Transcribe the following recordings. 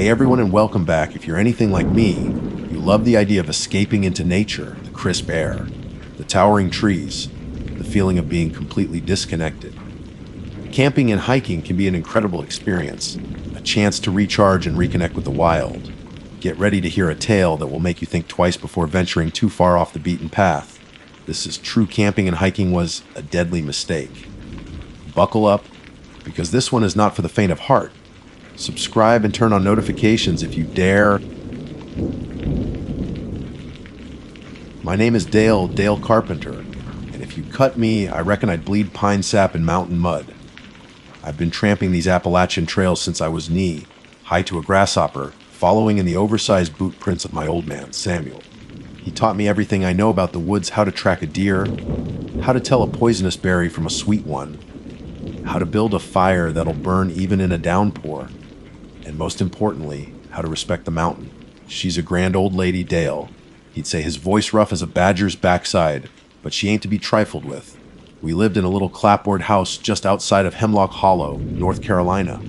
Hey everyone, and welcome back. If you're anything like me, you love the idea of escaping into nature, the crisp air, the towering trees, the feeling of being completely disconnected. Camping and hiking can be an incredible experience, a chance to recharge and reconnect with the wild. Get ready to hear a tale that will make you think twice before venturing too far off the beaten path. This is true camping and hiking was a deadly mistake. Buckle up, because this one is not for the faint of heart. Subscribe and turn on notifications if you dare. My name is Dale Carpenter, and if you cut me, I reckon I'd bleed pine sap and mountain mud. I've been tramping these Appalachian trails since I was knee-high to a grasshopper, following in the oversized boot prints of my old man, Samuel. He taught me everything I know about the woods, how to track a deer, how to tell a poisonous berry from a sweet one, how to build a fire that'll burn even in a downpour, and most importantly, how to respect the mountain. She's a grand old lady, Dale. He'd say, his voice rough as a badger's backside, but she ain't to be trifled with. We lived in a little clapboard house just outside of Hemlock Hollow, North Carolina.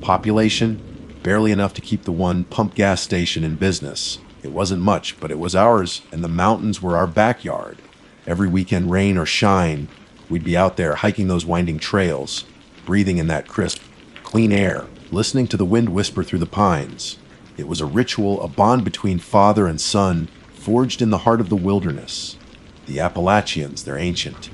Population, barely enough to keep the one pump gas station in business. It wasn't much, but it was ours, and the mountains were our backyard. Every weekend, rain or shine, we'd be out there hiking those winding trails, breathing in that crisp, clean air, listening to the wind whisper through the pines. It was a ritual, a bond between father and son, forged in the heart of the wilderness. The Appalachians, they're ancient.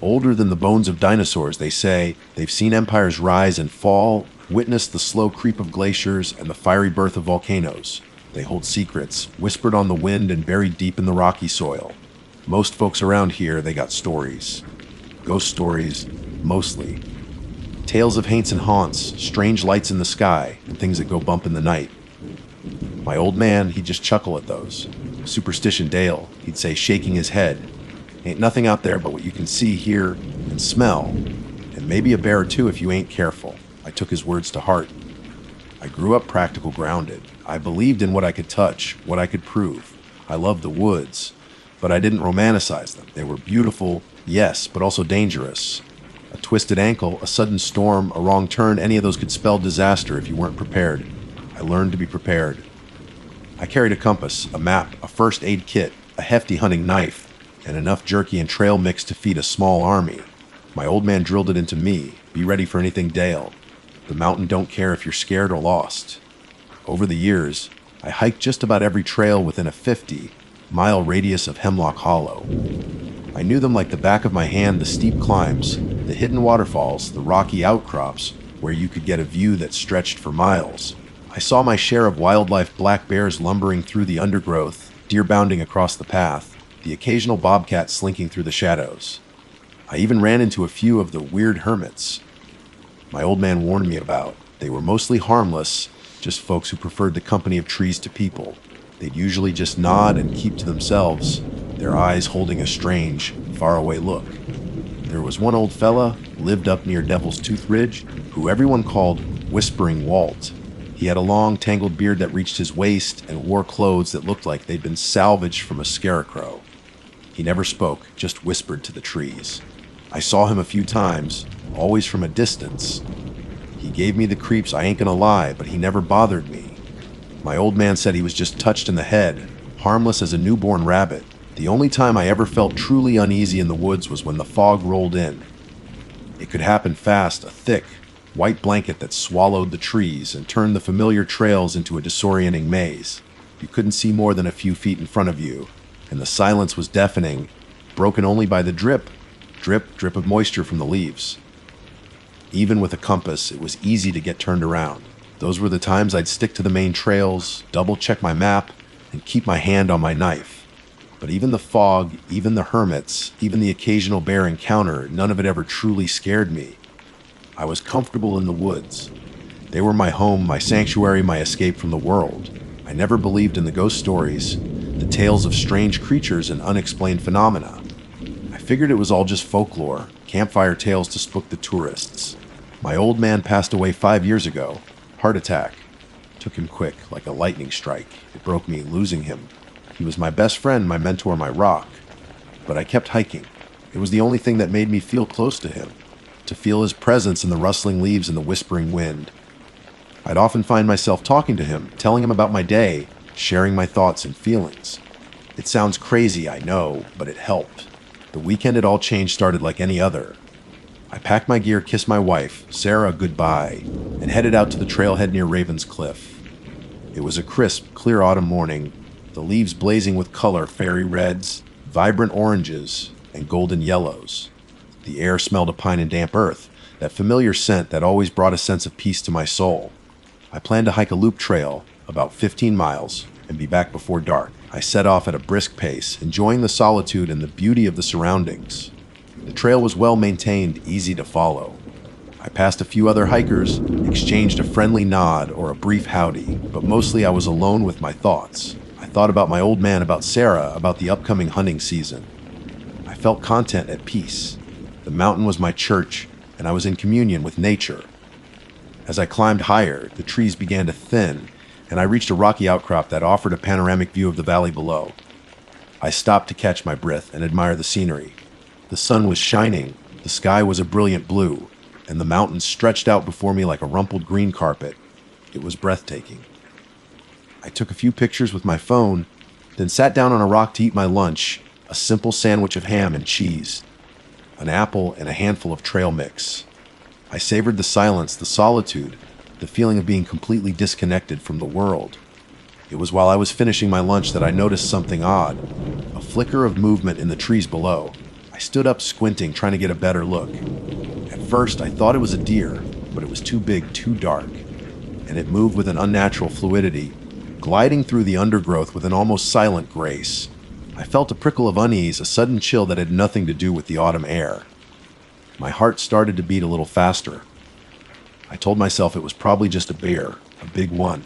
Older than the bones of dinosaurs, they say. They've seen empires rise and fall, witnessed the slow creep of glaciers and the fiery birth of volcanoes. They hold secrets, whispered on the wind and buried deep in the rocky soil. Most folks around here, they got stories. Ghost stories, mostly. Tales of haints and haunts, strange lights in the sky, and things that go bump in the night. My old man, he'd just chuckle at those. Superstition Dale, he'd say, shaking his head. Ain't nothing out there but what you can see, hear, and smell. And maybe a bear or two if you ain't careful. I took his words to heart. I grew up practical, grounded. I believed in what I could touch, what I could prove. I loved the woods, but I didn't romanticize them. They were beautiful, yes, but also dangerous. A twisted ankle, a sudden storm, a wrong turn, any of those could spell disaster if you weren't prepared. I learned to be prepared. I carried a compass, a map, a first aid kit, a hefty hunting knife, and enough jerky and trail mix to feed a small army. My old man drilled it into me. Be ready for anything, Dale. The mountain don't care if you're scared or lost. Over the years, I hiked just about every trail within a 50-mile radius of Hemlock Hollow. I knew them like the back of my hand, the steep climbs, the hidden waterfalls, the rocky outcrops, where you could get a view that stretched for miles. I saw my share of wildlife, black bears lumbering through the undergrowth, deer bounding across the path, the occasional bobcat slinking through the shadows. I even ran into a few of the weird hermits my old man warned me about. They were mostly harmless, just folks who preferred the company of trees to people. They'd usually just nod and keep to themselves, their eyes holding a strange, faraway look. There was one old fella, lived up near Devil's Tooth Ridge, who everyone called Whispering Walt. He had a long, tangled beard that reached his waist and wore clothes that looked like they'd been salvaged from a scarecrow. He never spoke, just whispered to the trees. I saw him a few times, always from a distance. He gave me the creeps, I ain't gonna lie, but he never bothered me. My old man said he was just touched in the head, harmless as a newborn rabbit. The only time I ever felt truly uneasy in the woods was when the fog rolled in. It could happen fast, a thick, white blanket that swallowed the trees and turned the familiar trails into a disorienting maze. You couldn't see more than a few feet in front of you, and the silence was deafening, broken only by the drip of moisture from the leaves. Even with a compass, it was easy to get turned around. Those were the times I'd stick to the main trails, double-check my map, and keep my hand on my knife. But even the fog, even the hermits, even the occasional bear encounter, none of it ever truly scared me. I was comfortable in the woods. They were my home, my sanctuary, my escape from the world. I never believed in the ghost stories, the tales of strange creatures and unexplained phenomena. I figured it was all just folklore, campfire tales to spook the tourists. My old man passed away 5 years ago. Heart attack. Took him quick, like a lightning strike. It broke me, losing him. He was my best friend, my mentor, my rock. But I kept hiking. It was the only thing that made me feel close to him. To feel his presence in the rustling leaves and the whispering wind. I'd often find myself talking to him, telling him about my day, sharing my thoughts and feelings. It sounds crazy, I know, but it helped. The weekend it all changed started like any other. I packed my gear, kissed my wife, Sarah, goodbye, and headed out to the trailhead near Raven's Cliff. It was a crisp, clear autumn morning, the leaves blazing with color, fairy reds, vibrant oranges, and golden yellows. The air smelled of pine and damp earth, that familiar scent that always brought a sense of peace to my soul. I planned to hike a loop trail, about 15 miles, and be back before dark. I set off at a brisk pace, enjoying the solitude and the beauty of the surroundings. The trail was well maintained, easy to follow. I passed a few other hikers, exchanged a friendly nod or a brief howdy, but mostly I was alone with my thoughts. I thought about my old man, about Sarah, about the upcoming hunting season. I felt content at peace. The mountain was my church, and I was in communion with nature. As I climbed higher, the trees began to thin, and I reached a rocky outcrop that offered a panoramic view of the valley below. I stopped to catch my breath and admire the scenery. The sun was shining, the sky was a brilliant blue, and the mountains stretched out before me like a rumpled green carpet. It was breathtaking. I took a few pictures with my phone, then sat down on a rock to eat my lunch, a simple sandwich of ham and cheese, an apple, and a handful of trail mix. I savored the silence, the solitude, the feeling of being completely disconnected from the world. It was while I was finishing my lunch that I noticed something odd, a flicker of movement in the trees below. I stood up squinting, trying to get a better look. At first, I thought it was a deer, but it was too big, too dark, and it moved with an unnatural fluidity, gliding through the undergrowth with an almost silent grace. I felt a prickle of unease, a sudden chill that had nothing to do with the autumn air. My heart started to beat a little faster. I told myself it was probably just a bear, a big one,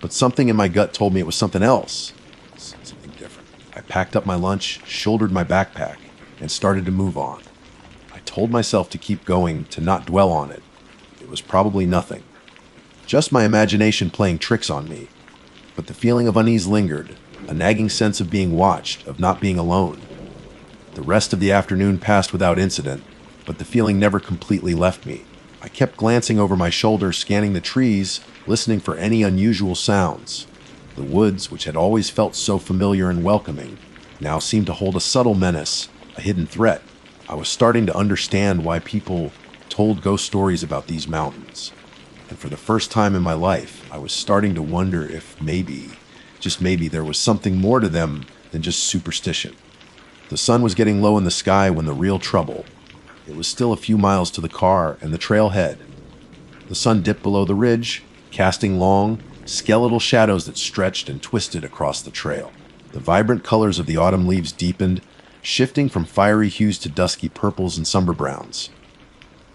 but something in my gut told me it was something else, something different. I packed up my lunch, shouldered my backpack, and started to move on. I told myself to keep going, to not dwell on it. It was probably nothing, just my imagination playing tricks on me. But the feeling of unease lingered, a nagging sense of being watched, of not being alone. The rest of the afternoon passed without incident, but the feeling never completely left me. I kept glancing over my shoulder, scanning the trees, listening for any unusual sounds. The woods, which had always felt so familiar and welcoming, now seemed to hold a subtle menace, a hidden threat. I was starting to understand why people told ghost stories about these mountains. And for the first time in my life, I was starting to wonder if maybe, just maybe, there was something more to them than just superstition. The sun was getting low in the sky when the real trouble. It was still a few miles to the car and the trailhead. The sun dipped below the ridge, casting long, skeletal shadows that stretched and twisted across the trail. The vibrant colors of the autumn leaves deepened, shifting from fiery hues to dusky purples and somber browns.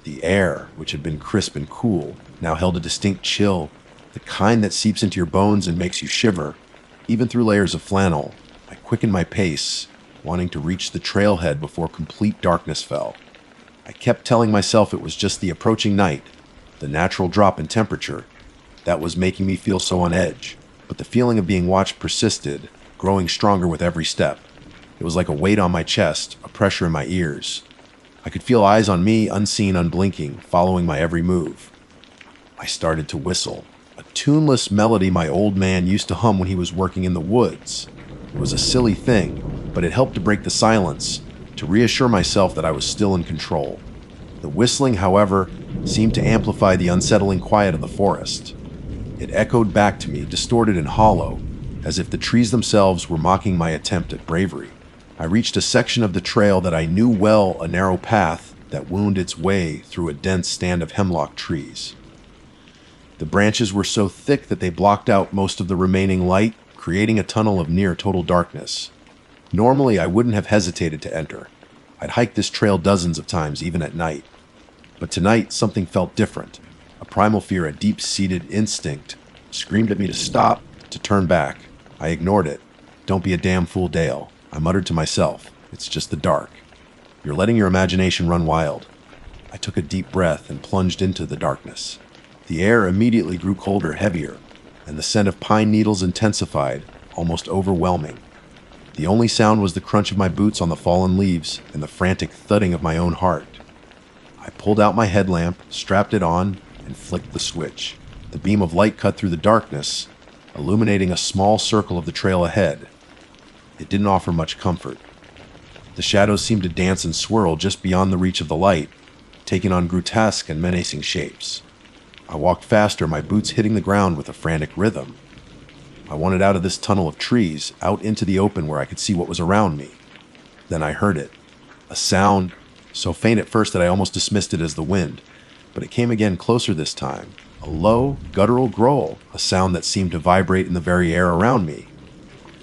The air, which had been crisp and cool, now held a distinct chill, the kind that seeps into your bones and makes you shiver, even through layers of flannel. I quickened my pace, wanting to reach the trailhead before complete darkness fell. I kept telling myself it was just the approaching night, the natural drop in temperature, that was making me feel so on edge. But the feeling of being watched persisted, growing stronger with every step. It was like a weight on my chest, a pressure in my ears. I could feel eyes on me, unseen, unblinking, following my every move. I started to whistle, a tuneless melody my old man used to hum when he was working in the woods. It was a silly thing, but it helped to break the silence, to reassure myself that I was still in control. The whistling, however, seemed to amplify the unsettling quiet of the forest. It echoed back to me, distorted and hollow, as if the trees themselves were mocking my attempt at bravery. I reached a section of the trail that I knew well, a narrow path that wound its way through a dense stand of hemlock trees. The branches were so thick that they blocked out most of the remaining light, creating a tunnel of near total darkness. Normally, I wouldn't have hesitated to enter. I'd hiked this trail dozens of times, even at night. But tonight, something felt different. A primal fear, a deep-seated instinct, screamed at me to stop, to turn back. I ignored it. "Don't be a damn fool, Dale," I muttered to myself. "It's just the dark. You're letting your imagination run wild." I took a deep breath and plunged into the darkness. The air immediately grew colder, heavier, and the scent of pine needles intensified, almost overwhelming. The only sound was the crunch of my boots on the fallen leaves and the frantic thudding of my own heart. I pulled out my headlamp, strapped it on, and flicked the switch. The beam of light cut through the darkness, illuminating a small circle of the trail ahead. It didn't offer much comfort. The shadows seemed to dance and swirl just beyond the reach of the light, taking on grotesque and menacing shapes. I walked faster, my boots hitting the ground with a frantic rhythm. I wanted out of this tunnel of trees, out into the open where I could see what was around me. Then I heard it. A sound, so faint at first that I almost dismissed it as the wind, but it came again closer this time. A low, guttural growl, a sound that seemed to vibrate in the very air around me.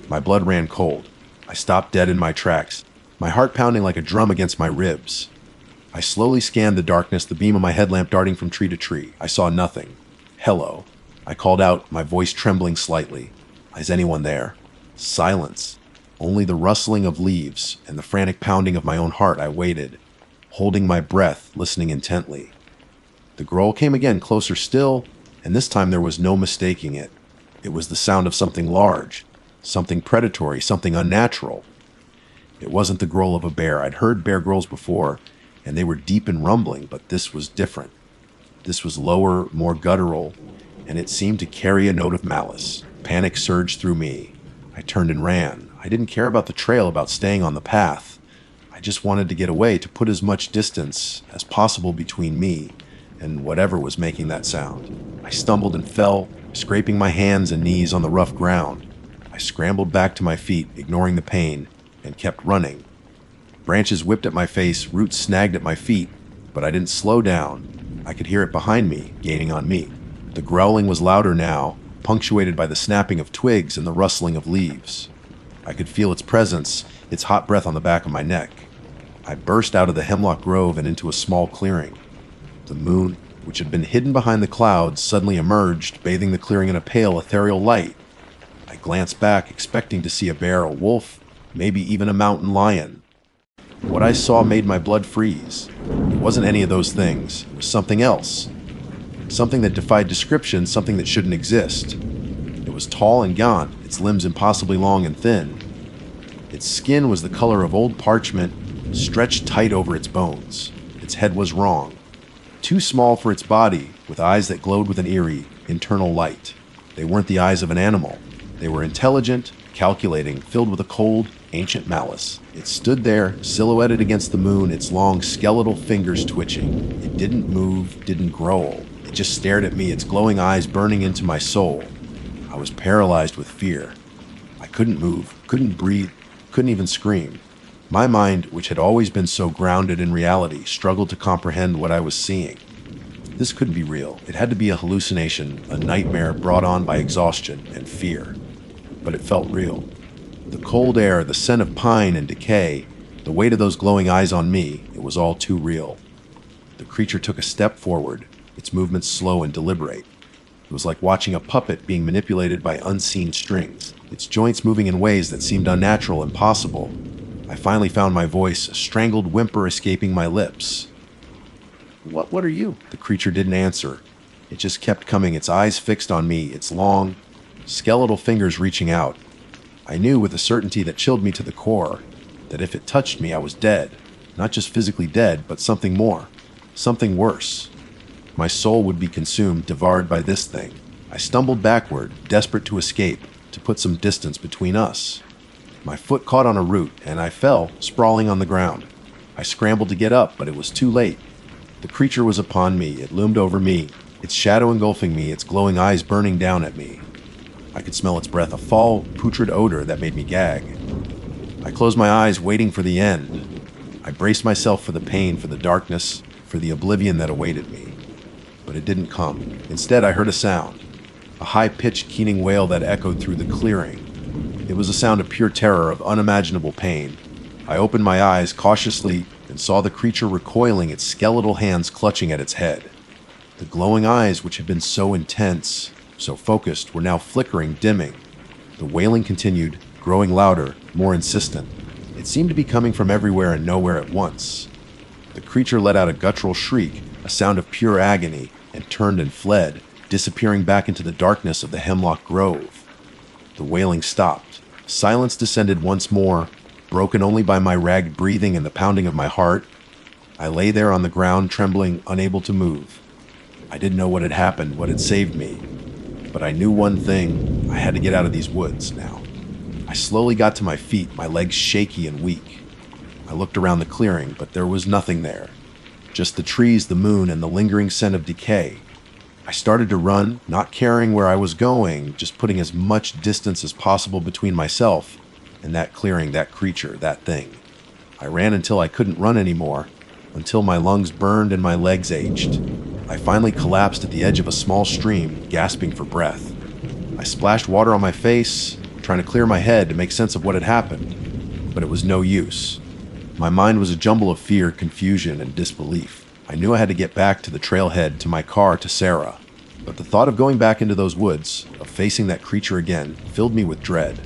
My blood ran cold. I stopped dead in my tracks, my heart pounding like a drum against my ribs. I slowly scanned the darkness, the beam of my headlamp darting from tree to tree. I saw nothing. Hello. I called out, my voice trembling slightly. Is anyone there? Silence. Only the rustling of leaves and the frantic pounding of my own heart. I waited, holding my breath, listening intently. The growl came again, closer still, and this time there was no mistaking it. It was the sound of something large, something predatory, something unnatural. It wasn't the growl of a bear. I'd heard bear growls before, and they were deep and rumbling, but this was different. This was lower, more guttural, and it seemed to carry a note of malice. Panic surged through me. I turned and ran. I didn't care about the trail, about staying on the path. I just wanted to get away, to put as much distance as possible between me and whatever was making that sound. I stumbled and fell, scraping my hands and knees on the rough ground. I scrambled back to my feet, ignoring the pain, and kept running. Branches whipped at my face, roots snagged at my feet, but I didn't slow down. I could hear it behind me, gaining on me. The growling was louder now, punctuated by the snapping of twigs and the rustling of leaves. I could feel its presence, its hot breath on the back of my neck. I burst out of the hemlock grove and into a small clearing. The moon, which had been hidden behind the clouds, suddenly emerged, bathing the clearing in a pale, ethereal light. I glanced back, expecting to see a bear, a wolf, maybe even a mountain lion. What I saw made my blood freeze. It wasn't any of those things. It was something else. Something that defied description, something that shouldn't exist. It was tall and gaunt, its limbs impossibly long and thin. Its skin was the color of old parchment, stretched tight over its bones. Its head was wrong. Too small for its body, with eyes that glowed with an eerie, internal light. They weren't the eyes of an animal. They were intelligent, calculating, filled with a cold, ancient malice. It stood there, silhouetted against the moon, its long, skeletal fingers twitching. It didn't move, didn't growl. It just stared at me, its glowing eyes burning into my soul. I was paralyzed with fear. I couldn't move, couldn't breathe, couldn't even scream. My mind, which had always been so grounded in reality, struggled to comprehend what I was seeing. This couldn't be real. It had to be a hallucination, a nightmare brought on by exhaustion and fear. But it felt real. The cold air, the scent of pine and decay, the weight of those glowing eyes on me, it was all too real. The creature took a step forward, its movements slow and deliberate. It was like watching a puppet being manipulated by unseen strings, its joints moving in ways that seemed unnatural, impossible. I finally found my voice, a strangled whimper escaping my lips. What are you?" The creature didn't answer. It just kept coming, its eyes fixed on me, its long, skeletal fingers reaching out. I knew with a certainty that chilled me to the core that if it touched me, I was dead. Not just physically dead, but something more, something worse. My soul would be consumed, devoured by this thing. I stumbled backward, desperate to escape, to put some distance between us. My foot caught on a root, and I fell, sprawling on the ground. I scrambled to get up, but it was too late. The creature was upon me. It loomed over me, its shadow engulfing me, its glowing eyes burning down at me. I could smell its breath, a foul, putrid odor that made me gag. I closed my eyes, waiting for the end. I braced myself for the pain, for the darkness, for the oblivion that awaited me. But it didn't come. Instead, I heard a sound, a high-pitched, keening wail that echoed through the clearing. It was a sound of pure terror, of unimaginable pain. I opened my eyes cautiously and saw the creature recoiling, its skeletal hands clutching at its head. The glowing eyes, which had been so intense, so focused, were now flickering, dimming. The wailing continued, growing louder, more insistent. It seemed to be coming from everywhere and nowhere at once. The creature let out a guttural shriek, a sound of pure agony, and turned and fled, disappearing back into the darkness of the hemlock grove. The wailing stopped. Silence descended once more, broken only by my ragged breathing and the pounding of my heart. I lay there on the ground, trembling, unable to move. I didn't know what had happened, what had saved me, but I knew one thing: I had to get out of these woods now. I slowly got to my feet, my legs shaky and weak. I looked around the clearing, but there was nothing there. Just the trees, the moon, and the lingering scent of decay. I started to run, not caring where I was going, just putting as much distance as possible between myself and that clearing, that creature, that thing. I ran until I couldn't run anymore, until my lungs burned and my legs ached. I finally collapsed at the edge of a small stream, gasping for breath. I splashed water on my face, trying to clear my head to make sense of what had happened, but it was no use. My mind was a jumble of fear, confusion, and disbelief. I knew I had to get back to the trailhead, to my car, to Sarah. But the thought of going back into those woods, of facing that creature again, filled me with dread.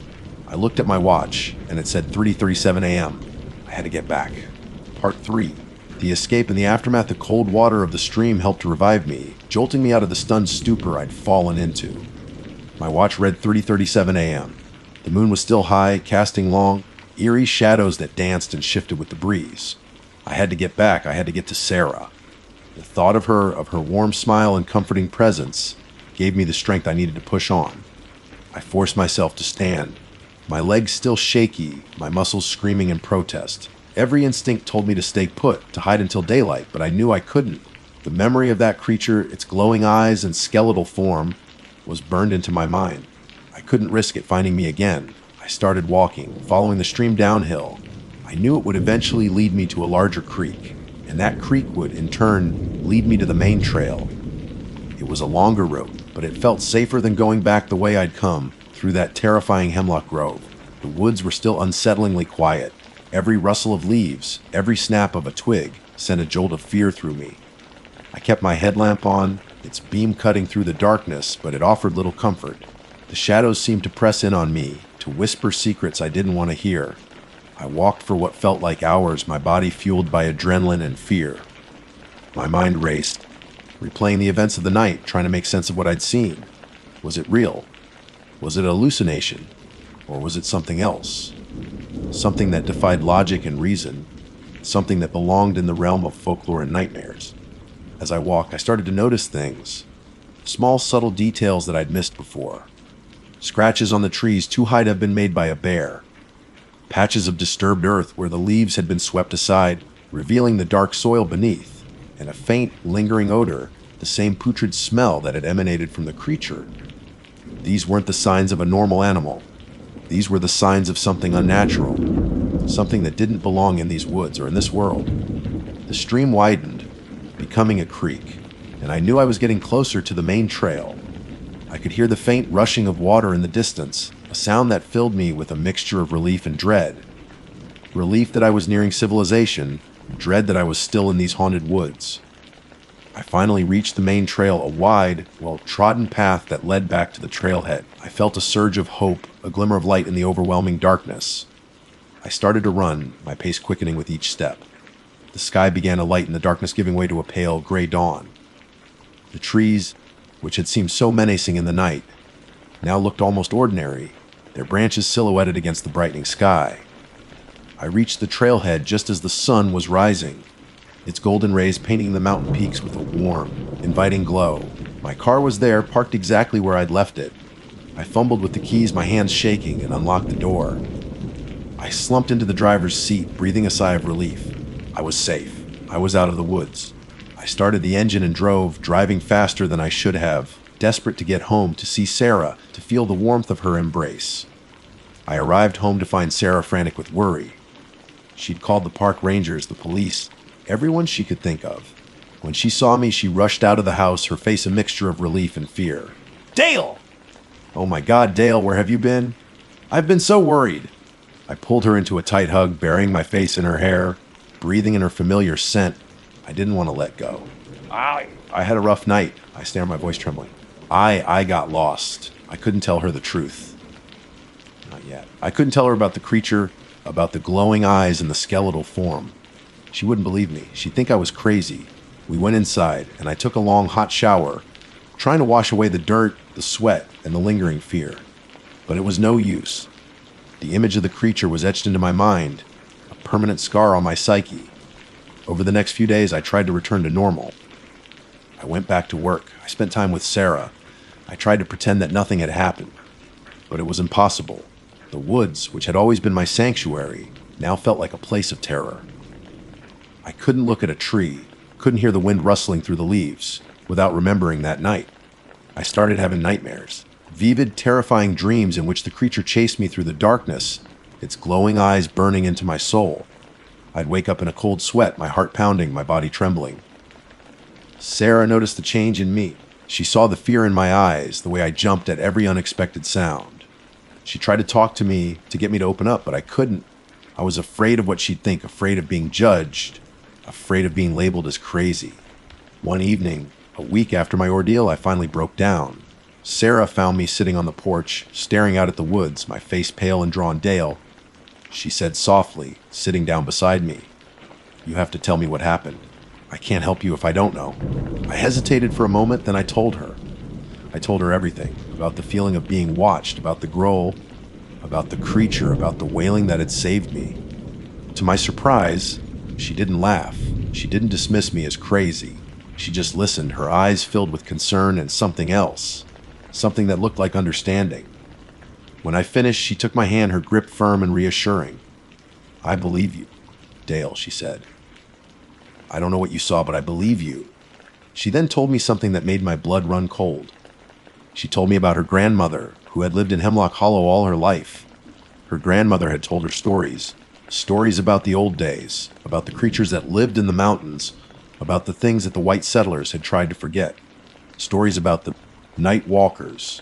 I looked at my watch, and it said 3:37 a.m. I had to get back. Part 3. The escape and the aftermath, the cold water of the stream helped to revive me, jolting me out of the stunned stupor I'd fallen into. My watch read 3:37 a.m. The moon was still high, casting long, eerie shadows that danced and shifted with the breeze. I had to get back. I had to get to Sarah. The thought of her warm smile and comforting presence, gave me the strength I needed to push on. I forced myself to stand, my legs still shaky, my muscles screaming in protest. Every instinct told me to stay put, to hide until daylight, but I knew I couldn't. The memory of that creature, its glowing eyes and skeletal form, was burned into my mind. I couldn't risk it finding me again. I started walking, following the stream downhill. I knew it would eventually lead me to a larger creek, and that creek would, in turn, lead me to the main trail. It was a longer route, but it felt safer than going back the way I'd come, through that terrifying hemlock grove. The woods were still unsettlingly quiet. Every rustle of leaves, every snap of a twig, sent a jolt of fear through me. I kept my headlamp on, its beam cutting through the darkness, but it offered little comfort. The shadows seemed to press in on me, to whisper secrets I didn't want to hear. I walked for what felt like hours, my body fueled by adrenaline and fear. My mind raced, replaying the events of the night, trying to make sense of what I'd seen. Was it real? Was it a hallucination? Or was it something else? Something that defied logic and reason. Something that belonged in the realm of folklore and nightmares. As I walked, I started to notice things. Small, subtle details that I'd missed before. Scratches on the trees too high to have been made by a bear. Patches of disturbed earth where the leaves had been swept aside, revealing the dark soil beneath, and a faint, lingering odor, the same putrid smell that had emanated from the creature. These weren't the signs of a normal animal. These were the signs of something unnatural, something that didn't belong in these woods or in this world. The stream widened, becoming a creek, and I knew I was getting closer to the main trail. I could hear the faint rushing of water in the distance, a sound that filled me with a mixture of relief and dread. Relief that I was nearing civilization, dread that I was still in these haunted woods. I finally reached the main trail, a wide, well-trodden path that led back to the trailhead. I felt a surge of hope, a glimmer of light in the overwhelming darkness. I started to run, my pace quickening with each step. The sky began to lighten, the darkness giving way to a pale, gray dawn. The trees, which had seemed so menacing in the night, now looked almost ordinary, their branches silhouetted against the brightening sky. I reached the trailhead just as the sun was rising, its golden rays painting the mountain peaks with a warm, inviting glow. My car was there, parked exactly where I'd left it. I fumbled with the keys, my hands shaking, and unlocked the door. I slumped into the driver's seat, breathing a sigh of relief. I was safe. I was out of the woods. I started the engine and drove, driving faster than I should have, desperate to get home, to see Sarah, to feel the warmth of her embrace. I arrived home to find Sarah frantic with worry. She'd called the park rangers, the police, everyone she could think of. When she saw me, she rushed out of the house, her face a mixture of relief and fear. "Dale!" "Oh my God, Dale, where have you been?" "I've been so worried." I pulled her into a tight hug, burying my face in her hair, breathing in her familiar scent. I didn't want to let go. I had a rough night. I stammered, my voice trembling. I got lost. I couldn't tell her the truth. Not yet. I couldn't tell her about the creature, about the glowing eyes and the skeletal form. She wouldn't believe me. She'd think I was crazy. We went inside, and I took a long, hot shower, trying to wash away the dirt, the sweat, and the lingering fear. But it was no use. The image of the creature was etched into my mind, a permanent scar on my psyche. Over the next few days, I tried to return to normal. I went back to work. I spent time with Sarah. I tried to pretend that nothing had happened, but it was impossible. The woods, which had always been my sanctuary, now felt like a place of terror. I couldn't look at a tree, couldn't hear the wind rustling through the leaves, without remembering that night. I started having nightmares, vivid, terrifying dreams in which the creature chased me through the darkness, its glowing eyes burning into my soul. I'd wake up in a cold sweat, my heart pounding, my body trembling. Sarah noticed the change in me. She saw the fear in my eyes, the way I jumped at every unexpected sound. She tried to talk to me to get me to open up, but I couldn't. I was afraid of what she'd think, afraid of being judged, afraid of being labeled as crazy. One evening, a week after my ordeal, I finally broke down. Sarah found me sitting on the porch, staring out at the woods, my face pale and drawn. "Dale," she said softly, sitting down beside me, "you have to tell me what happened. I can't help you if I don't know." I hesitated for a moment, then I told her. I told her everything, about the feeling of being watched, about the growl, about the creature, about the wailing that had saved me. To my surprise, she didn't laugh. She didn't dismiss me as crazy. She just listened, her eyes filled with concern and something else, something that looked like understanding. When I finished, she took my hand, her grip firm and reassuring. "I believe you, Dale," she said. "I don't know what you saw, but I believe you." She then told me something that made my blood run cold. She told me about her grandmother, who had lived in Hemlock Hollow all her life. Her grandmother had told her stories about the old days, about the creatures that lived in the mountains, about the things that the white settlers had tried to forget. Stories about the night walkers,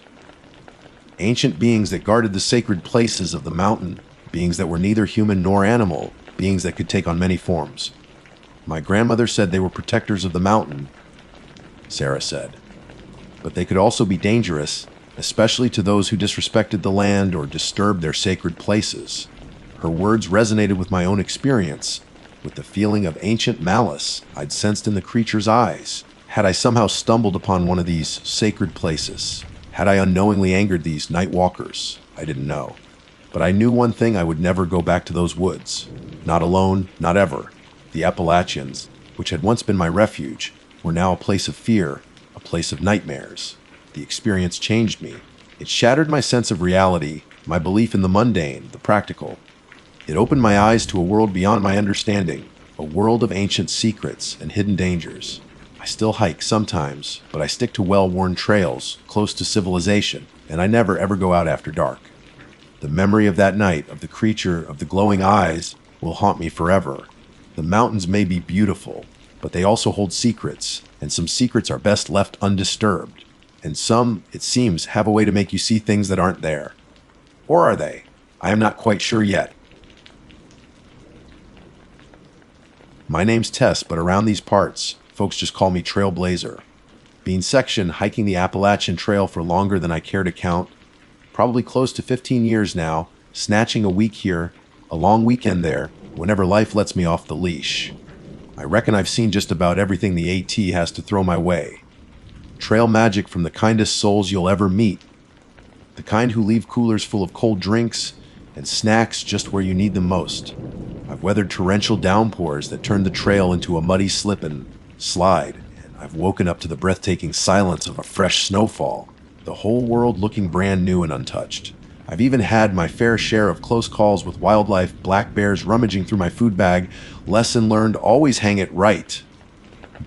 ancient beings that guarded the sacred places of the mountain, beings that were neither human nor animal, beings that could take on many forms. My grandmother said they were protectors of the mountain, Sarah said. But they could also be dangerous, especially to those who disrespected the land or disturbed their sacred places. Her words resonated with my own experience, with the feeling of ancient malice I'd sensed in the creature's eyes. Had I somehow stumbled upon one of these sacred places? Had I unknowingly angered these night walkers? I didn't know. But I knew one thing: I would never go back to those woods. Not alone, not ever. The Appalachians, which had once been my refuge, were now a place of fear, a place of nightmares. The experience changed me. It shattered my sense of reality, my belief in the mundane, the practical. It opened my eyes to a world beyond my understanding, a world of ancient secrets and hidden dangers. I still hike sometimes, but I stick to well-worn trails, close to civilization, and I never ever go out after dark. The memory of that night, of the creature, of the glowing eyes, will haunt me forever. The mountains may be beautiful, but they also hold secrets, and some secrets are best left undisturbed. And some, it seems, have a way to make you see things that aren't there. Or are they? I am not quite sure yet. My name's Tess, but around these parts, folks just call me Trailblazer. Being sectioned hiking the Appalachian Trail for longer than I care to count, probably close to 15 years now, snatching a week here, a long weekend there, whenever life lets me off the leash. I reckon I've seen just about everything the AT has to throw my way. Trail magic from the kindest souls you'll ever meet. The kind who leave coolers full of cold drinks and snacks just where you need them most. I've weathered torrential downpours that turned the trail into a muddy slip and slide, and I've woken up to the breathtaking silence of a fresh snowfall, the whole world looking brand new and untouched. I've even had my fair share of close calls with wildlife, black bears rummaging through my food bag. Lesson learned: always hang it right.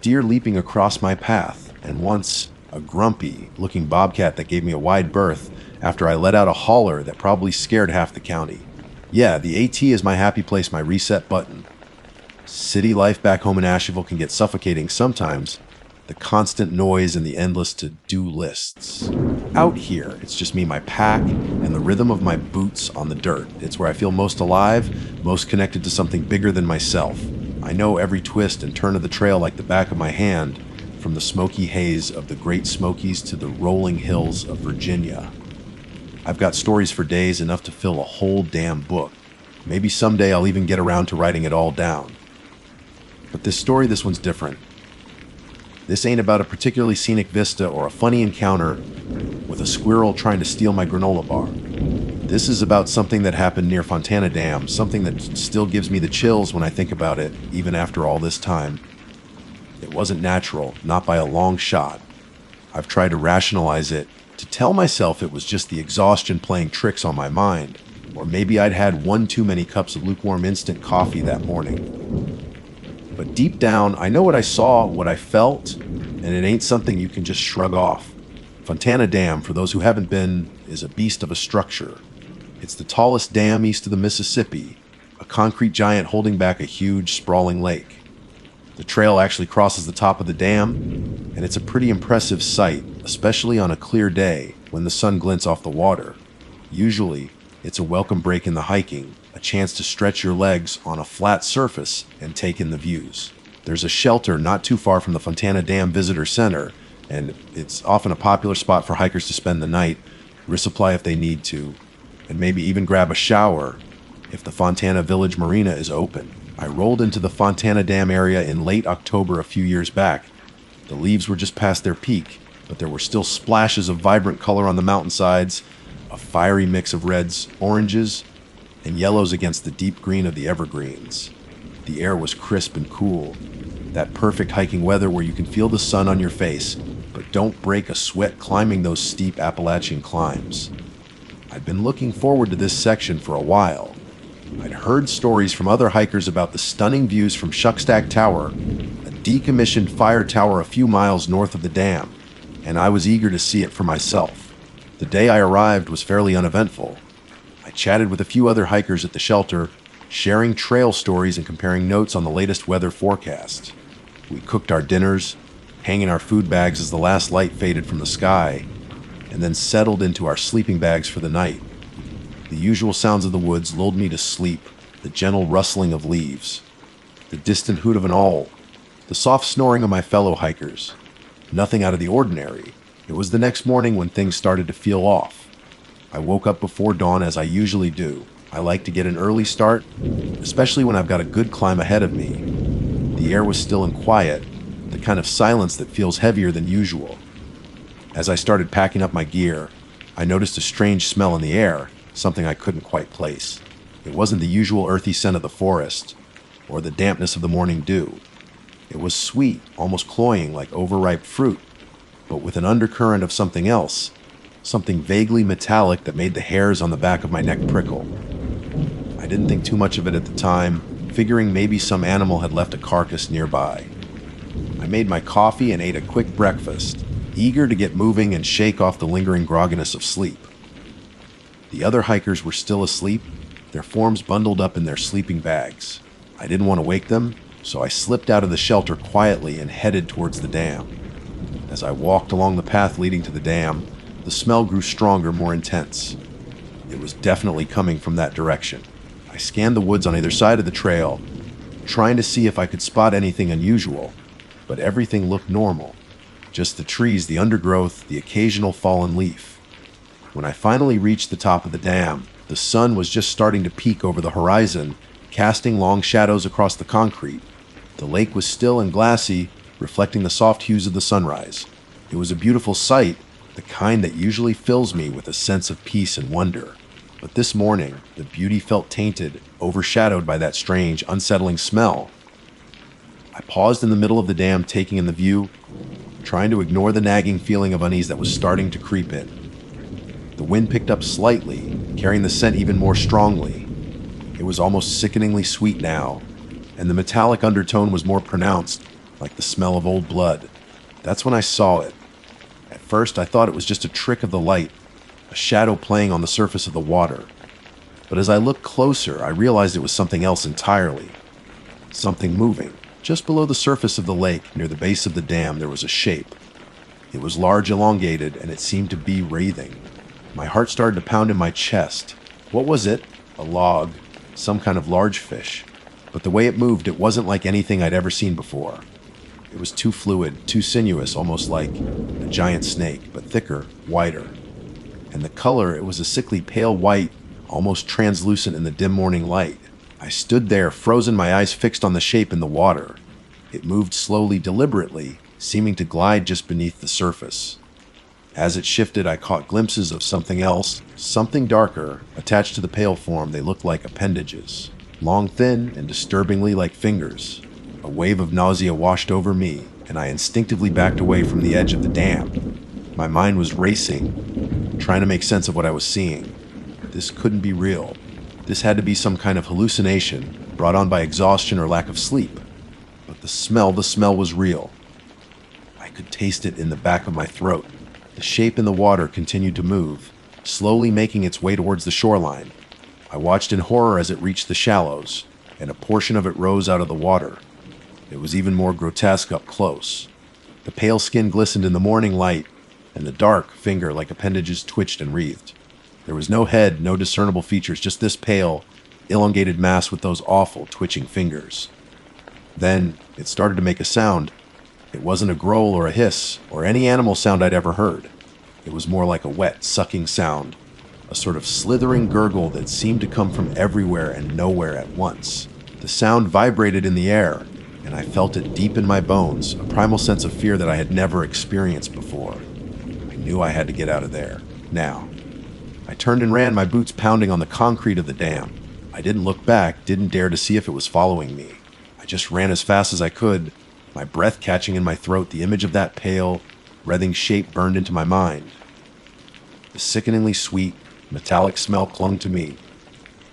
Deer leaping across my path, and once a grumpy-looking bobcat that gave me a wide berth after I let out a holler that probably scared half the county. Yeah, the AT is my happy place, my reset button. City life back home in Asheville can get suffocating sometimes. The constant noise and the endless to-do lists. Out here, it's just me, my pack, and the rhythm of my boots on the dirt. It's where I feel most alive, most connected to something bigger than myself. I know every twist and turn of the trail like the back of my hand, from the smoky haze of the Great Smokies to the rolling hills of Virginia. I've got stories for days, enough to fill a whole damn book. Maybe someday I'll even get around to writing it all down. But this one's different. This ain't about a particularly scenic vista or a funny encounter with a squirrel trying to steal my granola bar. This is about something that happened near Fontana Dam, something that still gives me the chills when I think about it, even after all this time. It wasn't natural, not by a long shot. I've tried to rationalize it, to tell myself it was just the exhaustion playing tricks on my mind, or maybe I'd had one too many cups of lukewarm instant coffee that morning. But deep down, I know what I saw, what I felt, and it ain't something you can just shrug off. Fontana Dam, for those who haven't been, is a beast of a structure. It's the tallest dam east of the Mississippi, a concrete giant holding back a huge, sprawling lake. The trail actually crosses the top of the dam, and it's a pretty impressive sight, especially on a clear day when the sun glints off the water. Usually, it's a welcome break in the hiking, a chance to stretch your legs on a flat surface and take in the views. There's a shelter not too far from the Fontana Dam Visitor Center, and it's often a popular spot for hikers to spend the night, resupply if they need to, and maybe even grab a shower if the Fontana Village Marina is open. I rolled into the Fontana Dam area in late October a few years back. The leaves were just past their peak, but there were still splashes of vibrant color on the mountainsides, a fiery mix of reds, oranges, and yellows against the deep green of the evergreens. The air was crisp and cool, that perfect hiking weather where you can feel the sun on your face, but don't break a sweat climbing those steep Appalachian climbs. I'd been looking forward to this section for a while. I'd heard stories from other hikers about the stunning views from Shuckstack Tower, a decommissioned fire tower a few miles north of the dam, and I was eager to see it for myself. The day I arrived was fairly uneventful. I chatted with a few other hikers at the shelter, sharing trail stories and comparing notes on the latest weather forecast. We cooked our dinners, hanging our food bags as the last light faded from the sky, and then settled into our sleeping bags for the night. The usual sounds of the woods lulled me to sleep, the gentle rustling of leaves, the distant hoot of an owl, the soft snoring of my fellow hikers. Nothing out of the ordinary. It was the next morning when things started to feel off. I woke up before dawn as I usually do. I like to get an early start, especially when I've got a good climb ahead of me. The air was still and quiet, the kind of silence that feels heavier than usual. As I started packing up my gear, I noticed a strange smell in the air, something I couldn't quite place. It wasn't the usual earthy scent of the forest, or the dampness of the morning dew. It was sweet, almost cloying like overripe fruit, but with an undercurrent of something else, something vaguely metallic that made the hairs on the back of my neck prickle. I didn't think too much of it at the time, figuring maybe some animal had left a carcass nearby. I made my coffee and ate a quick breakfast, eager to get moving and shake off the lingering grogginess of sleep. The other hikers were still asleep, their forms bundled up in their sleeping bags. I didn't want to wake them, so I slipped out of the shelter quietly and headed towards the dam. As I walked along the path leading to the dam, the smell grew stronger, more intense. It was definitely coming from that direction. I scanned the woods on either side of the trail, trying to see if I could spot anything unusual, but everything looked normal. Just the trees, the undergrowth, the occasional fallen leaf. When I finally reached the top of the dam, the sun was just starting to peek over the horizon, casting long shadows across the concrete. The lake was still and glassy, reflecting the soft hues of the sunrise. It was a beautiful sight, the kind that usually fills me with a sense of peace and wonder. But this morning, the beauty felt tainted, overshadowed by that strange, unsettling smell. I paused in the middle of the dam, taking in the view, trying to ignore the nagging feeling of unease that was starting to creep in. The wind picked up slightly, carrying the scent even more strongly. It was almost sickeningly sweet now, and the metallic undertone was more pronounced, like the smell of old blood. That's when I saw it. At first, I thought it was just a trick of the light, a shadow playing on the surface of the water. But as I looked closer, I realized it was something else entirely. Something moving. Just below the surface of the lake, near the base of the dam, there was a shape. It was large, elongated, and it seemed to be wraithing. My heart started to pound in my chest. What was it? A log, some kind of large fish. But the way it moved, it wasn't like anything I'd ever seen before. It was too fluid, too sinuous, almost like a giant snake, but thicker, wider. And the color, it was a sickly pale white, almost translucent in the dim morning light. I stood there, frozen, my eyes fixed on the shape in the water. It moved slowly, deliberately, seeming to glide just beneath the surface. As it shifted, I caught glimpses of something else, something darker. Attached to the pale form, they looked like appendages. Long, thin, and disturbingly like fingers. A wave of nausea washed over me, and I instinctively backed away from the edge of the dam. My mind was racing, trying to make sense of what I was seeing. This couldn't be real. This had to be some kind of hallucination, brought on by exhaustion or lack of sleep. But the smell was real. I could taste it in the back of my throat. The shape in the water continued to move, slowly making its way towards the shoreline. I watched in horror as it reached the shallows, and a portion of it rose out of the water. It was even more grotesque up close. The pale skin glistened in the morning light, and the dark finger like appendages twitched and wreathed. There was no head, no discernible features, just this pale, elongated mass with those awful, twitching fingers. Then it started to make a sound. It wasn't a growl or a hiss, or any animal sound I'd ever heard. It was more like a wet, sucking sound, a sort of slithering gurgle that seemed to come from everywhere and nowhere at once. The sound vibrated in the air, and I felt it deep in my bones, a primal sense of fear that I had never experienced before. I knew I had to get out of there, now. I turned and ran, my boots pounding on the concrete of the dam. I didn't look back, didn't dare to see if it was following me. I just ran as fast as I could, my breath catching in my throat, the image of that pale, writhing shape burned into my mind. The sickeningly sweet, metallic smell clung to me,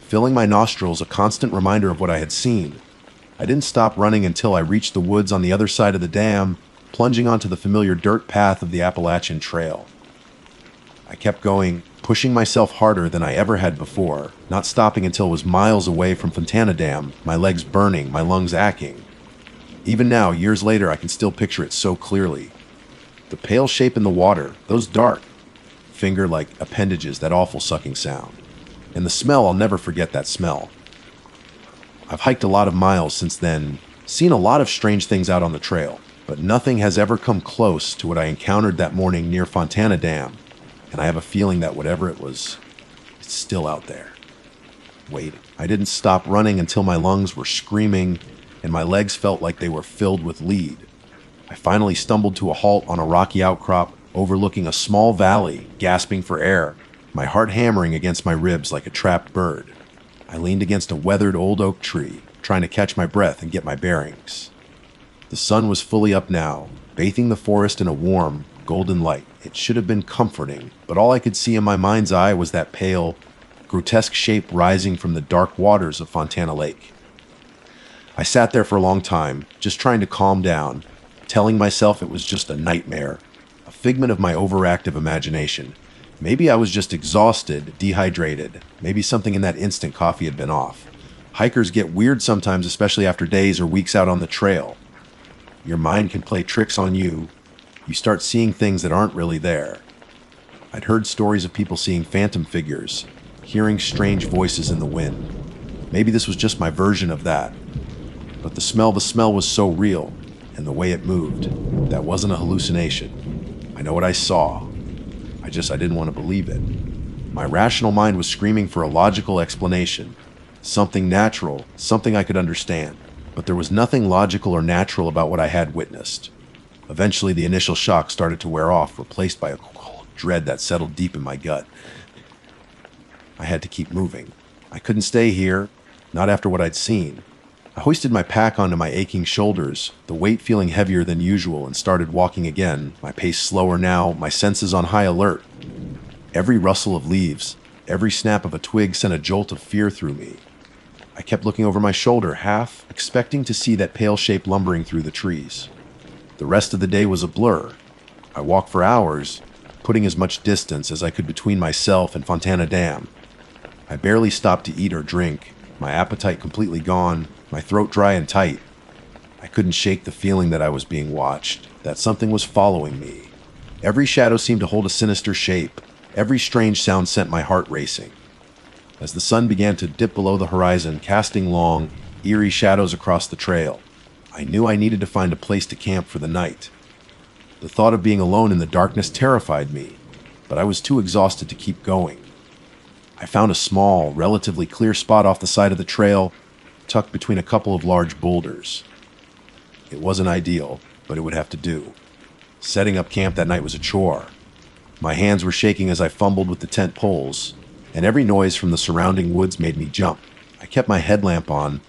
filling my nostrils, a constant reminder of what I had seen. I didn't stop running until I reached the woods on the other side of the dam, plunging onto the familiar dirt path of the Appalachian Trail. I kept going, pushing myself harder than I ever had before, not stopping until it was miles away from Fontana Dam, my legs burning, my lungs aching. Even now, years later, I can still picture it so clearly. The pale shape in the water, those dark, finger-like appendages, that awful sucking sound. And the smell, I'll never forget that smell. I've hiked a lot of miles since then, seen a lot of strange things out on the trail, but nothing has ever come close to what I encountered that morning near Fontana Dam, and I have a feeling that whatever it was, it's still out there. Waiting. I didn't stop running until my lungs were screaming and my legs felt like they were filled with lead. I finally stumbled to a halt on a rocky outcrop overlooking a small valley, gasping for air, my heart hammering against my ribs like a trapped bird. I leaned against a weathered old oak tree, trying to catch my breath and get my bearings. The sun was fully up now, bathing the forest in a warm, golden light. It should have been comforting, but all I could see in my mind's eye was that pale, grotesque shape rising from the dark waters of Fontana Lake. I sat there for a long time, just trying to calm down, telling myself it was just a nightmare, a figment of my overactive imagination. Maybe I was just exhausted, dehydrated. Maybe something in that instant coffee had been off. Hikers get weird sometimes, especially after days or weeks out on the trail. Your mind can play tricks on you. You start seeing things that aren't really there. I'd heard stories of people seeing phantom figures, hearing strange voices in the wind. Maybe this was just my version of that. But the smell was so real, and the way it moved, that wasn't a hallucination. I know what I saw. I didn't want to believe it. My rational mind was screaming for a logical explanation, something natural, something I could understand. But there was nothing logical or natural about what I had witnessed. Eventually, the initial shock started to wear off, replaced by a cold dread that settled deep in my gut. I had to keep moving. I couldn't stay here, not after what I'd seen. I hoisted my pack onto my aching shoulders, the weight feeling heavier than usual, and started walking again, my pace slower now, my senses on high alert. Every rustle of leaves, every snap of a twig sent a jolt of fear through me. I kept looking over my shoulder, half expecting to see that pale shape lumbering through the trees. The rest of the day was a blur. I walked for hours, putting as much distance as I could between myself and Fontana Dam. I barely stopped to eat or drink, my appetite completely gone, my throat dry and tight. I couldn't shake the feeling that I was being watched, that something was following me. Every shadow seemed to hold a sinister shape. Every strange sound sent my heart racing. As the sun began to dip below the horizon, casting long, eerie shadows across the trail, I knew I needed to find a place to camp for the night. The thought of being alone in the darkness terrified me, but I was too exhausted to keep going. I found a small, relatively clear spot off the side of the trail, tucked between a couple of large boulders. It wasn't ideal, but it would have to do. Setting up camp that night was a chore. My hands were shaking as I fumbled with the tent poles, and every noise from the surrounding woods made me jump. I kept my headlamp on,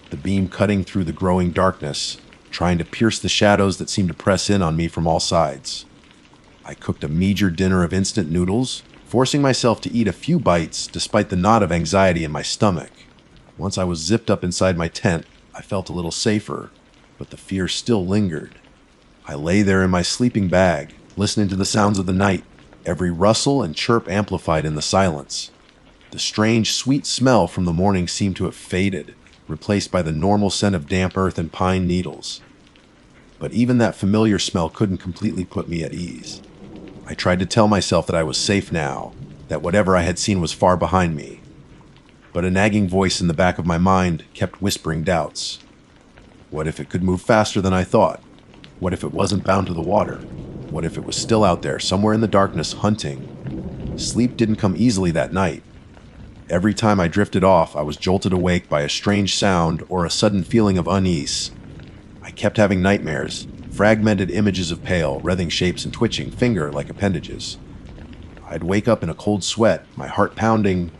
the beam cutting through the growing darkness, trying to pierce the shadows that seemed to press in on me from all sides. I cooked a meager dinner of instant noodles, forcing myself to eat a few bites despite the knot of anxiety in my stomach. Once I was zipped up inside my tent, I felt a little safer, but the fear still lingered. I lay there in my sleeping bag, listening to the sounds of the night, every rustle and chirp amplified in the silence. The strange, sweet smell from the morning seemed to have faded, replaced by the normal scent of damp earth and pine needles. But even that familiar smell couldn't completely put me at ease. I tried to tell myself that I was safe now, that whatever I had seen was far behind me. But a nagging voice in the back of my mind kept whispering doubts. What if it could move faster than I thought? What if it wasn't bound to the water? What if it was still out there, somewhere in the darkness, hunting? Sleep didn't come easily that night. Every time I drifted off, I was jolted awake by a strange sound or a sudden feeling of unease. I kept having nightmares, fragmented images of pale, writhing shapes and twitching finger-like appendages. I'd wake up in a cold sweat, my heart pounding,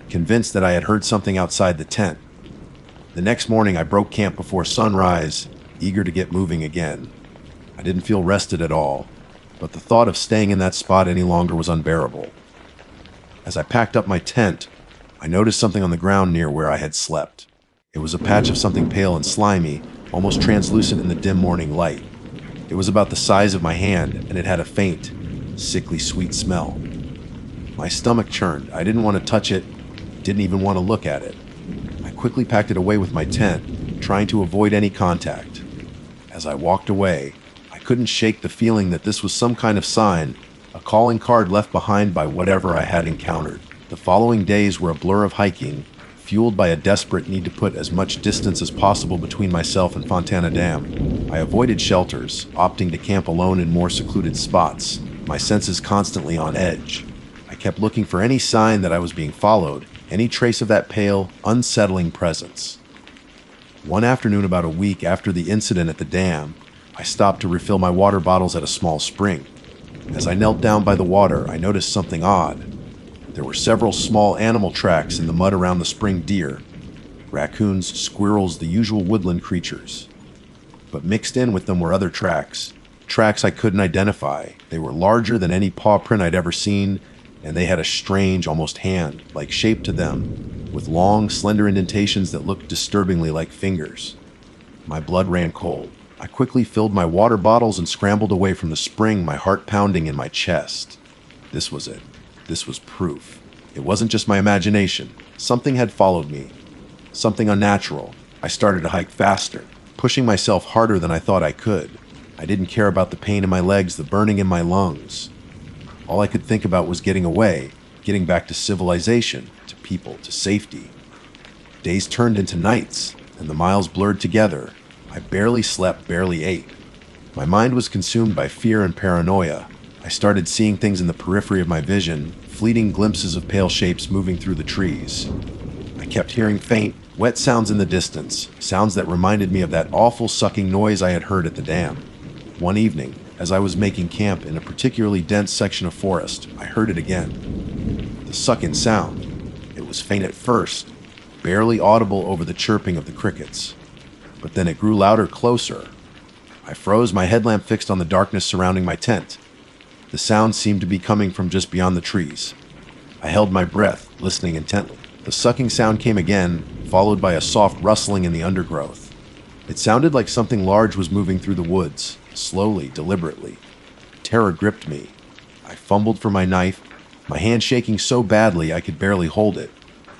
convinced that I had heard something outside the tent. The next morning, I broke camp before sunrise, eager to get moving again. I didn't feel rested at all, but the thought of staying in that spot any longer was unbearable. As I packed up my tent, I noticed something on the ground near where I had slept. It was a patch of something pale and slimy, almost translucent in the dim morning light. It was about the size of my hand, and it had a faint, sickly sweet smell. My stomach churned. I didn't want to touch it, didn't even want to look at it. I quickly packed it away with my tent, trying to avoid any contact. As I walked away, I couldn't shake the feeling that this was some kind of sign, a calling card left behind by whatever I had encountered. The following days were a blur of hiking, fueled by a desperate need to put as much distance as possible between myself and Fontana Dam. I avoided shelters, opting to camp alone in more secluded spots, my senses constantly on edge. I kept looking for any sign that I was being followed, any trace of that pale, unsettling presence. One afternoon about a week after the incident at the dam, I stopped to refill my water bottles at a small spring. As I knelt down by the water, I noticed something odd. There were several small animal tracks in the mud around the spring: deer, raccoons, squirrels, the usual woodland creatures. But mixed in with them were other tracks I couldn't identify. They were larger than any paw print I'd ever seen, and they had a strange, almost hand-like shape to them, with long, slender indentations that looked disturbingly like fingers. My blood ran cold. I quickly filled my water bottles and scrambled away from the spring, my heart pounding in my chest. This was it. This was proof. It wasn't just my imagination. Something had followed me. Something unnatural. I started to hike faster, pushing myself harder than I thought I could. I didn't care about the pain in my legs, the burning in my lungs. All I could think about was getting away, getting back to civilization, to people, to safety. Days turned into nights, and the miles blurred together. I barely slept, barely ate. My mind was consumed by fear and paranoia. I started seeing things in the periphery of my vision, fleeting glimpses of pale shapes moving through the trees. I kept hearing faint, wet sounds in the distance, sounds that reminded me of that awful sucking noise I had heard at the dam. One evening, as I was making camp in a particularly dense section of forest, I heard it again. The sucking sound. It was faint at first, barely audible over the chirping of the crickets. But then it grew louder, closer. I froze, my headlamp fixed on the darkness surrounding my tent. The sound seemed to be coming from just beyond the trees. I held my breath, listening intently. The sucking sound came again, followed by a soft rustling in the undergrowth. It sounded like something large was moving through the woods, slowly, deliberately. Terror gripped me. I fumbled for my knife, my hand shaking so badly I could barely hold it.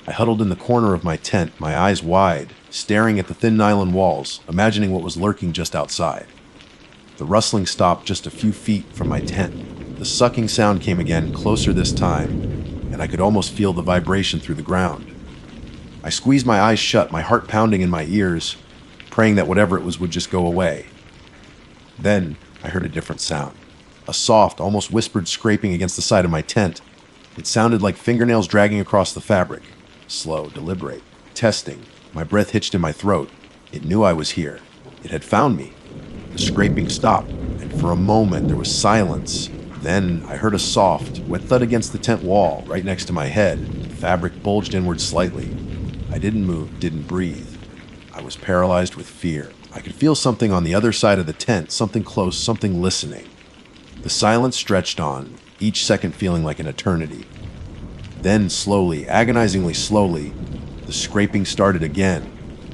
I huddled in the corner of my tent, my eyes wide, staring at the thin nylon walls, imagining what was lurking just outside. The rustling stopped just a few feet from my tent. The sucking sound came again, closer this time, and I could almost feel the vibration through the ground. I squeezed my eyes shut, my heart pounding in my ears, praying that whatever it was would just go away. Then I heard a different sound. A soft, almost whispered scraping against the side of my tent. It sounded like fingernails dragging across the fabric. Slow, deliberate, testing. My breath hitched in my throat. It knew I was here. It had found me. The scraping stopped, and for a moment there was silence. Then I heard a soft, wet thud against the tent wall, right next to my head. The fabric bulged inward slightly. I didn't move, didn't breathe. I was paralyzed with fear. I could feel something on the other side of the tent, something close, something listening. The silence stretched on, each second feeling like an eternity. Then slowly, agonizingly slowly, the scraping started again,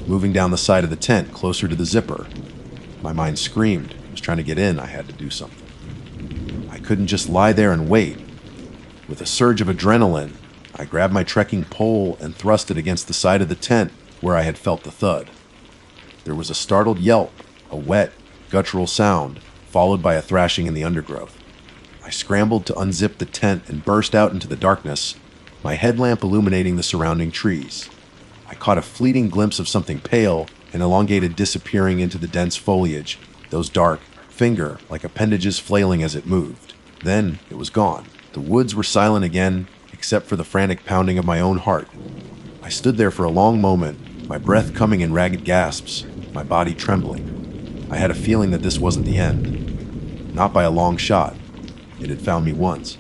moving down the side of the tent, closer to the zipper. My mind screamed. It was trying to get in. I had to do something. I couldn't just lie there and wait. With a surge of adrenaline, I grabbed my trekking pole and thrust it against the side of the tent where I had felt the thud. There was a startled yelp, a wet, guttural sound, followed by a thrashing in the undergrowth. I scrambled to unzip the tent and burst out into the darkness, my headlamp illuminating the surrounding trees. I caught a fleeting glimpse of something pale and elongated disappearing into the dense foliage, those dark, finger-like appendages flailing as it moved. Then it was gone. The woods were silent again, except for the frantic pounding of my own heart. I stood there for a long moment, my breath coming in ragged gasps, my body trembling. I had a feeling that this wasn't the end. Not by a long shot. It had found me once.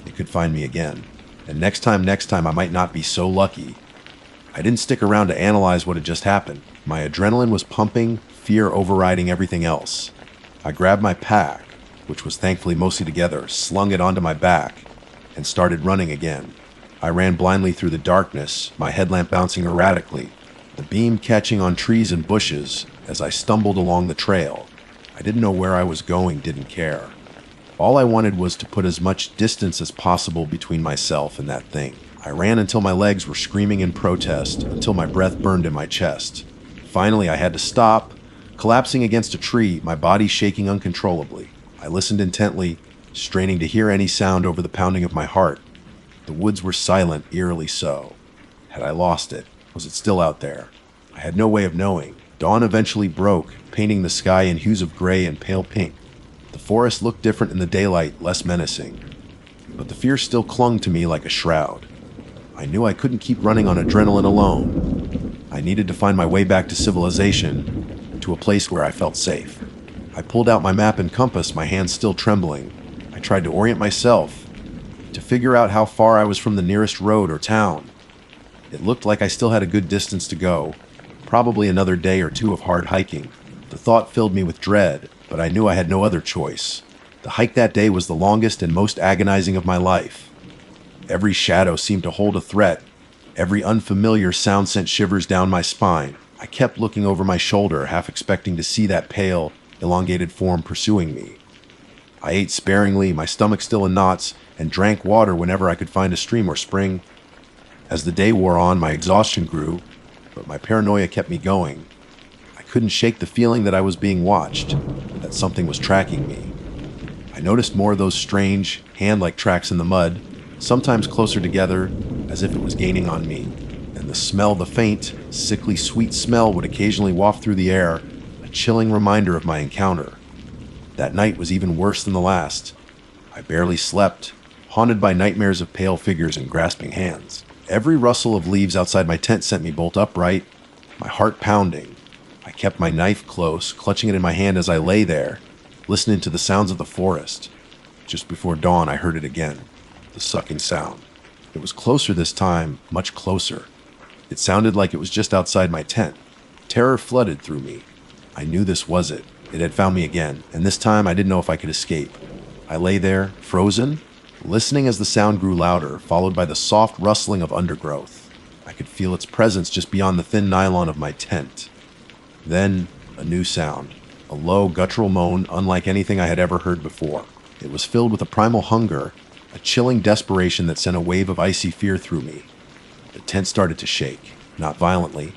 It could find me again. And next time I might not be so lucky. I didn't stick around to analyze what had just happened. My adrenaline was pumping, fear overriding everything else. I grabbed my pack, which was thankfully mostly together, slung it onto my back, and started running again. I ran blindly through the darkness, my headlamp bouncing erratically, the beam catching on trees and bushes as I stumbled along the trail. I didn't know where I was going, didn't care. All I wanted was to put as much distance as possible between myself and that thing. I ran until my legs were screaming in protest, until my breath burned in my chest. Finally, I had to stop, collapsing against a tree, my body shaking uncontrollably. I listened intently, straining to hear any sound over the pounding of my heart. The woods were silent, eerily so. Had I lost it? Was it still out there? I had no way of knowing. Dawn eventually broke, painting the sky in hues of gray and pale pink. The forest looked different in the daylight, less menacing. But the fear still clung to me like a shroud. I knew I couldn't keep running on adrenaline alone. I needed to find my way back to civilization, to a place where I felt safe. I pulled out my map and compass, my hands still trembling. I tried to orient myself, to figure out how far I was from the nearest road or town. It looked like I still had a good distance to go, probably another day or two of hard hiking. The thought filled me with dread, but I knew I had no other choice. The hike that day was the longest and most agonizing of my life. Every shadow seemed to hold a threat. Every unfamiliar sound sent shivers down my spine. I kept looking over my shoulder, half expecting to see that pale, elongated form pursuing me. I ate sparingly, my stomach still in knots, and drank water whenever I could find a stream or spring. As the day wore on, my exhaustion grew, but my paranoia kept me going. I couldn't shake the feeling that I was being watched, that something was tracking me. I noticed more of those strange, hand-like tracks in the mud, sometimes closer together, as if it was gaining on me. And the smell, the faint, sickly sweet smell would occasionally waft through the air, a chilling reminder of my encounter. That night was even worse than the last. I barely slept, haunted by nightmares of pale figures and grasping hands. Every rustle of leaves outside my tent sent me bolt upright, my heart pounding. I kept my knife close, clutching it in my hand as I lay there, listening to the sounds of the forest. Just before dawn, I heard it again, the sucking sound. It was closer this time, much closer. It sounded like it was just outside my tent. Terror flooded through me. I knew this was it. It had found me again, and this time I didn't know if I could escape. I lay there, frozen, listening as the sound grew louder, followed by the soft rustling of undergrowth. I could feel its presence just beyond the thin nylon of my tent. Then, a new sound, a low, guttural moan unlike anything I had ever heard before. It was filled with a primal hunger, a chilling desperation that sent a wave of icy fear through me. The tent started to shake, not violently,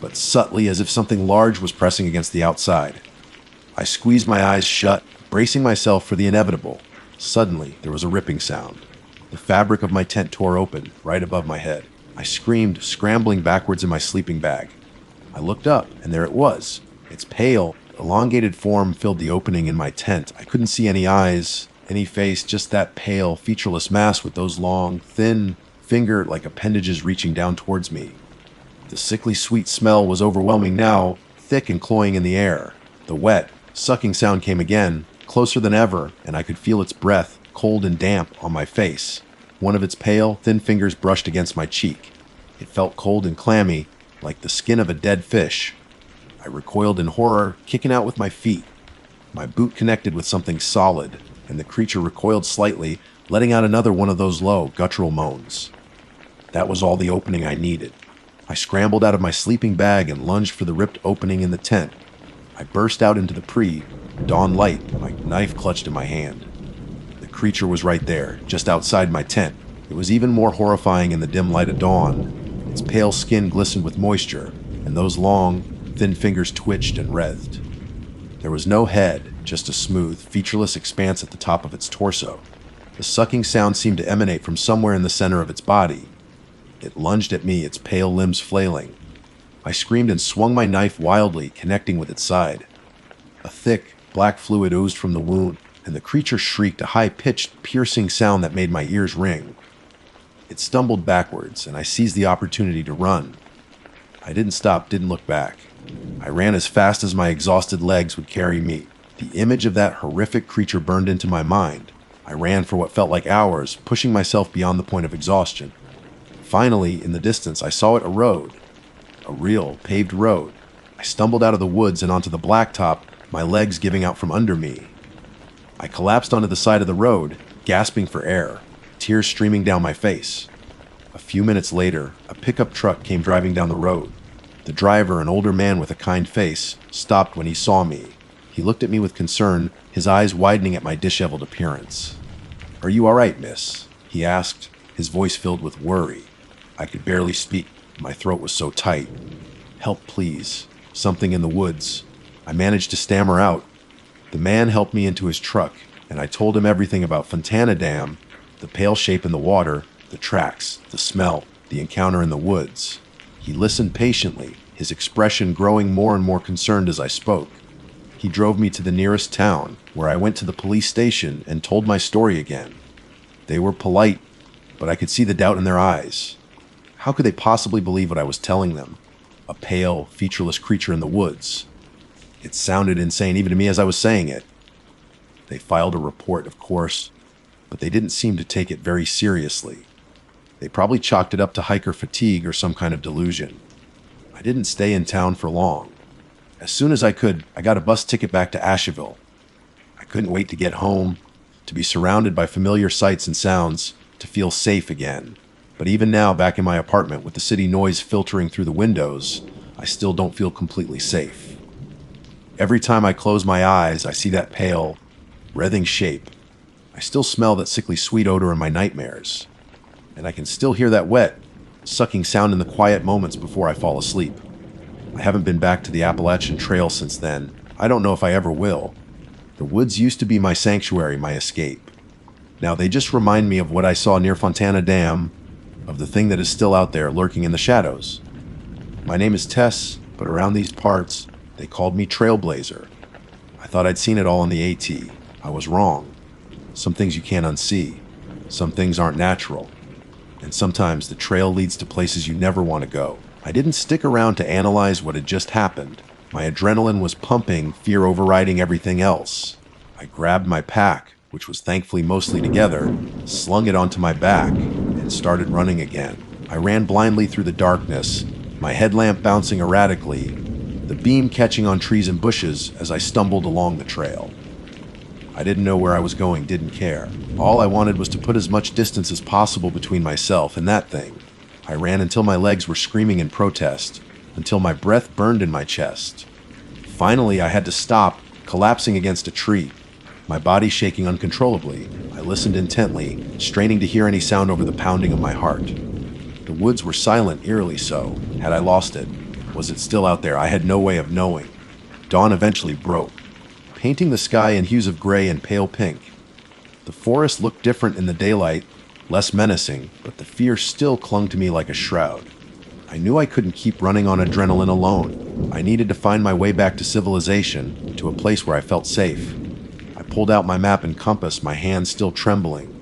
but subtly as if something large was pressing against the outside. I squeezed my eyes shut, bracing myself for the inevitable. Suddenly, there was a ripping sound. The fabric of my tent tore open, right above my head. I screamed, scrambling backwards in my sleeping bag. I looked up, and there it was. Its pale, elongated form filled the opening in my tent. I couldn't see any eyes, any face, just that pale, featureless mass with those long, thin, finger-like appendages reaching down towards me. The sickly sweet smell was overwhelming now, thick and cloying in the air. The wet, sucking sound came again, closer than ever, and I could feel its breath, cold and damp, on my face. One of its pale, thin fingers brushed against my cheek. It felt cold and clammy, like the skin of a dead fish. I recoiled in horror, kicking out with my feet. My boot connected with something solid, and the creature recoiled slightly, letting out another one of those low, guttural moans. That was all the opening I needed. I scrambled out of my sleeping bag and lunged for the ripped opening in the tent. I burst out into the pre-dawn light, my knife clutched in my hand. The creature was right there, just outside my tent. It was even more horrifying in the dim light of dawn. Its pale skin glistened with moisture, and those long, thin fingers twitched and writhed. There was no head, just a smooth, featureless expanse at the top of its torso. The sucking sound seemed to emanate from somewhere in the center of its body. It lunged at me, its pale limbs flailing. I screamed and swung my knife wildly, connecting with its side. A thick, black fluid oozed from the wound, and the creature shrieked a high-pitched, piercing sound that made my ears ring. It stumbled backwards, and I seized the opportunity to run. I didn't stop, didn't look back. I ran as fast as my exhausted legs would carry me. The image of that horrific creature burned into my mind. I ran for what felt like hours, pushing myself beyond the point of exhaustion. Finally, in the distance, I saw it a road. A real, paved road. I stumbled out of the woods and onto the blacktop, my legs giving out from under me. I collapsed onto the side of the road, gasping for air, tears streaming down my face. A few minutes later, a pickup truck came driving down the road. The driver, an older man with a kind face, stopped when he saw me. He looked at me with concern, his eyes widening at my disheveled appearance. "Are you all right, miss?" he asked, his voice filled with worry. I could barely speak. My throat was so tight. "Help, please. Something in the woods." I managed to stammer out. The man helped me into his truck, and I told him everything about Fontana Dam, the pale shape in the water, the tracks, the smell, the encounter in the woods. He listened patiently, his expression growing more and more concerned as I spoke. He drove me to the nearest town, where I went to the police station and told my story again. They were polite, but I could see the doubt in their eyes. How could they possibly believe what I was telling them? A pale, featureless creature in the woods. It sounded insane even to me as I was saying it. They filed a report, of course, but they didn't seem to take it very seriously. They probably chalked it up to hiker fatigue or some kind of delusion. I didn't stay in town for long. As soon as I could, I got a bus ticket back to Asheville. I couldn't wait to get home, to be surrounded by familiar sights and sounds, to feel safe again. But even now, back in my apartment with the city noise filtering through the windows, I still don't feel completely safe. Every time I close my eyes, I see that pale, writhing shape. I still smell that sickly sweet odor in my nightmares. And I can still hear that wet, sucking sound in the quiet moments before I fall asleep. I haven't been back to the Appalachian Trail since then. I don't know if I ever will. The woods used to be my sanctuary, my escape. Now they just remind me of what I saw near Fontana Dam, of the thing that is still out there lurking in the shadows. My name is Tess, but around these parts, they called me Trailblazer. I thought I'd seen it all in the AT. I was wrong. Some things you can't unsee. Some things aren't natural. And sometimes the trail leads to places you never want to go. I didn't stick around to analyze what had just happened. My adrenaline was pumping, fear overriding everything else. I grabbed my pack, which was thankfully mostly together, slung it onto my back, and started running again. I ran blindly through the darkness, my headlamp bouncing erratically, the beam catching on trees and bushes as I stumbled along the trail. I didn't know where I was going, didn't care. All I wanted was to put as much distance as possible between myself and that thing. I ran until my legs were screaming in protest, until my breath burned in my chest. Finally, I had to stop, collapsing against a tree, my body shaking uncontrollably. I listened intently, straining to hear any sound over the pounding of my heart. The woods were silent, eerily so. Had I lost it? Was it still out there? I had no way of knowing. Dawn eventually broke, painting the sky in hues of gray and pale pink. The forest looked different in the daylight, less menacing, but the fear still clung to me like a shroud. I knew I couldn't keep running on adrenaline alone. I needed to find my way back to civilization, to a place where I felt safe. I pulled out my map and compass, my hands still trembling.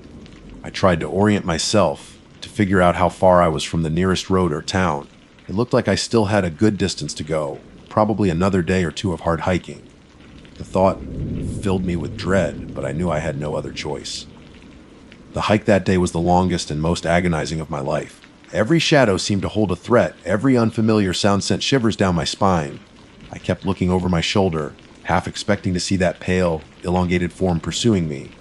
I tried to orient myself, to figure out how far I was from the nearest road or town. It looked like I still had a good distance to go, probably another day or two of hard hiking. The thought filled me with dread, but I knew I had no other choice. The hike that day was the longest and most agonizing of my life. Every shadow seemed to hold a threat. Every unfamiliar sound sent shivers down my spine. I kept looking over my shoulder, half expecting to see that pale, elongated form pursuing me.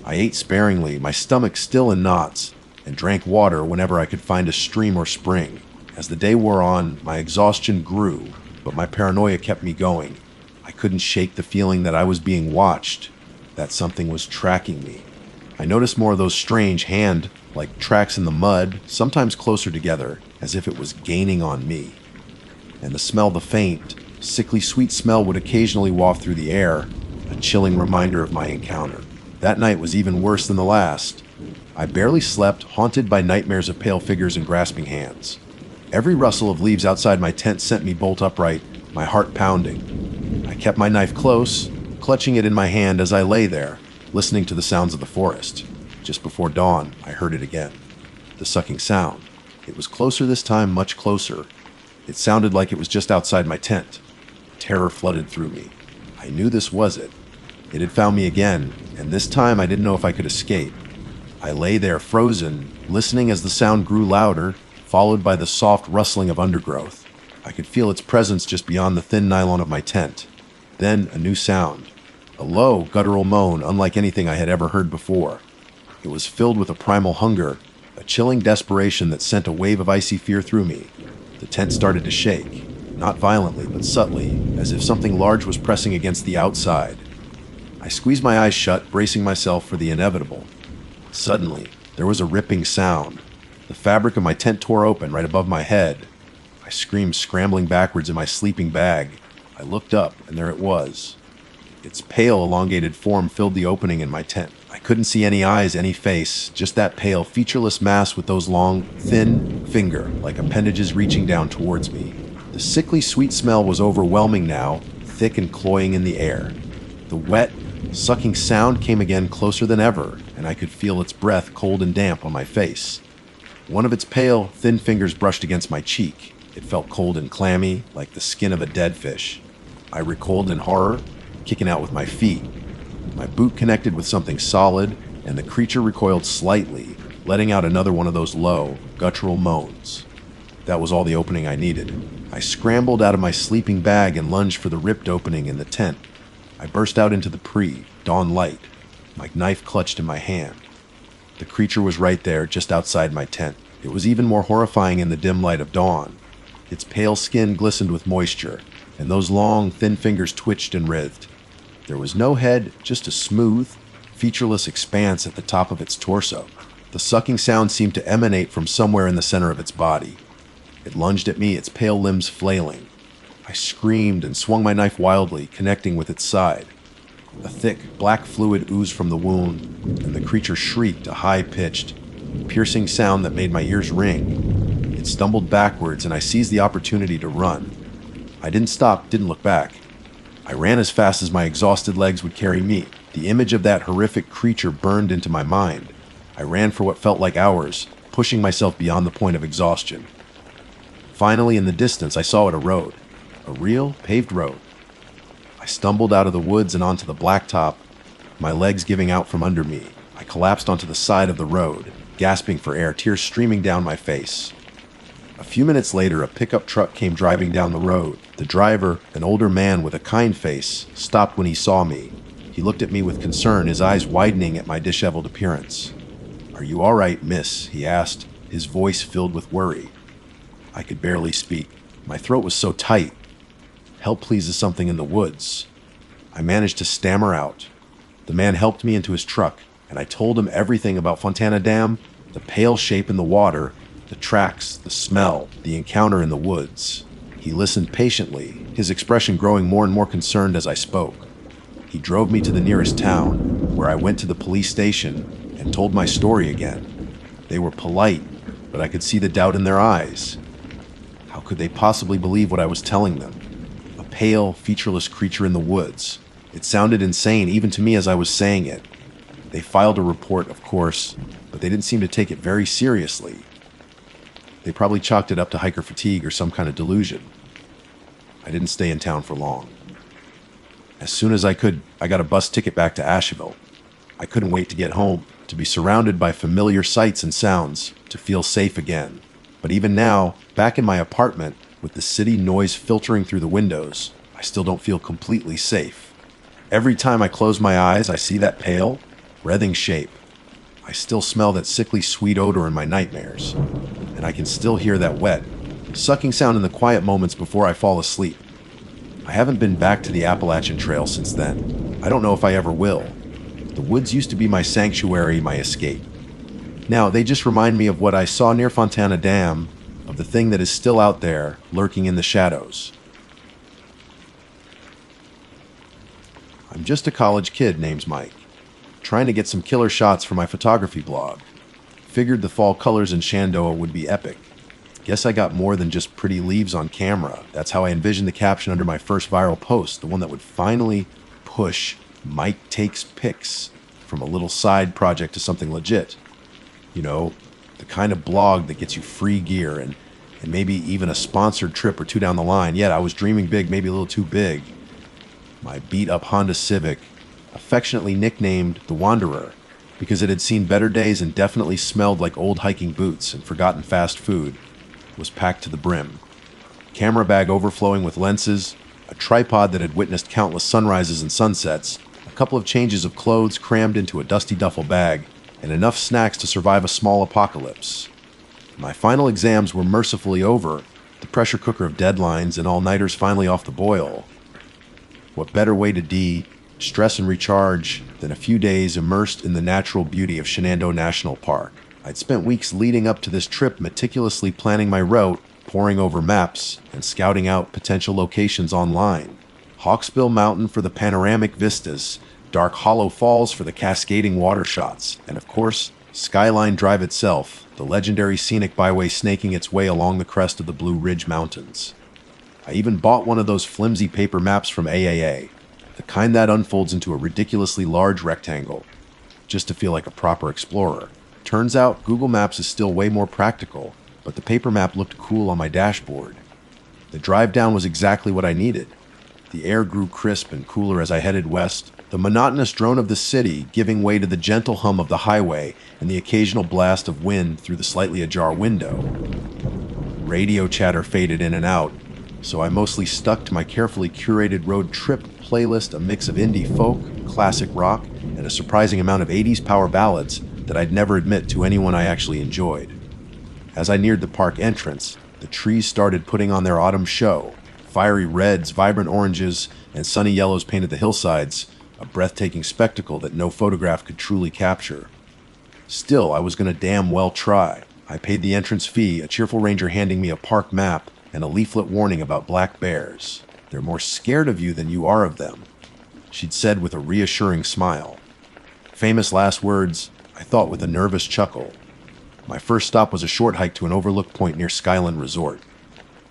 I ate sparingly, my stomach still in knots, and drank water whenever I could find a stream or spring. As the day wore on, my exhaustion grew, but my paranoia kept me going. I couldn't shake the feeling that I was being watched, that something was tracking me. I noticed more of those strange hand-like tracks in the mud, sometimes closer together, as if it was gaining on me. And the faint, sickly sweet smell would occasionally waft through the air, a chilling reminder of my encounter. That night was even worse than the last. I barely slept, haunted by nightmares of pale figures and grasping hands. Every rustle of leaves outside my tent sent me bolt upright, my heart pounding. I kept my knife close, clutching it in my hand as I lay there, listening to the sounds of the forest. Just before dawn, I heard it again. The sucking sound. It was closer this time, much closer. It sounded like it was just outside my tent. Terror flooded through me. I knew this was it. It had found me again, and this time I didn't know if I could escape. I lay there frozen, listening as the sound grew louder, followed by the soft rustling of undergrowth. I could feel its presence just beyond the thin nylon of my tent. Then a new sound. A low, guttural moan unlike anything I had ever heard before. It was filled with a primal hunger, a chilling desperation that sent a wave of icy fear through me. The tent started to shake, not violently, but subtly, as if something large was pressing against the outside. I squeezed my eyes shut, bracing myself for the inevitable. Suddenly, there was a ripping sound. The fabric of my tent tore open right above my head. I screamed, scrambling backwards in my sleeping bag. I looked up, and there it was. Its pale, elongated form filled the opening in my tent. I couldn't see any eyes, any face, just that pale, featureless mass with those long, thin finger-like appendages reaching down towards me. The sickly sweet smell was overwhelming now, thick and cloying in the air. The wet, sucking sound came again closer than ever, and I could feel its breath cold and damp on my face. One of its pale, thin fingers brushed against my cheek. It felt cold and clammy, like the skin of a dead fish. I recoiled in horror, kicking out with my feet. My boot connected with something solid, and the creature recoiled slightly, letting out another one of those low, guttural moans. That was all the opening I needed. I scrambled out of my sleeping bag and lunged for the ripped opening in the tent. I burst out into the pre-dawn light, my knife clutched in my hand. The creature was right there, just outside my tent. It was even more horrifying in the dim light of dawn. Its pale skin glistened with moisture, and those long, thin fingers twitched and writhed. There was no head, just a smooth, featureless expanse at the top of its torso. The sucking sound seemed to emanate from somewhere in the center of its body. It lunged at me, its pale limbs flailing. I screamed and swung my knife wildly, connecting with its side. A thick, black fluid oozed from the wound, and the creature shrieked a high-pitched, piercing sound that made my ears ring. It stumbled backwards, and I seized the opportunity to run. I didn't stop, didn't look back. I ran as fast as my exhausted legs would carry me. The image of that horrific creature burned into my mind. I ran for what felt like hours, pushing myself beyond the point of exhaustion. Finally, in the distance, I saw it, a road. A real, paved road. I stumbled out of the woods and onto the blacktop, my legs giving out from under me. I collapsed onto the side of the road, gasping for air, tears streaming down my face. A few minutes later, a pickup truck came driving down the road. The driver, an older man with a kind face, stopped when he saw me. He looked at me with concern, his eyes widening at my disheveled appearance. "Are you all right, miss?" he asked, his voice filled with worry. I could barely speak. My throat was so tight. "Help, please, is something in the woods." I managed to stammer out. The man helped me into his truck, and I told him everything about Fontana Dam, the pale shape in the water, the tracks, the smell, the encounter in the woods. He listened patiently, his expression growing more and more concerned as I spoke. He drove me to the nearest town, where I went to the police station and told my story again. They were polite, but I could see the doubt in their eyes. How could they possibly believe what I was telling them? A pale, featureless creature in the woods. It sounded insane even to me as I was saying it. They filed a report, of course, but they didn't seem to take it very seriously. They probably chalked it up to hiker fatigue or some kind of delusion. I didn't stay in town for long. As soon as I could, I got a bus ticket back to Asheville. I couldn't wait to get home, to be surrounded by familiar sights and sounds, to feel safe again. But even now, back in my apartment, with the city noise filtering through the windows, I I still don't feel completely safe. Every time I close my eyes, I see that pale, wreathing shape. I still smell that sickly sweet odor in my nightmares, and I can still hear that wet, sucking sound in the quiet moments before I fall asleep. I haven't been back to the Appalachian Trail since then. I don't know if I ever will. The woods used to be my sanctuary, my escape. Now, they just remind me of what I saw near Fontana Dam, of the thing that is still out there, lurking in the shadows. I'm just a college kid named Mike, trying to get some killer shots for my photography blog. Figured the fall colors in Shenandoah would be epic. Guess I got more than just pretty leaves on camera. That's how I envisioned the caption under my first viral post, the one that would finally push Mike Takes Pics from a little side project to something legit. You know, the kind of blog that gets you free gear and maybe even a sponsored trip or two down the line. Yet I was dreaming big, maybe a little too big. My beat-up Honda Civic, affectionately nicknamed the Wanderer, because it had seen better days and definitely smelled like old hiking boots and forgotten fast food, was packed to the brim. Camera bag overflowing with lenses, a tripod that had witnessed countless sunrises and sunsets, a couple of changes of clothes crammed into a dusty duffel bag, and enough snacks to survive a small apocalypse. My final exams were mercifully over, the pressure cooker of deadlines and all-nighters finally off the boil. What better way to de-stress and recharge than a few days immersed in the natural beauty of Shenandoah National Park? I'd spent weeks leading up to this trip meticulously planning my route, poring over maps, and scouting out potential locations online. Hawksbill Mountain for the panoramic vistas, Dark Hollow Falls for the cascading water shots, and of course, Skyline Drive itself, the legendary scenic byway snaking its way along the crest of the Blue Ridge Mountains. I even bought one of those flimsy paper maps from AAA, the kind that unfolds into a ridiculously large rectangle, just to feel like a proper explorer. Turns out Google Maps is still way more practical, but the paper map looked cool on my dashboard. The drive down was exactly what I needed. The air grew crisp and cooler as I headed west, the monotonous drone of the city giving way to the gentle hum of the highway and the occasional blast of wind through the slightly ajar window. Radio chatter faded in and out, so I mostly stuck to my carefully curated road trip playlist, a mix of indie folk, classic rock, and a surprising amount of 80s power ballads that I'd never admit to anyone I actually enjoyed. As I neared the park entrance, the trees started putting on their autumn show. Fiery reds, vibrant oranges, and sunny yellows painted the hillsides, a breathtaking spectacle that no photograph could truly capture. Still, I was going to damn well try. I paid the entrance fee, a cheerful ranger handing me a park map and a leaflet warning about black bears. They're more scared of you than you are of them, she'd said with a reassuring smile. Famous last words, I thought with a nervous chuckle. My first stop was a short hike to an overlook point near Skyland Resort.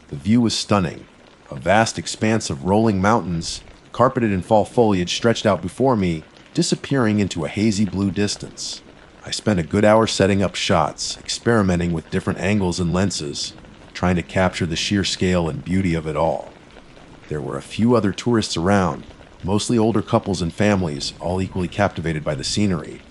The view was stunning. A vast expanse of rolling mountains, carpeted in fall foliage, stretched out before me, disappearing into a hazy blue distance. I spent a good hour setting up shots, experimenting with different angles and lenses, trying to capture the sheer scale and beauty of it all. There were a few other tourists around, mostly older couples and families, all equally captivated by the scenery.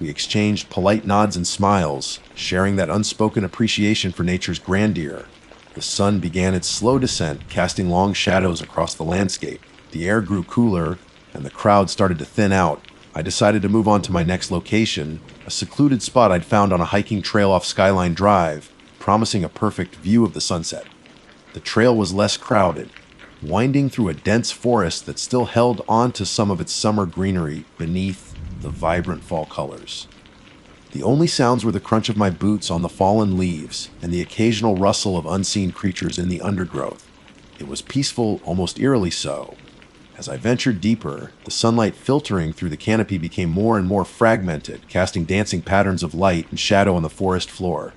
We exchanged polite nods and smiles, sharing that unspoken appreciation for nature's grandeur. The sun began its slow descent, casting long shadows across the landscape. The air grew cooler, and the crowd started to thin out. I decided to move on to my next location, a secluded spot I'd found on a hiking trail off Skyline Drive, promising a perfect view of the sunset. The trail was less crowded, winding through a dense forest that still held on to some of its summer greenery beneath the vibrant fall colors. The only sounds were the crunch of my boots on the fallen leaves and the occasional rustle of unseen creatures in the undergrowth. It was peaceful, almost eerily so. As I ventured deeper, the sunlight filtering through the canopy became more and more fragmented, casting dancing patterns of light and shadow on the forest floor.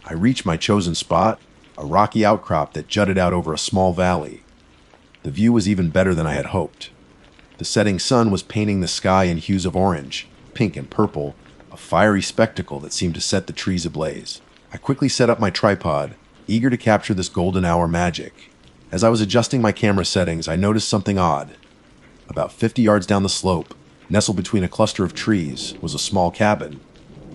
I reached my chosen spot, a rocky outcrop that jutted out over a small valley. The view was even better than I had hoped. The setting sun was painting the sky in hues of orange, pink, and purple, a fiery spectacle that seemed to set the trees ablaze. I quickly set up my tripod, eager to capture this golden hour magic. As I was adjusting my camera settings, I noticed something odd. About 50 yards down the slope, nestled between a cluster of trees, was a small cabin.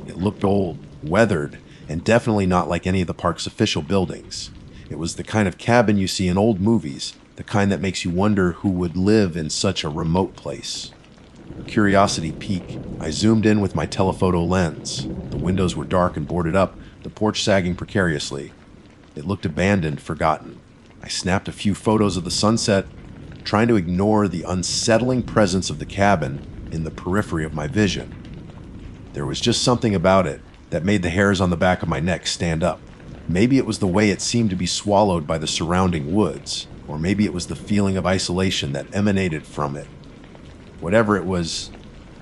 It looked old, weathered, and definitely not like any of the park's official buildings. It was the kind of cabin you see in old movies the kind that makes you wonder who would live in such a remote place. Curiosity piqued. I zoomed in with my telephoto lens. The windows were dark and boarded up, the porch sagging precariously. It looked abandoned, forgotten. I snapped a few photos of the sunset, trying to ignore the unsettling presence of the cabin in the periphery of my vision. There was just something about it that made the hairs on the back of my neck stand up. Maybe it was the way it seemed to be swallowed by the surrounding woods, or maybe it was the feeling of isolation that emanated from it. Whatever it was,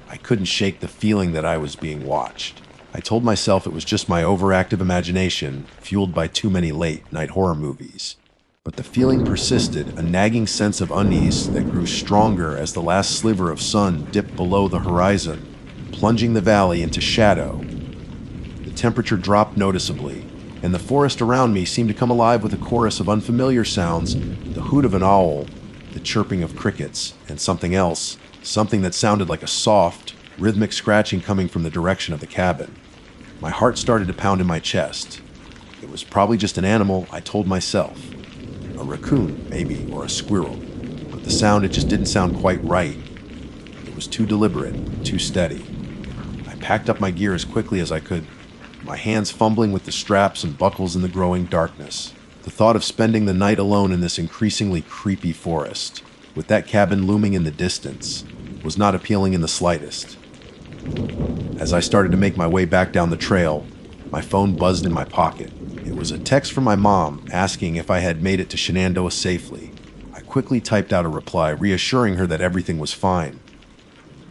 I couldn't shake the feeling that I was being watched. I told myself it was just my overactive imagination, fueled by too many late-night horror movies. But the feeling persisted, a nagging sense of unease that grew stronger as the last sliver of sun dipped below the horizon, plunging the valley into shadow. The temperature dropped noticeably, and the forest around me seemed to come alive with a chorus of unfamiliar sounds, the hoot of an owl, the chirping of crickets, and something else, something that sounded like a soft, rhythmic scratching coming from the direction of the cabin. My heart started to pound in my chest. It was probably just an animal, I told myself. A raccoon, maybe, or a squirrel. But the sound, it just didn't sound quite right. It was too deliberate, too steady. I packed up my gear as quickly as I could, my hands fumbling with the straps and buckles in the growing darkness. The thought of spending the night alone in this increasingly creepy forest, with that cabin looming in the distance, was not appealing in the slightest. As I started to make my way back down the trail, my phone buzzed in my pocket. It was a text from my mom asking if I had made it to Shenandoah safely. I quickly typed out a reply, reassuring her that everything was fine.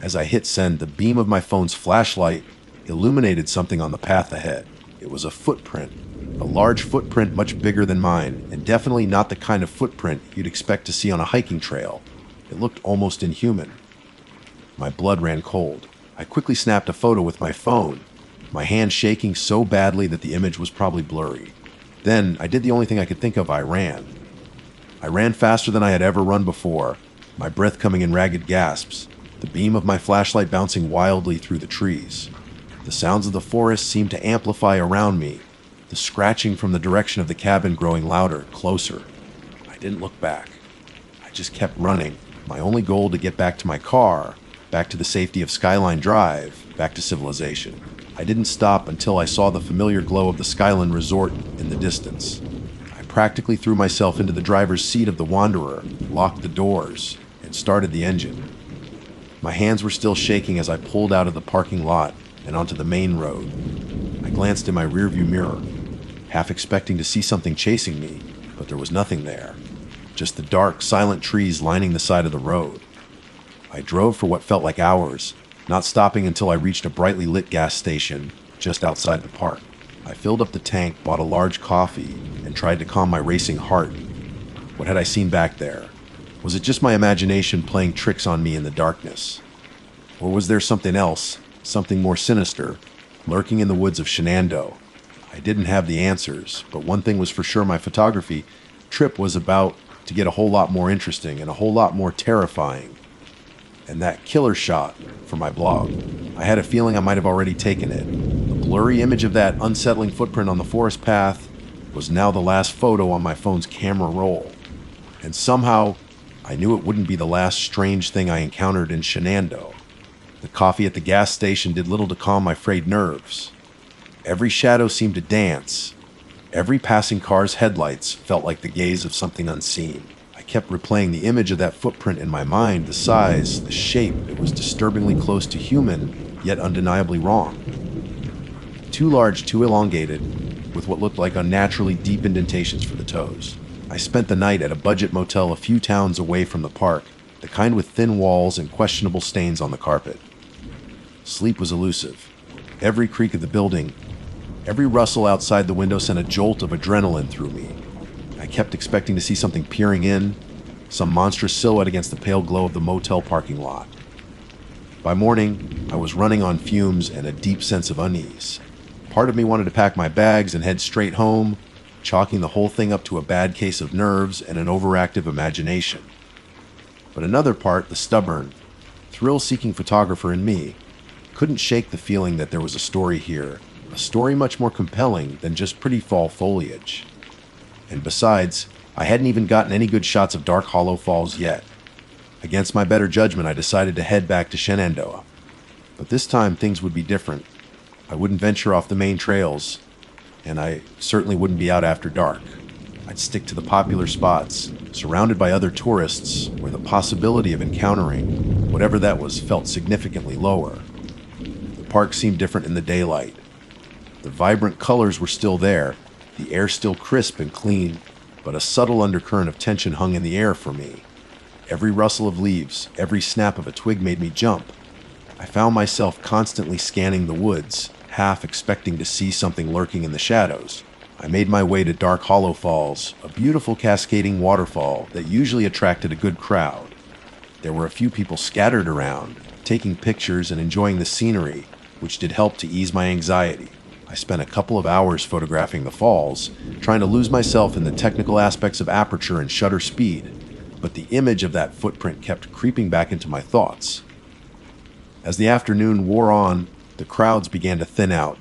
As I hit send, the beam of my phone's flashlight illuminated something on the path ahead. It was a footprint, a large footprint much bigger than mine, and definitely not the kind of footprint you'd expect to see on a hiking trail. It looked almost inhuman. My blood ran cold. I quickly snapped a photo with my phone, my hand shaking so badly that the image was probably blurry. Then I did the only thing I could think of. I ran. I ran faster than I had ever run before, my breath coming in ragged gasps, the beam of my flashlight bouncing wildly through the trees. The sounds of the forest seemed to amplify around me, the scratching from the direction of the cabin growing louder, closer. I didn't look back. I just kept running, my only goal to get back to my car, back to the safety of Skyline Drive, back to civilization. I didn't stop until I saw the familiar glow of the Skyline Resort in the distance. I practically threw myself into the driver's seat of the Wanderer, locked the doors, and started the engine. My hands were still shaking as I pulled out of the parking lot and onto the main road. I glanced in my rearview mirror, half expecting to see something chasing me, but there was nothing there. Just the dark, silent trees lining the side of the road. I drove for what felt like hours, not stopping until I reached a brightly lit gas station just outside the park. I filled up the tank, bought a large coffee, and tried to calm my racing heart. What had I seen back there? Was it just my imagination playing tricks on me in the darkness? Or was there something else, something more sinister, lurking in the woods of Shenandoah? I didn't have the answers, but one thing was for sure: my photography trip was about to get a whole lot more interesting and a whole lot more terrifying. And that killer shot for my blog, I had a feeling I might have already taken it. The blurry image of that unsettling footprint on the forest path was now the last photo on my phone's camera roll. And somehow, I knew it wouldn't be the last strange thing I encountered in Shenandoah. The coffee at the gas station did little to calm my frayed nerves. Every shadow seemed to dance. Every passing car's headlights felt like the gaze of something unseen. I kept replaying the image of that footprint in my mind, the size, the shape. It was disturbingly close to human, yet undeniably wrong. Too large, too elongated, with what looked like unnaturally deep indentations for the toes. I spent the night at a budget motel a few towns away from the park, the kind with thin walls and questionable stains on the carpet. Sleep was elusive. Every creak of the building, every rustle outside the window sent a jolt of adrenaline through me. I kept expecting to see something peering in, some monstrous silhouette against the pale glow of the motel parking lot. By morning, I was running on fumes and a deep sense of unease. Part of me wanted to pack my bags and head straight home, chalking the whole thing up to a bad case of nerves and an overactive imagination. But another part, the stubborn, thrill-seeking photographer in me, couldn't shake the feeling that there was a story here, a story much more compelling than just pretty fall foliage. And besides, I hadn't even gotten any good shots of Dark Hollow Falls yet. Against my better judgment, I decided to head back to Shenandoah. But this time, things would be different. I wouldn't venture off the main trails, and I certainly wouldn't be out after dark. I'd stick to the popular spots, surrounded by other tourists, where the possibility of encountering whatever that was felt significantly lower. The park seemed different in the daylight. The vibrant colors were still there, the air still crisp and clean, but a subtle undercurrent of tension hung in the air for me. Every rustle of leaves, every snap of a twig made me jump. I found myself constantly scanning the woods, half expecting to see something lurking in the shadows. I made my way to Dark Hollow Falls, a beautiful cascading waterfall that usually attracted a good crowd. There were a few people scattered around, taking pictures and enjoying the scenery, which did help to ease my anxiety. I spent a couple of hours photographing the falls, trying to lose myself in the technical aspects of aperture and shutter speed, but the image of that footprint kept creeping back into my thoughts. As the afternoon wore on, the crowds began to thin out.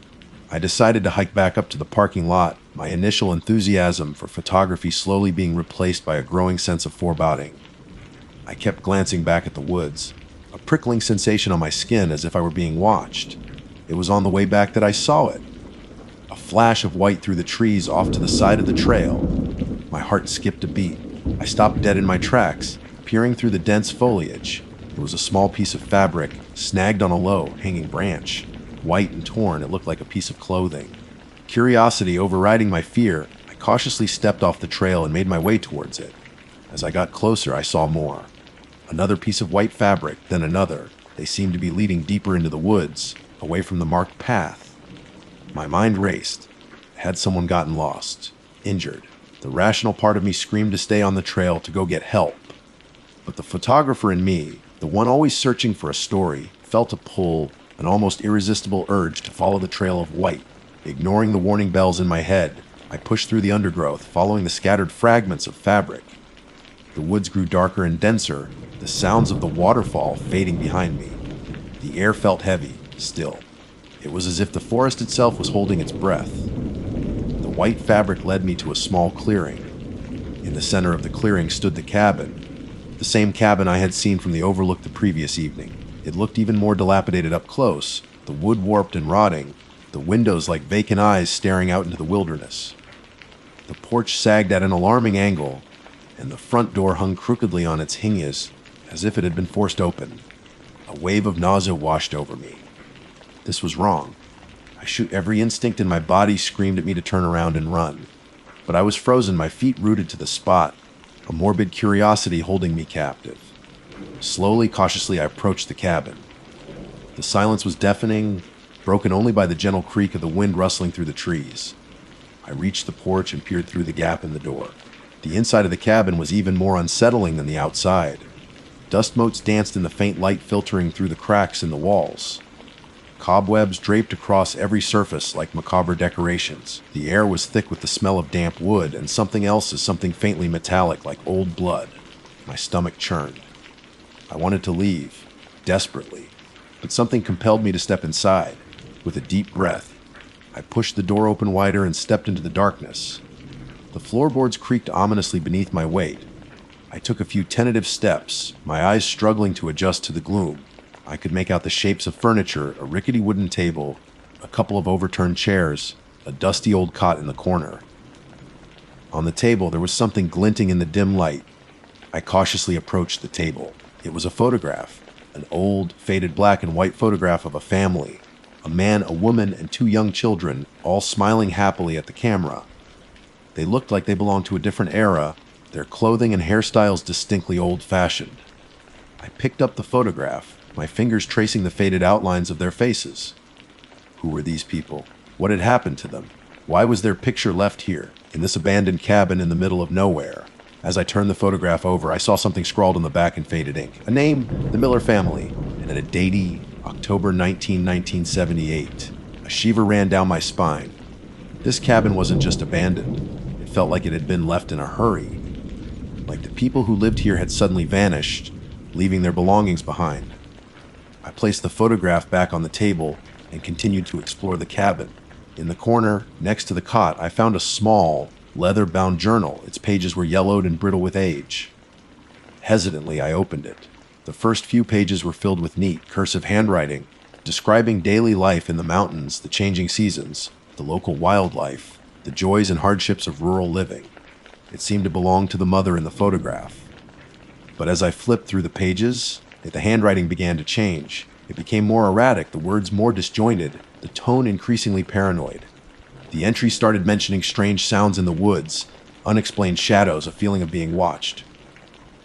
I decided to hike back up to the parking lot, my initial enthusiasm for photography slowly being replaced by a growing sense of foreboding. I kept glancing back at the woods, a prickling sensation on my skin as if I were being watched. It was on the way back that I saw it. A flash of white through the trees off to the side of the trail. My heart skipped a beat. I stopped dead in my tracks, peering through the dense foliage. It was a small piece of fabric, snagged on a low, hanging branch. White and torn, it looked like a piece of clothing. Curiosity overriding my fear, I cautiously stepped off the trail and made my way towards it. As I got closer, I saw more. Another piece of white fabric, then another. They seemed to be leading deeper into the woods, away from the marked path. My mind raced. Had someone gotten lost? Injured? The rational part of me screamed to stay on the trail to go get help. But the photographer in me, the one always searching for a story, felt a pull, an almost irresistible urge to follow the trail of white. Ignoring the warning bells in my head, I pushed through the undergrowth, following the scattered fragments of fabric. The woods grew darker and denser, the sounds of the waterfall fading behind me. The air felt heavy, still. It was as if the forest itself was holding its breath. The white fabric led me to a small clearing. In the center of the clearing stood the cabin, the same cabin I had seen from the overlook the previous evening. It looked even more dilapidated up close, the wood warped and rotting, the windows like vacant eyes staring out into the wilderness. The porch sagged at an alarming angle, and the front door hung crookedly on its hinges, as if it had been forced open. A wave of nausea washed over me. This was wrong. Every instinct in my body screamed at me to turn around and run. But I was frozen, my feet rooted to the spot, a morbid curiosity holding me captive. Slowly, cautiously, I approached the cabin. The silence was deafening, broken only by the gentle creak of the wind rustling through the trees. I reached the porch and peered through the gap in the door. The inside of the cabin was even more unsettling than the outside. Dust motes danced in the faint light filtering through the cracks in the walls. Cobwebs draped across every surface like macabre decorations. The air was thick with the smell of damp wood and something faintly metallic like old blood. My stomach churned. I wanted to leave, desperately, but something compelled me to step inside. With a deep breath, I pushed the door open wider and stepped into the darkness. The floorboards creaked ominously beneath my weight. I took a few tentative steps, my eyes struggling to adjust to the gloom. I could make out the shapes of furniture, a rickety wooden table, a couple of overturned chairs, a dusty old cot in the corner. On the table, there was something glinting in the dim light. I cautiously approached the table. It was a photograph, an old, faded black and white photograph of a family, a man, a woman, and two young children, all smiling happily at the camera. They looked like they belonged to a different era, their clothing and hairstyles distinctly old-fashioned. I picked up the photograph, my fingers tracing the faded outlines of their faces. Who were these people? What had happened to them? Why was their picture left here, in this abandoned cabin in the middle of nowhere? As I turned the photograph over, I saw something scrawled on the back in faded ink. A name, the Miller family, and a date, October 19, 1978. A shiver ran down my spine. This cabin wasn't just abandoned. It felt like it had been left in a hurry. Like the people who lived here had suddenly vanished, leaving their belongings behind. I placed the photograph back on the table and continued to explore the cabin. In the corner, next to the cot, I found a small, leather-bound journal. Its pages were yellowed and brittle with age. Hesitantly, I opened it. The first few pages were filled with neat, cursive handwriting, describing daily life in the mountains, the changing seasons, the local wildlife, the joys and hardships of rural living. It seemed to belong to the mother in the photograph. But as I flipped through the pages, the handwriting began to change. It became more erratic, the words more disjointed, the tone increasingly paranoid. The entry started mentioning strange sounds in the woods, unexplained shadows, a feeling of being watched.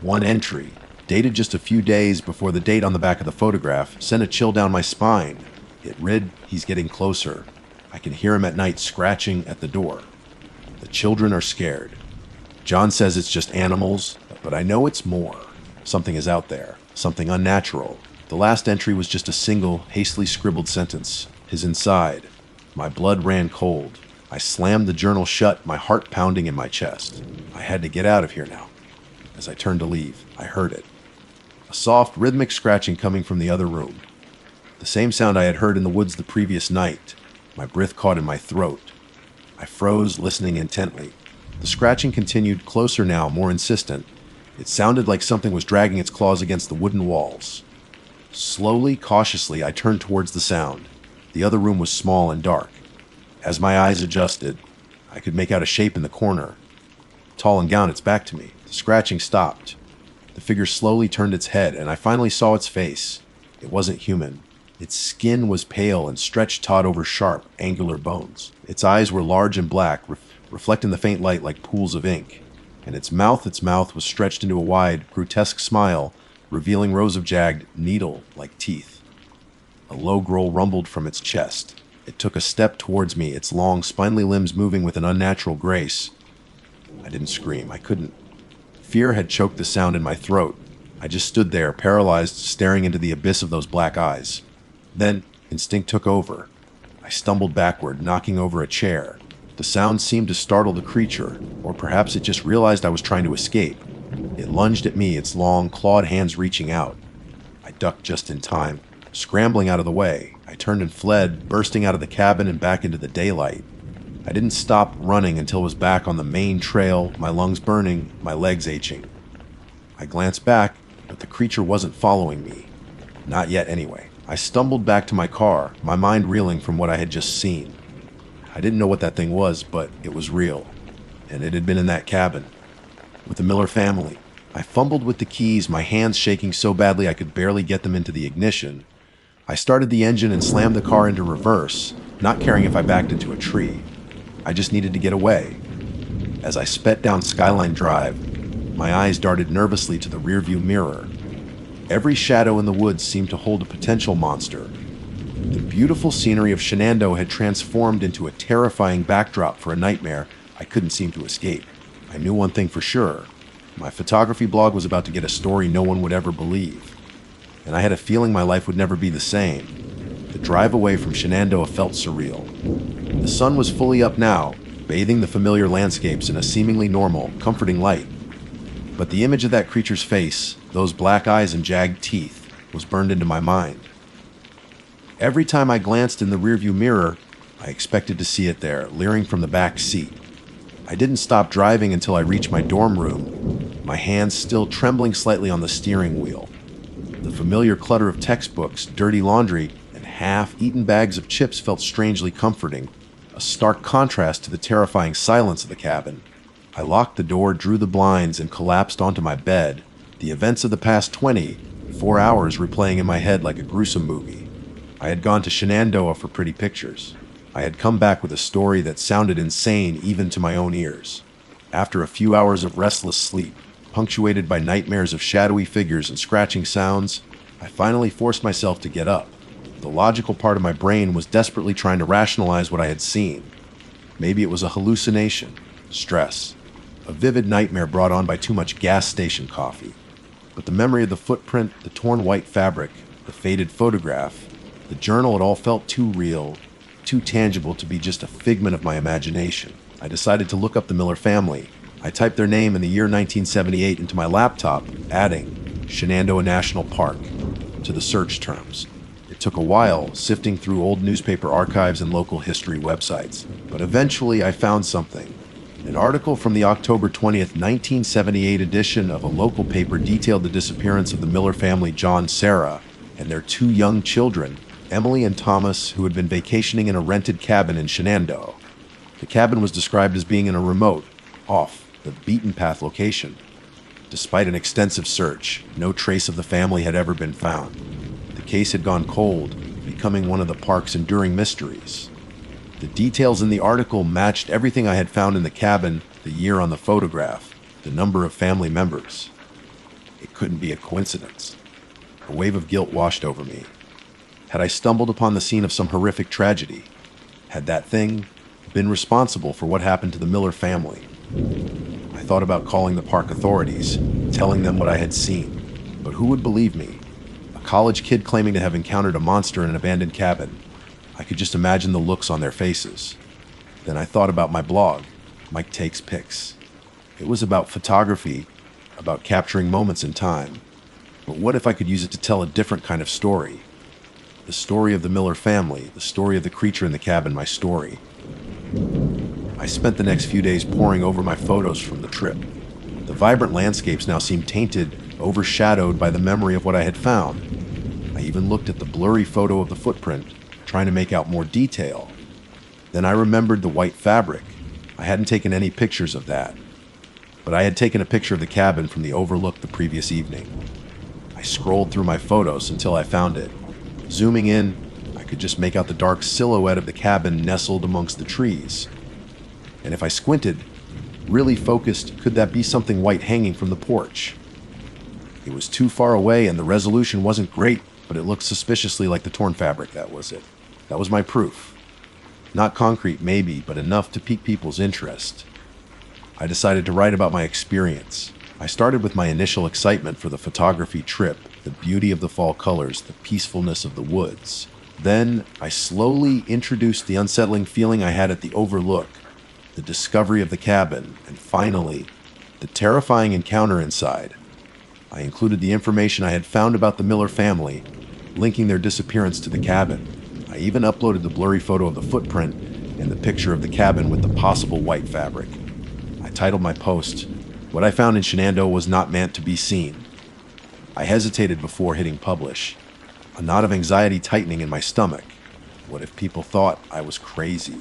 One entry, dated just a few days before the date on the back of the photograph, sent a chill down my spine. It read, "He's getting closer. I can hear him at night scratching at the door. The children are scared. John says it's just animals, but I know it's more. Something is out there, something unnatural." The last entry was just a single, hastily scribbled sentence. "His inside." My blood ran cold. I slammed the journal shut, my heart pounding in my chest. I had to get out of here now. As I turned to leave, I heard it. A soft, rhythmic scratching coming from the other room. The same sound I had heard in the woods the previous night. My breath caught in my throat. I froze, listening intently. The scratching continued, closer now, more insistent. It sounded like something was dragging its claws against the wooden walls. Slowly, cautiously, I turned towards the sound. The other room was small and dark. As my eyes adjusted, I could make out a shape in the corner. Tall and gowned, its back to me. The scratching stopped. The figure slowly turned its head, and I finally saw its face. It wasn't human. Its skin was pale and stretched taut over sharp, angular bones. Its eyes were large and black, reflecting the faint light like pools of ink. And its mouth was stretched into a wide, grotesque smile, revealing rows of jagged, needle-like teeth. A low growl rumbled from its chest. It took a step towards me, its long, spindly limbs moving with an unnatural grace. I didn't scream. I couldn't. Fear had choked the sound in my throat. I just stood there, paralyzed, staring into the abyss of those black eyes. Then, instinct took over. I stumbled backward, knocking over a chair. The sound seemed to startle the creature, or perhaps it just realized I was trying to escape. It lunged at me, its long, clawed hands reaching out. I ducked just in time, scrambling out of the way. I turned and fled, bursting out of the cabin and back into the daylight. I didn't stop running until I was back on the main trail, my lungs burning, my legs aching. I glanced back, but the creature wasn't following me. Not yet, anyway. I stumbled back to my car, my mind reeling from what I had just seen. I didn't know what that thing was, but it was real. And it had been in that cabin. With the Miller family. I fumbled with the keys, my hands shaking so badly I could barely get them into the ignition. I started the engine and slammed the car into reverse, not caring if I backed into a tree. I just needed to get away. As I sped down Skyline Drive, my eyes darted nervously to the rearview mirror. Every shadow in the woods seemed to hold a potential monster. The beautiful scenery of Shenandoah had transformed into a terrifying backdrop for a nightmare I couldn't seem to escape. I knew one thing for sure. My photography blog was about to get a story no one would ever believe. And I had a feeling my life would never be the same. The drive away from Shenandoah felt surreal. The sun was fully up now, bathing the familiar landscapes in a seemingly normal, comforting light. But the image of that creature's face, those black eyes and jagged teeth, was burned into my mind. Every time I glanced in the rearview mirror, I expected to see it there, leering from the back seat. I didn't stop driving until I reached my dorm room, my hands still trembling slightly on the steering wheel. The familiar clutter of textbooks, dirty laundry, and half-eaten bags of chips felt strangely comforting, a stark contrast to the terrifying silence of the cabin. I locked the door, drew the blinds, and collapsed onto my bed, the events of the past 24 hours replaying in my head like a gruesome movie. I had gone to Shenandoah for pretty pictures. I had come back with a story that sounded insane even to my own ears. After a few hours of restless sleep, punctuated by nightmares of shadowy figures and scratching sounds, I finally forced myself to get up. The logical part of my brain was desperately trying to rationalize what I had seen. Maybe it was a hallucination, stress, a vivid nightmare brought on by too much gas station coffee. But the memory of the footprint, the torn white fabric, the faded photograph, the journal, it all felt too real, too tangible to be just a figment of my imagination. I decided to look up the Miller family. I typed their name in the year 1978 into my laptop, adding Shenandoah National Park to the search terms. It took a while, sifting through old newspaper archives and local history websites, but eventually I found something. An article from the October 20th, 1978 edition of a local paper detailed the disappearance of the Miller family, John, Sarah, and their two young children, Emily and Thomas, who had been vacationing in a rented cabin in Shenandoah. The cabin was described as being in a remote, off the beaten path location. Despite an extensive search, no trace of the family had ever been found. The case had gone cold, becoming one of the park's enduring mysteries. The details in the article matched everything I had found in the cabin, the year on the photograph, the number of family members. It couldn't be a coincidence. A wave of guilt washed over me. Had I stumbled upon the scene of some horrific tragedy? Had that thing been responsible for what happened to the Miller family? I thought about calling the park authorities, telling them what I had seen. But who would believe me? A college kid claiming to have encountered a monster in an abandoned cabin. I could just imagine the looks on their faces. Then I thought about my blog, Mike Takes Pics. It was about photography, about capturing moments in time. But what if I could use it to tell a different kind of story? The story of the Miller family, the story of the creature in the cabin, my story. I spent the next few days poring over my photos from the trip. The vibrant landscapes now seemed tainted, overshadowed by the memory of what I had found. I even looked at the blurry photo of the footprint, trying to make out more detail. Then I remembered the white fabric. I hadn't taken any pictures of that, but I had taken a picture of the cabin from the overlook the previous evening. I scrolled through my photos until I found it. Zooming in, I could just make out the dark silhouette of the cabin nestled amongst the trees. And if I squinted, really focused, could that be something white hanging from the porch? It was too far away and the resolution wasn't great, but it looked suspiciously like the torn fabric. That was it. That was my proof. Not concrete, maybe, but enough to pique people's interest. I decided to write about my experience. I started with my initial excitement for the photography trip, the beauty of the fall colors, the peacefulness of the woods. Then I slowly introduced the unsettling feeling I had at the overlook, the discovery of the cabin, and finally, the terrifying encounter inside. I included the information I had found about the Miller family, linking their disappearance to the cabin. I even uploaded the blurry photo of the footprint and the picture of the cabin with the possible white fabric. I titled my post, "What I Found in Shenandoah Was Not Meant to Be Seen." I hesitated before hitting publish, a knot of anxiety tightening in my stomach. What if people thought I was crazy?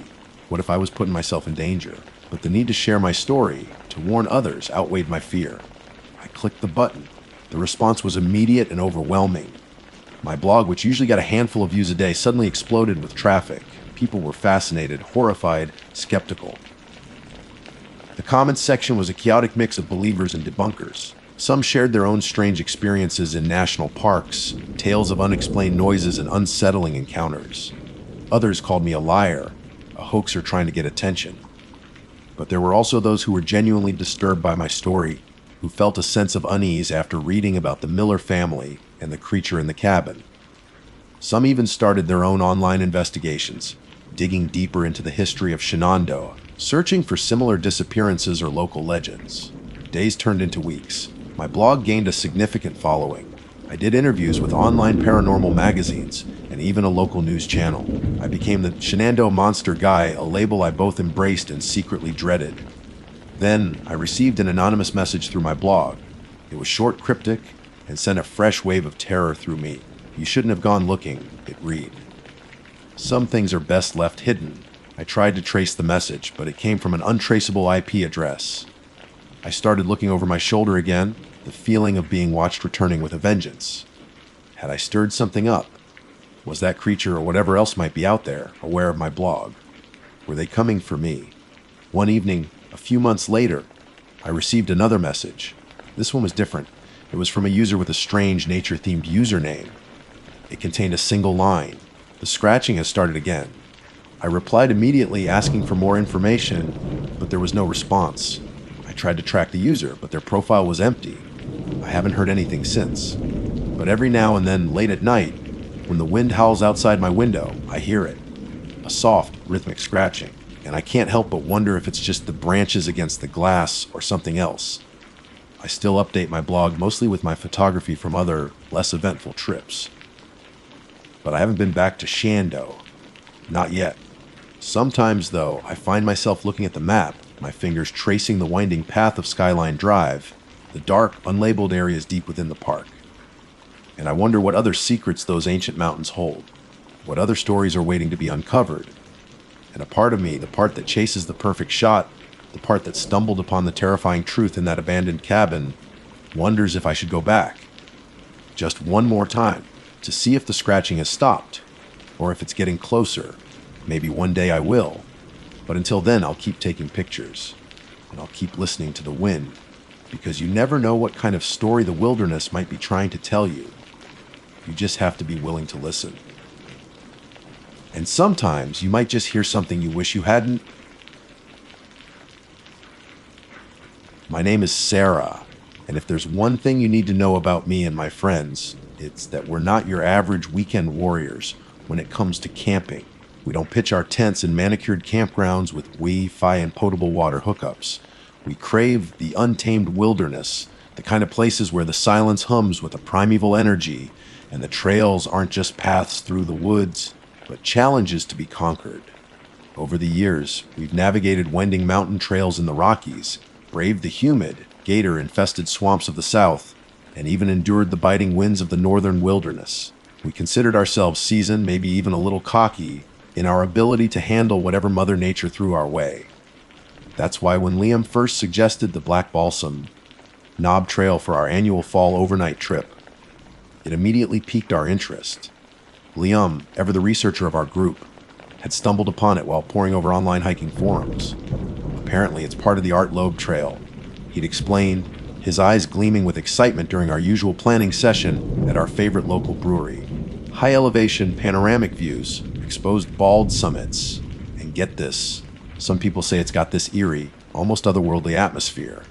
What if I was putting myself in danger? But the need to share my story, to warn others, outweighed my fear. I clicked the button. The response was immediate and overwhelming. My blog, which usually got a handful of views a day, suddenly exploded with traffic. People were fascinated, horrified, skeptical. The comments section was a chaotic mix of believers and debunkers. Some shared their own strange experiences in national parks, tales of unexplained noises and unsettling encounters. Others called me a liar, a hoaxer trying to get attention. But there were also those who were genuinely disturbed by my story, who felt a sense of unease after reading about the Miller family and the creature in the cabin. Some even started their own online investigations, digging deeper into the history of Shenandoah, searching for similar disappearances or local legends. Days turned into weeks. My blog gained a significant following. I did interviews with online paranormal magazines and even a local news channel. I became the Shenandoah Monster Guy, a label I both embraced and secretly dreaded. Then I received an anonymous message through my blog. It was short, cryptic, and sent a fresh wave of terror through me. "You shouldn't have gone looking," it read. Some things are best left hidden. I tried to trace the message, but it came from an untraceable IP address. I started looking over my shoulder again, the feeling of being watched returning with a vengeance. Had I stirred something up? Was that creature or whatever else might be out there aware of my blog? Were they coming for me? One evening, a few months later, I received another message. This one was different. It was from a user with a strange nature-themed username. It contained a single line. "The scratching has started again." I replied immediately asking for more information, but there was no response. I tried to track the user, but their profile was empty. I haven't heard anything since. But every now and then, late at night, when the wind howls outside my window, I hear it. A soft, rhythmic scratching. And I can't help but wonder if it's just the branches against the glass or something else. I still update my blog mostly with my photography from other, less eventful trips. But I haven't been back to Shenandoah. Not yet. Sometimes, though, I find myself looking at the map, my fingers tracing the winding path of Skyline Drive, the dark, unlabeled areas deep within the park. And I wonder what other secrets those ancient mountains hold, what other stories are waiting to be uncovered. And a part of me, the part that chases the perfect shot, the part that stumbled upon the terrifying truth in that abandoned cabin, wonders if I should go back, just one more time, to see if the scratching has stopped, or if it's getting closer. Maybe one day I will, but until then I'll keep taking pictures, and I'll keep listening to the wind, because you never know what kind of story the wilderness might be trying to tell you. You just have to be willing to listen. And sometimes you might just hear something you wish you hadn't. My name is Sarah, and if there's one thing you need to know about me and my friends, it's that we're not your average weekend warriors when it comes to camping. We don't pitch our tents in manicured campgrounds with Wi-Fi and potable water hookups. We crave the untamed wilderness, the kind of places where the silence hums with a primeval energy, and the trails aren't just paths through the woods, but challenges to be conquered. Over the years, we've navigated winding mountain trails in the Rockies, braved the humid, gator-infested swamps of the South, and even endured the biting winds of the northern wilderness. We considered ourselves seasoned, maybe even a little cocky, in our ability to handle whatever Mother Nature threw our way. That's why when Liam first suggested the Black Balsam Knob Trail for our annual fall overnight trip, it immediately piqued our interest. Liam, ever the researcher of our group, had stumbled upon it while poring over online hiking forums. Apparently, it's part of the Art Loeb Trail. He'd explained, his eyes gleaming with excitement during our usual planning session at our favorite local brewery. High elevation panoramic views, exposed bald summits, and get this, some people say it's got this eerie, almost otherworldly atmosphere.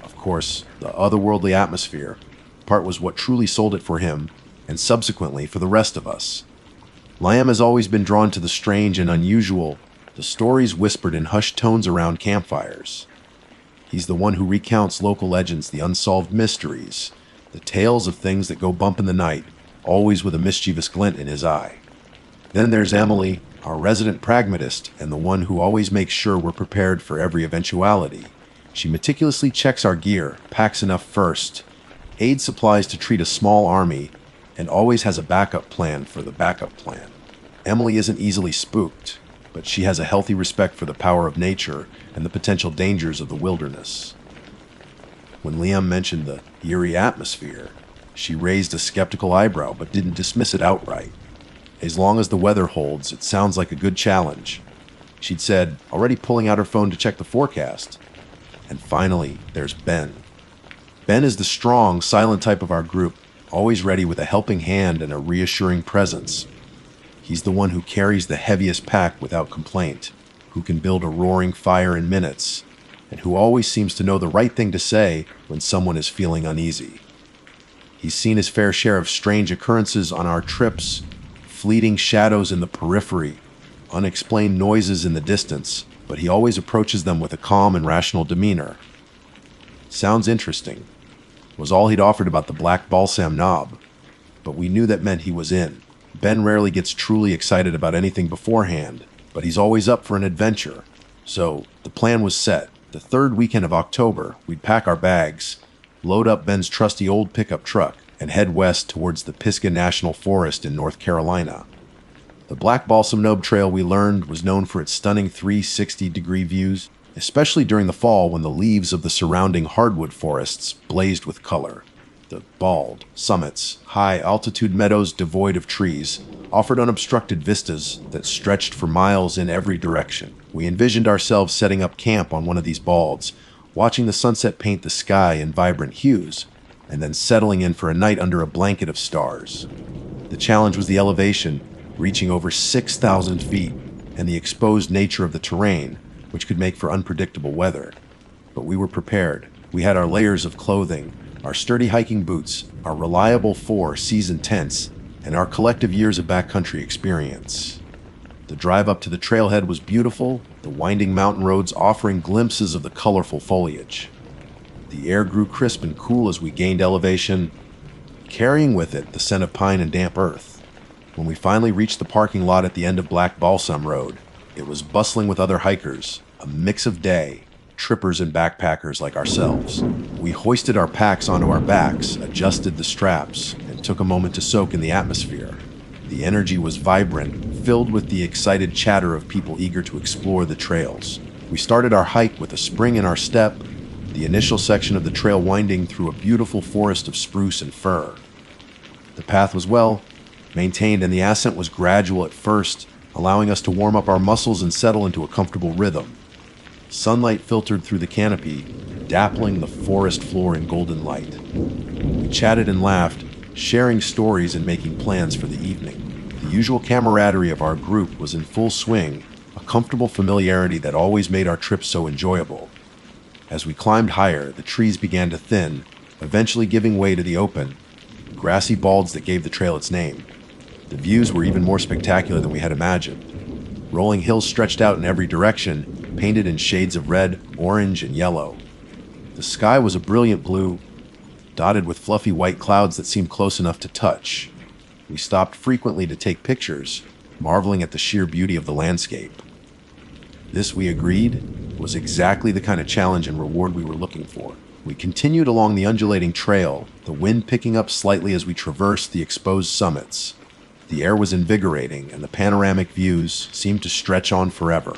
Of course, the otherworldly atmosphere part was what truly sold it for him, and subsequently for the rest of us. Liam has always been drawn to the strange and unusual, the stories whispered in hushed tones around campfires. He's the one who recounts local legends, the unsolved mysteries, the tales of things that go bump in the night, always with a mischievous glint in his eye. Then there's Emily, our resident pragmatist, and the one who always makes sure we're prepared for every eventuality. She meticulously checks our gear, packs enough first, aids supplies to treat a small army, and always has a backup plan for the backup plan. Emily isn't easily spooked, but she has a healthy respect for the power of nature and the potential dangers of the wilderness. When Liam mentioned the eerie atmosphere, she raised a skeptical eyebrow but didn't dismiss it outright. As long as the weather holds, it sounds like a good challenge, she'd said, already pulling out her phone to check the forecast. And finally, there's Ben. Ben is the strong, silent type of our group, always ready with a helping hand and a reassuring presence. He's the one who carries the heaviest pack without complaint, who can build a roaring fire in minutes, and who always seems to know the right thing to say when someone is feeling uneasy. He's seen his fair share of strange occurrences on our trips, fleeting shadows in the periphery, unexplained noises in the distance, but he always approaches them with a calm and rational demeanor. Sounds interesting, was all he'd offered about the Black Balsam Knob, but we knew that meant he was in. Ben rarely gets truly excited about anything beforehand, but he's always up for an adventure. So the plan was set. The third weekend of October, we'd pack our bags, load up Ben's trusty old pickup truck, and head west towards the Pisgah National Forest in North Carolina. The Black Balsam Knob Trail, we learned, was known for its stunning 360-degree views, especially during the fall when the leaves of the surrounding hardwood forests blazed with color. The bald summits, high-altitude meadows devoid of trees, offered unobstructed vistas that stretched for miles in every direction. We envisioned ourselves setting up camp on one of these balds, watching the sunset paint the sky in vibrant hues, and then settling in for a night under a blanket of stars. The challenge was the elevation, reaching over 6,000 feet, and the exposed nature of the terrain, which could make for unpredictable weather. But we were prepared. We had our layers of clothing, our sturdy hiking boots, our reliable 4-season tents, and our collective years of backcountry experience. The drive up to the trailhead was beautiful, the winding mountain roads offering glimpses of the colorful foliage. The air grew crisp and cool as we gained elevation, carrying with it the scent of pine and damp earth. When we finally reached the parking lot at the end of Black Balsam Road, it was bustling with other hikers, a mix of day, trippers and backpackers like ourselves. We hoisted our packs onto our backs, adjusted the straps, and took a moment to soak in the atmosphere. The energy was vibrant, filled with the excited chatter of people eager to explore the trails. We started our hike with a spring in our step, the initial section of the trail winding through a beautiful forest of spruce and fir. The path was well maintained, and the ascent was gradual at first, allowing us to warm up our muscles and settle into a comfortable rhythm. Sunlight filtered through the canopy, dappling the forest floor in golden light. We chatted and laughed, sharing stories and making plans for the evening. The usual camaraderie of our group was in full swing, a comfortable familiarity that always made our trips so enjoyable. As we climbed higher, the trees began to thin, eventually giving way to the open, grassy balds that gave the trail its name. The views were even more spectacular than we had imagined. Rolling hills stretched out in every direction, painted in shades of red, orange, and yellow. The sky was a brilliant blue, dotted with fluffy white clouds that seemed close enough to touch. We stopped frequently to take pictures, marveling at the sheer beauty of the landscape. This, we agreed, was exactly the kind of challenge and reward we were looking for. We continued along the undulating trail, the wind picking up slightly as we traversed the exposed summits. The air was invigorating, and the panoramic views seemed to stretch on forever.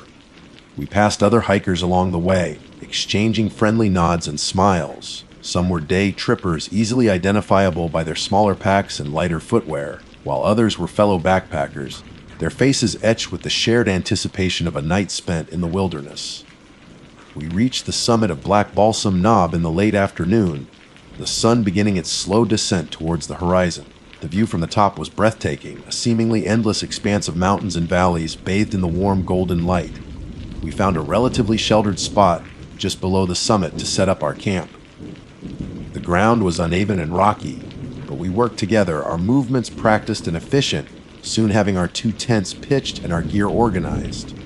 We passed other hikers along the way, exchanging friendly nods and smiles. Some were day trippers, easily identifiable by their smaller packs and lighter footwear, while others were fellow backpackers, their faces etched with the shared anticipation of a night spent in the wilderness. We reached the summit of Black Balsam Knob in the late afternoon, the sun beginning its slow descent towards the horizon. The view from the top was breathtaking, a seemingly endless expanse of mountains and valleys bathed in the warm golden light. We found a relatively sheltered spot just below the summit to set up our camp. The ground was uneven and rocky, but we worked together, our movements practiced and efficient, soon having our 2 tents pitched and our gear organized.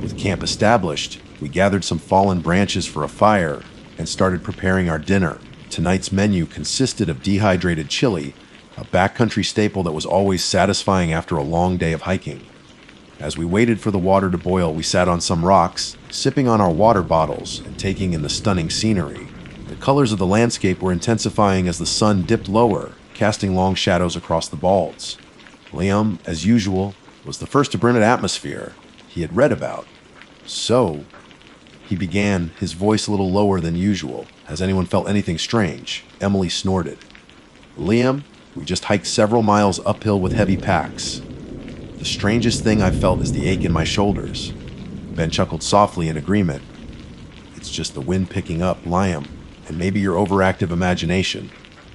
With camp established, we gathered some fallen branches for a fire and started preparing our dinner. Tonight's menu consisted of dehydrated chili, a backcountry staple that was always satisfying after a long day of hiking. As we waited for the water to boil, we sat on some rocks, sipping on our water bottles and taking in the stunning scenery. The colors of the landscape were intensifying as the sun dipped lower, casting long shadows across the balds. Liam, as usual, was the first to bring an atmosphere he had read about. So, he began, his voice a little lower than usual. Has anyone felt anything strange? Emily snorted. Liam, we just hiked several miles uphill with heavy packs. The strangest thing I've felt is the ache in my shoulders. Ben chuckled softly in agreement. It's just the wind picking up, Liam, and maybe your overactive imagination.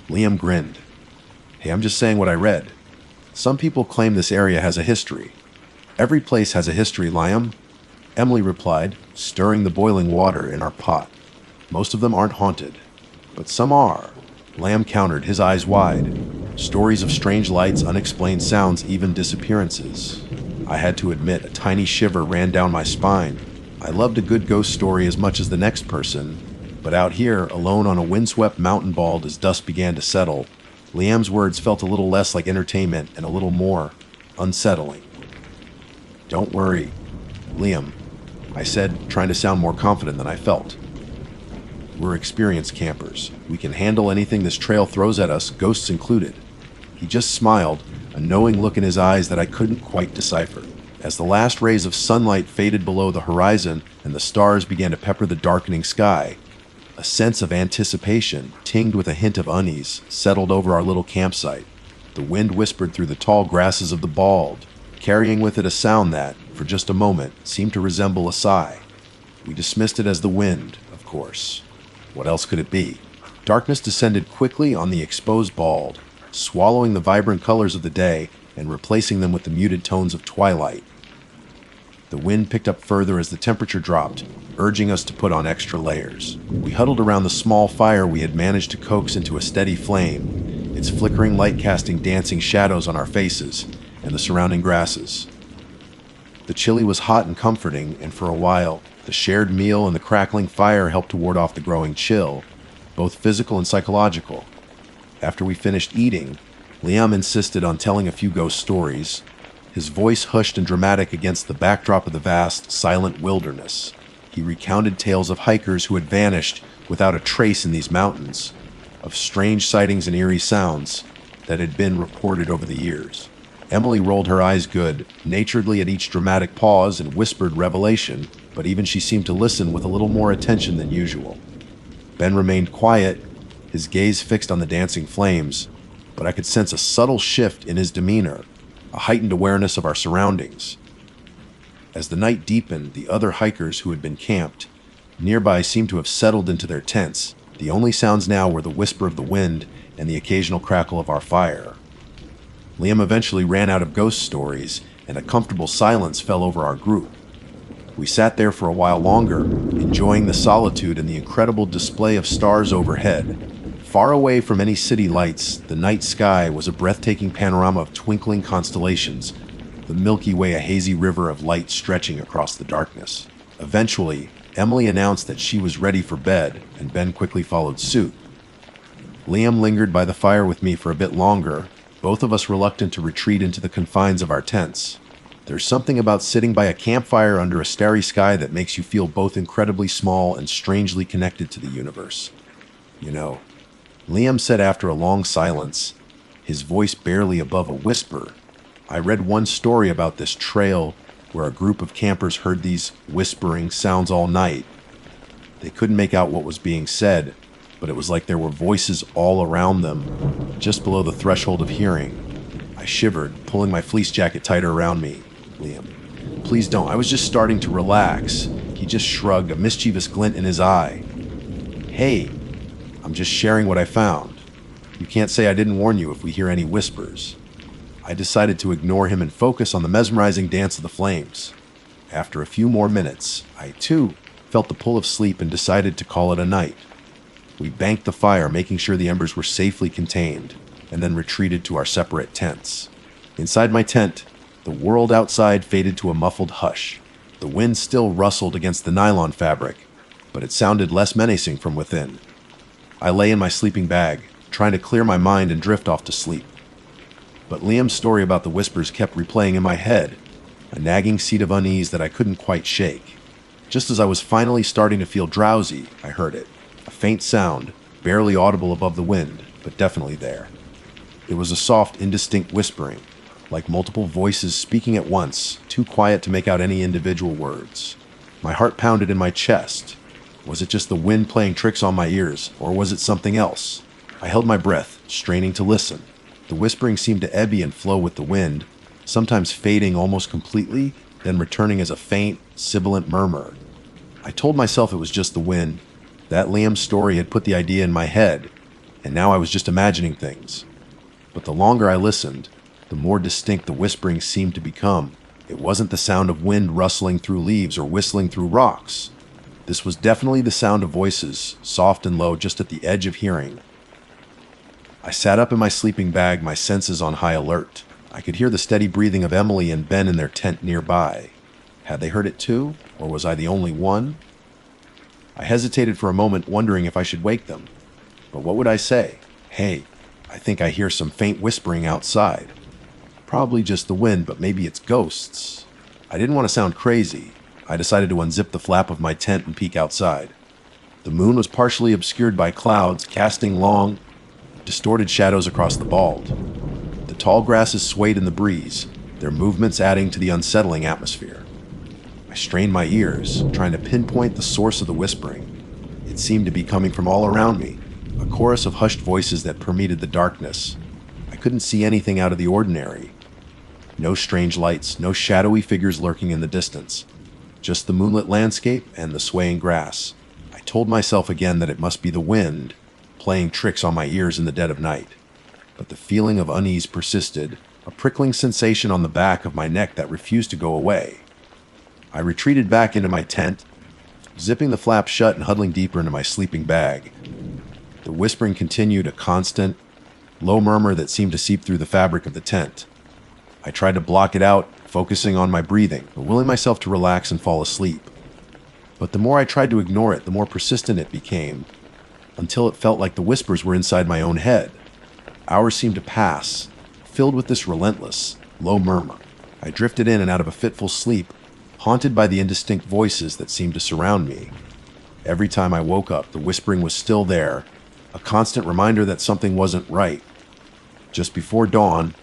Liam grinned. Hey, I'm just saying what I read. Some people claim this area has a history. Every place has a history, Liam, Emily replied, stirring the boiling water in our pot. Most of them aren't haunted, but some are. Liam countered, his eyes wide. Stories of strange lights, unexplained sounds, even disappearances. I had to admit, a tiny shiver ran down my spine. I loved a good ghost story as much as the next person, but out here, alone on a windswept mountain bald as dusk began to settle, Liam's words felt a little less like entertainment and a little more unsettling. Don't worry, Liam, I said, trying to sound more confident than I felt. We're experienced campers. We can handle anything this trail throws at us, ghosts included. He just smiled, a knowing look in his eyes that I couldn't quite decipher. As the last rays of sunlight faded below the horizon and the stars began to pepper the darkening sky, a sense of anticipation, tinged with a hint of unease, settled over our little campsite. The wind whispered through the tall grasses of the bald, carrying with it a sound that, for just a moment, seemed to resemble a sigh. We dismissed it as the wind, of course. What else could it be? Darkness descended quickly on the exposed bald, swallowing the vibrant colors of the day and replacing them with the muted tones of twilight. The wind picked up further as the temperature dropped, urging us to put on extra layers. We huddled around the small fire we had managed to coax into a steady flame, its flickering light casting dancing shadows on our faces and the surrounding grasses. The chili was hot and comforting, and for a while, the shared meal and the crackling fire helped to ward off the growing chill, both physical and psychological. After we finished eating, Liam insisted on telling a few ghost stories, his voice hushed and dramatic against the backdrop of the vast, silent wilderness. He recounted tales of hikers who had vanished without a trace in these mountains, of strange sightings and eerie sounds that had been reported over the years. Emily rolled her eyes good-naturedly at each dramatic pause and whispered revelation, but even she seemed to listen with a little more attention than usual. Ben remained quiet, his gaze fixed on the dancing flames, but I could sense a subtle shift in his demeanor, a heightened awareness of our surroundings. As the night deepened, the other hikers who had been camped nearby seemed to have settled into their tents. The only sounds now were the whisper of the wind and the occasional crackle of our fire. Liam eventually ran out of ghost stories, and a comfortable silence fell over our group. We sat there for a while longer, enjoying the solitude and the incredible display of stars overhead. Far away from any city lights, the night sky was a breathtaking panorama of twinkling constellations, the Milky Way a hazy river of light stretching across the darkness. Eventually, Emily announced that she was ready for bed, and Ben quickly followed suit. Liam lingered by the fire with me for a bit longer, both of us reluctant to retreat into the confines of our tents. There's something about sitting by a campfire under a starry sky that makes you feel both incredibly small and strangely connected to the universe. You know, Liam said after a long silence, his voice barely above a whisper, I read one story about this trail where a group of campers heard these whispering sounds all night. They couldn't make out what was being said, but it was like there were voices all around them, just below the threshold of hearing. I shivered, pulling my fleece jacket tighter around me. Liam, please don't. I was just starting to relax. He just shrugged, a mischievous glint in his eye. Hey, I'm just sharing what I found. You can't say I didn't warn you if we hear any whispers. I decided to ignore him and focus on the mesmerizing dance of the flames. After a few more minutes, I too felt the pull of sleep and decided to call it a night. We banked the fire, making sure the embers were safely contained, and then retreated to our separate tents. Inside my tent, the world outside faded to a muffled hush. The wind still rustled against the nylon fabric, but it sounded less menacing from within. I lay in my sleeping bag, trying to clear my mind and drift off to sleep. But Liam's story about the whispers kept replaying in my head, a nagging seed of unease that I couldn't quite shake. Just as I was finally starting to feel drowsy, I heard it. A faint sound, barely audible above the wind, but definitely there. It was a soft, indistinct whispering, like multiple voices speaking at once, too quiet to make out any individual words. My heart pounded in my chest. Was it just the wind playing tricks on my ears, or was it something else? I held my breath, straining to listen. The whispering seemed to ebb and flow with the wind, sometimes fading almost completely, then returning as a faint, sibilant murmur. I told myself it was just the wind, that Liam's story had put the idea in my head, and now I was just imagining things. But the longer I listened, the more distinct the whispering seemed to become. It wasn't the sound of wind rustling through leaves or whistling through rocks. This was definitely the sound of voices, soft and low, just at the edge of hearing. I sat up in my sleeping bag, my senses on high alert. I could hear the steady breathing of Emily and Ben in their tent nearby. Had they heard it too, or was I the only one? I hesitated for a moment, wondering if I should wake them. But what would I say? Hey, I think I hear some faint whispering outside. Probably just the wind, but maybe it's ghosts. I didn't want to sound crazy. I decided to unzip the flap of my tent and peek outside. The moon was partially obscured by clouds, casting long, distorted shadows across the bald. The tall grasses swayed in the breeze, their movements adding to the unsettling atmosphere. I strained my ears, trying to pinpoint the source of the whispering. It seemed to be coming from all around me, a chorus of hushed voices that permeated the darkness. I couldn't see anything out of the ordinary. No strange lights, no shadowy figures lurking in the distance. Just the moonlit landscape and the swaying grass. I told myself again that it must be the wind, playing tricks on my ears in the dead of night. But the feeling of unease persisted, a prickling sensation on the back of my neck that refused to go away. I retreated back into my tent, zipping the flap shut and huddling deeper into my sleeping bag. The whispering continued, a constant, low murmur that seemed to seep through the fabric of the tent. I tried to block it out, focusing on my breathing, willing myself to relax and fall asleep. But the more I tried to ignore it, the more persistent it became, until it felt like the whispers were inside my own head. Hours seemed to pass, filled with this relentless, low murmur. I drifted in and out of a fitful sleep, haunted by the indistinct voices that seemed to surround me. Every time I woke up, the whispering was still there, a constant reminder that something wasn't right. Just before dawn,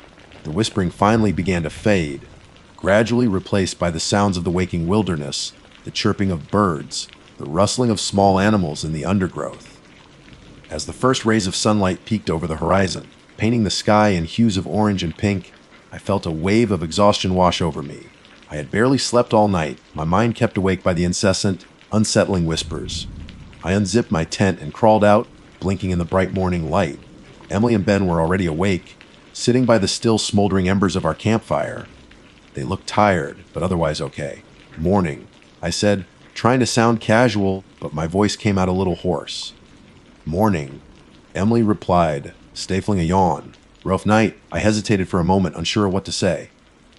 the whispering finally began to fade, gradually replaced by the sounds of the waking wilderness, the chirping of birds, the rustling of small animals in the undergrowth. As the first rays of sunlight peeked over the horizon, painting the sky in hues of orange and pink, I felt a wave of exhaustion wash over me. I had barely slept all night, my mind kept awake by the incessant, unsettling whispers. I unzipped my tent and crawled out, blinking in the bright morning light. Emily and Ben were already awake, sitting by the still smoldering embers of our campfire. They looked tired, but otherwise okay. "Morning," I said, trying to sound casual, but my voice came out a little hoarse. "Morning," Emily replied, stifling a yawn. "Rough night." I hesitated for a moment, unsure of what to say.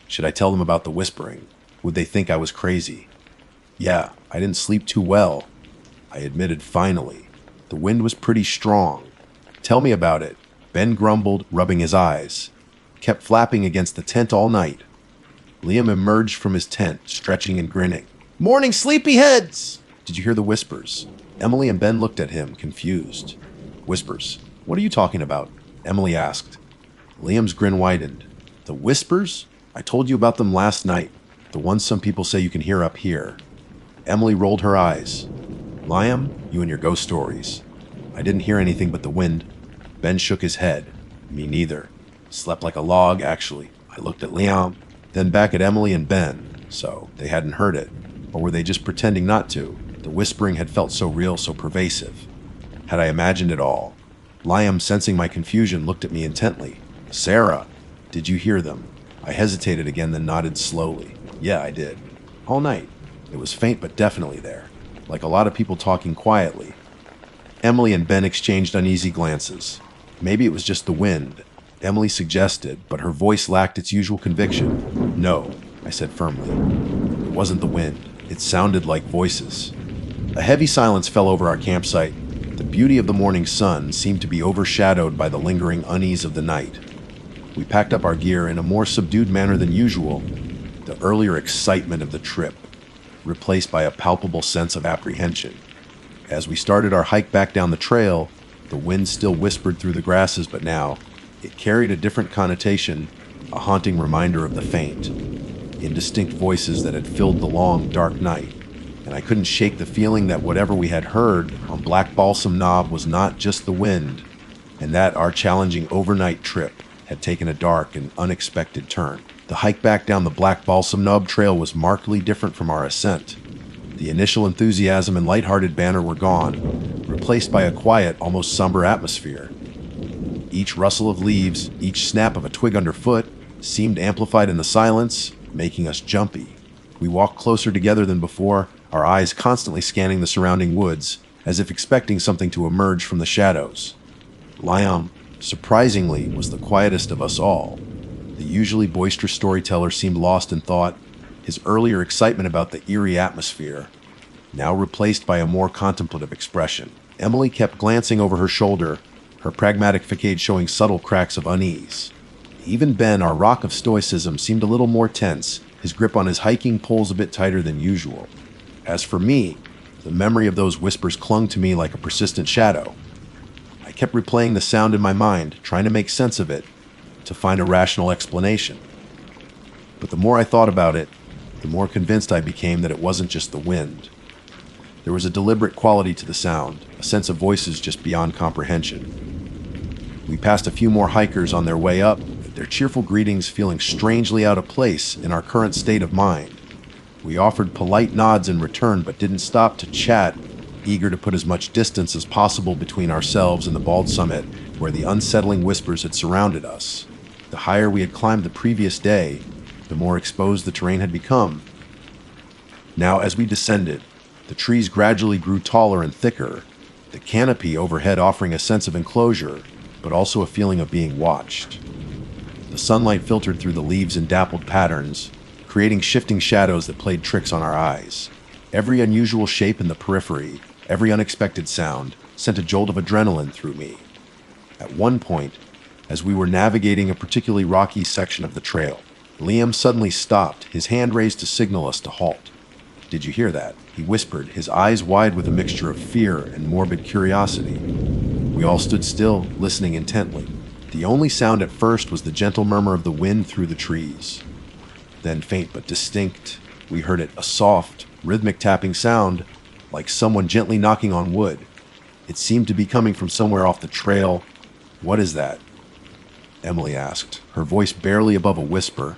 Should I tell them about the whispering? Would they think I was crazy? "Yeah, I didn't sleep too well," I admitted finally. "The wind was pretty strong." "Tell me about it," Ben grumbled, rubbing his eyes. "Kept flapping against the tent all night." Liam emerged from his tent, stretching and grinning. "Morning, sleepyheads!" "Did you hear the whispers?" Emily and Ben looked at him, confused. "Whispers? What are you talking about?" Emily asked. Liam's grin widened. "The whispers? I told you about them last night. The ones some people say you can hear up here." Emily rolled her eyes. "Liam, you and your ghost stories." "I didn't hear anything but the wind." Ben shook his head. "Me neither. Slept like a log, actually." I looked at Liam, then back at Emily and Ben. So, they hadn't heard it. Or were they just pretending not to? The whispering had felt so real, so pervasive. Had I imagined it all? Liam, sensing my confusion, looked at me intently. "Sarah, did you hear them?" I hesitated again, then nodded slowly. "Yeah, I did. All night. It was faint but definitely there. Like a lot of people talking quietly." Emily and Ben exchanged uneasy glances. Maybe it was just the wind, Emily suggested, but her voice lacked its usual conviction. "No," I said firmly. "It wasn't the wind. It sounded like voices." A heavy silence fell over our campsite. The beauty of the morning sun seemed to be overshadowed by the lingering unease of the night. We packed up our gear in a more subdued manner than usual, the earlier excitement of the trip replaced by a palpable sense of apprehension. As we started our hike back down the trail, the wind still whispered through the grasses, but now it carried a different connotation, a haunting reminder of the faint, indistinct voices that had filled the long, dark night. And I couldn't shake the feeling that whatever we had heard on Black Balsam Knob was not just the wind, and that our challenging overnight trip had taken a dark and unexpected turn. The hike back down the Black Balsam Knob trail was markedly different from our ascent. The initial enthusiasm and lighthearted banter were gone, replaced by a quiet, almost somber atmosphere. Each rustle of leaves, each snap of a twig underfoot, seemed amplified in the silence, making us jumpy. We walked closer together than before, our eyes constantly scanning the surrounding woods, as if expecting something to emerge from the shadows. Liam, surprisingly, was the quietest of us all. The usually boisterous storyteller seemed lost in thought, his earlier excitement about the eerie atmosphere now replaced by a more contemplative expression. Emily kept glancing over her shoulder, her pragmatic facade showing subtle cracks of unease. Even Ben, our rock of stoicism, seemed a little more tense, his grip on his hiking poles a bit tighter than usual. As for me, the memory of those whispers clung to me like a persistent shadow. I kept replaying the sound in my mind, trying to make sense of it, to find a rational explanation. But the more I thought about it, the more convinced I became that it wasn't just the wind. There was a deliberate quality to the sound, a sense of voices just beyond comprehension. We passed a few more hikers on their way up, their cheerful greetings feeling strangely out of place in our current state of mind. We offered polite nods in return, but didn't stop to chat, eager to put as much distance as possible between ourselves and the bald summit where the unsettling whispers had surrounded us. The higher we had climbed the previous day, the more exposed the terrain had become. Now, as we descended, the trees gradually grew taller and thicker, the canopy overhead offering a sense of enclosure, but also a feeling of being watched. The sunlight filtered through the leaves in dappled patterns, creating shifting shadows that played tricks on our eyes. Every unusual shape in the periphery, every unexpected sound, sent a jolt of adrenaline through me. At one point, as we were navigating a particularly rocky section of the trail, Liam suddenly stopped, his hand raised to signal us to halt. Did you hear that? He whispered, his eyes wide with a mixture of fear and morbid curiosity. We all stood still, listening intently. The only sound at first was the gentle murmur of the wind through the trees. Then, faint but distinct, we heard it, a soft, rhythmic tapping sound, like someone gently knocking on wood. It seemed to be coming from somewhere off the trail. "What is that?" Emily asked, her voice barely above a whisper.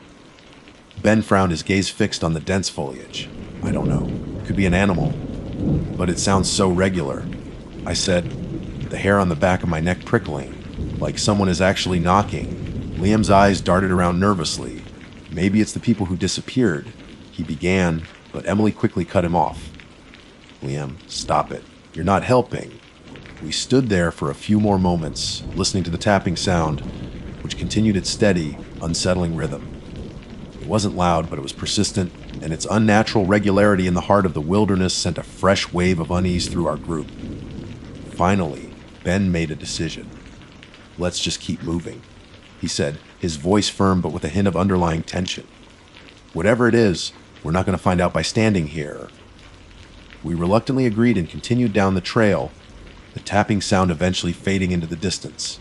Ben frowned, his gaze fixed on the dense foliage. "I don't know. It could be an animal. But it sounds so regular," I said, the hair on the back of my neck prickling, like someone is actually knocking. Liam's eyes darted around nervously. "Maybe it's the people who disappeared," he began, but Emily quickly cut him off. "Liam, stop it. You're not helping." We stood there for a few more moments, listening to the tapping sound, which continued its steady, unsettling rhythm. It wasn't loud, but it was persistent, and its unnatural regularity in the heart of the wilderness sent a fresh wave of unease through our group. Finally, Ben made a decision. "Let's just keep moving," he said, his voice firm but with a hint of underlying tension. "Whatever it is, we're not going to find out by standing here." We reluctantly agreed and continued down the trail, the tapping sound eventually fading into the distance.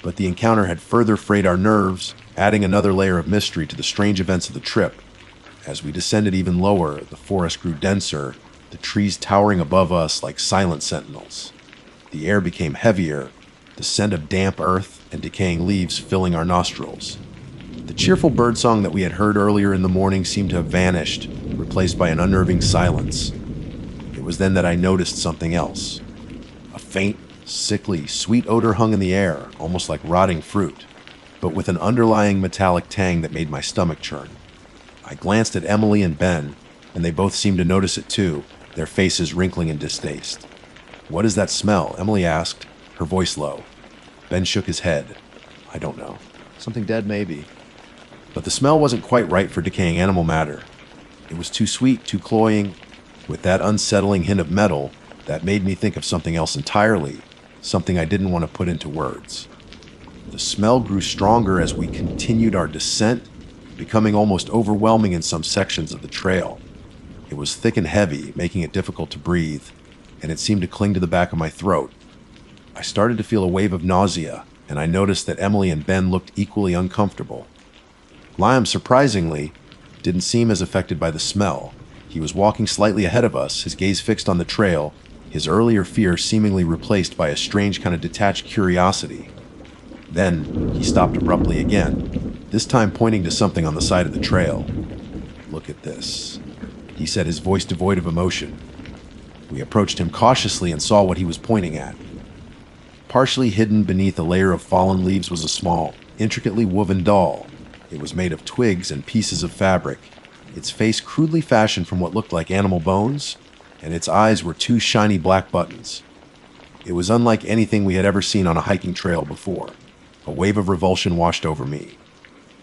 But the encounter had further frayed our nerves, adding another layer of mystery to the strange events of the trip. As we descended even lower, the forest grew denser, the trees towering above us like silent sentinels. The air became heavier, the scent of damp earth and decaying leaves filling our nostrils. The cheerful birdsong that we had heard earlier in the morning seemed to have vanished, replaced by an unnerving silence. It was then that I noticed something else. A faint, sickly, sweet odor hung in the air, almost like rotting fruit, but with an underlying metallic tang that made my stomach churn. I glanced at Emily and Ben, and they both seemed to notice it too, their faces wrinkling in distaste. "What is that smell?" Emily asked, her voice low. Ben shook his head. "I don't know. Something dead, maybe." But the smell wasn't quite right for decaying animal matter. It was too sweet, too cloying, with that unsettling hint of metal that made me think of something else entirely, something I didn't want to put into words. The smell grew stronger as we continued our descent, becoming almost overwhelming in some sections of the trail. It was thick and heavy, making it difficult to breathe, and it seemed to cling to the back of my throat. I started to feel a wave of nausea, and I noticed that Emily and Ben looked equally uncomfortable. Liam, surprisingly, didn't seem as affected by the smell. He was walking slightly ahead of us, his gaze fixed on the trail, his earlier fear seemingly replaced by a strange kind of detached curiosity. Then he stopped abruptly again, this time pointing to something on the side of the trail. "Look at this," he said, his voice devoid of emotion. We approached him cautiously and saw what he was pointing at. Partially hidden beneath a layer of fallen leaves was a small, intricately woven doll. It was made of twigs and pieces of fabric, its face crudely fashioned from what looked like animal bones, and its eyes were two shiny black buttons. It was unlike anything we had ever seen on a hiking trail before. A wave of revulsion washed over me.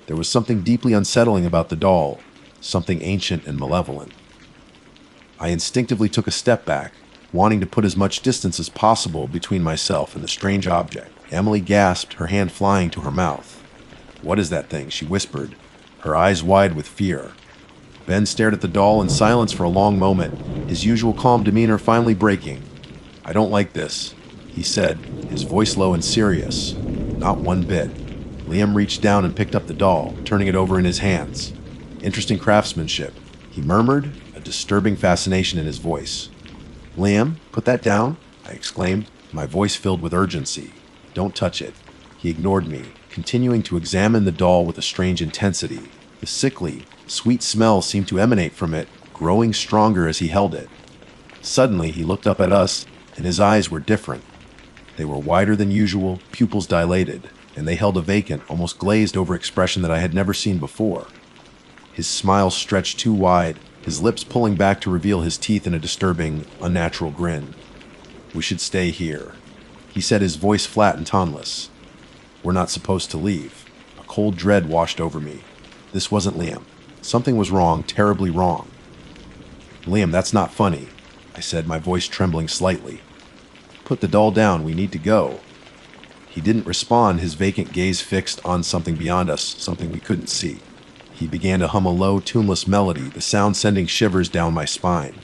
There was something deeply unsettling about the doll, something ancient and malevolent. I instinctively took a step back, wanting to put as much distance as possible between myself and the strange object. Emily gasped, her hand flying to her mouth. "What is that thing?" she whispered, her eyes wide with fear. Ben stared at the doll in silence for a long moment, his usual calm demeanor finally breaking. "I don't like this," he said, his voice low and serious. "Not one bit." Liam reached down and picked up the doll, turning it over in his hands. "Interesting craftsmanship," he murmured, a disturbing fascination in his voice. "Liam, put that down," I exclaimed, my voice filled with urgency. "Don't touch it." He ignored me, continuing to examine the doll with a strange intensity. The sickly, sweet smell seemed to emanate from it, growing stronger as he held it. Suddenly, he looked up at us, and his eyes were different. They were wider than usual, pupils dilated, and they held a vacant, almost glazed over expression that I had never seen before. His smile stretched too wide, his lips pulling back to reveal his teeth in a disturbing, unnatural grin. "We should stay here," he said, his voice flat and toneless. "We're not supposed to leave." A cold dread washed over me. This wasn't Liam. Something was wrong, terribly wrong. "Liam, that's not funny," I said, my voice trembling slightly. "Put the doll down, we need to go." He didn't respond, his vacant gaze fixed on something beyond us, something we couldn't see. He began to hum a low, tuneless melody, the sound sending shivers down my spine.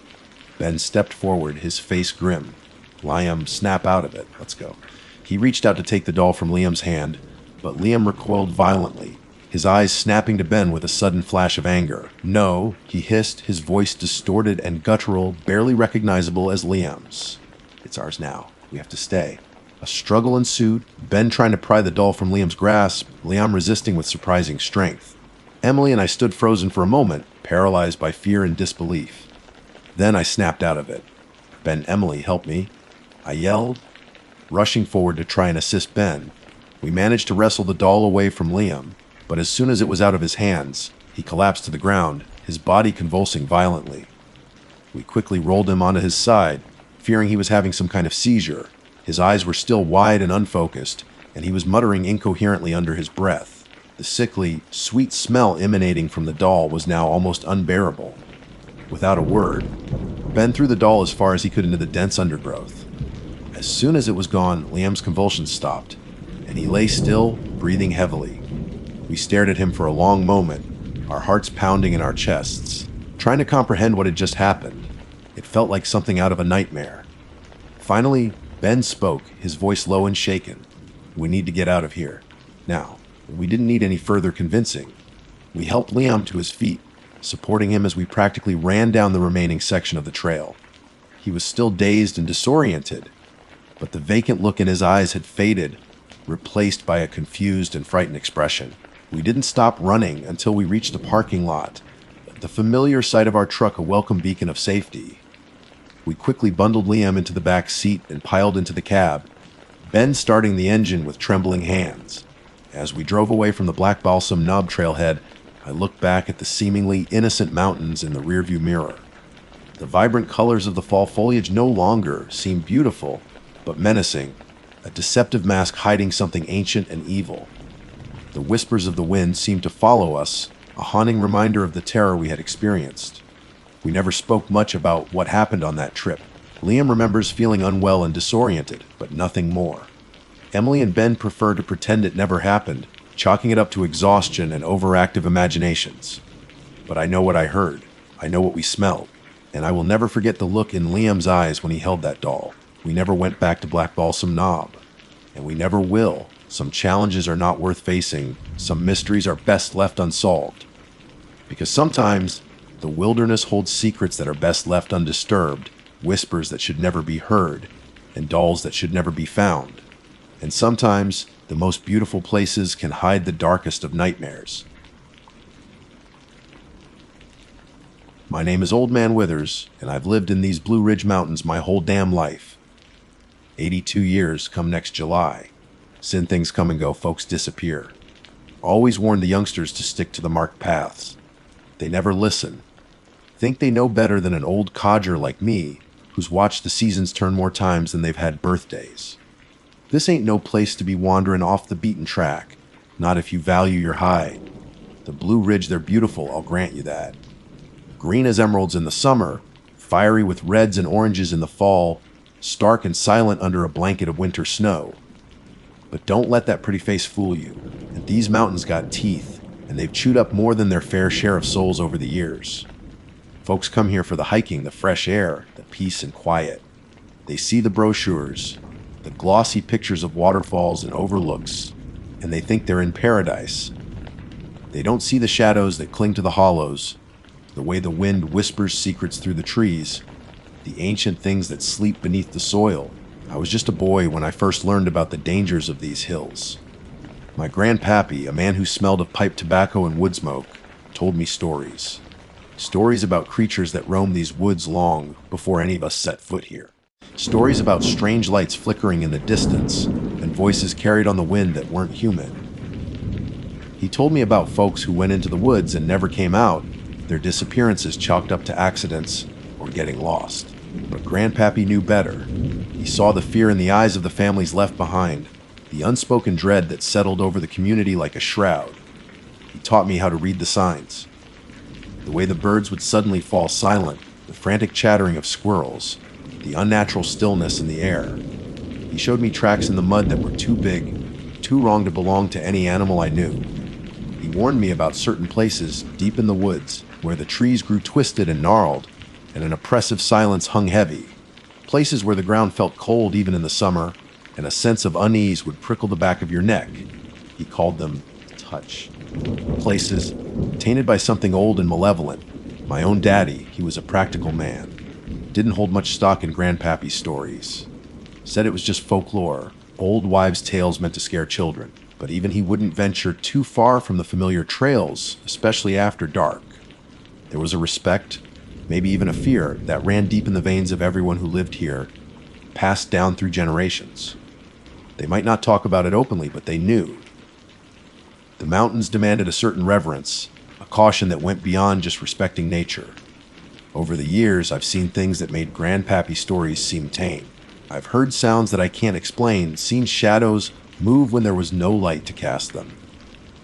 Ben stepped forward, his face grim. Liam, snap out of it. Let's go. He reached out to take the doll from Liam's hand, but Liam recoiled violently, his eyes snapping to Ben with a sudden flash of anger. No, he hissed, his voice distorted and guttural, barely recognizable as Liam's. It's ours now. We have to stay. A struggle ensued, Ben trying to pry the doll from Liam's grasp, Liam resisting with surprising strength. Emily and I stood frozen for a moment, paralyzed by fear and disbelief. Then I snapped out of it. Ben, Emily, help me. I yelled, rushing forward to try and assist Ben. We managed to wrestle the doll away from Liam, but as soon as it was out of his hands, he collapsed to the ground, his body convulsing violently. We quickly rolled him onto his side, fearing he was having some kind of seizure. His eyes were still wide and unfocused, and he was muttering incoherently under his breath. The sickly, sweet smell emanating from the doll was now almost unbearable. Without a word, Ben threw the doll as far as he could into the dense undergrowth. As soon as it was gone, Liam's convulsions stopped, and he lay still, breathing heavily. We stared at him for a long moment, our hearts pounding in our chests, trying to comprehend what had just happened. It felt like something out of a nightmare. Finally, Ben spoke, his voice low and shaken. We need to get out of here. Now, we didn't need any further convincing. We helped Liam to his feet, supporting him as we practically ran down the remaining section of the trail. He was still dazed and disoriented, but the vacant look in his eyes had faded, replaced by a confused and frightened expression. We didn't stop running until we reached the parking lot, the familiar sight of our truck a welcome beacon of safety. We quickly bundled Liam into the back seat and piled into the cab, Ben starting the engine with trembling hands. As we drove away from the Black Balsam Knob trailhead, I looked back at the seemingly innocent mountains in the rearview mirror. The vibrant colors of the fall foliage no longer seemed beautiful, but menacing, a deceptive mask hiding something ancient and evil. The whispers of the wind seemed to follow us, a haunting reminder of the terror we had experienced. We never spoke much about what happened on that trip. Liam remembers feeling unwell and disoriented, but nothing more. Emily and Ben prefer to pretend it never happened, chalking it up to exhaustion and overactive imaginations. But I know what I heard, I know what we smelled, and I will never forget the look in Liam's eyes when he held that doll. We never went back to Black Balsam Knob, and we never will. Some challenges are not worth facing, some mysteries are best left unsolved. Because sometimes, the wilderness holds secrets that are best left undisturbed, whispers that should never be heard, and dolls that should never be found. And sometimes, the most beautiful places can hide the darkest of nightmares. My name is Old Man Withers, and I've lived in these Blue Ridge Mountains my whole damn life. 82 years come next July. Sin things come and go, folks disappear. Always warn the youngsters to stick to the marked paths. They never listen. Think they know better than an old codger like me, who's watched the seasons turn more times than they've had birthdays. This ain't no place to be wandering off the beaten track, not if you value your hide. The Blue Ridge, they're beautiful, I'll grant you that. Green as emeralds in the summer, fiery with reds and oranges in the fall, stark and silent under a blanket of winter snow. But don't let that pretty face fool you. And these mountains got teeth, and they've chewed up more than their fair share of souls over the years. Folks come here for the hiking, the fresh air, the peace and quiet. They see the brochures, the glossy pictures of waterfalls and overlooks, and they think they're in paradise. They don't see the shadows that cling to the hollows, the way the wind whispers secrets through the trees, the ancient things that sleep beneath the soil. I was just a boy when I first learned about the dangers of these hills. My grandpappy, a man who smelled of pipe tobacco and wood smoke, told me stories. Stories about creatures that roam these woods long before any of us set foot here. Stories about strange lights flickering in the distance and voices carried on the wind that weren't human. He told me about folks who went into the woods and never came out, their disappearances chalked up to accidents or getting lost. But Grandpappy knew better. He saw the fear in the eyes of the families left behind, the unspoken dread that settled over the community like a shroud. He taught me how to read the signs. The way the birds would suddenly fall silent, the frantic chattering of squirrels, the unnatural stillness in the air. He showed me tracks in the mud that were too big, too wrong to belong to any animal I knew. He warned me about certain places deep in the woods where the trees grew twisted and gnarled, and an oppressive silence hung heavy. Places where the ground felt cold even in the summer, and a sense of unease would prickle the back of your neck. He called them touch. Places tainted by something old and malevolent. My own daddy, he was a practical man. Didn't hold much stock in Grandpappy's stories. Said it was just folklore, old wives' tales meant to scare children. But even he wouldn't venture too far from the familiar trails, especially after dark. There was a respect, maybe even a fear, that ran deep in the veins of everyone who lived here, passed down through generations. They might not talk about it openly, but they knew. The mountains demanded a certain reverence, a caution that went beyond just respecting nature. Over the years, I've seen things that made Grandpappy stories seem tame. I've heard sounds that I can't explain, seen shadows move when there was no light to cast them.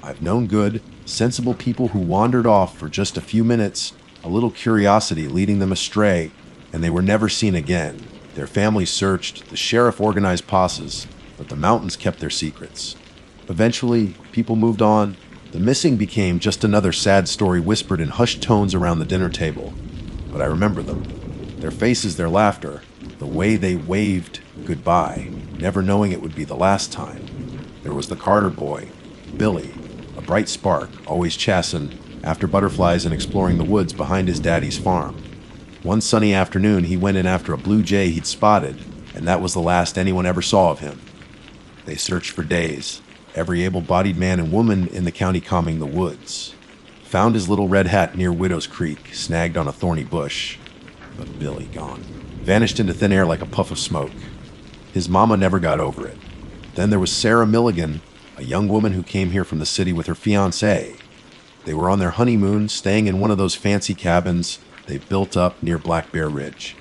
I've known good, sensible people who wandered off for just a few minutes, a little curiosity leading them astray, and they were never seen again. Their families searched, the sheriff organized posses, but the mountains kept their secrets. Eventually, people moved on. The missing became just another sad story whispered in hushed tones around the dinner table. But I remember them. Their faces, their laughter, the way they waved goodbye, never knowing it would be the last time. There was the Carter boy, Billy, a bright spark, always chasing after butterflies and exploring the woods behind his daddy's farm. One sunny afternoon, he went in after a blue jay he'd spotted, and that was the last anyone ever saw of him. They searched for days, every able-bodied man and woman in the county combing the woods. Found his little red hat near Widow's Creek, snagged on a thorny bush. But Billy gone. Vanished into thin air like a puff of smoke. His mama never got over it. Then there was Sarah Milligan, a young woman who came here from the city with her fiancé. They were on their honeymoon, staying in one of those fancy cabins they built up near Black Bear Ridge.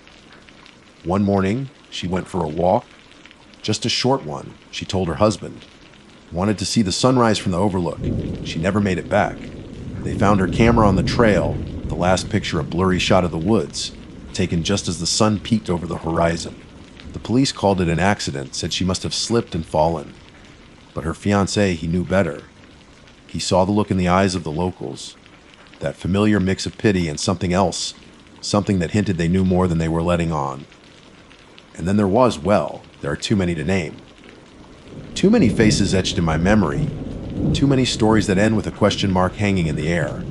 One morning, she went for a walk. Just a short one, she told her husband. Wanted to see the sunrise from the overlook. She never made it back. They found her camera on the trail, the last picture a blurry shot of the woods, taken just as the sun peaked over the horizon. The police called it an accident, said she must have slipped and fallen. But her fiancé, he knew better. He saw the look in the eyes of the locals, that familiar mix of pity and something else, something that hinted they knew more than they were letting on. And then there are too many to name. Too many faces etched in my memory, too many stories that end with a question mark hanging in the air.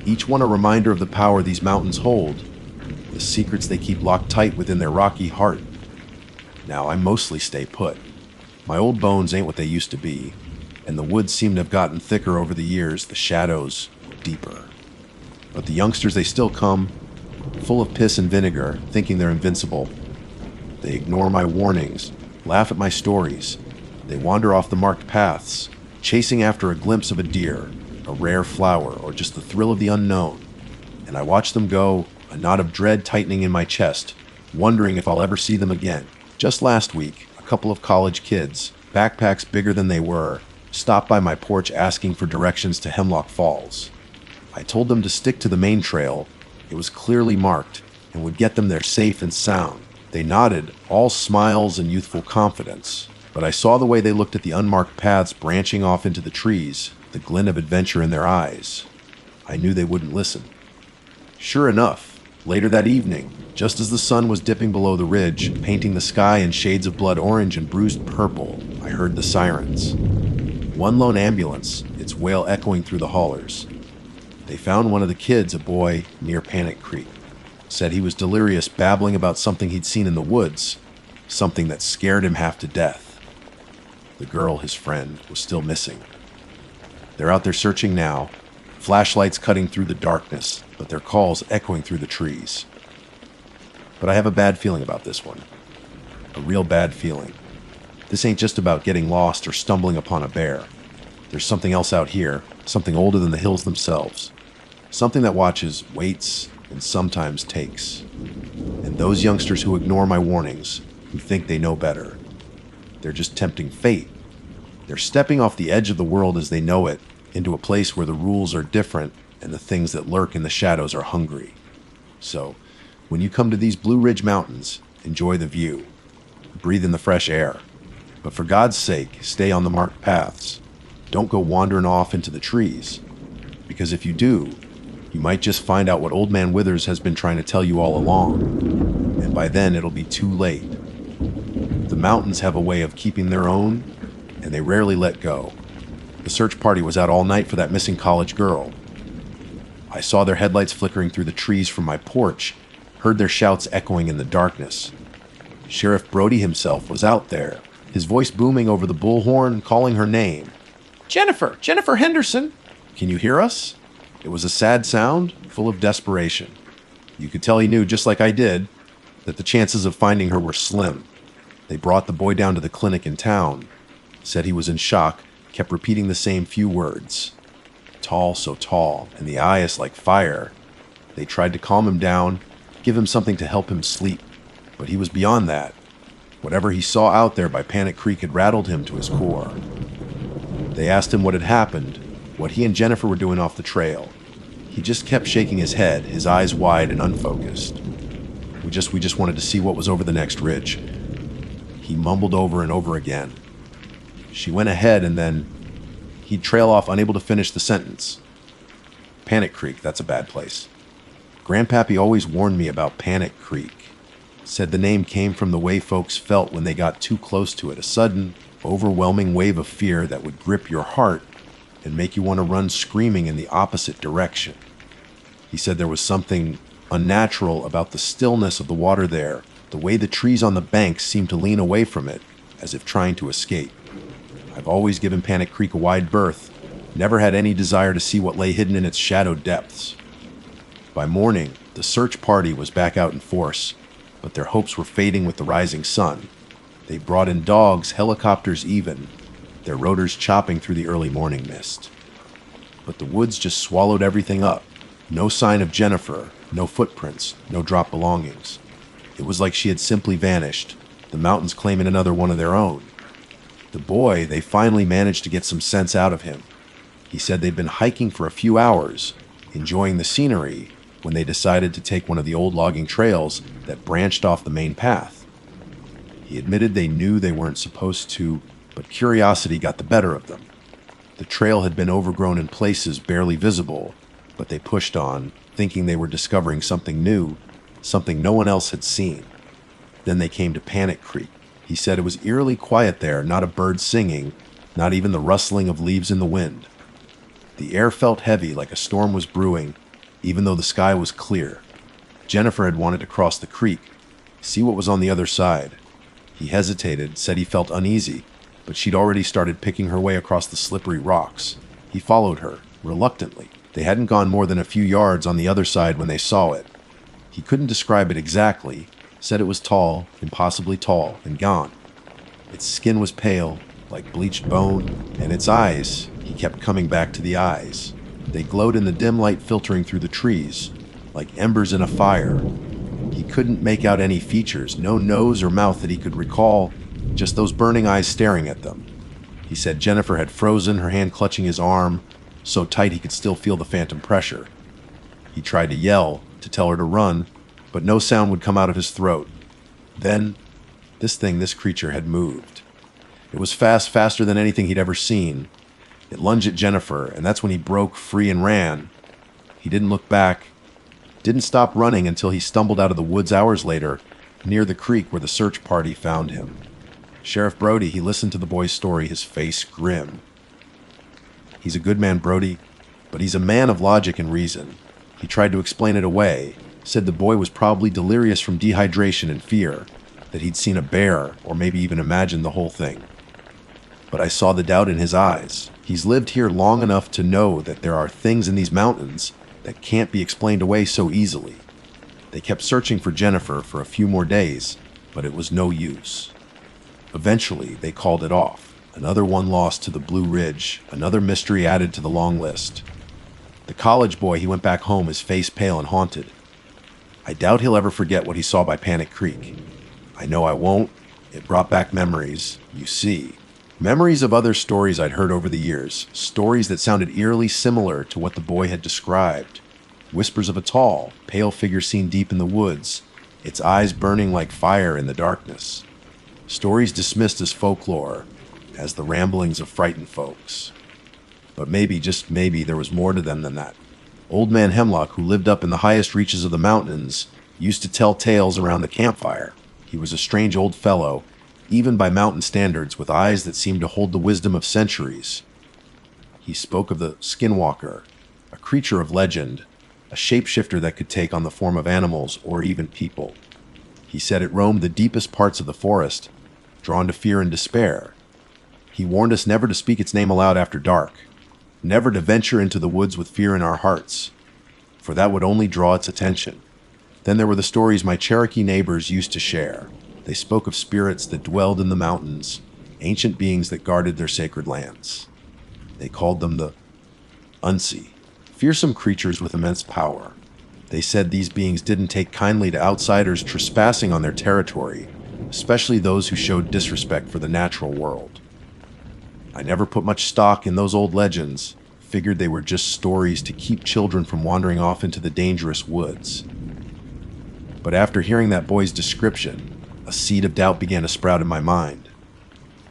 Each one a reminder of the power these mountains hold, the secrets they keep locked tight within their rocky heart. Now I mostly stay put. My old bones ain't what they used to be, and the woods seem to have gotten thicker over the years, the shadows deeper. But the youngsters, they still come, full of piss and vinegar, thinking they're invincible. They ignore my warnings, laugh at my stories. They wander off the marked paths, chasing after a glimpse of a deer, a rare flower, or just the thrill of the unknown. And I watch them go, a knot of dread tightening in my chest, wondering if I'll ever see them again. Just last week, a couple of college kids, backpacks bigger than they were, stopped by my porch asking for directions to Hemlock Falls. I told them to stick to the main trail. It was clearly marked and would get them there safe and sound. They nodded, all smiles and youthful confidence. But I saw the way they looked at the unmarked paths branching off into the trees, the glint of adventure in their eyes. I knew they wouldn't listen. Sure enough, later that evening, just as the sun was dipping below the ridge, painting the sky in shades of blood orange and bruised purple, I heard the sirens. One lone ambulance, its wail echoing through the hollers. They found one of the kids, a boy, near Panic Creek. Said he was delirious, babbling about something he'd seen in the woods, something that scared him half to death. The girl, his friend, was still missing. They're out there searching now, flashlights cutting through the darkness, but their calls echoing through the trees. But I have a bad feeling about this one. A real bad feeling. This ain't just about getting lost or stumbling upon a bear. There's something else out here, something older than the hills themselves. Something that watches, waits, and sometimes takes. And those youngsters who ignore my warnings, who think they know better, they're just tempting fate. They're stepping off the edge of the world as they know it, into a place where the rules are different and the things that lurk in the shadows are hungry. So, when you come to these Blue Ridge Mountains, enjoy the view. Breathe in the fresh air. But for God's sake, stay on the marked paths. Don't go wandering off into the trees. Because if you do, you might just find out what Old Man Withers has been trying to tell you all along, and by then it'll be too late. The mountains have a way of keeping their own, and they rarely let go. The search party was out all night for that missing college girl. I saw their headlights flickering through the trees from my porch, heard their shouts echoing in the darkness. Sheriff Brody himself was out there, his voice booming over the bullhorn, calling her name. "Jennifer! Jennifer Henderson! Can you hear us?" It was a sad sound, full of desperation. You could tell he knew, just like I did, that the chances of finding her were slim. They brought the boy down to the clinic in town, said he was in shock, kept repeating the same few words. Tall, so tall, and the eye is like fire. They tried to calm him down, give him something to help him sleep, but he was beyond that. Whatever he saw out there by Panic Creek had rattled him to his core. They asked him what had happened, what he and Jennifer were doing off the trail. He just kept shaking his head, his eyes wide and unfocused. We just wanted to see what was over the next ridge. He mumbled over and over again. She went ahead, and then he'd trail off, unable to finish the sentence. Panic Creek, that's a bad place. Grandpappy always warned me about Panic Creek. Said the name came from the way folks felt when they got too close to it, a sudden, overwhelming wave of fear that would grip your heart and make you want to run screaming in the opposite direction. He said there was something unnatural about the stillness of the water there, the way the trees on the banks seemed to lean away from it, as if trying to escape. I've always given Panic Creek a wide berth, never had any desire to see what lay hidden in its shadowed depths. By morning, the search party was back out in force, but their hopes were fading with the rising sun. They brought in dogs, helicopters even, their rotors chopping through the early morning mist. But the woods just swallowed everything up. No sign of Jennifer, no footprints, no dropped belongings. It was like she had simply vanished, the mountains claiming another one of their own. The boy, they finally managed to get some sense out of him. He said they'd been hiking for a few hours, enjoying the scenery, when they decided to take one of the old logging trails that branched off the main path. He admitted they knew they weren't supposed to, but curiosity got the better of them. The trail had been overgrown in places barely visible, but they pushed on, thinking they were discovering something new, something no one else had seen. Then they came to Panic Creek. He said it was eerily quiet there, not a bird singing, not even the rustling of leaves in the wind. The air felt heavy, like a storm was brewing, even though the sky was clear. Jennifer had wanted to cross the creek, see what was on the other side. He hesitated, said he felt uneasy, but she'd already started picking her way across the slippery rocks. He followed her, reluctantly. They hadn't gone more than a few yards on the other side when they saw it. He couldn't describe it exactly, said it was tall, impossibly tall, and gone. Its skin was pale, like bleached bone, and its eyes, he kept coming back to the eyes. They glowed in the dim light filtering through the trees, like embers in a fire. He couldn't make out any features, no nose or mouth that he could recall, just those burning eyes staring at them. He said Jennifer had frozen, her hand clutching his arm, so tight he could still feel the phantom pressure. He tried to yell, to tell her to run, but no sound would come out of his throat. Then, this creature had moved. It was fast, faster than anything he'd ever seen. It lunged at Jennifer, and that's when he broke free and ran. He didn't look back, didn't stop running until he stumbled out of the woods hours later, near the creek where the search party found him. Sheriff Brody, he listened to the boy's story, his face grim. He's a good man, Brody, but he's a man of logic and reason. He tried to explain it away, said the boy was probably delirious from dehydration and fear, that he'd seen a bear, or maybe even imagined the whole thing. But I saw the doubt in his eyes. He's lived here long enough to know that there are things in these mountains that can't be explained away so easily. They kept searching for Jennifer for a few more days, but it was no use. Eventually, they called it off. Another one lost to the Blue Ridge, another mystery added to the long list. The college boy, he went back home, his face pale and haunted. I doubt he'll ever forget what he saw by Panic Creek. I know I won't. It brought back memories, you see. Memories of other stories I'd heard over the years, stories that sounded eerily similar to what the boy had described. Whispers of a tall, pale figure seen deep in the woods, its eyes burning like fire in the darkness. Stories dismissed as folklore, as the ramblings of frightened folks. But maybe, just maybe, there was more to them than that. Old Man Hemlock, who lived up in the highest reaches of the mountains, used to tell tales around the campfire. He was a strange old fellow, even by mountain standards, with eyes that seemed to hold the wisdom of centuries. He spoke of the Skinwalker, a creature of legend, a shapeshifter that could take on the form of animals or even people. He said it roamed the deepest parts of the forest, drawn to fear and despair. He warned us never to speak its name aloud after dark, never to venture into the woods with fear in our hearts, for that would only draw its attention. Then there were the stories my Cherokee neighbors used to share. They spoke of spirits that dwelled in the mountains, ancient beings that guarded their sacred lands. They called them the Unsi, fearsome creatures with immense power. They said these beings didn't take kindly to outsiders trespassing on their territory, especially those who showed disrespect for the natural world. I never put much stock in those old legends, figured they were just stories to keep children from wandering off into the dangerous woods. But after hearing that boy's description, a seed of doubt began to sprout in my mind.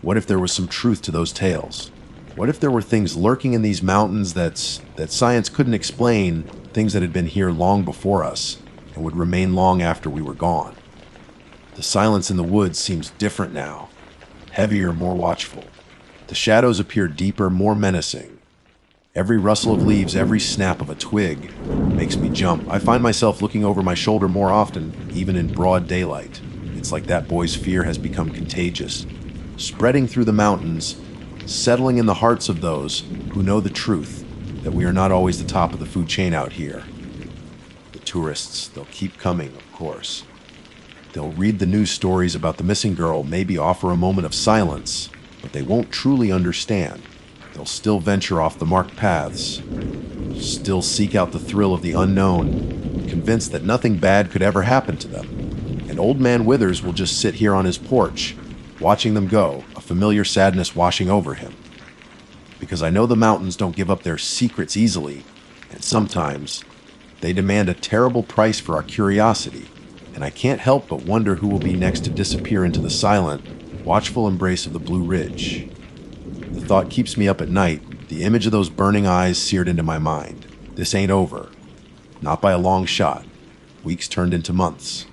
What if there was some truth to those tales? What if there were things lurking in these mountains that science couldn't explain, things that had been here long before us and would remain long after we were gone? The silence in the woods seems different now, heavier, more watchful. The shadows appear deeper, more menacing. Every rustle of leaves, every snap of a twig makes me jump. I find myself looking over my shoulder more often, even in broad daylight. It's like that boy's fear has become contagious, spreading through the mountains, settling in the hearts of those who know the truth, that we are not always the top of the food chain out here. The tourists, they'll keep coming, of course. They'll read the news stories about the missing girl, maybe offer a moment of silence, but they won't truly understand. They'll still venture off the marked paths, still seek out the thrill of the unknown, convinced that nothing bad could ever happen to them. And Old Man Withers will just sit here on his porch, watching them go, a familiar sadness washing over him. Because I know the mountains don't give up their secrets easily, and sometimes they demand a terrible price for our curiosity, and I can't help but wonder who will be next to disappear into the silent, watchful embrace of the Blue Ridge. The thought keeps me up at night, the image of those burning eyes seared into my mind. This ain't over. Not by a long shot. Weeks turned into months.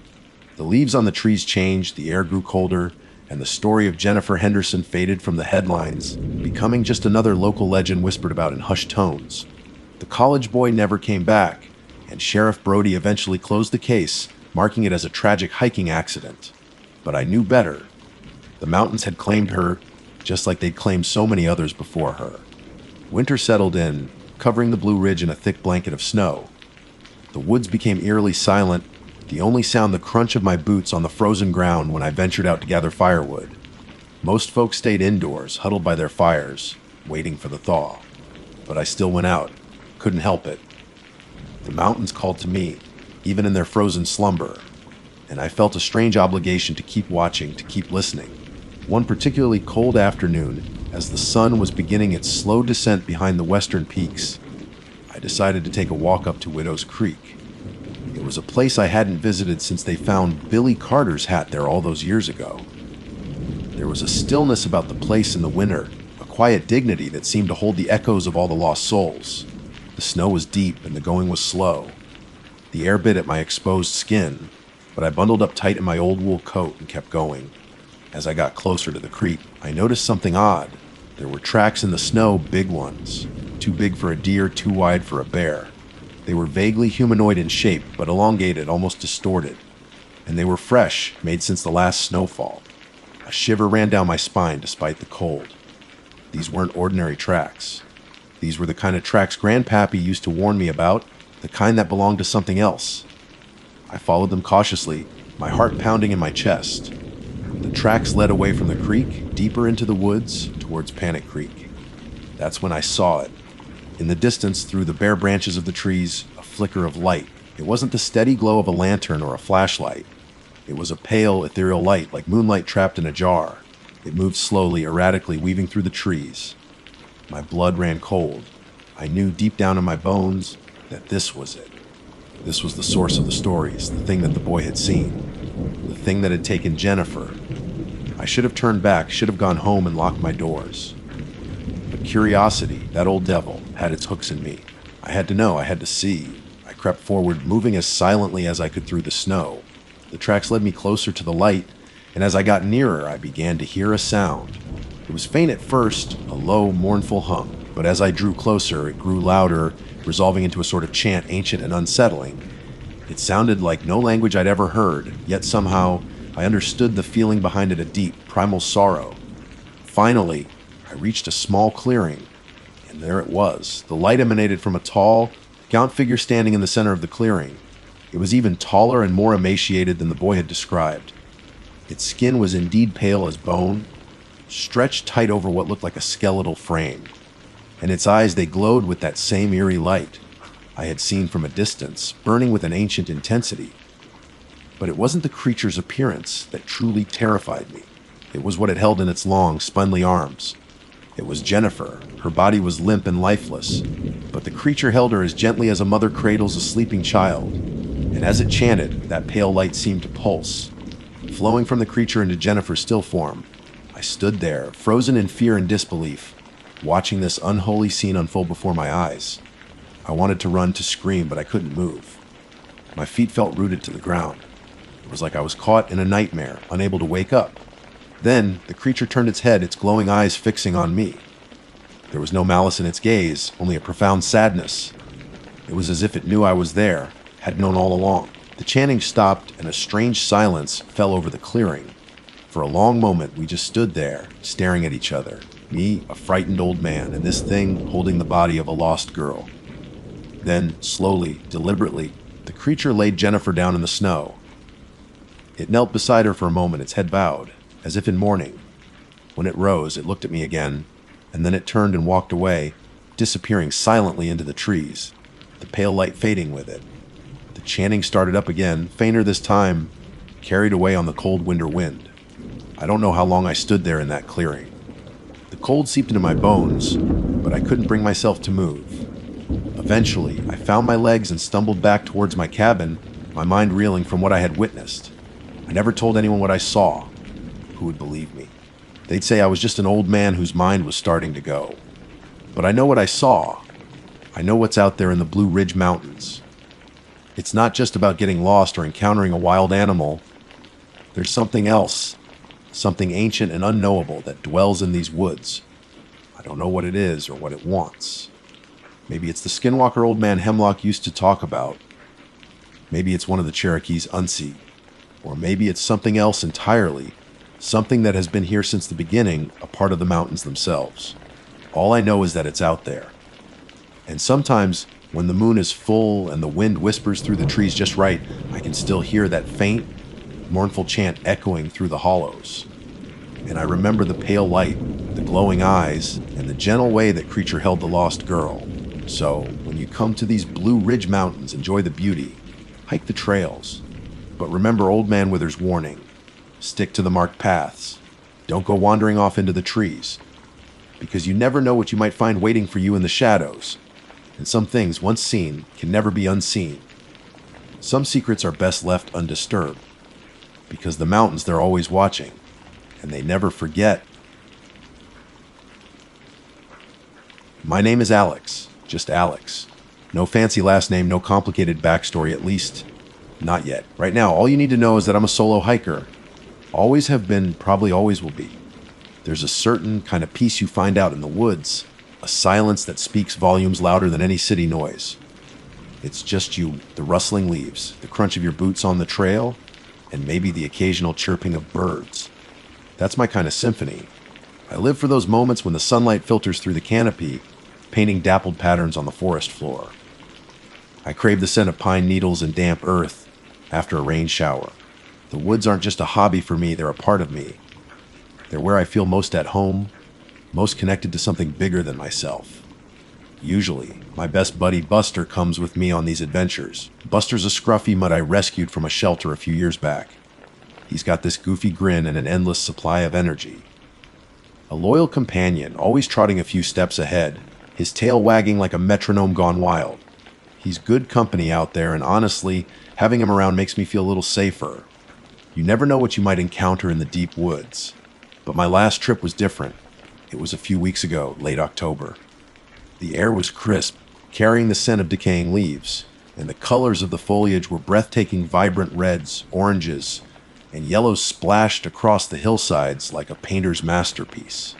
The leaves on the trees changed, the air grew colder, and the story of Jennifer Henderson faded from the headlines, becoming just another local legend whispered about in hushed tones. The college boy never came back, and Sheriff Brody eventually closed the case, marking it as a tragic hiking accident. But I knew better. The mountains had claimed her, just like they'd claimed so many others before her. Winter settled in, covering the Blue Ridge in a thick blanket of snow. The woods became eerily silent, the only sound the crunch of my boots on the frozen ground when I ventured out to gather firewood. Most folks stayed indoors, huddled by their fires, waiting for the thaw. But I still went out. Couldn't help it. The mountains called to me, even in their frozen slumber, and I felt a strange obligation to keep watching, to keep listening. One particularly cold afternoon, as the sun was beginning its slow descent behind the western peaks, I decided to take a walk up to Widow's Creek. It was a place I hadn't visited since they found Billy Carter's hat there all those years ago. There was a stillness about the place in the winter, a quiet dignity that seemed to hold the echoes of all the lost souls. The snow was deep and the going was slow. The air bit at my exposed skin, but I bundled up tight in my old wool coat and kept going. As I got closer to the creek, I noticed something odd. There were tracks in the snow, big ones. Too big for a deer, too wide for a bear. They were vaguely humanoid in shape, but elongated, almost distorted. And they were fresh, made since the last snowfall. A shiver ran down my spine despite the cold. These weren't ordinary tracks. These were the kind of tracks Grandpappy used to warn me about, the kind that belonged to something else. I followed them cautiously, my heart pounding in my chest. The tracks led away from the creek, deeper into the woods, towards Panic Creek. That's when I saw it. In the distance, through the bare branches of the trees, a flicker of light. It wasn't the steady glow of a lantern or a flashlight. It was a pale, ethereal light, like moonlight trapped in a jar. It moved slowly, erratically, weaving through the trees. My blood ran cold. I knew deep down in my bones that this was it. This was the source of the stories, the thing that the boy had seen, the thing that had taken Jennifer. I should have turned back, should have gone home and locked my doors. But Curiosity, that old devil, had its hooks in me. I had to know, I had to see. I crept forward, moving as silently as I could through the snow. The tracks led me closer to the light, and as I got nearer, I began to hear a sound. It was faint at first, a low, mournful hum, but as I drew closer, it grew louder, resolving into a sort of chant ancient and unsettling. It sounded like no language I'd ever heard, yet somehow I understood the feeling behind it, a deep, primal sorrow. Finally, I reached a small clearing, and there it was. The light emanated from a tall, gaunt figure standing in the center of the clearing. It was even taller and more emaciated than the boy had described. Its skin was indeed pale as bone, stretched tight over what looked like a skeletal frame, and its eyes, they glowed with that same eerie light I had seen from a distance, burning with an ancient intensity. But it wasn't the creature's appearance that truly terrified me. It was what it held in its long, spindly arms. It was Jennifer. Her body was limp and lifeless, but the creature held her as gently as a mother cradles a sleeping child. And as it chanted, that pale light seemed to pulse, flowing from the creature into Jennifer's still form. I stood there, frozen in fear and disbelief, watching this unholy scene unfold before my eyes. I wanted to run, to scream, but I couldn't move. My feet felt rooted to the ground. It was like I was caught in a nightmare, unable to wake up. Then, the creature turned its head, its glowing eyes fixing on me. There was no malice in its gaze, only a profound sadness. It was as if it knew I was there, had known all along. The chanting stopped, and a strange silence fell over the clearing. For a long moment, we just stood there, staring at each other. Me, a frightened old man, and this thing holding the body of a lost girl. Then, slowly, deliberately, the creature laid Jennifer down in the snow. It knelt beside her for a moment, its head bowed, as if in mourning. When it rose, it looked at me again, and then it turned and walked away, disappearing silently into the trees, the pale light fading with it. The chanting started up again, fainter this time, carried away on the cold winter wind. I don't know how long I stood there in that clearing. The cold seeped into my bones, but I couldn't bring myself to move. Eventually, I found my legs and stumbled back towards my cabin, my mind reeling from what I had witnessed. I never told anyone what I saw. Who would believe me? They'd say I was just an old man whose mind was starting to go. But I know what I saw. I know what's out there in the Blue Ridge Mountains. It's not just about getting lost or encountering a wild animal. There's something else, something ancient and unknowable that dwells in these woods. I don't know what it is or what it wants. Maybe it's the skinwalker old man Hemlock used to talk about. Maybe it's one of the Cherokee's Unsi. Or maybe it's something else entirely, something that has been here since the beginning, a part of the mountains themselves. All I know is that it's out there. And sometimes, when the moon is full and the wind whispers through the trees just right, I can still hear that faint, mournful chant echoing through the hollows. And I remember the pale light, the glowing eyes, and the gentle way that creature held the lost girl. So, when you come to these Blue Ridge Mountains, enjoy the beauty, hike the trails. But remember Old Man Wither's warning. Stick to the marked paths. Don't go wandering off into the trees. Because you never know what you might find waiting for you in the shadows. And some things, once seen, can never be unseen. Some secrets are best left undisturbed. Because the mountains, they're always watching. And they never forget. My name is Alex. Just Alex. No fancy last name, no complicated backstory, at least not yet. Right now, all you need to know is that I'm a solo hiker. Always have been, probably always will be. There's a certain kind of peace you find out in the woods, a silence that speaks volumes louder than any city noise. It's just you, the rustling leaves, the crunch of your boots on the trail, and maybe the occasional chirping of birds. That's my kind of symphony. I live for those moments when the sunlight filters through the canopy, painting dappled patterns on the forest floor. I crave the scent of pine needles and damp earth after a rain shower. The woods aren't just a hobby for me, they're a part of me. They're where I feel most at home, most connected to something bigger than myself. Usually, my best buddy Buster comes with me on these adventures. Buster's a scruffy mutt I rescued from a shelter a few years back. He's got this goofy grin and an endless supply of energy. A loyal companion, always trotting a few steps ahead, his tail wagging like a metronome gone wild. He's good company out there, and honestly, having him around makes me feel a little safer. You never know what you might encounter in the deep woods. But my last trip was different. It was a few weeks ago, late October. The air was crisp, carrying the scent of decaying leaves, and the colors of the foliage were breathtaking vibrant reds, oranges, and yellows splashed across the hillsides like a painter's masterpiece.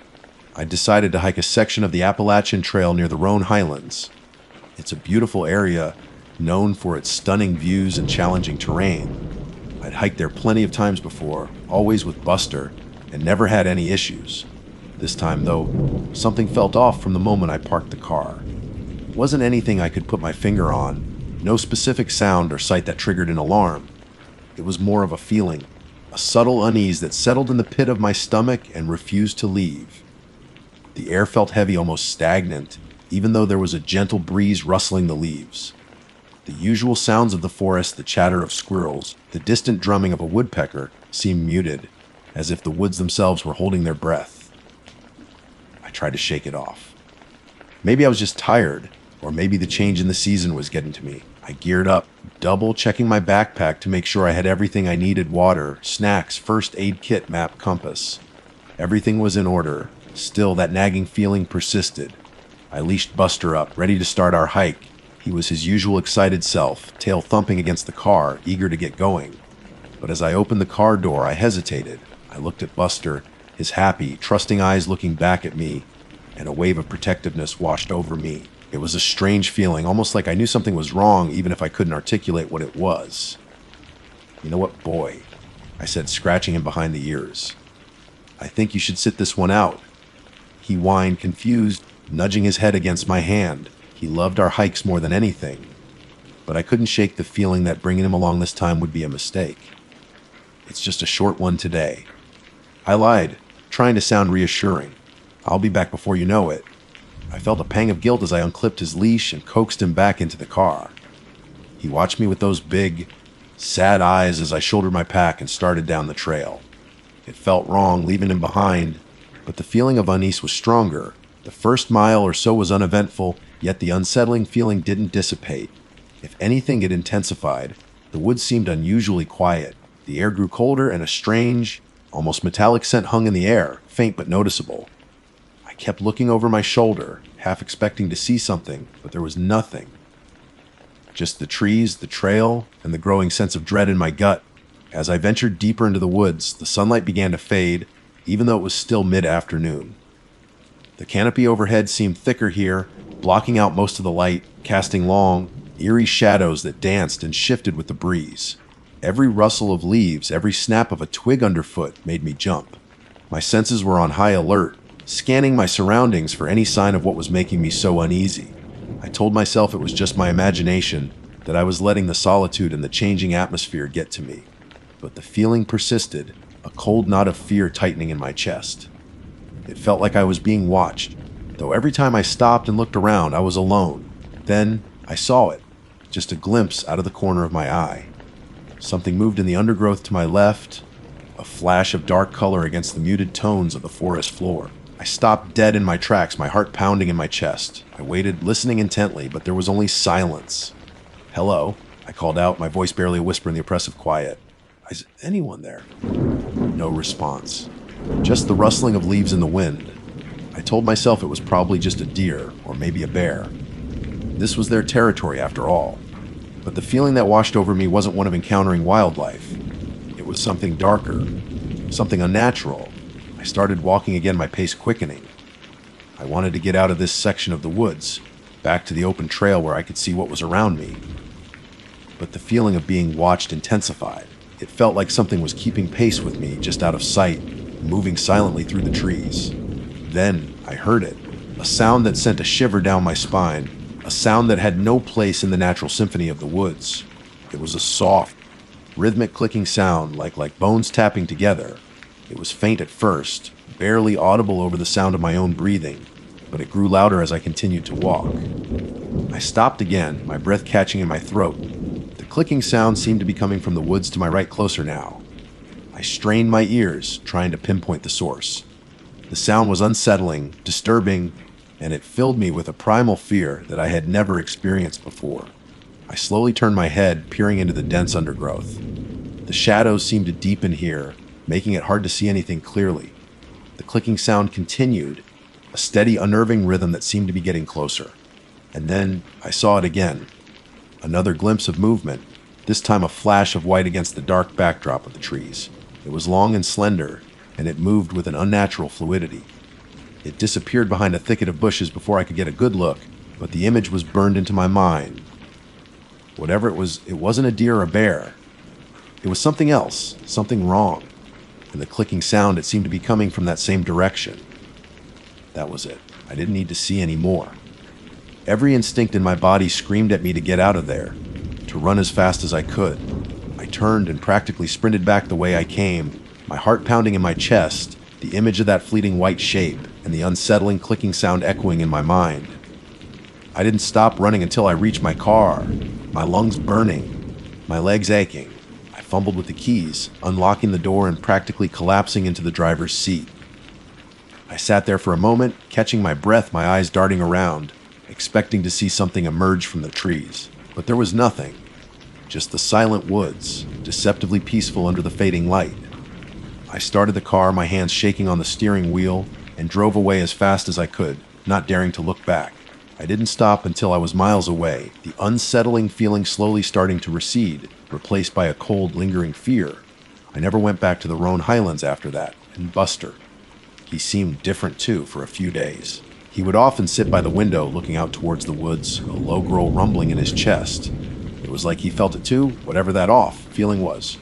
I decided to hike a section of the Appalachian Trail near the Roan Highlands. It's a beautiful area known for its stunning views and challenging terrain. I'd hiked there plenty of times before, always with Buster, and never had any issues. This time, though, something felt off from the moment I parked the car. It wasn't anything I could put my finger on, no specific sound or sight that triggered an alarm. It was more of a feeling, a subtle unease that settled in the pit of my stomach and refused to leave. The air felt heavy, almost stagnant, even though there was a gentle breeze rustling the leaves. The usual sounds of the forest, the chatter of squirrels, the distant drumming of a woodpecker, seemed muted, as if the woods themselves were holding their breath. I tried to shake it off. Maybe I was just tired, or maybe the change in the season was getting to me. I geared up, double-checking my backpack to make sure I had everything I needed: water, snacks, first aid kit, map, compass. Everything was in order. Still, that nagging feeling persisted. I leashed Buster up, ready to start our hike. He was his usual excited self, tail thumping against the car, eager to get going. But as I opened the car door, I hesitated. I looked at Buster, his happy, trusting eyes looking back at me, and a wave of protectiveness washed over me. It was a strange feeling, almost like I knew something was wrong, even if I couldn't articulate what it was. "You know what, boy?" I said, scratching him behind the ears. "I think you should sit this one out." He whined, confused, nudging his head against my hand. He loved our hikes more than anything, but I couldn't shake the feeling that bringing him along this time would be a mistake. "It's just a short one today." I lied, trying to sound reassuring. "I'll be back before you know it." I felt a pang of guilt as I unclipped his leash and coaxed him back into the car. He watched me with those big, sad eyes as I shouldered my pack and started down the trail. It felt wrong leaving him behind, but the feeling of unease was stronger. The first mile or so was uneventful, yet the unsettling feeling didn't dissipate. If anything, it intensified. The woods seemed unusually quiet. The air grew colder, and a strange, almost metallic scent hung in the air, faint but noticeable. I kept looking over my shoulder, half expecting to see something, but there was nothing. Just the trees, the trail, and the growing sense of dread in my gut. As I ventured deeper into the woods, the sunlight began to fade, even though it was still mid-afternoon. The canopy overhead seemed thicker here, blocking out most of the light, casting long, eerie shadows that danced and shifted with the breeze. Every rustle of leaves, every snap of a twig underfoot made me jump. My senses were on high alert, scanning my surroundings for any sign of what was making me so uneasy. I told myself it was just my imagination, that I was letting the solitude and the changing atmosphere get to me. But the feeling persisted, a cold knot of fear tightening in my chest. It felt like I was being watched, though every time I stopped and looked around, I was alone. Then I saw it, just a glimpse out of the corner of my eye. Something moved in the undergrowth to my left, a flash of dark color against the muted tones of the forest floor. I stopped dead in my tracks, my heart pounding in my chest. I waited, listening intently, but there was only silence. "Hello," I called out, my voice barely a whisper in the oppressive quiet. "Is anyone there?" No response. Just the rustling of leaves in the wind. I told myself it was probably just a deer, or maybe a bear. This was their territory after all. But the feeling that washed over me wasn't one of encountering wildlife. It was something darker, something unnatural. I started walking again, my pace quickening. I wanted to get out of this section of the woods, back to the open trail where I could see what was around me. But the feeling of being watched intensified. It felt like something was keeping pace with me, just out of sight, moving silently through the trees. Then I heard it, a sound that sent a shiver down my spine, a sound that had no place in the natural symphony of the woods. It was a soft, rhythmic clicking sound, like bones tapping together. It was faint at first, barely audible over the sound of my own breathing, but it grew louder as I continued to walk. I stopped again, my breath catching in my throat. The clicking sound seemed to be coming from the woods to my right, closer now. I strained my ears, trying to pinpoint the source. The sound was unsettling, disturbing, and it filled me with a primal fear that I had never experienced before. I slowly turned my head, peering into the dense undergrowth. The shadows seemed to deepen here, making it hard to see anything clearly. The clicking sound continued, a steady, unnerving rhythm that seemed to be getting closer. And then I saw it again. Another glimpse of movement, this time a flash of white against the dark backdrop of the trees. It was long and slender, and it moved with an unnatural fluidity. It disappeared behind a thicket of bushes before I could get a good look, but the image was burned into my mind. Whatever it wasn't a deer or a bear. It was something else, something wrong. And the clicking sound, it seemed to be coming from that same direction. That was it. I didn't need to see any more. Every instinct in my body screamed at me to get out of there, to run as fast as I could. I turned and practically sprinted back the way I came, my heart pounding in my chest, the image of that fleeting white shape, and the unsettling clicking sound echoing in my mind. I didn't stop running until I reached my car, my lungs burning, my legs aching. I fumbled with the keys, unlocking the door and practically collapsing into the driver's seat. I sat there for a moment, catching my breath, my eyes darting around, expecting to see something emerge from the trees. But there was nothing, just the silent woods, deceptively peaceful under the fading light. I started the car, my hands shaking on the steering wheel, and drove away as fast as I could, not daring to look back. I didn't stop until I was miles away, the unsettling feeling slowly starting to recede, replaced by a cold, lingering fear. I never went back to the Roan Highlands after that, and Buster. He seemed different too for a few days. He would often sit by the window looking out towards the woods, a low growl rumbling in his chest. It was like he felt it too, whatever that off feeling was.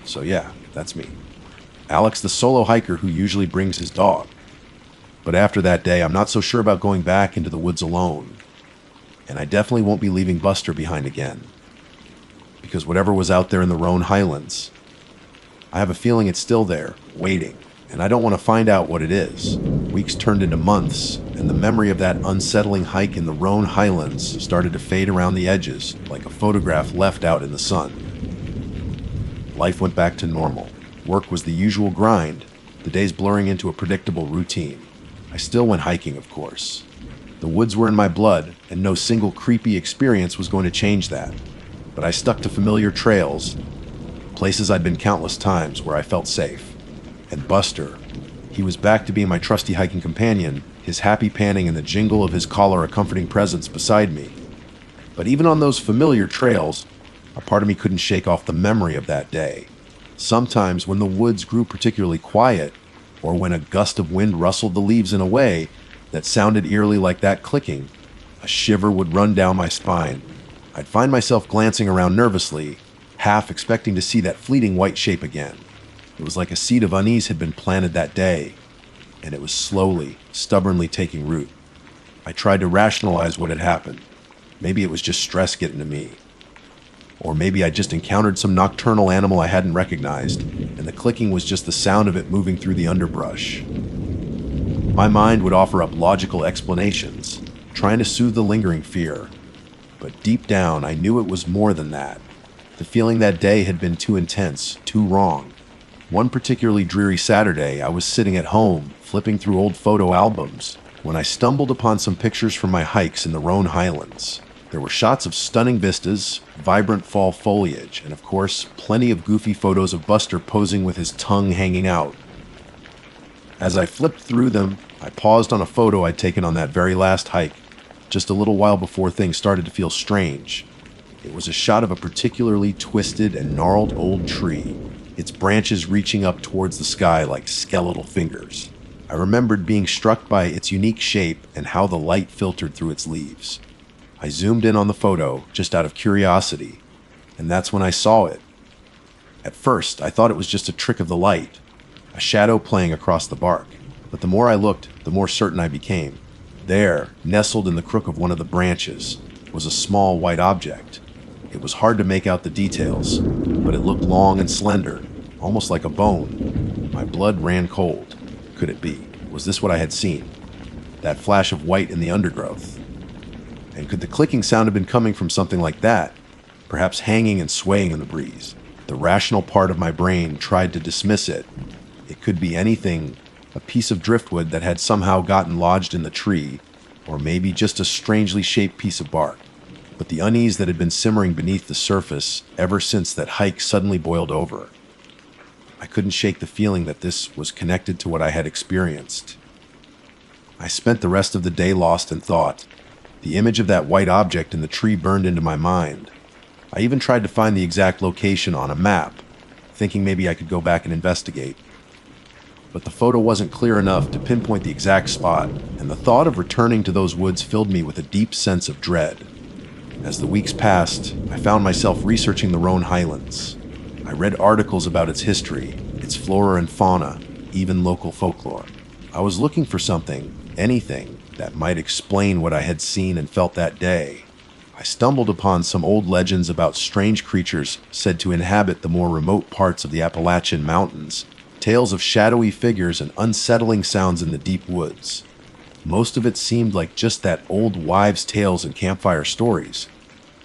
So yeah, that's me. Alex, the solo hiker who usually brings his dog. But after that day, I'm not so sure about going back into the woods alone. And I definitely won't be leaving Buster behind again. Because whatever was out there in the Roan Highlands, I have a feeling it's still there, waiting. And I don't want to find out what it is. Weeks turned into months, and the memory of that unsettling hike in the Roan Highlands started to fade around the edges, like a photograph left out in the sun. Life went back to normal. Work was the usual grind, the days blurring into a predictable routine. I still went hiking, of course. The woods were in my blood, and no single creepy experience was going to change that. But I stuck to familiar trails, places I'd been countless times where I felt safe. And Buster, he was back to being my trusty hiking companion, his happy panting and the jingle of his collar a comforting presence beside me. But even on those familiar trails, a part of me couldn't shake off the memory of that day. Sometimes when the woods grew particularly quiet, or when a gust of wind rustled the leaves in a way that sounded eerily like that clicking, a shiver would run down my spine. I'd find myself glancing around nervously, half expecting to see that fleeting white shape again. It was like a seed of unease had been planted that day, and it was slowly, stubbornly taking root. I tried to rationalize what had happened. Maybe it was just stress getting to me. Or maybe I just encountered some nocturnal animal I hadn't recognized, and the clicking was just the sound of it moving through the underbrush. My mind would offer up logical explanations, trying to soothe the lingering fear. But deep down, I knew it was more than that. The feeling that day had been too intense, too wrong. One particularly dreary Saturday, I was sitting at home, flipping through old photo albums, when I stumbled upon some pictures from my hikes in the Roan Highlands. There were shots of stunning vistas, vibrant fall foliage, and of course, plenty of goofy photos of Buster posing with his tongue hanging out. As I flipped through them, I paused on a photo I'd taken on that very last hike, just a little while before things started to feel strange. It was a shot of a particularly twisted and gnarled old tree, its branches reaching up towards the sky like skeletal fingers. I remembered being struck by its unique shape and how the light filtered through its leaves. I zoomed in on the photo, just out of curiosity, and that's when I saw it. At first, I thought it was just a trick of the light, a shadow playing across the bark, but the more I looked, the more certain I became. There, nestled in the crook of one of the branches, was a small white object. It was hard to make out the details, but it looked long and slender, almost like a bone. My blood ran cold. Could it be? Was this what I had seen? That flash of white in the undergrowth? And could the clicking sound have been coming from something like that, perhaps hanging and swaying in the breeze? The rational part of my brain tried to dismiss it. It could be anything, a piece of driftwood that had somehow gotten lodged in the tree, or maybe just a strangely shaped piece of bark. But the unease that had been simmering beneath the surface ever since that hike suddenly boiled over. I couldn't shake the feeling that this was connected to what I had experienced. I spent the rest of the day lost in thought. The image of that white object in the tree burned into my mind. I even tried to find the exact location on a map, thinking maybe I could go back and investigate. But the photo wasn't clear enough to pinpoint the exact spot, and the thought of returning to those woods filled me with a deep sense of dread. As the weeks passed, I found myself researching the Rhone Highlands. I read articles about its history, its flora and fauna, even local folklore. I was looking for something, anything, that might explain what I had seen and felt that day. I stumbled upon some old legends about strange creatures said to inhabit the more remote parts of the Appalachian Mountains, tales of shadowy figures and unsettling sounds in the deep woods. Most of it seemed like just that old wives' tales and campfire stories,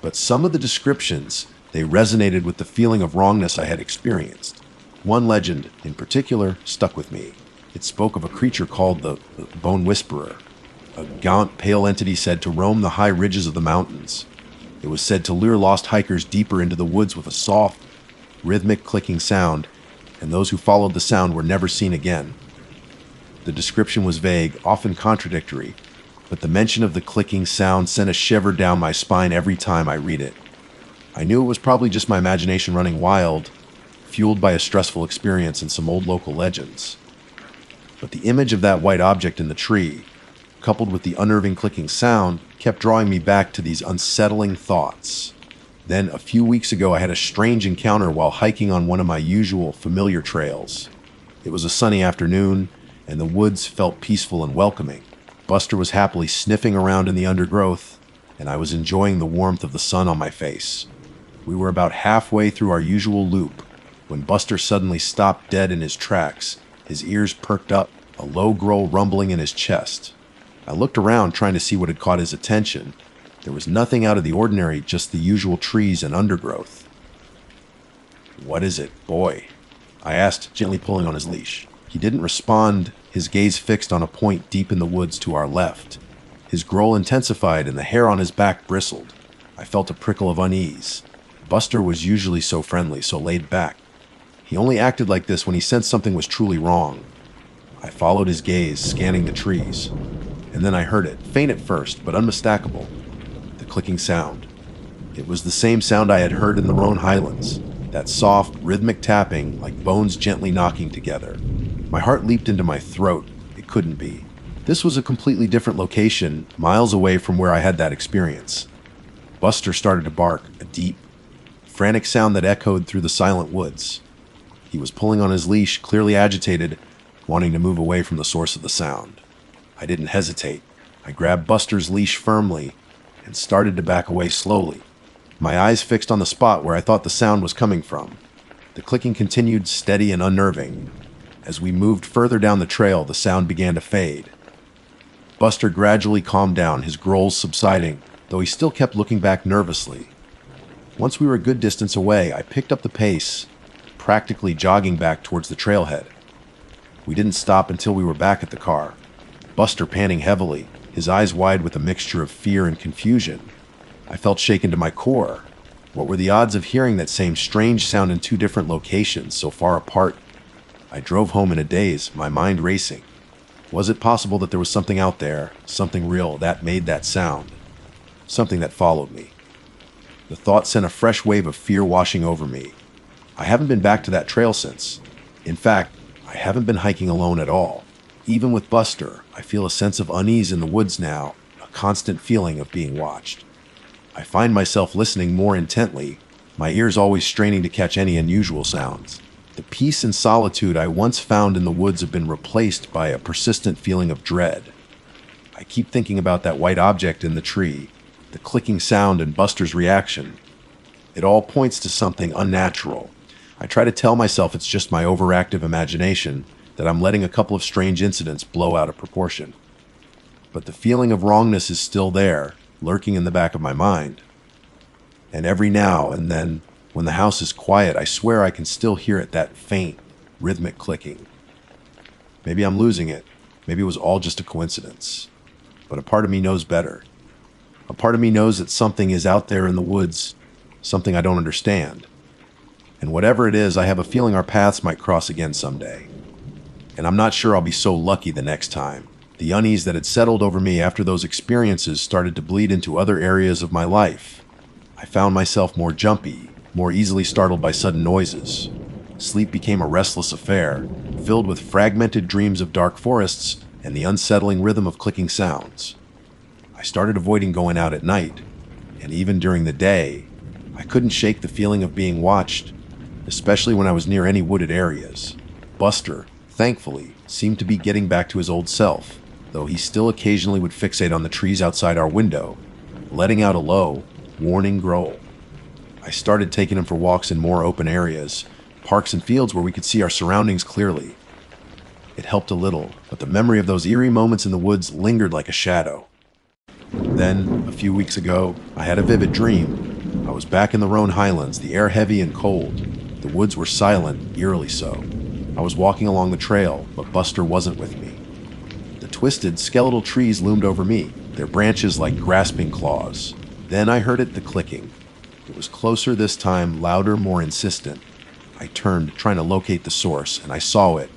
but some of the descriptions, they resonated with the feeling of wrongness I had experienced. One legend, in particular, stuck with me. It spoke of a creature called the Bone Whisperer, a gaunt, pale entity said to roam the high ridges of the mountains. It was said to lure lost hikers deeper into the woods with a soft, rhythmic clicking sound, and those who followed the sound were never seen again. The description was vague, often contradictory, but the mention of the clicking sound sent a shiver down my spine every time I read it. I knew it was probably just my imagination running wild, fueled by a stressful experience and some old local legends. But the image of that white object in the tree, coupled with the unnerving clicking sound, kept drawing me back to these unsettling thoughts. Then, a few weeks ago, I had a strange encounter while hiking on one of my usual familiar trails. It was a sunny afternoon, and the woods felt peaceful and welcoming. Buster was happily sniffing around in the undergrowth, and I was enjoying the warmth of the sun on my face. We were about halfway through our usual loop when Buster suddenly stopped dead in his tracks, his ears perked up, a low growl rumbling in his chest. I looked around trying to see what had caught his attention. There was nothing out of the ordinary, just the usual trees and undergrowth. "What is it, boy?" I asked, gently pulling on his leash. He didn't respond, his gaze fixed on a point deep in the woods to our left. His growl intensified and the hair on his back bristled. I felt a prickle of unease. Buster was usually so friendly, so laid back. He only acted like this when he sensed something was truly wrong. I followed his gaze, scanning the trees. And then I heard it, faint at first, but unmistakable. The clicking sound. It was the same sound I had heard in the Rhone Highlands. That soft, rhythmic tapping, like bones gently knocking together. My heart leaped into my throat. It couldn't be. This was a completely different location, miles away from where I had that experience. Buster started to bark, a deep, frantic sound that echoed through the silent woods. He was pulling on his leash, clearly agitated, wanting to move away from the source of the sound. I didn't hesitate. I grabbed Buster's leash firmly and started to back away slowly, my eyes fixed on the spot where I thought the sound was coming from. The clicking continued, steady and unnerving. As we moved further down the trail, the sound began to fade. Buster gradually calmed down, his growls subsiding, though he still kept looking back nervously. Once we were a good distance away, I picked up the pace, practically jogging back towards the trailhead. We didn't stop until we were back at the car, Buster panting heavily, his eyes wide with a mixture of fear and confusion. I felt shaken to my core. What were the odds of hearing that same strange sound in two different locations so far apart? I drove home in a daze, my mind racing. Was it possible that there was something out there, something real, that made that sound? Something that followed me. The thought sent a fresh wave of fear washing over me. I haven't been back to that trail since. In fact, I haven't been hiking alone at all. Even with Buster, I feel a sense of unease in the woods now, a constant feeling of being watched. I find myself listening more intently, my ears always straining to catch any unusual sounds. The peace and solitude I once found in the woods have been replaced by a persistent feeling of dread. I keep thinking about that white object in the tree, the clicking sound and Buster's reaction. It all points to something unnatural. I try to tell myself it's just my overactive imagination, that I'm letting a couple of strange incidents blow out of proportion. But the feeling of wrongness is still there, lurking in the back of my mind. And every now and then, when the house is quiet, I swear I can still hear it, that faint, rhythmic clicking. Maybe I'm losing it. Maybe it was all just a coincidence. But a part of me knows better. A part of me knows that something is out there in the woods, something I don't understand. And whatever it is, I have a feeling our paths might cross again someday. And I'm not sure I'll be so lucky the next time. The unease that had settled over me after those experiences started to bleed into other areas of my life. I found myself more jumpy, more easily startled by sudden noises. Sleep became a restless affair, filled with fragmented dreams of dark forests and the unsettling rhythm of clicking sounds. I started avoiding going out at night, and even during the day, I couldn't shake the feeling of being watched, especially when I was near any wooded areas. Buster, thankfully, seemed to be getting back to his old self, though he still occasionally would fixate on the trees outside our window, letting out a low, warning growl. I started taking him for walks in more open areas, parks and fields where we could see our surroundings clearly. It helped a little, but the memory of those eerie moments in the woods lingered like a shadow. Then, a few weeks ago, I had a vivid dream. I was back in the Rhone Highlands, the air heavy and cold. The woods were silent, eerily so. I was walking along the trail, but Buster wasn't with me. The twisted, skeletal trees loomed over me, their branches like grasping claws. Then I heard the clicking. It was closer this time, louder, more insistent. I turned, trying to locate the source, and I saw it.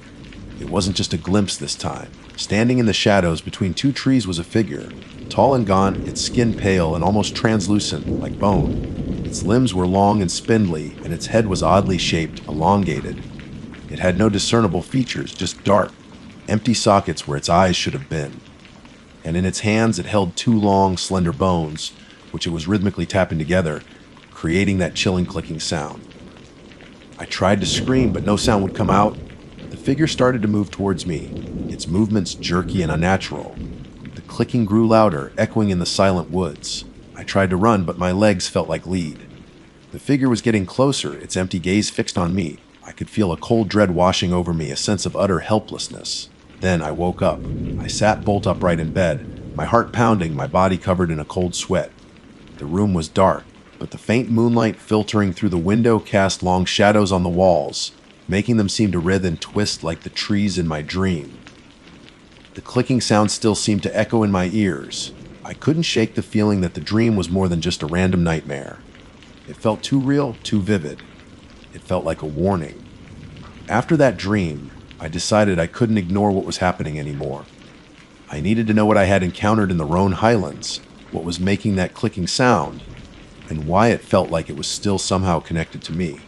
It wasn't just a glimpse this time. Standing in the shadows between two trees was a figure. Tall and gaunt, its skin pale and almost translucent, like bone. Its limbs were long and spindly, and its head was oddly shaped, elongated. It had no discernible features, just dark, empty sockets where its eyes should have been. And in its hands it held two long, slender bones, which it was rhythmically tapping together, creating that chilling clicking sound. I tried to scream, but no sound would come out. The figure started to move towards me, its movements jerky and unnatural. The clicking grew louder, echoing in the silent woods. I tried to run, but my legs felt like lead. The figure was getting closer, its empty gaze fixed on me. I could feel a cold dread washing over me, a sense of utter helplessness. Then I woke up. I sat bolt upright in bed, my heart pounding, my body covered in a cold sweat. The room was dark, but the faint moonlight filtering through the window cast long shadows on the walls, making them seem to writhe and twist like the trees in my dream. The clicking sound still seemed to echo in my ears. I couldn't shake the feeling that the dream was more than just a random nightmare. It felt too real, too vivid. It felt like a warning. After that dream, I decided I couldn't ignore what was happening anymore. I needed to know what I had encountered in the Rhone Highlands, what was making that clicking sound, and why it felt like it was still somehow connected to me.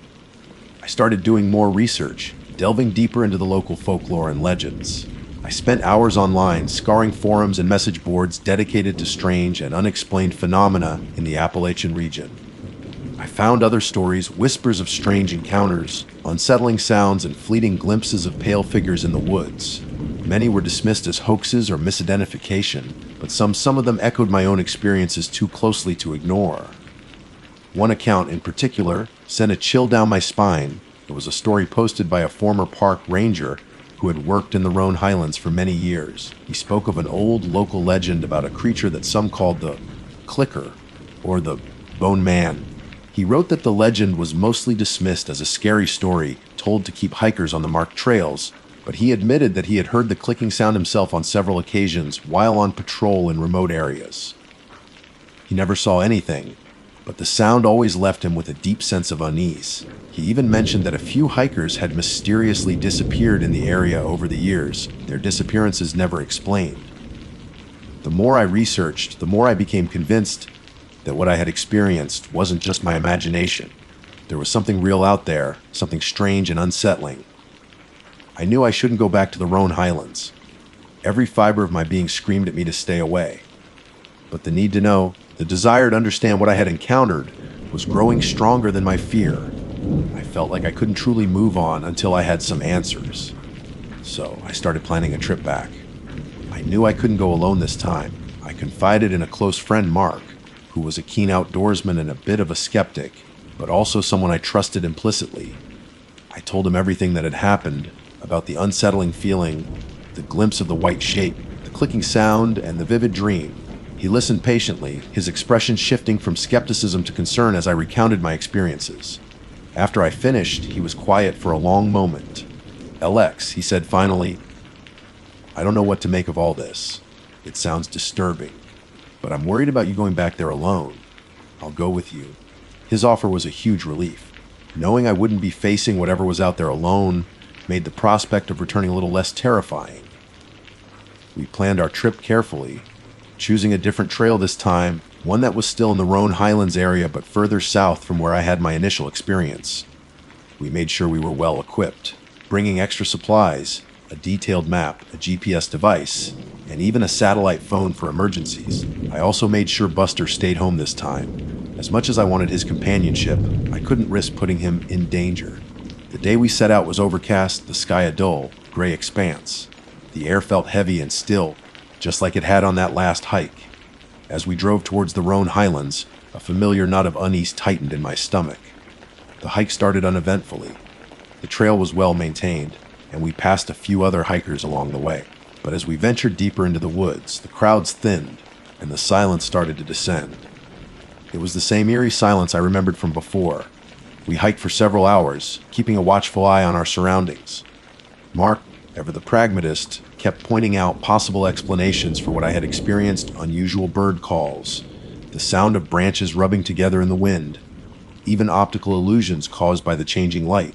I started doing more research, delving deeper into the local folklore and legends. I spent hours online, scouring forums and message boards dedicated to strange and unexplained phenomena in the Appalachian region. I found other stories, whispers of strange encounters, unsettling sounds, and fleeting glimpses of pale figures in the woods. Many were dismissed as hoaxes or misidentification, but some of them echoed my own experiences too closely to ignore. One account in particular sent a chill down my spine. It was a story posted by a former park ranger who had worked in the Rhone Highlands for many years. He spoke of an old local legend about a creature that some called the Clicker, or the Bone Man. He wrote that the legend was mostly dismissed as a scary story told to keep hikers on the marked trails, but he admitted that he had heard the clicking sound himself on several occasions while on patrol in remote areas. He never saw anything, but the sound always left him with a deep sense of unease. He even mentioned that a few hikers had mysteriously disappeared in the area over the years, their disappearances never explained. The more I researched, the more I became convinced that what I had experienced wasn't just my imagination. There was something real out there, something strange and unsettling. I knew I shouldn't go back to the Rhone Highlands. Every fiber of my being screamed at me to stay away. But the need to know, the desire to understand what I had encountered, was growing stronger than my fear. I felt like I couldn't truly move on until I had some answers. So I started planning a trip back. I knew I couldn't go alone this time. I confided in a close friend, Mark, who was a keen outdoorsman and a bit of a skeptic, but also someone I trusted implicitly. I told him everything that had happened, about the unsettling feeling, the glimpse of the white shape, the clicking sound, and the vivid dream. He listened patiently, his expression shifting from skepticism to concern as I recounted my experiences. After I finished, he was quiet for a long moment. "LX," he said finally, "I don't know what to make of all this. It sounds disturbing, but I'm worried about you going back there alone. I'll go with you." His offer was a huge relief. Knowing I wouldn't be facing whatever was out there alone made the prospect of returning a little less terrifying. We planned our trip carefully, choosing a different trail this time, one that was still in the Roan Highlands area but further south from where I had my initial experience. We made sure we were well equipped, bringing extra supplies, a detailed map, a GPS device, and even a satellite phone for emergencies. I also made sure Buster stayed home this time. As much as I wanted his companionship, I couldn't risk putting him in danger. The day we set out was overcast, the sky a dull, gray expanse. The air felt heavy and still, just like it had on that last hike. As we drove towards the Roan Highlands, a familiar knot of unease tightened in my stomach. The hike started uneventfully. The trail was well maintained, and we passed a few other hikers along the way. But as we ventured deeper into the woods, the crowds thinned, and the silence started to descend. It was the same eerie silence I remembered from before. We hiked for several hours, keeping a watchful eye on our surroundings. Mark, ever the pragmatist, kept pointing out possible explanations for what I had experienced: unusual bird calls, the sound of branches rubbing together in the wind, even optical illusions caused by the changing light.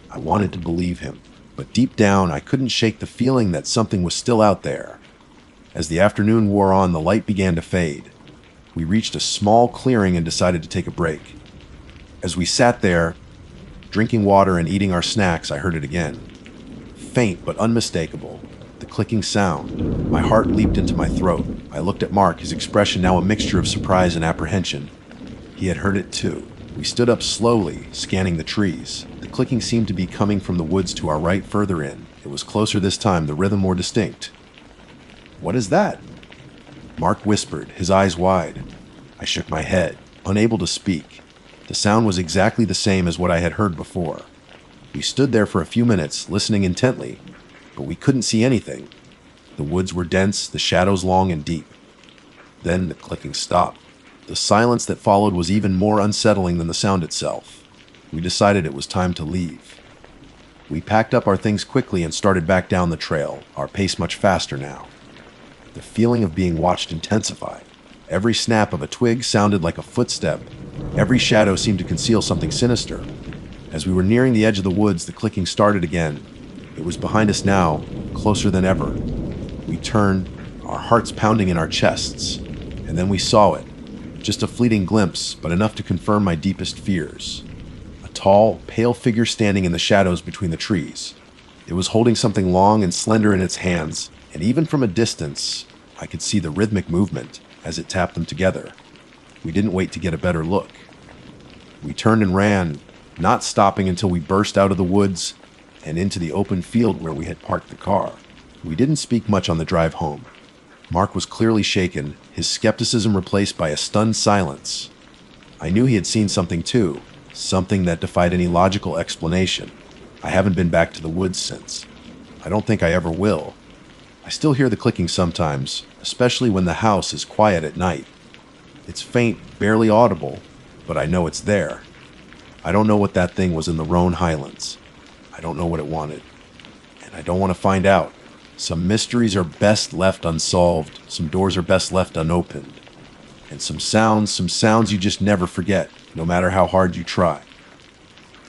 I wanted to believe him, but deep down I couldn't shake the feeling that something was still out there. As the afternoon wore on, the light began to fade. We reached a small clearing and decided to take a break. As we sat there, drinking water and eating our snacks, I heard it again. Faint but unmistakable, the clicking sound. My heart leaped into my throat. I looked at Mark, his expression now a mixture of surprise and apprehension. He had heard it too. We stood up slowly, scanning the trees. The clicking seemed to be coming from the woods to our right further in. It was closer this time, the rhythm more distinct. "What is that?" Mark whispered, his eyes wide. I shook my head, unable to speak. The sound was exactly the same as what I had heard before. We stood there for a few minutes, listening intently, but we couldn't see anything. The woods were dense, the shadows long and deep. Then the clicking stopped. The silence that followed was even more unsettling than the sound itself. We decided it was time to leave. We packed up our things quickly and started back down the trail, our pace much faster now. The feeling of being watched intensified. Every snap of a twig sounded like a footstep. Every shadow seemed to conceal something sinister. As we were nearing the edge of the woods, the clicking started again. It was behind us now, closer than ever. We turned, our hearts pounding in our chests, and then we saw it. Just a fleeting glimpse, but enough to confirm my deepest fears. A tall, pale figure standing in the shadows between the trees. It was holding something long and slender in its hands, and even from a distance, I could see the rhythmic movement as it tapped them together. We didn't wait to get a better look. We turned and ran, not stopping until we burst out of the woods and into the open field where we had parked the car. We didn't speak much on the drive home. Mark was clearly shaken, his skepticism replaced by a stunned silence. I knew he had seen something too, something that defied any logical explanation. I haven't been back to the woods since. I don't think I ever will. I still hear the clicking sometimes, especially when the house is quiet at night. It's faint, barely audible, but I know it's there. I don't know what that thing was in the Roan Highlands. I don't know what it wanted. And I don't want to find out. Some mysteries are best left unsolved. Some doors are best left unopened. And some sounds you just never forget, no matter how hard you try.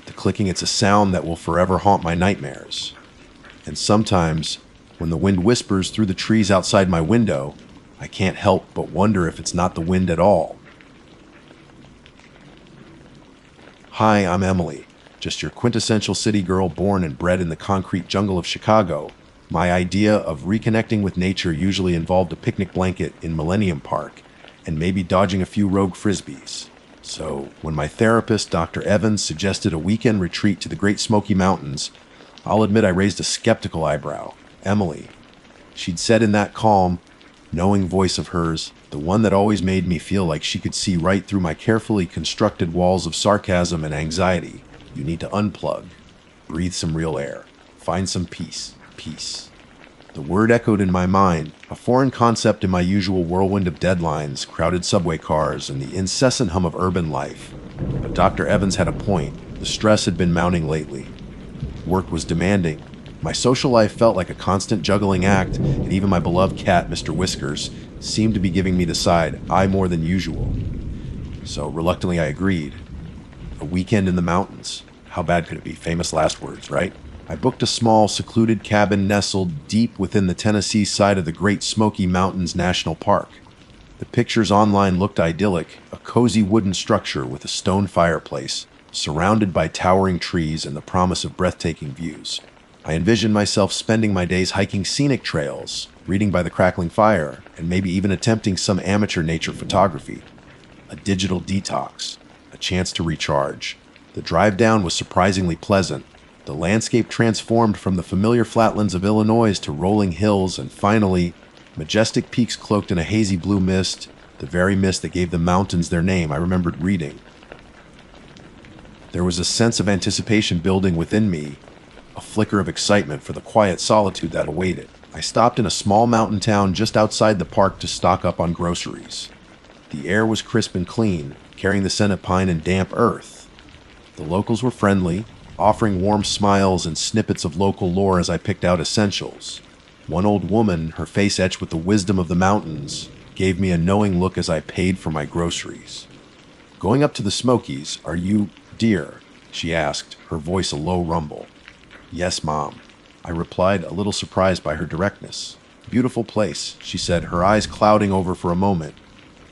The clicking, it's a sound that will forever haunt my nightmares. And sometimes, when the wind whispers through the trees outside my window, I can't help but wonder if it's not the wind at all. Hi, I'm Emily, just your quintessential city girl born and bred in the concrete jungle of Chicago. My idea of reconnecting with nature usually involved a picnic blanket in Millennium Park and maybe dodging a few rogue frisbees. So when my therapist, Dr. Evans, suggested a weekend retreat to the Great Smoky Mountains, I'll admit I raised a skeptical eyebrow. Emily. She'd said in that calm, knowing voice of hers, the one that always made me feel like she could see right through my carefully constructed walls of sarcasm and anxiety, you need to unplug, breathe some real air, find some peace. Peace. The word echoed in my mind, a foreign concept in my usual whirlwind of deadlines, crowded subway cars, and the incessant hum of urban life. But Dr. Evans had a point. The stress had been mounting lately. Work was demanding. My social life felt like a constant juggling act, and even my beloved cat, Mr. Whiskers, seemed to be giving me the side eye more than usual. So reluctantly I agreed. A weekend in the mountains. How bad could it be? Famous last words, right? I booked a small, secluded cabin nestled deep within the Tennessee side of the Great Smoky Mountains National Park. The pictures online looked idyllic, a cozy wooden structure with a stone fireplace, surrounded by towering trees and the promise of breathtaking views. I envisioned myself spending my days hiking scenic trails, reading by the crackling fire, and maybe even attempting some amateur nature photography. A digital detox, a chance to recharge. The drive down was surprisingly pleasant. The landscape transformed from the familiar flatlands of Illinois to rolling hills and finally, majestic peaks cloaked in a hazy blue mist, the very mist that gave the mountains their name, I remembered reading. There was a sense of anticipation building within me, a flicker of excitement for the quiet solitude that awaited. I stopped in a small mountain town just outside the park to stock up on groceries. The air was crisp and clean, carrying the scent of pine and damp earth. The locals were friendly, offering warm smiles and snippets of local lore as I picked out essentials. One old woman, her face etched with the wisdom of the mountains, gave me a knowing look as I paid for my groceries. "Going up to the Smokies, are you, dear?" she asked, her voice a low rumble. "Yes, Mom," I replied, a little surprised by her directness. "Beautiful place," she said, her eyes clouding over for a moment.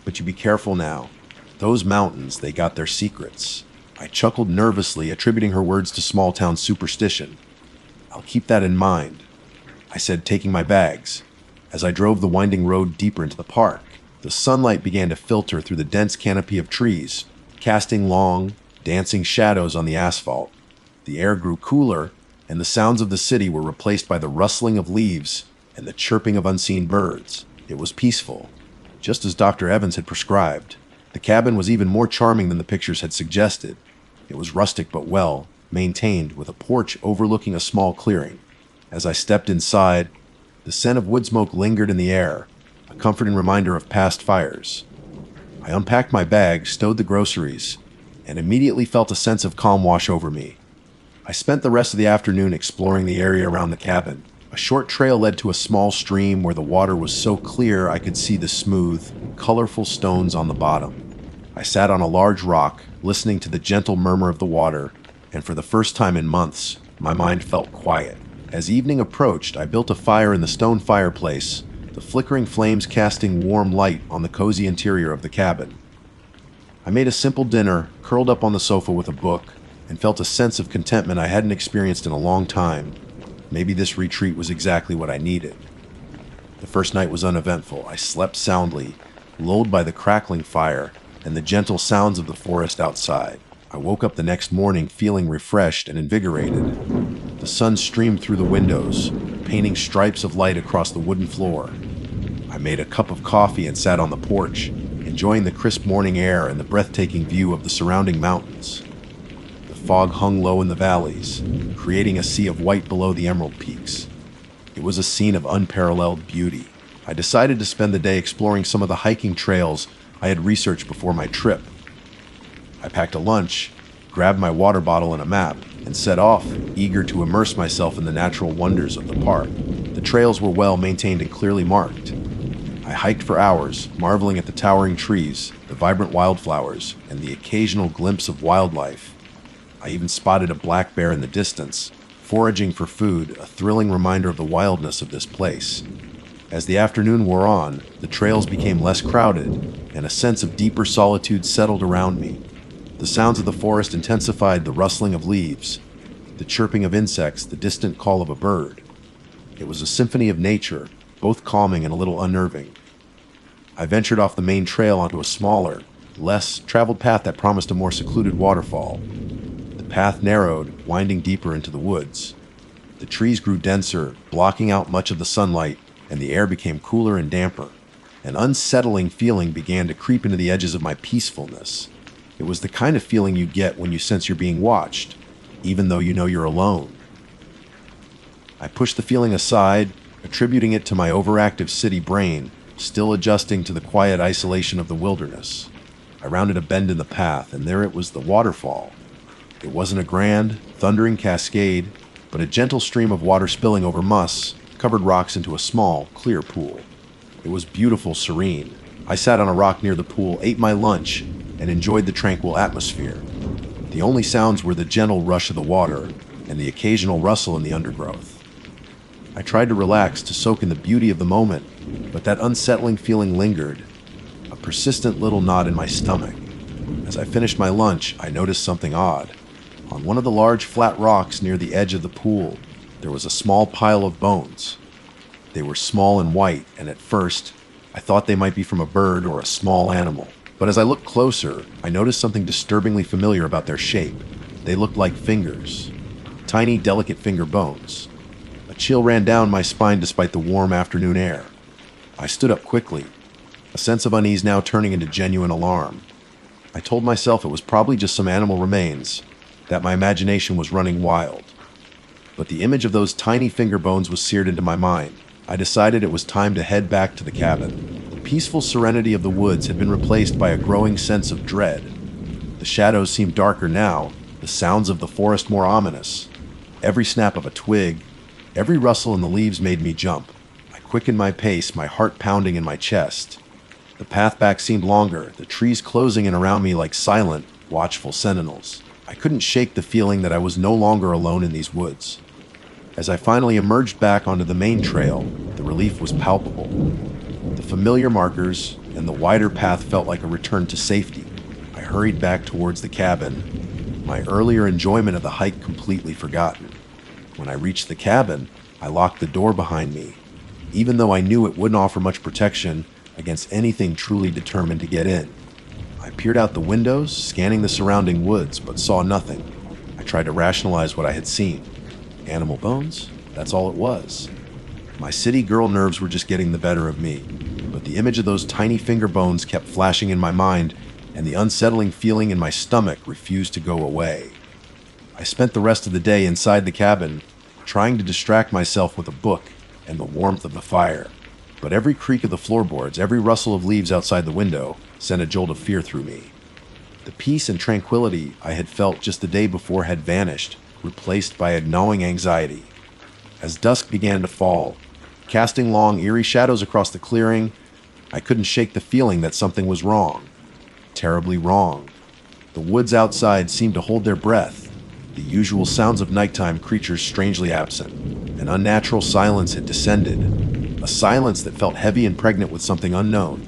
"But you be careful now. Those mountains, they got their secrets." I chuckled nervously, attributing her words to small-town superstition. "I'll keep that in mind," I said, taking my bags. As I drove the winding road deeper into the park, the sunlight began to filter through the dense canopy of trees, casting long, dancing shadows on the asphalt. The air grew cooler, and the sounds of the city were replaced by the rustling of leaves and the chirping of unseen birds. It was peaceful, just as Dr. Evans had prescribed. The cabin was even more charming than the pictures had suggested. It was rustic but well maintained, with a porch overlooking a small clearing. As I stepped inside, the scent of wood smoke lingered in the air, a comforting reminder of past fires. I unpacked my bag, stowed the groceries, and immediately felt a sense of calm wash over me. I spent the rest of the afternoon exploring the area around the cabin. A short trail led to a small stream where the water was so clear I could see the smooth, colorful stones on the bottom. I sat on a large rock, listening to the gentle murmur of the water, and for the first time in months, my mind felt quiet. As evening approached, I built a fire in the stone fireplace, the flickering flames casting warm light on the cozy interior of the cabin. I made a simple dinner, curled up on the sofa with a book, and felt a sense of contentment I hadn't experienced in a long time. Maybe this retreat was exactly what I needed. The first night was uneventful. I slept soundly, lulled by the crackling fire and the gentle sounds of the forest outside. I woke up the next morning feeling refreshed and invigorated. The sun streamed through the windows, painting stripes of light across the wooden floor. I made a cup of coffee and sat on the porch, enjoying the crisp morning air and the breathtaking view of the surrounding mountains. The fog hung low in the valleys, creating a sea of white below the emerald peaks. It was a scene of unparalleled beauty. I decided to spend the day exploring some of the hiking trails I had researched before my trip. I packed a lunch, grabbed my water bottle and a map, and set off, eager to immerse myself in the natural wonders of the park. The trails were well maintained and clearly marked. I hiked for hours, marveling at the towering trees, the vibrant wildflowers, and the occasional glimpse of wildlife. I even spotted a black bear in the distance, foraging for food, a thrilling reminder of the wildness of this place. As the afternoon wore on, the trails became less crowded, and a sense of deeper solitude settled around me. The sounds of the forest intensified, the rustling of leaves, the chirping of insects, the distant call of a bird. It was a symphony of nature, both calming and a little unnerving. I ventured off the main trail onto a smaller, less traveled path that promised a more secluded waterfall. The path narrowed, winding deeper into the woods. The trees grew denser, blocking out much of the sunlight, and the air became cooler and damper. An unsettling feeling began to creep into the edges of my peacefulness. It was the kind of feeling you get when you sense you're being watched, even though you know you're alone. I pushed the feeling aside, attributing it to my overactive city brain, still adjusting to the quiet isolation of the wilderness. I rounded a bend in the path, and there it was, the waterfall. It wasn't a grand, thundering cascade, but a gentle stream of water spilling over moss-covered rocks into a small, clear pool. It was beautiful, serene. I sat on a rock near the pool, ate my lunch, and enjoyed the tranquil atmosphere. The only sounds were the gentle rush of the water and the occasional rustle in the undergrowth. I tried to relax to soak in the beauty of the moment, but that unsettling feeling lingered, a persistent little knot in my stomach. As I finished my lunch, I noticed something odd. On one of the large flat rocks near the edge of the pool, there was a small pile of bones. They were small and white, and at first, I thought they might be from a bird or a small animal. But as I looked closer, I noticed something disturbingly familiar about their shape. They looked like fingers. Tiny, delicate finger bones. A chill ran down my spine despite the warm afternoon air. I stood up quickly, a sense of unease now turning into genuine alarm. I told myself it was probably just some animal remains, that my imagination was running wild. But the image of those tiny finger bones was seared into my mind. I decided it was time to head back to the cabin. The peaceful serenity of the woods had been replaced by a growing sense of dread. The shadows seemed darker now, the sounds of the forest more ominous. Every snap of a twig, every rustle in the leaves made me jump. I quickened my pace, my heart pounding in my chest. The path back seemed longer, the trees closing in around me like silent, watchful sentinels. I couldn't shake the feeling that I was no longer alone in these woods. As I finally emerged back onto the main trail, the relief was palpable. The familiar markers and the wider path felt like a return to safety. I hurried back towards the cabin, my earlier enjoyment of the hike completely forgotten. When I reached the cabin, I locked the door behind me, even though I knew it wouldn't offer much protection against anything truly determined to get in. I peered out the windows, scanning the surrounding woods, but saw nothing. I tried to rationalize what I had seen. Animal bones? That's all it was. My city girl nerves were just getting the better of me, but the image of those tiny finger bones kept flashing in my mind, and the unsettling feeling in my stomach refused to go away. I spent the rest of the day inside the cabin, trying to distract myself with a book and the warmth of the fire. But every creak of the floorboards, every rustle of leaves outside the window, sent a jolt of fear through me. The peace and tranquility I had felt just the day before had vanished, replaced by a gnawing anxiety. As dusk began to fall, casting long, eerie shadows across the clearing, I couldn't shake the feeling that something was wrong. Terribly wrong. The woods outside seemed to hold their breath, the usual sounds of nighttime creatures strangely absent. An unnatural silence had descended, a silence that felt heavy and pregnant with something unknown.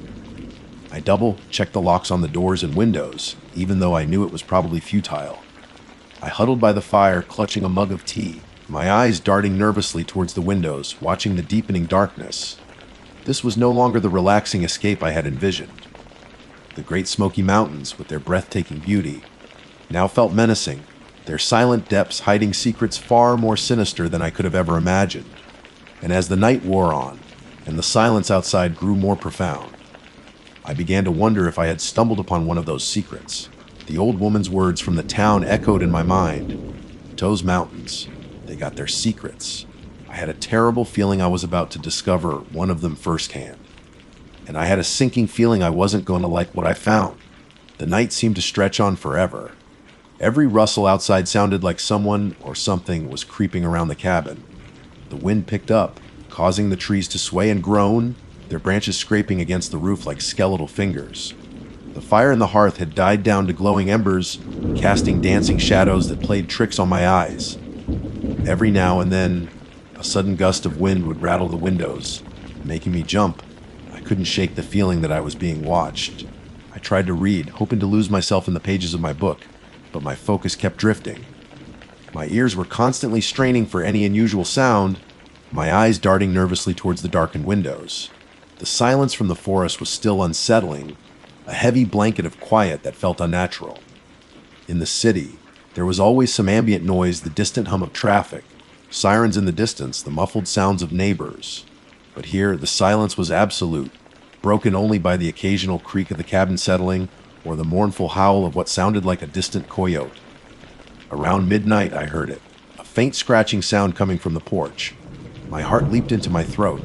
I double-checked the locks on the doors and windows, even though I knew it was probably futile. I huddled by the fire, clutching a mug of tea, my eyes darting nervously towards the windows, watching the deepening darkness. This was no longer the relaxing escape I had envisioned. The Great Smoky Mountains, with their breathtaking beauty, now felt menacing, their silent depths hiding secrets far more sinister than I could have ever imagined. And as the night wore on, and the silence outside grew more profound, I began to wonder if I had stumbled upon one of those secrets. The old woman's words from the town echoed in my mind. Those mountains, they got their secrets. I had a terrible feeling I was about to discover one of them firsthand. And I had a sinking feeling I wasn't going to like what I found. The night seemed to stretch on forever. Every rustle outside sounded like someone or something was creeping around the cabin. The wind picked up, causing the trees to sway and groan, their branches scraping against the roof like skeletal fingers. The fire in the hearth had died down to glowing embers, casting dancing shadows that played tricks on my eyes. Every now and then, a sudden gust of wind would rattle the windows, making me jump. I couldn't shake the feeling that I was being watched. I tried to read, hoping to lose myself in the pages of my book, but my focus kept drifting. My ears were constantly straining for any unusual sound, my eyes darting nervously towards the darkened windows. The silence from the forest was still unsettling, a heavy blanket of quiet that felt unnatural. In the city, there was always some ambient noise, the distant hum of traffic, sirens in the distance, the muffled sounds of neighbors. But here, the silence was absolute, broken only by the occasional creak of the cabin settling or the mournful howl of what sounded like a distant coyote. Around midnight, I heard it, a faint scratching sound coming from the porch. My heart leaped into my throat.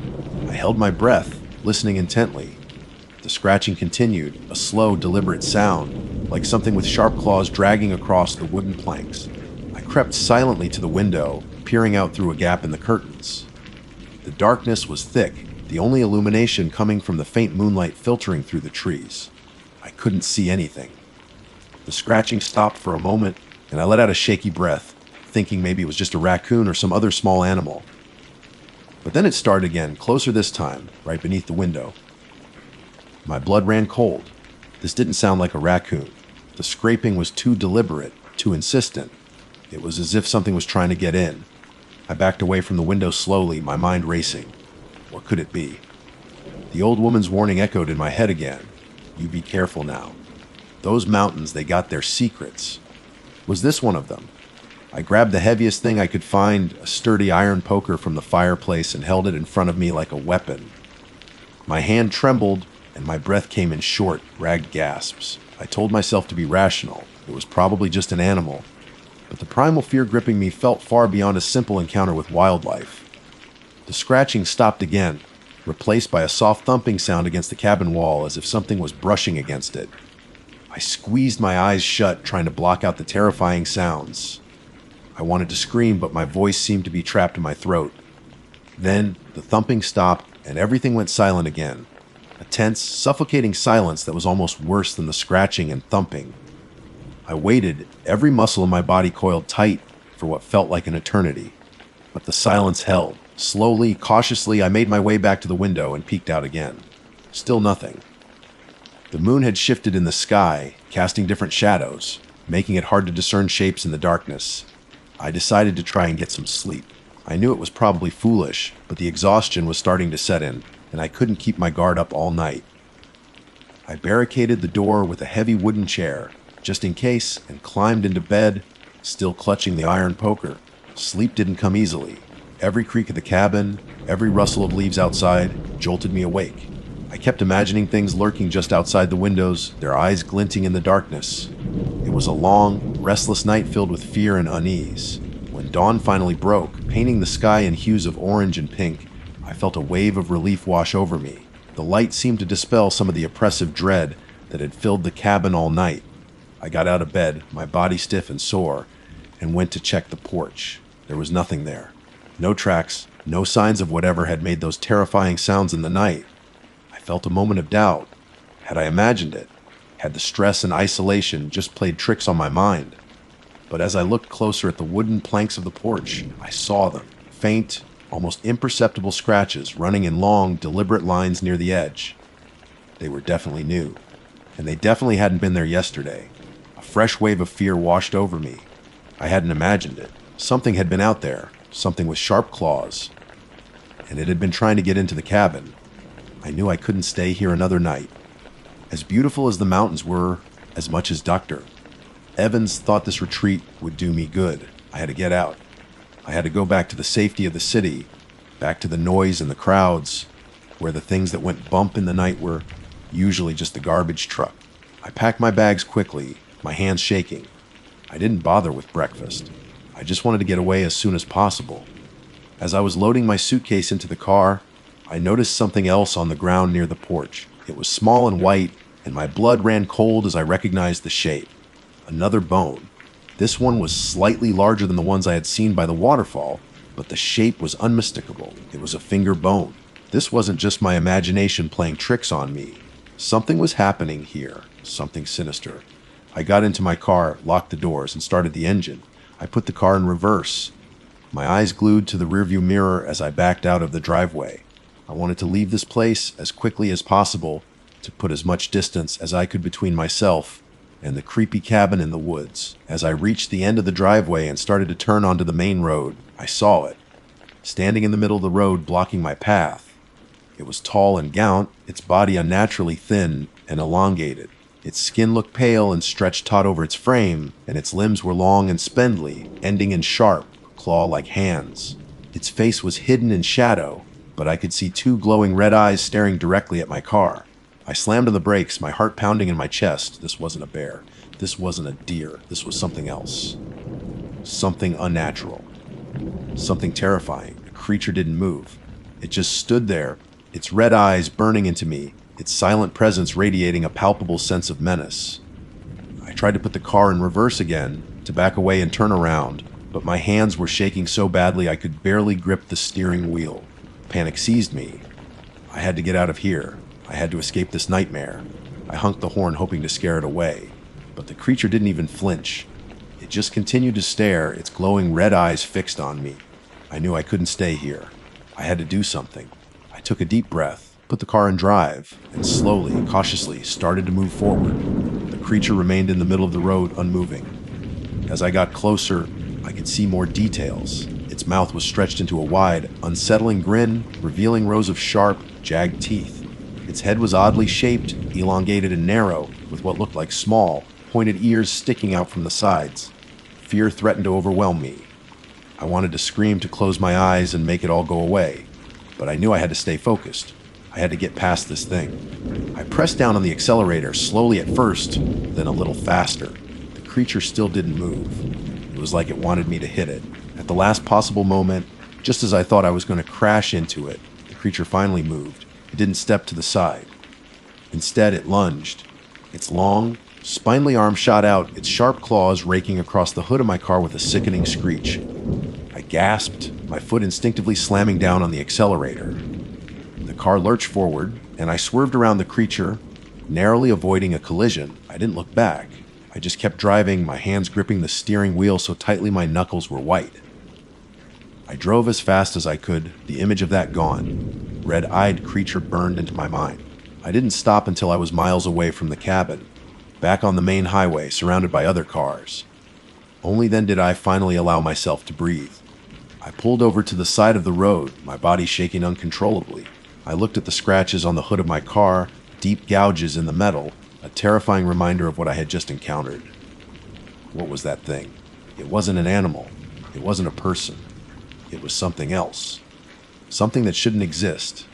I held my breath, listening intently. The scratching continued, a slow, deliberate sound, like something with sharp claws dragging across the wooden planks. I crept silently to the window, peering out through a gap in the curtains. The darkness was thick, the only illumination coming from the faint moonlight filtering through the trees. I couldn't see anything. The scratching stopped for a moment, and I let out a shaky breath. thinking maybe it was just a raccoon or some other small animal. But then it started again, closer this time, right beneath the window. My blood ran cold. This didn't sound like a raccoon. The scraping was too deliberate, too insistent. It was as if something was trying to get in. I backed away from the window slowly, my mind racing. What could it be? The old woman's warning echoed in my head again. You be careful now. Those mountains, they got their secrets. Was this one of them? I grabbed the heaviest thing I could find, a sturdy iron poker from the fireplace, and held it in front of me like a weapon. My hand trembled, and my breath came in short, ragged gasps. I told myself to be rational. It was probably just an animal. But the primal fear gripping me felt far beyond a simple encounter with wildlife. The scratching stopped again, replaced by a soft thumping sound against the cabin wall as if something was brushing against it. I squeezed my eyes shut, trying to block out the terrifying sounds. I wanted to scream, but my voice seemed to be trapped in my throat. Then the thumping stopped, and everything went silent again. A tense, suffocating silence that was almost worse than the scratching and thumping. I waited, every muscle in my body coiled tight for what felt like an eternity. But the silence held. Slowly, cautiously, I made my way back to the window and peeked out again. Still nothing. The moon had shifted in the sky, casting different shadows, making it hard to discern shapes in the darkness. I decided to try and get some sleep. I knew it was probably foolish, but the exhaustion was starting to set in, and I couldn't keep my guard up all night. I barricaded the door with a heavy wooden chair, just in case, and climbed into bed, still clutching the iron poker. Sleep didn't come easily. Every creak of the cabin, every rustle of leaves outside, jolted me awake. I kept imagining things lurking just outside the windows, their eyes glinting in the darkness. It was a long, restless night filled with fear and unease. When dawn finally broke, painting the sky in hues of orange and pink, I felt a wave of relief wash over me. The light seemed to dispel some of the oppressive dread that had filled the cabin all night. I got out of bed, my body stiff and sore, and went to check the porch. There was nothing there. No tracks, no signs of whatever had made those terrifying sounds in the night. I felt a moment of doubt. Had I imagined it? Had the stress and isolation just played tricks on my mind? But as I looked closer at the wooden planks of the porch, I saw them. Faint, almost imperceptible scratches running in long, deliberate lines near the edge. They were definitely new. And they definitely hadn't been there yesterday. A fresh wave of fear washed over me. I hadn't imagined it. Something had been out there. Something with sharp claws. And it had been trying to get into the cabin. I knew I couldn't stay here another night. As beautiful as the mountains were, as much as Dr. Evans thought this retreat would do me good. I had to get out. I had to go back to the safety of the city, back to the noise and the crowds, where the things that went bump in the night were usually just the garbage truck. I packed my bags quickly, my hands shaking. I didn't bother with breakfast. I just wanted to get away as soon as possible. As I was loading my suitcase into the car, I noticed something else on the ground near the porch. It was small and white, and my blood ran cold as I recognized the shape. Another bone. This one was slightly larger than the ones I had seen by the waterfall, but the shape was unmistakable. It was a finger bone. This wasn't just my imagination playing tricks on me. Something was happening here, something sinister. I got into my car, locked the doors, and started the engine. I put the car in reverse, my eyes glued to the rearview mirror as I backed out of the driveway. I wanted to leave this place as quickly as possible to put as much distance as I could between myself and the creepy cabin in the woods. As I reached the end of the driveway and started to turn onto the main road, I saw it, standing in the middle of the road blocking my path. It was tall and gaunt, its body unnaturally thin and elongated. Its skin looked pale and stretched taut over its frame, and its limbs were long and spindly, ending in sharp, claw-like hands. Its face was hidden in shadow, but I could see two glowing red eyes staring directly at my car. I slammed on the brakes, my heart pounding in my chest. This wasn't a bear. This wasn't a deer. This was something else. Something unnatural. Something terrifying. The creature didn't move. It just stood there, its red eyes burning into me, its silent presence radiating a palpable sense of menace. I tried to put the car in reverse again, to back away and turn around, but my hands were shaking so badly I could barely grip the steering wheel. Panic seized me. I had to get out of here. I had to escape this nightmare. I honked the horn hoping to scare it away, but the creature didn't even flinch. It It just continued to stare, its glowing red eyes fixed on me. I knew I couldn't stay here. I had to do something. I took a deep breath, put the car in drive, and slowly, cautiously started to move forward. The creature remained in the middle of the road, unmoving. As I got closer, I could see more details. Its mouth was stretched into a wide, unsettling grin, revealing rows of sharp, jagged teeth. Its head was oddly shaped, elongated and narrow, with what looked like small, pointed ears sticking out from the sides. Fear threatened to overwhelm me. I wanted to scream to close my eyes and make it all go away, but I knew I had to stay focused. I had to get past this thing. I pressed down on the accelerator, slowly at first, then a little faster. The creature still didn't move. It was like it wanted me to hit it. At the last possible moment, just as I thought I was going to crash into it, the creature finally moved. It didn't step to the side. Instead, it lunged. Its long, spindly arm shot out, its sharp claws raking across the hood of my car with a sickening screech. I gasped, my foot instinctively slamming down on the accelerator. The car lurched forward, and I swerved around the creature, narrowly avoiding a collision. I didn't look back. I just kept driving, my hands gripping the steering wheel so tightly my knuckles were white. I drove as fast as I could, the image of that gone. Red-eyed creature burned into my mind. I didn't stop until I was miles away from the cabin, back on the main highway, surrounded by other cars. Only then did I finally allow myself to breathe. I pulled over to the side of the road, my body shaking uncontrollably. I looked at the scratches on the hood of my car, deep gouges in the metal, a terrifying reminder of what I had just encountered. What was that thing? It wasn't an animal. It wasn't a person. It was something else. Something that shouldn't exist.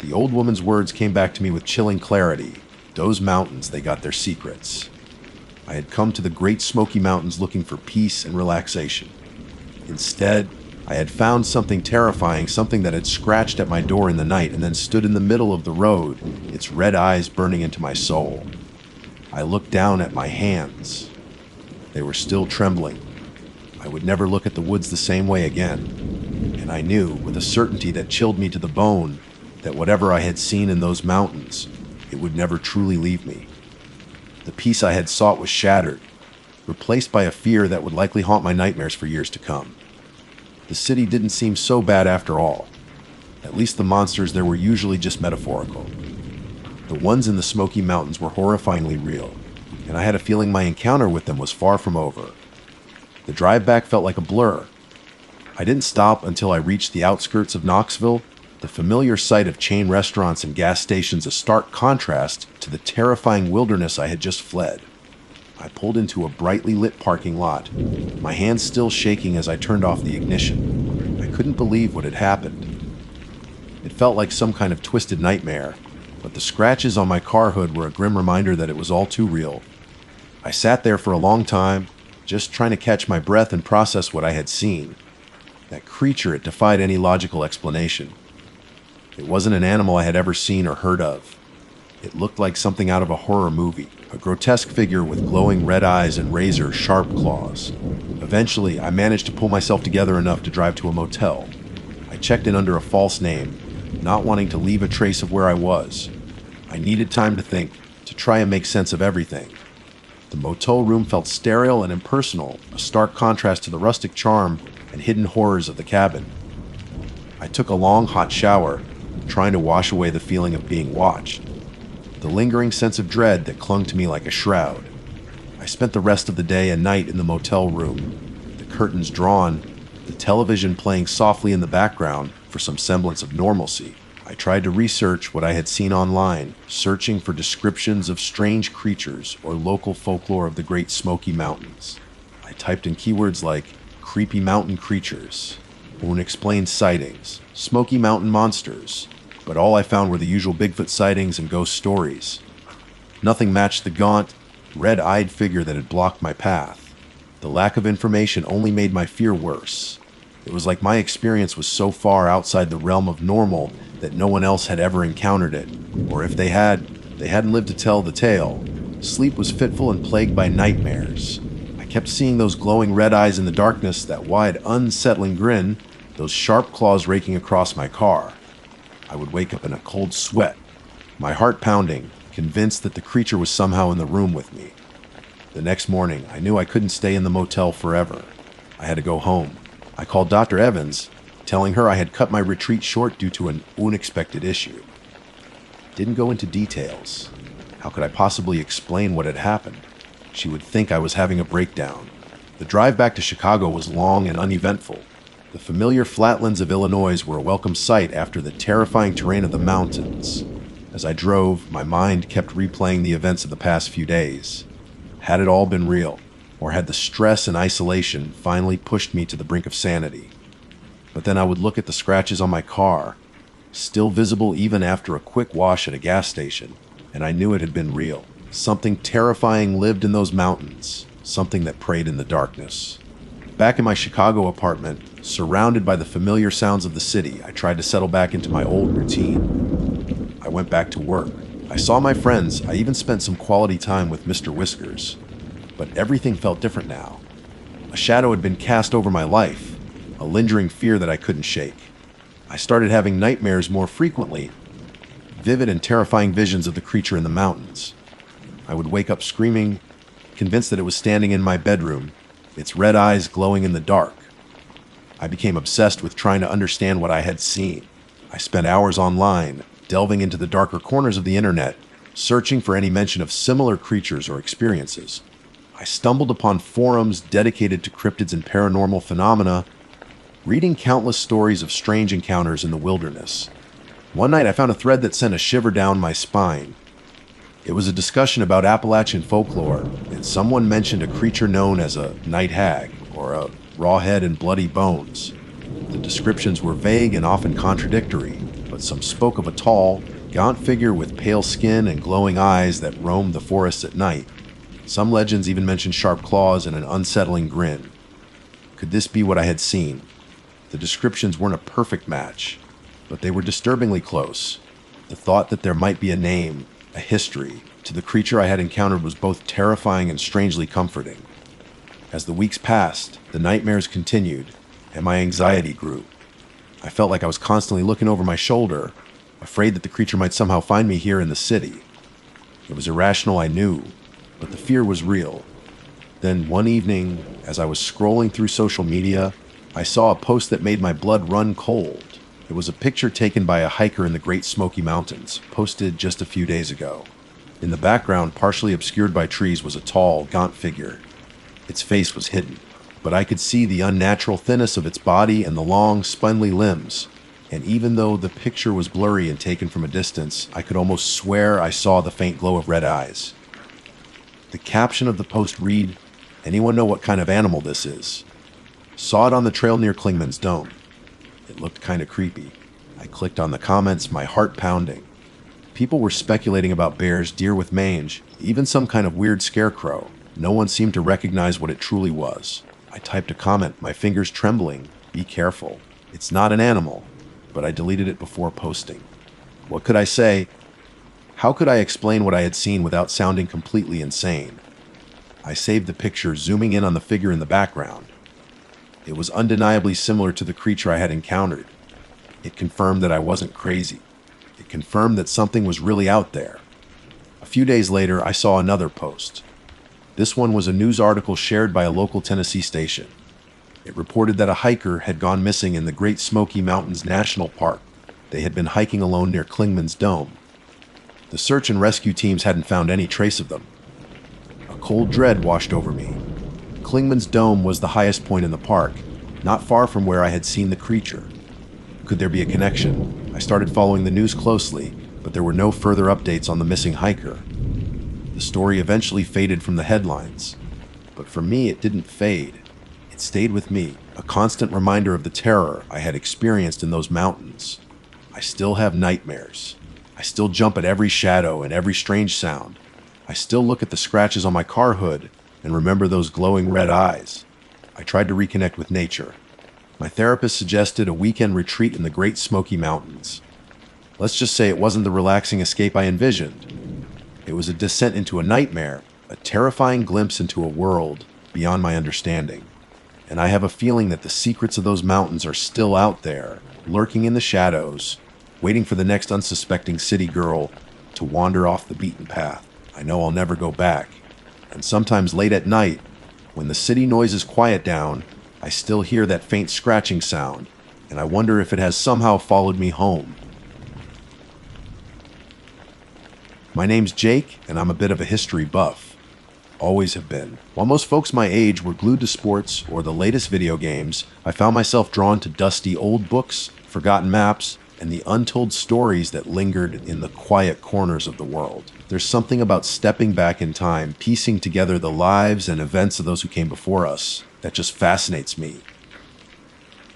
The old woman's words came back to me with chilling clarity. Those mountains, they got their secrets. I had come to the Great Smoky Mountains looking for peace and relaxation. Instead, I had found something terrifying, something that had scratched at my door in the night and then stood in the middle of the road, its red eyes burning into my soul. I looked down at my hands. They were still trembling. I would never look at the woods the same way again. And I knew, with a certainty that chilled me to the bone, that whatever I had seen in those mountains, it would never truly leave me. The peace I had sought was shattered, replaced by a fear that would likely haunt my nightmares for years to come. The city didn't seem so bad after all. At least the monsters there were usually just metaphorical. The ones in the Smoky Mountains were horrifyingly real, and I had a feeling my encounter with them was far from over. The drive back felt like a blur. I didn't stop until I reached the outskirts of Knoxville, the familiar sight of chain restaurants and gas stations a stark contrast to the terrifying wilderness I had just fled. I pulled into a brightly lit parking lot, my hands still shaking as I turned off the ignition. I couldn't believe what had happened. It felt like some kind of twisted nightmare, but the scratches on my car hood were a grim reminder that it was all too real. I sat there for a long time, just trying to catch my breath and process what I had seen. That creature, it defied any logical explanation. It wasn't an animal I had ever seen or heard of. It looked like something out of a horror movie, a grotesque figure with glowing red eyes and razor-sharp claws. Eventually, I managed to pull myself together enough to drive to a motel. I checked in under a false name, not wanting to leave a trace of where I was. I needed time to think, to try and make sense of everything. The motel room felt sterile and impersonal, a stark contrast to the rustic charm and hidden horrors of the cabin. I took a long, hot shower, trying to wash away the feeling of being watched, the lingering sense of dread that clung to me like a shroud. I spent the rest of the day and night in the motel room, the curtains drawn, the television playing softly in the background for some semblance of normalcy. I tried to research what I had seen online, searching for descriptions of strange creatures or local folklore of the Great Smoky Mountains. I typed in keywords like creepy mountain creatures, unexplained sightings, Smoky Mountain monsters, but all I found were the usual Bigfoot sightings and ghost stories. Nothing matched the gaunt, red-eyed figure that had blocked my path. The lack of information only made my fear worse. It was like my experience was so far outside the realm of normal that no one else had ever encountered it, or if they had, they hadn't lived to tell the tale. Sleep was fitful and plagued by nightmares. I kept seeing those glowing red eyes in the darkness, that wide, unsettling grin, those sharp claws raking across my car. I would wake up in a cold sweat, my heart pounding, convinced that the creature was somehow in the room with me. The next morning, I knew I couldn't stay in the motel forever. I had to go home. I called Dr. Evans, telling her I had cut my retreat short due to an unexpected issue. Didn't go into details. How could I possibly explain what had happened? She would think I was having a breakdown. The drive back to Chicago was long and uneventful. The familiar flatlands of Illinois were a welcome sight after the terrifying terrain of the mountains. As I drove, my mind kept replaying the events of the past few days. Had it all been real? Or had the stress and isolation finally pushed me to the brink of sanity? But then I would look at the scratches on my car, still visible even after a quick wash at a gas station, and I knew it had been real. Something terrifying lived in those mountains, something that preyed in the darkness. Back in my Chicago apartment, surrounded by the familiar sounds of the city, I tried to settle back into my old routine. I went back to work. I saw my friends. I even spent some quality time with Mr. Whiskers. But everything felt different now. A shadow had been cast over my life, a lingering fear that I couldn't shake. I started having nightmares more frequently, vivid and terrifying visions of the creature in the mountains. I would wake up screaming, convinced that it was standing in my bedroom, its red eyes glowing in the dark. I became obsessed with trying to understand what I had seen. I spent hours online, delving into the darker corners of the internet, searching for any mention of similar creatures or experiences. I stumbled upon forums dedicated to cryptids and paranormal phenomena, reading countless stories of strange encounters in the wilderness. One night I found a thread that sent a shiver down my spine. It was a discussion about Appalachian folklore, and someone mentioned a creature known as a night hag, or a raw head and bloody bones. The descriptions were vague and often contradictory, but some spoke of a tall, gaunt figure with pale skin and glowing eyes that roamed the forests at night. Some legends even mentioned sharp claws and an unsettling grin. Could this be what I had seen? The descriptions weren't a perfect match, but they were disturbingly close. The thought that there might be a name, a history, to the creature I had encountered was both terrifying and strangely comforting. As the weeks passed, the nightmares continued, and my anxiety grew. I felt like I was constantly looking over my shoulder, afraid that the creature might somehow find me here in the city. It was irrational, I knew, but the fear was real. Then one evening, as I was scrolling through social media, I saw a post that made my blood run cold. It was a picture taken by a hiker in the Great Smoky Mountains, posted just a few days ago. In the background, partially obscured by trees, was a tall, gaunt figure. Its face was hidden, but I could see the unnatural thinness of its body and the long, spindly limbs. And even though the picture was blurry and taken from a distance, I could almost swear I saw the faint glow of red eyes. The caption of the post read, "Anyone know what kind of animal this is? Saw it on the trail near Klingman's Dome." It looked kind of creepy. I clicked on the comments, my heart pounding. People were speculating about bears, deer with mange, even some kind of weird scarecrow. No one seemed to recognize what it truly was. I typed a comment, my fingers trembling. Be careful. It's not an animal. But I deleted it before posting. What could I say? How could I explain what I had seen without sounding completely insane? I saved the picture, zooming in on the figure in the background. It was undeniably similar to the creature I had encountered. It confirmed that I wasn't crazy. It confirmed that something was really out there. A few days later, I saw another post. This one was a news article shared by a local Tennessee station. It reported that a hiker had gone missing in the Great Smoky Mountains National Park. They had been hiking alone near Klingman's Dome. The search and rescue teams hadn't found any trace of them. A cold dread washed over me. Klingman's Dome was the highest point in the park, not far from where I had seen the creature. Could there be a connection? I started following the news closely, but there were no further updates on the missing hiker. The story eventually faded from the headlines. But for me, it didn't fade. It stayed with me, a constant reminder of the terror I had experienced in those mountains. I still have nightmares. I still jump at every shadow and every strange sound. I still look at the scratches on my car hood and remember those glowing red eyes. I tried to reconnect with nature. My therapist suggested a weekend retreat in the Great Smoky Mountains. Let's just say it wasn't the relaxing escape I envisioned. It was a descent into a nightmare, a terrifying glimpse into a world beyond my understanding. And I have a feeling that the secrets of those mountains are still out there, lurking in the shadows, waiting for the next unsuspecting city girl to wander off the beaten path. I know I'll never go back, And sometimes late at night, when the city noises quiet down, I still hear that faint scratching sound, and I wonder if it has somehow followed me home. My name's Jake, and I'm a bit of a history buff. Always have been. While most folks my age were glued to sports or the latest video games, I found myself drawn to dusty old books, forgotten maps, and the untold stories that lingered in the quiet corners of the world. There's something about stepping back in time, piecing together the lives and events of those who came before us, that just fascinates me.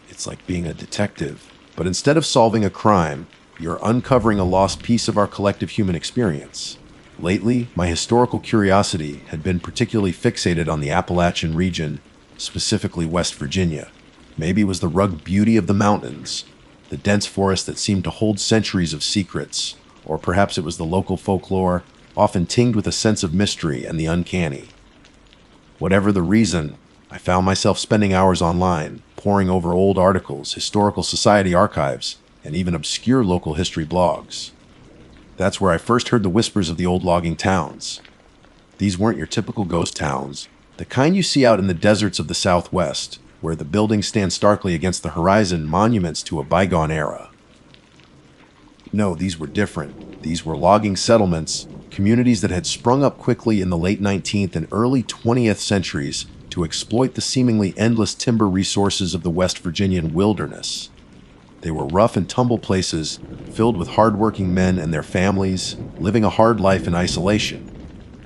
It's like being a detective, but instead of solving a crime, you're uncovering a lost piece of our collective human experience. Lately, my historical curiosity had been particularly fixated on the Appalachian region, specifically West Virginia. Maybe it was the rugged beauty of the mountains, the dense forest that seemed to hold centuries of secrets, or perhaps it was the local folklore, often tinged with a sense of mystery and the uncanny. Whatever the reason, I found myself spending hours online, poring over old articles, historical society archives, and even obscure local history blogs. That's where I first heard the whispers of the old logging towns. These weren't your typical ghost towns, the kind you see out in the deserts of the Southwest, where the buildings stand starkly against the horizon, monuments to a bygone era. No, these were different. These were logging settlements, communities that had sprung up quickly in the late 19th and early 20th centuries to exploit the seemingly endless timber resources of the West Virginian wilderness. They were rough and tumble places, filled with hard-working men and their families, living a hard life in isolation.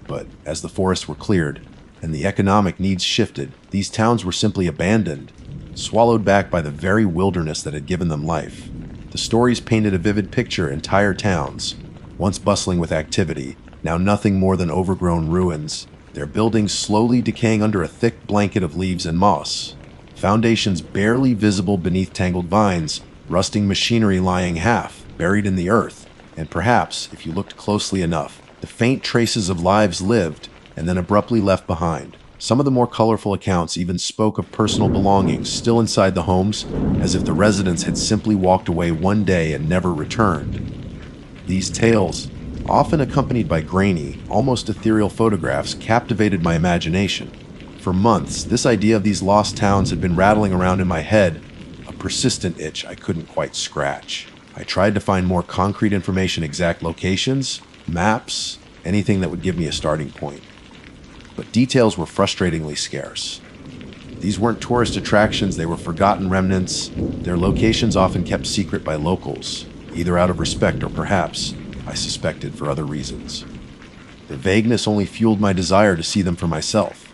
But as the forests were cleared, and the economic needs shifted, these towns were simply abandoned, swallowed back by the very wilderness that had given them life. The stories painted a vivid picture: entire towns, once bustling with activity, now nothing more than overgrown ruins, their buildings slowly decaying under a thick blanket of leaves and moss, foundations barely visible beneath tangled vines, rusting machinery lying half buried in the earth, and perhaps, if you looked closely enough, the faint traces of lives lived and then abruptly left behind. Some of the more colorful accounts even spoke of personal belongings still inside the homes, as if the residents had simply walked away one day and never returned. These tales, often accompanied by grainy, almost ethereal photographs, captivated my imagination. For months, this idea of these lost towns had been rattling around in my head, a persistent itch I couldn't quite scratch. I tried to find more concrete information, exact locations, maps, anything that would give me a starting point. But details were frustratingly scarce. These weren't tourist attractions, they were forgotten remnants, their locations often kept secret by locals, either out of respect or perhaps, I suspected, for other reasons. The vagueness only fueled my desire to see them for myself.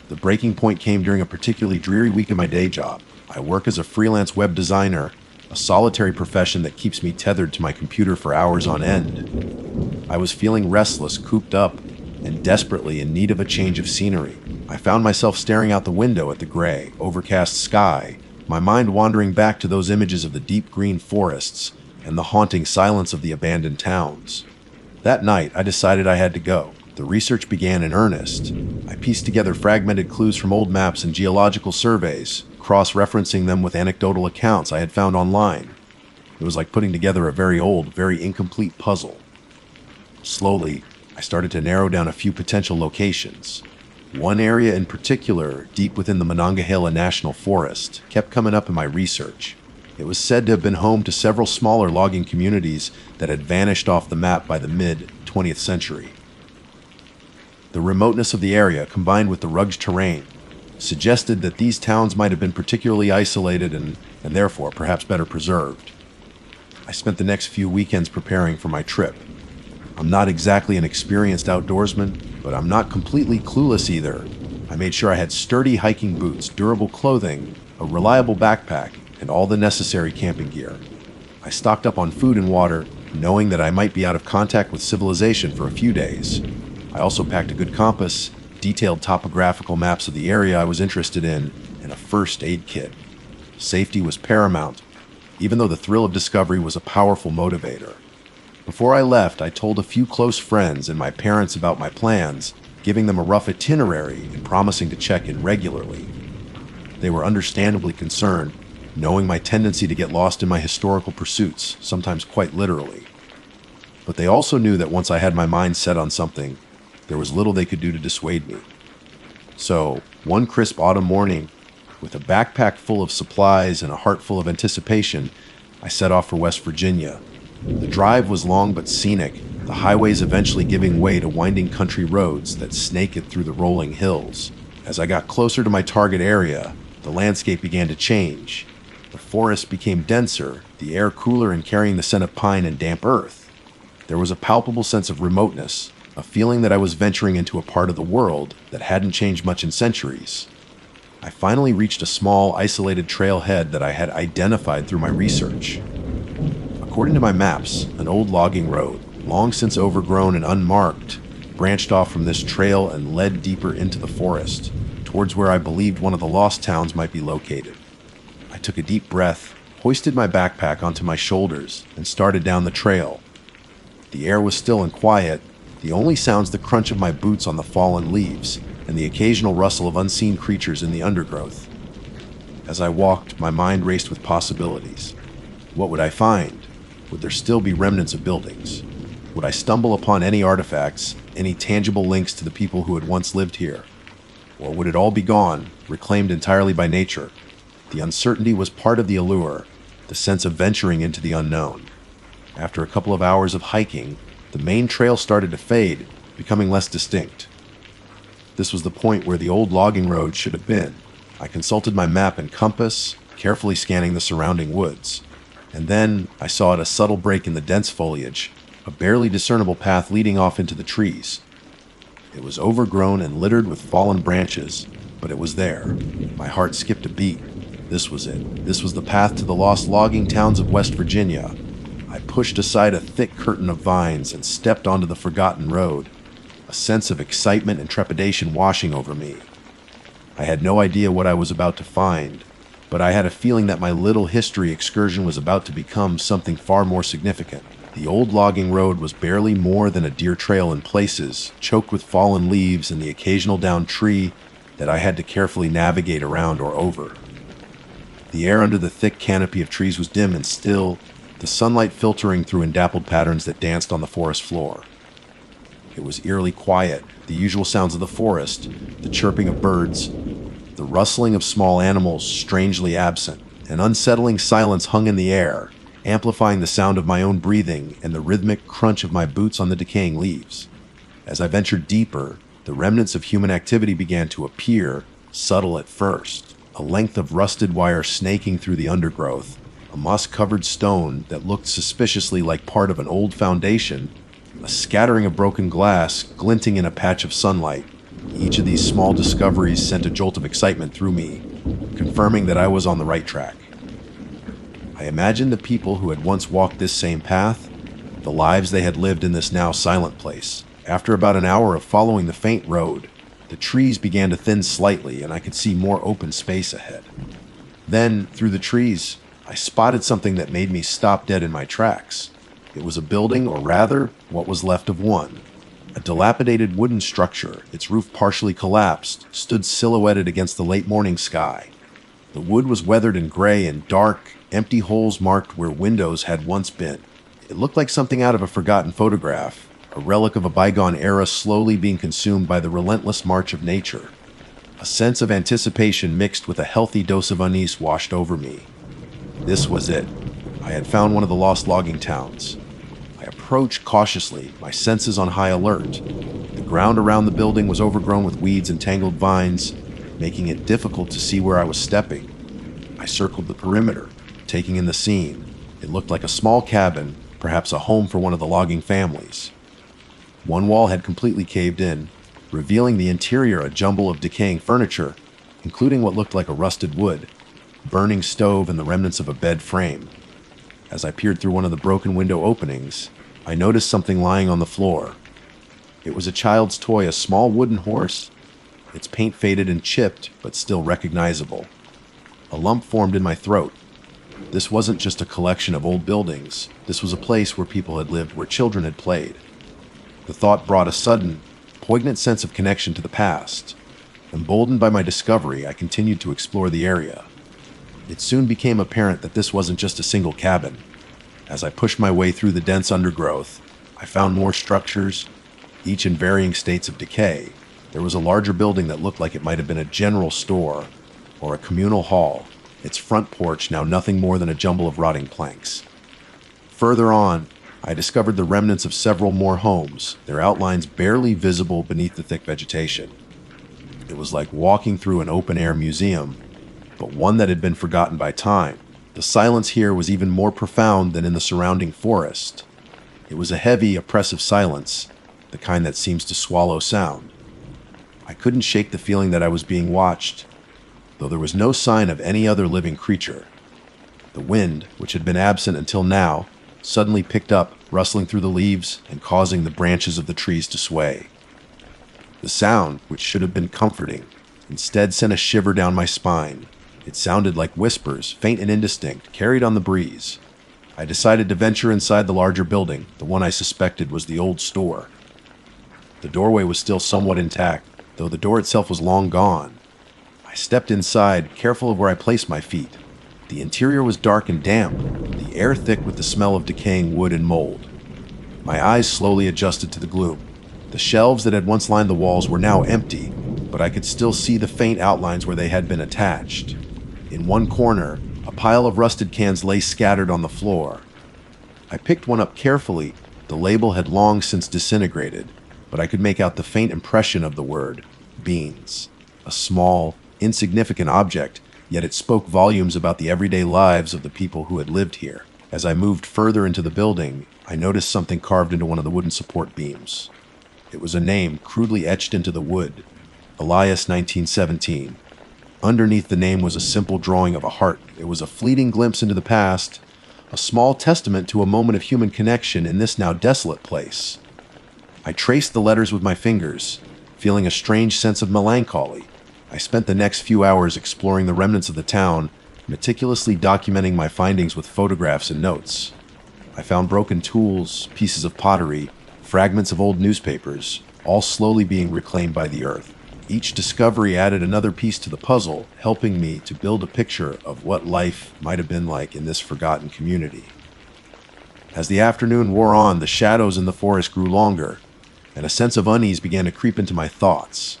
The breaking point came during a particularly dreary week of my day job. I work as a freelance web designer, a solitary profession that keeps me tethered to my computer for hours on end. I was feeling restless, cooped up, and desperately in need of a change of scenery. I found myself staring out the window at the gray, overcast sky, my mind wandering back to those images of the deep green forests and the haunting silence of the abandoned towns. That night, I decided I had to go. The research began in earnest. I pieced together fragmented clues from old maps and geological surveys, cross-referencing them with anecdotal accounts I had found online. It was like putting together a very old, very incomplete puzzle. Slowly, I started to narrow down a few potential locations. One area in particular, deep within the Monongahela National Forest, kept coming up in my research. It was said to have been home to several smaller logging communities that had vanished off the map by the mid-20th century. The remoteness of the area, combined with the rugged terrain, suggested that these towns might have been particularly isolated and therefore perhaps better preserved. I spent the next few weekends preparing for my trip. I'm not exactly an experienced outdoorsman, but I'm not completely clueless either. I made sure I had sturdy hiking boots, durable clothing, a reliable backpack, and all the necessary camping gear. I stocked up on food and water, knowing that I might be out of contact with civilization for a few days. I also packed a good compass, detailed topographical maps of the area I was interested in, and a first aid kit. Safety was paramount, even though the thrill of discovery was a powerful motivator. Before I left, I told a few close friends and my parents about my plans, giving them a rough itinerary and promising to check in regularly. They were understandably concerned, knowing my tendency to get lost in my historical pursuits, sometimes quite literally. But they also knew that once I had my mind set on something, there was little they could do to dissuade me. So, one crisp autumn morning, with a backpack full of supplies and a heart full of anticipation, I set off for West Virginia. The drive was long but scenic, the highways eventually giving way to winding country roads that snake it through the rolling hills. As I got closer to my target area, the landscape began to change. The forest became denser, the air cooler and carrying the scent of pine and damp earth. There was a palpable sense of remoteness, a feeling that I was venturing into a part of the world that hadn't changed much in centuries. I finally reached a small, isolated trailhead that I had identified through my research. According to my maps, an old logging road, long since overgrown and unmarked, branched off from this trail and led deeper into the forest, towards where I believed one of the lost towns might be located. I took a deep breath, hoisted my backpack onto my shoulders, and started down the trail. The air was still and quiet, the only sounds the crunch of my boots on the fallen leaves, and the occasional rustle of unseen creatures in the undergrowth. As I walked, my mind raced with possibilities. What would I find? Would there still be remnants of buildings? Would I stumble upon any artifacts, any tangible links to the people who had once lived here? Or would it all be gone, reclaimed entirely by nature? The uncertainty was part of the allure, the sense of venturing into the unknown. After a couple of hours of hiking, the main trail started to fade, becoming less distinct. This was the point where the old logging road should have been. I consulted my map and compass, carefully scanning the surrounding woods. And then I saw at a subtle break in the dense foliage, a barely discernible path leading off into the trees. It was overgrown and littered with fallen branches, but it was there. My heart skipped a beat. This was it. This was the path to the lost logging towns of West Virginia. I pushed aside a thick curtain of vines and stepped onto the forgotten road, a sense of excitement and trepidation washing over me. I had no idea what I was about to find, but I had a feeling that my little history excursion was about to become something far more significant. The old logging road was barely more than a deer trail in places, choked with fallen leaves and the occasional downed tree that I had to carefully navigate around or over. The air under the thick canopy of trees was dim and still, the sunlight filtering through in dappled patterns that danced on the forest floor. It was eerily quiet, the usual sounds of the forest, the chirping of birds, the rustling of small animals strangely absent. An unsettling silence hung in the air, amplifying the sound of my own breathing and the rhythmic crunch of my boots on the decaying leaves. As I ventured deeper, the remnants of human activity began to appear, subtle at first. A length of rusted wire snaking through the undergrowth, a moss-covered stone that looked suspiciously like part of an old foundation, a scattering of broken glass glinting in a patch of sunlight. Each of these small discoveries sent a jolt of excitement through me, confirming that I was on the right track. I imagined the people who had once walked this same path, the lives they had lived in this now silent place. After about an hour of following the faint road, the trees began to thin slightly and I could see more open space ahead. Then, through the trees, I spotted something that made me stop dead in my tracks. It was a building, or rather, what was left of one. A dilapidated wooden structure, its roof partially collapsed, stood silhouetted against the late morning sky. The wood was weathered and gray and dark, empty holes marked where windows had once been. It looked like something out of a forgotten photograph, a relic of a bygone era slowly being consumed by the relentless march of nature. A sense of anticipation mixed with a healthy dose of unease washed over me. This was it. I had found one of the lost logging towns. I approached cautiously, my senses on high alert. The ground around the building was overgrown with weeds and tangled vines, making it difficult to see where I was stepping. I circled the perimeter, taking in the scene. It looked like a small cabin, perhaps a home for one of the logging families. One wall had completely caved in, revealing the interior a jumble of decaying furniture, including what looked like a rusted wood, burning stove, and the remnants of a bed frame. As I peered through one of the broken window openings, I noticed something lying on the floor. It was a child's toy, a small wooden horse, its paint faded and chipped, but still recognizable. A lump formed in my throat. This wasn't just a collection of old buildings. This was a place where people had lived, where children had played. The thought brought a sudden, poignant sense of connection to the past. Emboldened by my discovery, I continued to explore the area. It soon became apparent that this wasn't just a single cabin. As I pushed my way through the dense undergrowth, I found more structures, each in varying states of decay. There was a larger building that looked like it might have been a general store or a communal hall, its front porch now nothing more than a jumble of rotting planks. Further on, I discovered the remnants of several more homes, their outlines barely visible beneath the thick vegetation. It was like walking through an open-air museum, but one that had been forgotten by time. The silence here was even more profound than in the surrounding forest. It was a heavy, oppressive silence, the kind that seems to swallow sound. I couldn't shake the feeling that I was being watched, though there was no sign of any other living creature. The wind, which had been absent until now, suddenly picked up, rustling through the leaves and causing the branches of the trees to sway. The sound, which should have been comforting, instead sent a shiver down my spine. It sounded like whispers, faint and indistinct, carried on the breeze. I decided to venture inside the larger building, the one I suspected was the old store. The doorway was still somewhat intact, though the door itself was long gone. I stepped inside, careful of where I placed my feet. The interior was dark and damp, the air thick with the smell of decaying wood and mold. My eyes slowly adjusted to the gloom. The shelves that had once lined the walls were now empty, but I could still see the faint outlines where they had been attached. In one corner, a pile of rusted cans lay scattered on the floor. I picked one up carefully. The label had long since disintegrated, but I could make out the faint impression of the word, beans. A small, insignificant object, yet it spoke volumes about the everyday lives of the people who had lived here. As I moved further into the building, I noticed something carved into one of the wooden support beams. It was a name crudely etched into the wood, Elias 1917. Underneath the name was a simple drawing of a heart. It was a fleeting glimpse into the past, a small testament to a moment of human connection in this now desolate place. I traced the letters with my fingers, feeling a strange sense of melancholy. I spent the next few hours exploring the remnants of the town, meticulously documenting my findings with photographs and notes. I found broken tools, pieces of pottery, fragments of old newspapers, all slowly being reclaimed by the earth. Each discovery added another piece to the puzzle, helping me to build a picture of what life might have been like in this forgotten community. As the afternoon wore on, the shadows in the forest grew longer, and a sense of unease began to creep into my thoughts.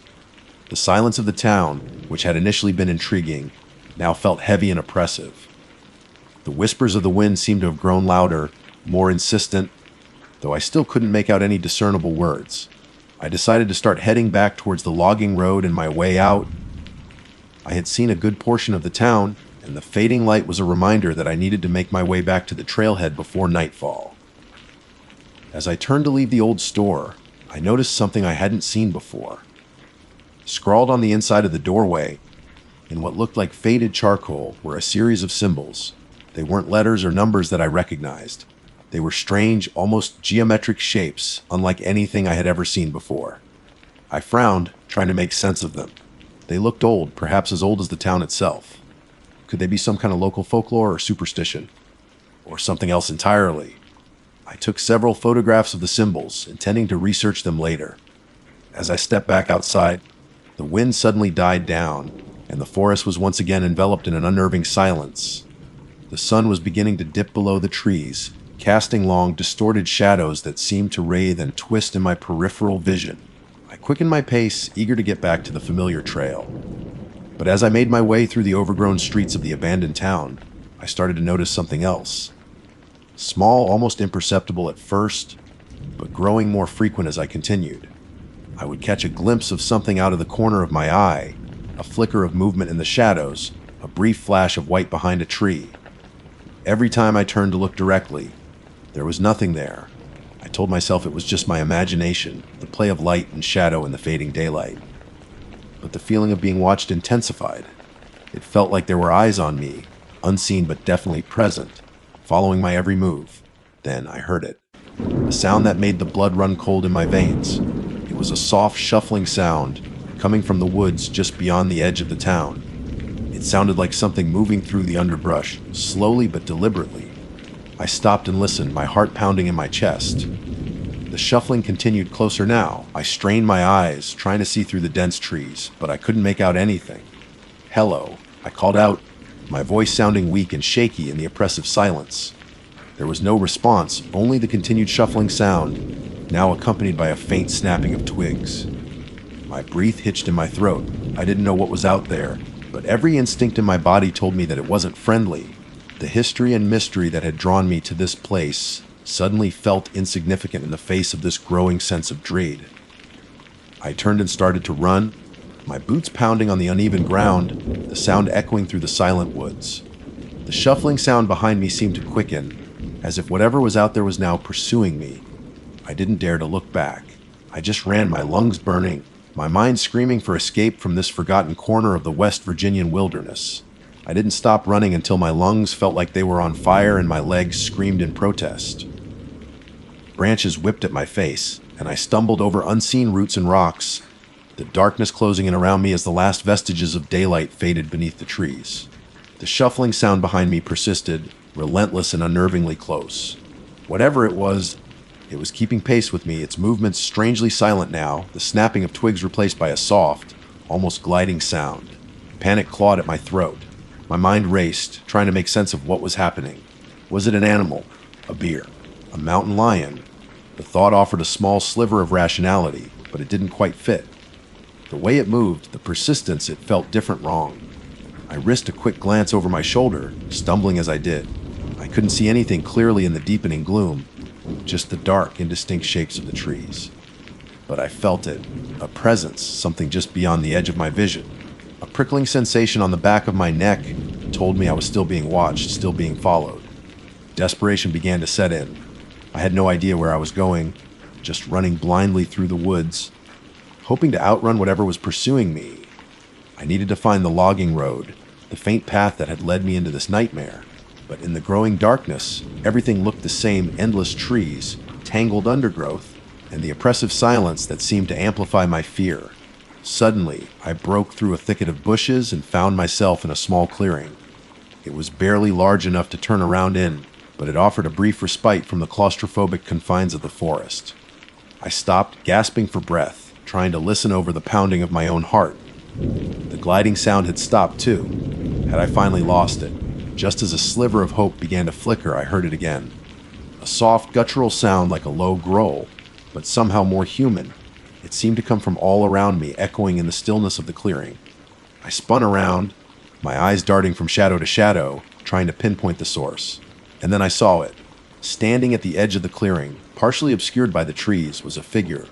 The silence of the town, which had initially been intriguing, now felt heavy and oppressive. The whispers of the wind seemed to have grown louder, more insistent, though I still couldn't make out any discernible words. I decided to start heading back towards the logging road and my way out. I had seen a good portion of the town, and the fading light was a reminder that I needed to make my way back to the trailhead before nightfall. As I turned to leave the old store, I noticed something I hadn't seen before. Scrawled on the inside of the doorway, in what looked like faded charcoal, were a series of symbols. They weren't letters or numbers that I recognized. They were strange, almost geometric shapes, unlike anything I had ever seen before. I frowned, trying to make sense of them. They looked old, perhaps as old as the town itself. Could they be some kind of local folklore or superstition? Or something else entirely? I took several photographs of the symbols, intending to research them later. As I stepped back outside, the wind suddenly died down, and the forest was once again enveloped in an unnerving silence. The sun was beginning to dip below the trees, casting long, distorted shadows that seemed to writhe and twist in my peripheral vision. I quickened my pace, eager to get back to the familiar trail. But as I made my way through the overgrown streets of the abandoned town, I started to notice something else. Small, almost imperceptible at first, but growing more frequent as I continued. I would catch a glimpse of something out of the corner of my eye, a flicker of movement in the shadows, a brief flash of white behind a tree. Every time I turned to look directly, there was nothing there. I told myself it was just my imagination, the play of light and shadow in the fading daylight. But the feeling of being watched intensified. It felt like there were eyes on me, unseen but definitely present, following my every move. Then I heard it. A sound that made the blood run cold in my veins. It was a soft, shuffling sound coming from the woods just beyond the edge of the town. It sounded like something moving through the underbrush, slowly but deliberately. I stopped and listened, my heart pounding in my chest. The shuffling continued closer now. I strained my eyes, trying to see through the dense trees, but I couldn't make out anything. "Hello," I called out, my voice sounding weak and shaky in the oppressive silence. There was no response, only the continued shuffling sound, now accompanied by a faint snapping of twigs. My breath hitched in my throat. I didn't know what was out there, but every instinct in my body told me that it wasn't friendly. The history and mystery that had drawn me to this place suddenly felt insignificant in the face of this growing sense of dread. I turned and started to run, my boots pounding on the uneven ground, the sound echoing through the silent woods. The shuffling sound behind me seemed to quicken, as if whatever was out there was now pursuing me. I didn't dare to look back. I just ran, my lungs burning, my mind screaming for escape from this forgotten corner of the West Virginian wilderness. I didn't stop running until my lungs felt like they were on fire and my legs screamed in protest. Branches whipped at my face, and I stumbled over unseen roots and rocks, the darkness closing in around me as the last vestiges of daylight faded beneath the trees. The shuffling sound behind me persisted, relentless and unnervingly close. Whatever it was keeping pace with me, its movements strangely silent now, the snapping of twigs replaced by a soft, almost gliding sound. Panic clawed at my throat. My mind raced, trying to make sense of what was happening. Was it an animal? A bear? A mountain lion? The thought offered a small sliver of rationality, but it didn't quite fit. The way it moved, the persistence, it felt different wrong. I risked a quick glance over my shoulder, stumbling as I did. I couldn't see anything clearly in the deepening gloom, just the dark, indistinct shapes of the trees. But I felt it, a presence, something just beyond the edge of my vision. A prickling sensation on the back of my neck told me I was still being watched, still being followed. Desperation began to set in. I had no idea where I was going, just running blindly through the woods, hoping to outrun whatever was pursuing me. I needed to find the logging road, the faint path that had led me into this nightmare. But in the growing darkness, everything looked the same: endless trees, tangled undergrowth, and the oppressive silence that seemed to amplify my fear. Suddenly, I broke through a thicket of bushes and found myself in a small clearing. It was barely large enough to turn around in, but it offered a brief respite from the claustrophobic confines of the forest. I stopped, gasping for breath, trying to listen over the pounding of my own heart. The gliding sound had stopped too. Had I finally lost it? Just as a sliver of hope began to flicker, I heard it again. A soft, guttural sound like a low growl, but somehow more human. It seemed to come from all around me, echoing in the stillness of the clearing. I spun around, my eyes darting from shadow to shadow, trying to pinpoint the source. And then I saw it. Standing at the edge of the clearing, partially obscured by the trees, was a figure.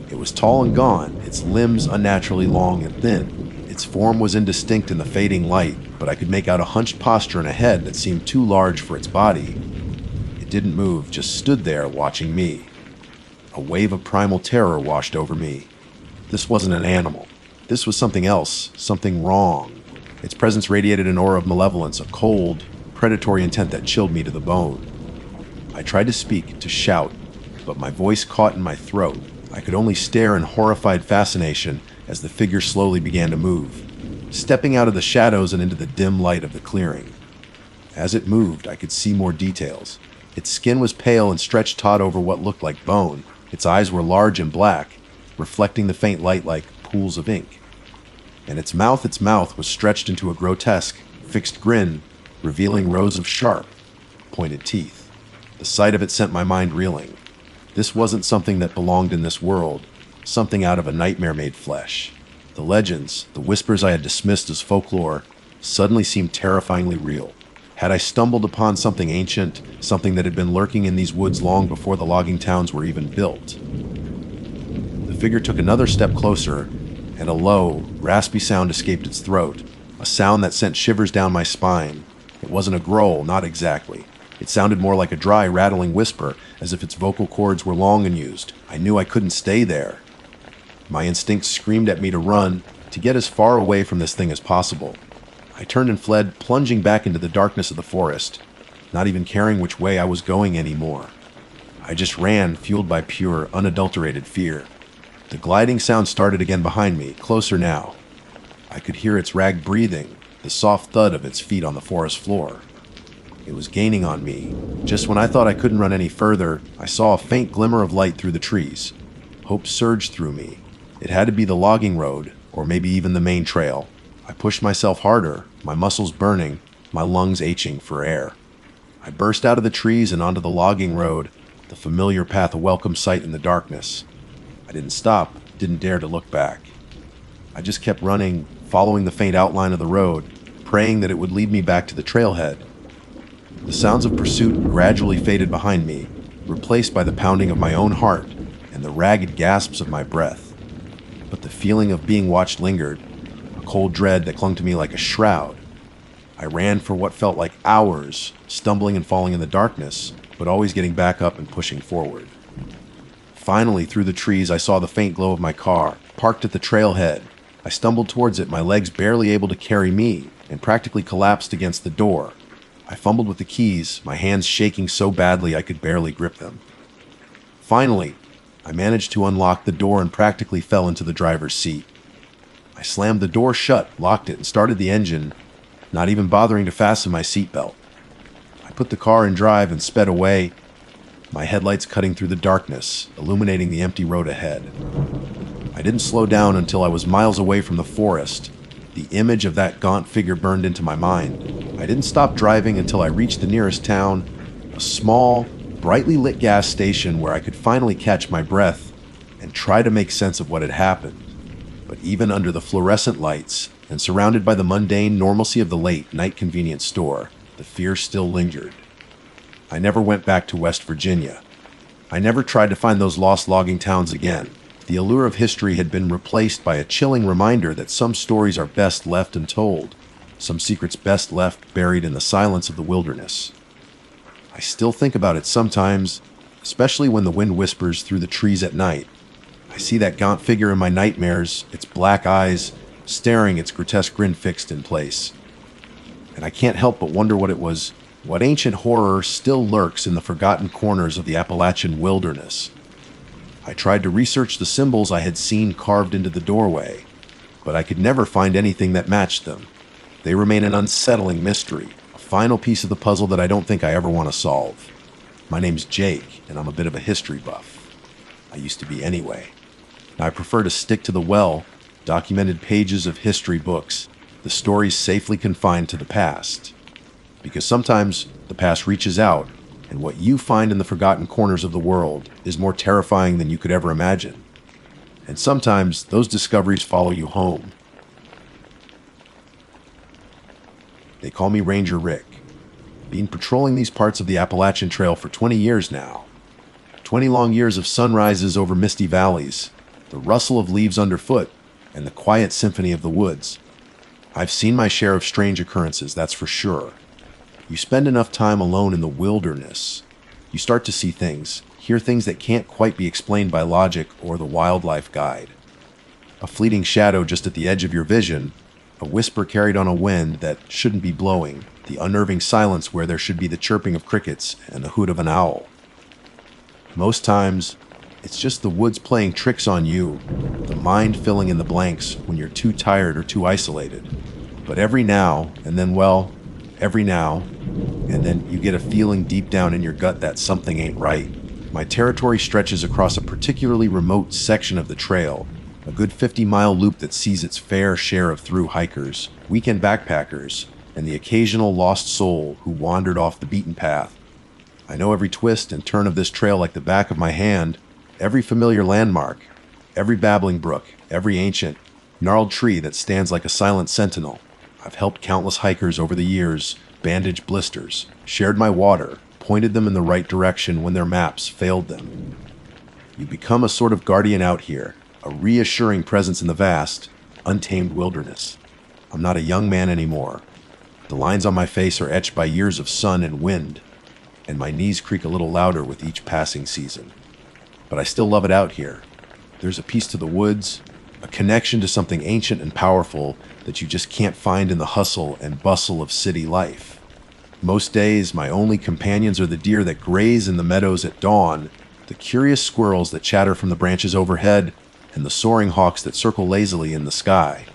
It was tall and gaunt, its limbs unnaturally long and thin. Its form was indistinct in the fading light, but I could make out a hunched posture and a head that seemed too large for its body. It didn't move, just stood there watching me. A wave of primal terror washed over me. This wasn't an animal. This was something else, something wrong. Its presence radiated an aura of malevolence, a cold, predatory intent that chilled me to the bone. I tried to speak, to shout, but my voice caught in my throat. I could only stare in horrified fascination as the figure slowly began to move, stepping out of the shadows and into the dim light of the clearing. As it moved, I could see more details. Its skin was pale and stretched taut over what looked like bone. Its eyes were large and black, reflecting the faint light like pools of ink. And its mouth was stretched into a grotesque, fixed grin, revealing rows of sharp, pointed teeth. The sight of it sent my mind reeling. This wasn't something that belonged in this world, something out of a nightmare made flesh. The legends, the whispers I had dismissed as folklore, suddenly seemed terrifyingly real. Had I stumbled upon something ancient, something that had been lurking in these woods long before the logging towns were even built? The figure took another step closer, and a low, raspy sound escaped its throat, a sound that sent shivers down my spine. It wasn't a growl, not exactly. It sounded more like a dry, rattling whisper, as if its vocal cords were long and used. I knew I couldn't stay there. My instincts screamed at me to run, to get as far away from this thing as possible. I turned and fled, plunging back into the darkness of the forest, not even caring which way I was going anymore. I just ran, fueled by pure, unadulterated fear. The gliding sound started again behind me, closer now. I could hear its ragged breathing, the soft thud of its feet on the forest floor. It was gaining on me. Just when I thought I couldn't run any further, I saw a faint glimmer of light through the trees. Hope surged through me. It had to be the logging road, or maybe even the main trail. I pushed myself harder, my muscles burning, my lungs aching for air. I burst out of the trees and onto the logging road, the familiar path a welcome sight in the darkness. I didn't stop, didn't dare to look back. I just kept running, following the faint outline of the road, praying that it would lead me back to the trailhead. The sounds of pursuit gradually faded behind me, replaced by the pounding of my own heart and the ragged gasps of my breath. But the feeling of being watched lingered, a cold dread that clung to me like a shroud. I ran for what felt like hours, stumbling and falling in the darkness, but always getting back up and pushing forward. Finally, through the trees, I saw the faint glow of my car, parked at the trailhead. I stumbled towards it, my legs barely able to carry me, and practically collapsed against the door. I fumbled with the keys, my hands shaking so badly I could barely grip them. Finally, I managed to unlock the door and practically fell into the driver's seat. I slammed the door shut, locked it, and started the engine, not even bothering to fasten my seatbelt. I put the car in drive and sped away, my headlights cutting through the darkness, illuminating the empty road ahead. I didn't slow down until I was miles away from the forest. The image of that gaunt figure burned into my mind. I didn't stop driving until I reached the nearest town, a small, brightly lit gas station where I could finally catch my breath and try to make sense of what had happened. But even under the fluorescent lights and surrounded by the mundane normalcy of the late night convenience store, the fear still lingered. I never went back to West Virginia. I never tried to find those lost logging towns again. The allure of history had been replaced by a chilling reminder that some stories are best left untold, some secrets best left buried in the silence of the wilderness. I still think about it sometimes, especially when the wind whispers through the trees at night. I see that gaunt figure in my nightmares, its black eyes, staring, its grotesque grin fixed in place. And I can't help but wonder what ancient horror still lurks in the forgotten corners of the Appalachian wilderness. I tried to research the symbols I had seen carved into the doorway, but I could never find anything that matched them. They remain an unsettling mystery, a final piece of the puzzle that I don't think I ever want to solve. My name's Jake, and I'm a bit of a history buff. I used to be anyway. I prefer to stick to the well-documented pages of history books, the stories safely confined to the past. Because sometimes the past reaches out, and what you find in the forgotten corners of the world is more terrifying than you could ever imagine. And sometimes those discoveries follow you home. They call me Ranger Rick. Been patrolling these parts of the Appalachian Trail for 20 years now. 20 long years of sunrises over misty valleys, the rustle of leaves underfoot, and the quiet symphony of the woods. I've seen my share of strange occurrences, that's for sure. You spend enough time alone in the wilderness, you start to see things, hear things that can't quite be explained by logic or the wildlife guide. A fleeting shadow just at the edge of your vision, a whisper carried on a wind that shouldn't be blowing, the unnerving silence where there should be the chirping of crickets and the hoot of an owl. Most times, it's just the woods playing tricks on you, the mind filling in the blanks when you're too tired or too isolated. But every now and then you get a feeling deep down in your gut that something ain't right. My territory stretches across a particularly remote section of the trail, a good 50-mile loop that sees its fair share of through hikers, weekend backpackers, and the occasional lost soul who wandered off the beaten path. I know every twist and turn of this trail like the back of my hand, every familiar landmark, every babbling brook, every ancient, gnarled tree that stands like a silent sentinel. I've helped countless hikers over the years bandage blisters, shared my water, pointed them in the right direction when their maps failed them. You become a sort of guardian out here, a reassuring presence in the vast, untamed wilderness. I'm not a young man anymore. The lines on my face are etched by years of sun and wind, and my knees creak a little louder with each passing season. But I still love it out here. There's a piece to the woods, a connection to something ancient and powerful that you just can't find in the hustle and bustle of city life. Most days, my only companions are the deer that graze in the meadows at dawn, the curious squirrels that chatter from the branches overhead, and the soaring hawks that circle lazily in the sky.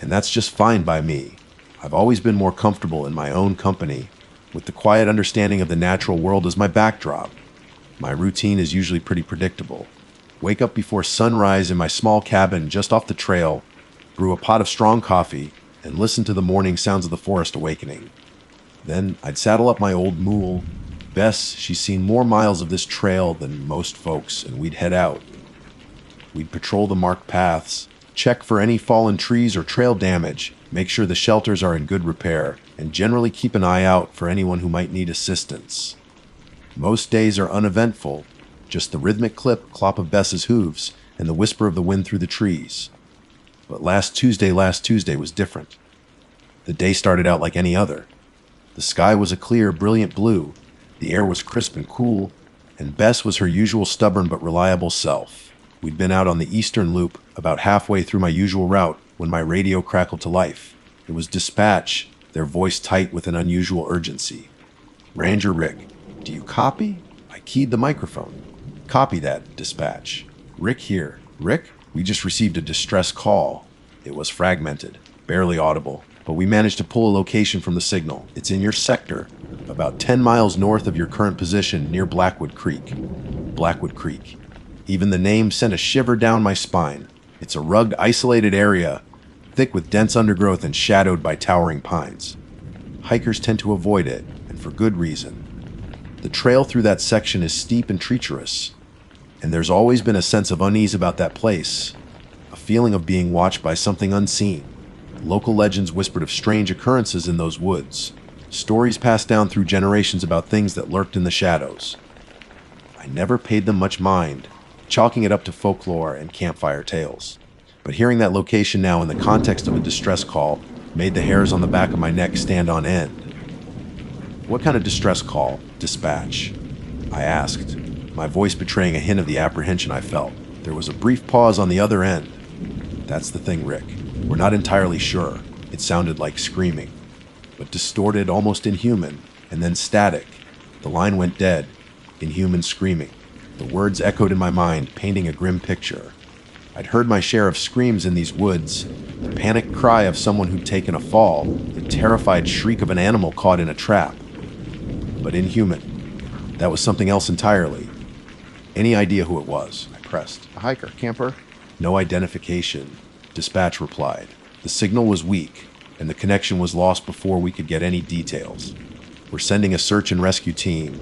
And that's just fine by me. I've always been more comfortable in my own company, with the quiet understanding of the natural world as my backdrop. My routine is usually pretty predictable. Wake up before sunrise in my small cabin just off the trail, brew a pot of strong coffee, and listen to the morning sounds of the forest awakening. Then I'd saddle up my old mule, Bess, she's seen more miles of this trail than most folks, and we'd head out. We'd patrol the marked paths, check for any fallen trees or trail damage, make sure the shelters are in good repair, and generally keep an eye out for anyone who might need assistance. Most days are uneventful, just the rhythmic clop of Bess's hooves and the whisper of the wind through the trees. But last Tuesday was different. The day started out like any other. The sky was a clear, brilliant blue, the air was crisp and cool, and Bess was her usual stubborn but reliable self. We'd been out on the eastern loop, about halfway through my usual route, when my radio crackled to life. It was dispatch, their voice tight with an unusual urgency. "Ranger Rick, do you copy?" I keyed the microphone. "Copy that, dispatch. Rick here. Rick, we just received a distress call." It was fragmented, barely audible, but we managed to pull a location from the signal. "It's in your sector, about 10 miles north of your current position near Blackwood Creek." Blackwood Creek. Even the name sent a shiver down my spine. It's a rugged, isolated area, thick with dense undergrowth and shadowed by towering pines. Hikers tend to avoid it, and for good reason. The trail through that section is steep and treacherous, and there's always been a sense of unease about that place, a feeling of being watched by something unseen. Local legends whispered of strange occurrences in those woods, stories passed down through generations about things that lurked in the shadows. I never paid them much mind, chalking it up to folklore and campfire tales. But hearing that location now in the context of a distress call made the hairs on the back of my neck stand on end. "What kind of distress call, dispatch?" I asked, my voice betraying a hint of the apprehension I felt. There was a brief pause on the other end. "That's the thing, Rick. We're not entirely sure." It sounded like screaming, but distorted, almost inhuman, and then static. The line went dead, inhuman screaming. The words echoed in my mind, painting a grim picture. I'd heard my share of screams in these woods, the panicked cry of someone who'd taken a fall, the terrified shriek of an animal caught in a trap. But inhuman. That was something else entirely. "Any idea who it was?" I pressed. "A hiker, camper?" "No identification," dispatch replied. "The signal was weak, and the connection was lost before we could get any details. We're sending a search and rescue team,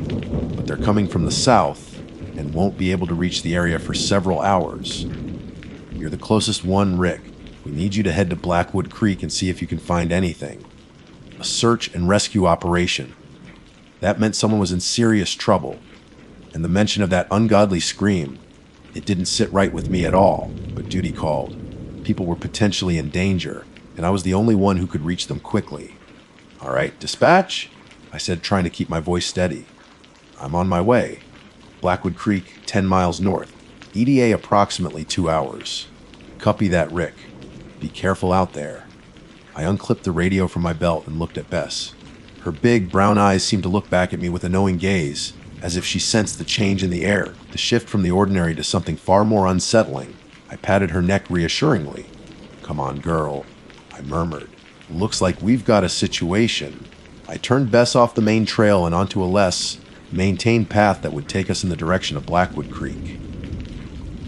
but they're coming from the south and won't be able to reach the area for several hours. You're the closest one, Rick. We need you to head to Blackwood Creek and see if you can find anything. A search and rescue operation." That meant someone was in serious trouble, and the mention of that ungodly scream, it didn't sit right with me at all, but duty called. People were potentially in danger, and I was the only one who could reach them quickly. "All right, dispatch," I said, trying to keep my voice steady. "I'm on my way. Blackwood Creek, 10 miles north. ETA approximately 2 hours. Copy that, Rick. Be careful out there." I unclipped the radio from my belt and looked at Bess. Her big, brown eyes seemed to look back at me with a knowing gaze, as if she sensed the change in the air, the shift from the ordinary to something far more unsettling. I patted her neck reassuringly. "Come on, girl," I murmured. "Looks like we've got a situation." I turned Bess off the main trail and onto a less maintained path that would take us in the direction of Blackwood Creek.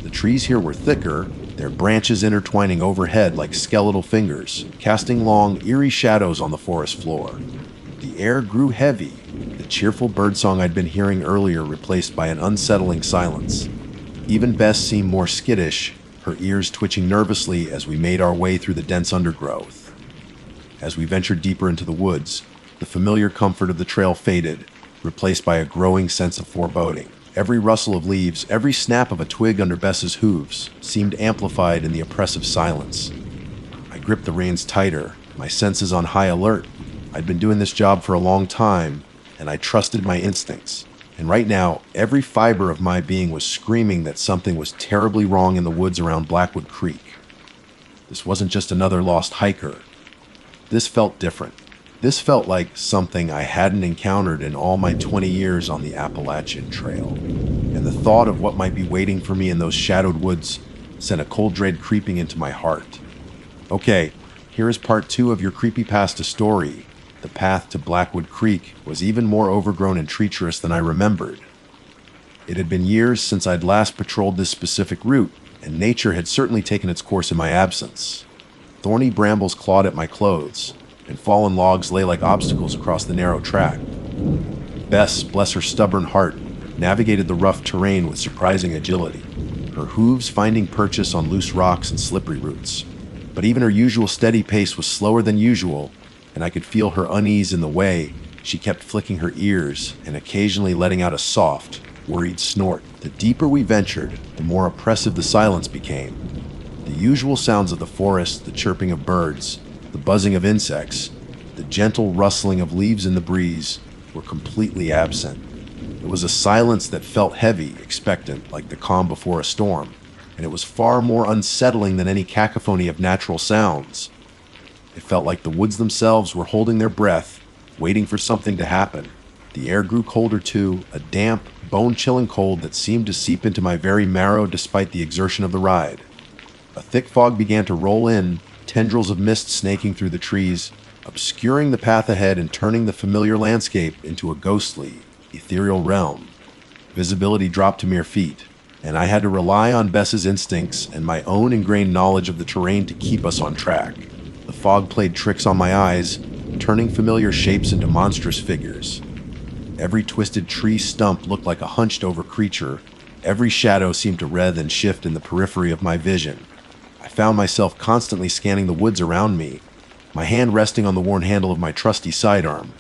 The trees here were thicker, their branches intertwining overhead like skeletal fingers, casting long, eerie shadows on the forest floor. The air grew heavy, the cheerful birdsong I'd been hearing earlier replaced by an unsettling silence. Even Bess seemed more skittish, her ears twitching nervously as we made our way through the dense undergrowth. As we ventured deeper into the woods, the familiar comfort of the trail faded, replaced by a growing sense of foreboding. Every rustle of leaves, every snap of a twig under Bess's hooves seemed amplified in the oppressive silence. I gripped the reins tighter, my senses on high alert. I'd been doing this job for a long time, and I trusted my instincts. And right now, every fiber of my being was screaming that something was terribly wrong in the woods around Blackwood Creek. This wasn't just another lost hiker. This felt different. This felt like something I hadn't encountered in all my 20 years on the Appalachian Trail. And the thought of what might be waiting for me in those shadowed woods sent a cold dread creeping into my heart. Okay, here is part 2 of your creepypasta story. The path to Blackwood Creek was even more overgrown and treacherous than I remembered. It had been years since I'd last patrolled this specific route, and nature had certainly taken its course in my absence. Thorny brambles clawed at my clothes, and fallen logs lay like obstacles across the narrow track. Bess, bless her stubborn heart, navigated the rough terrain with surprising agility, her hooves finding purchase on loose rocks and slippery roots. But even her usual steady pace was slower than usual, and I could feel her unease in the way. She kept flicking her ears and occasionally letting out a soft, worried snort. The deeper we ventured, the more oppressive the silence became. The usual sounds of the forest, the chirping of birds, the buzzing of insects, the gentle rustling of leaves in the breeze, were completely absent. It was a silence that felt heavy, expectant, like the calm before a storm, and it was far more unsettling than any cacophony of natural sounds. It felt like the woods themselves were holding their breath, waiting for something to happen. The air grew colder too, a damp, bone-chilling cold that seemed to seep into my very marrow despite the exertion of the ride. A thick fog began to roll in, tendrils of mist snaking through the trees, obscuring the path ahead and turning the familiar landscape into a ghostly, ethereal realm. Visibility dropped to mere feet, and I had to rely on Bess's instincts and my own ingrained knowledge of the terrain to keep us on track. The fog played tricks on my eyes, turning familiar shapes into monstrous figures. Every twisted tree stump looked like a hunched-over creature. Every shadow seemed to writhe and shift in the periphery of my vision. I found myself constantly scanning the woods around me, my hand resting on the worn handle of my trusty sidearm.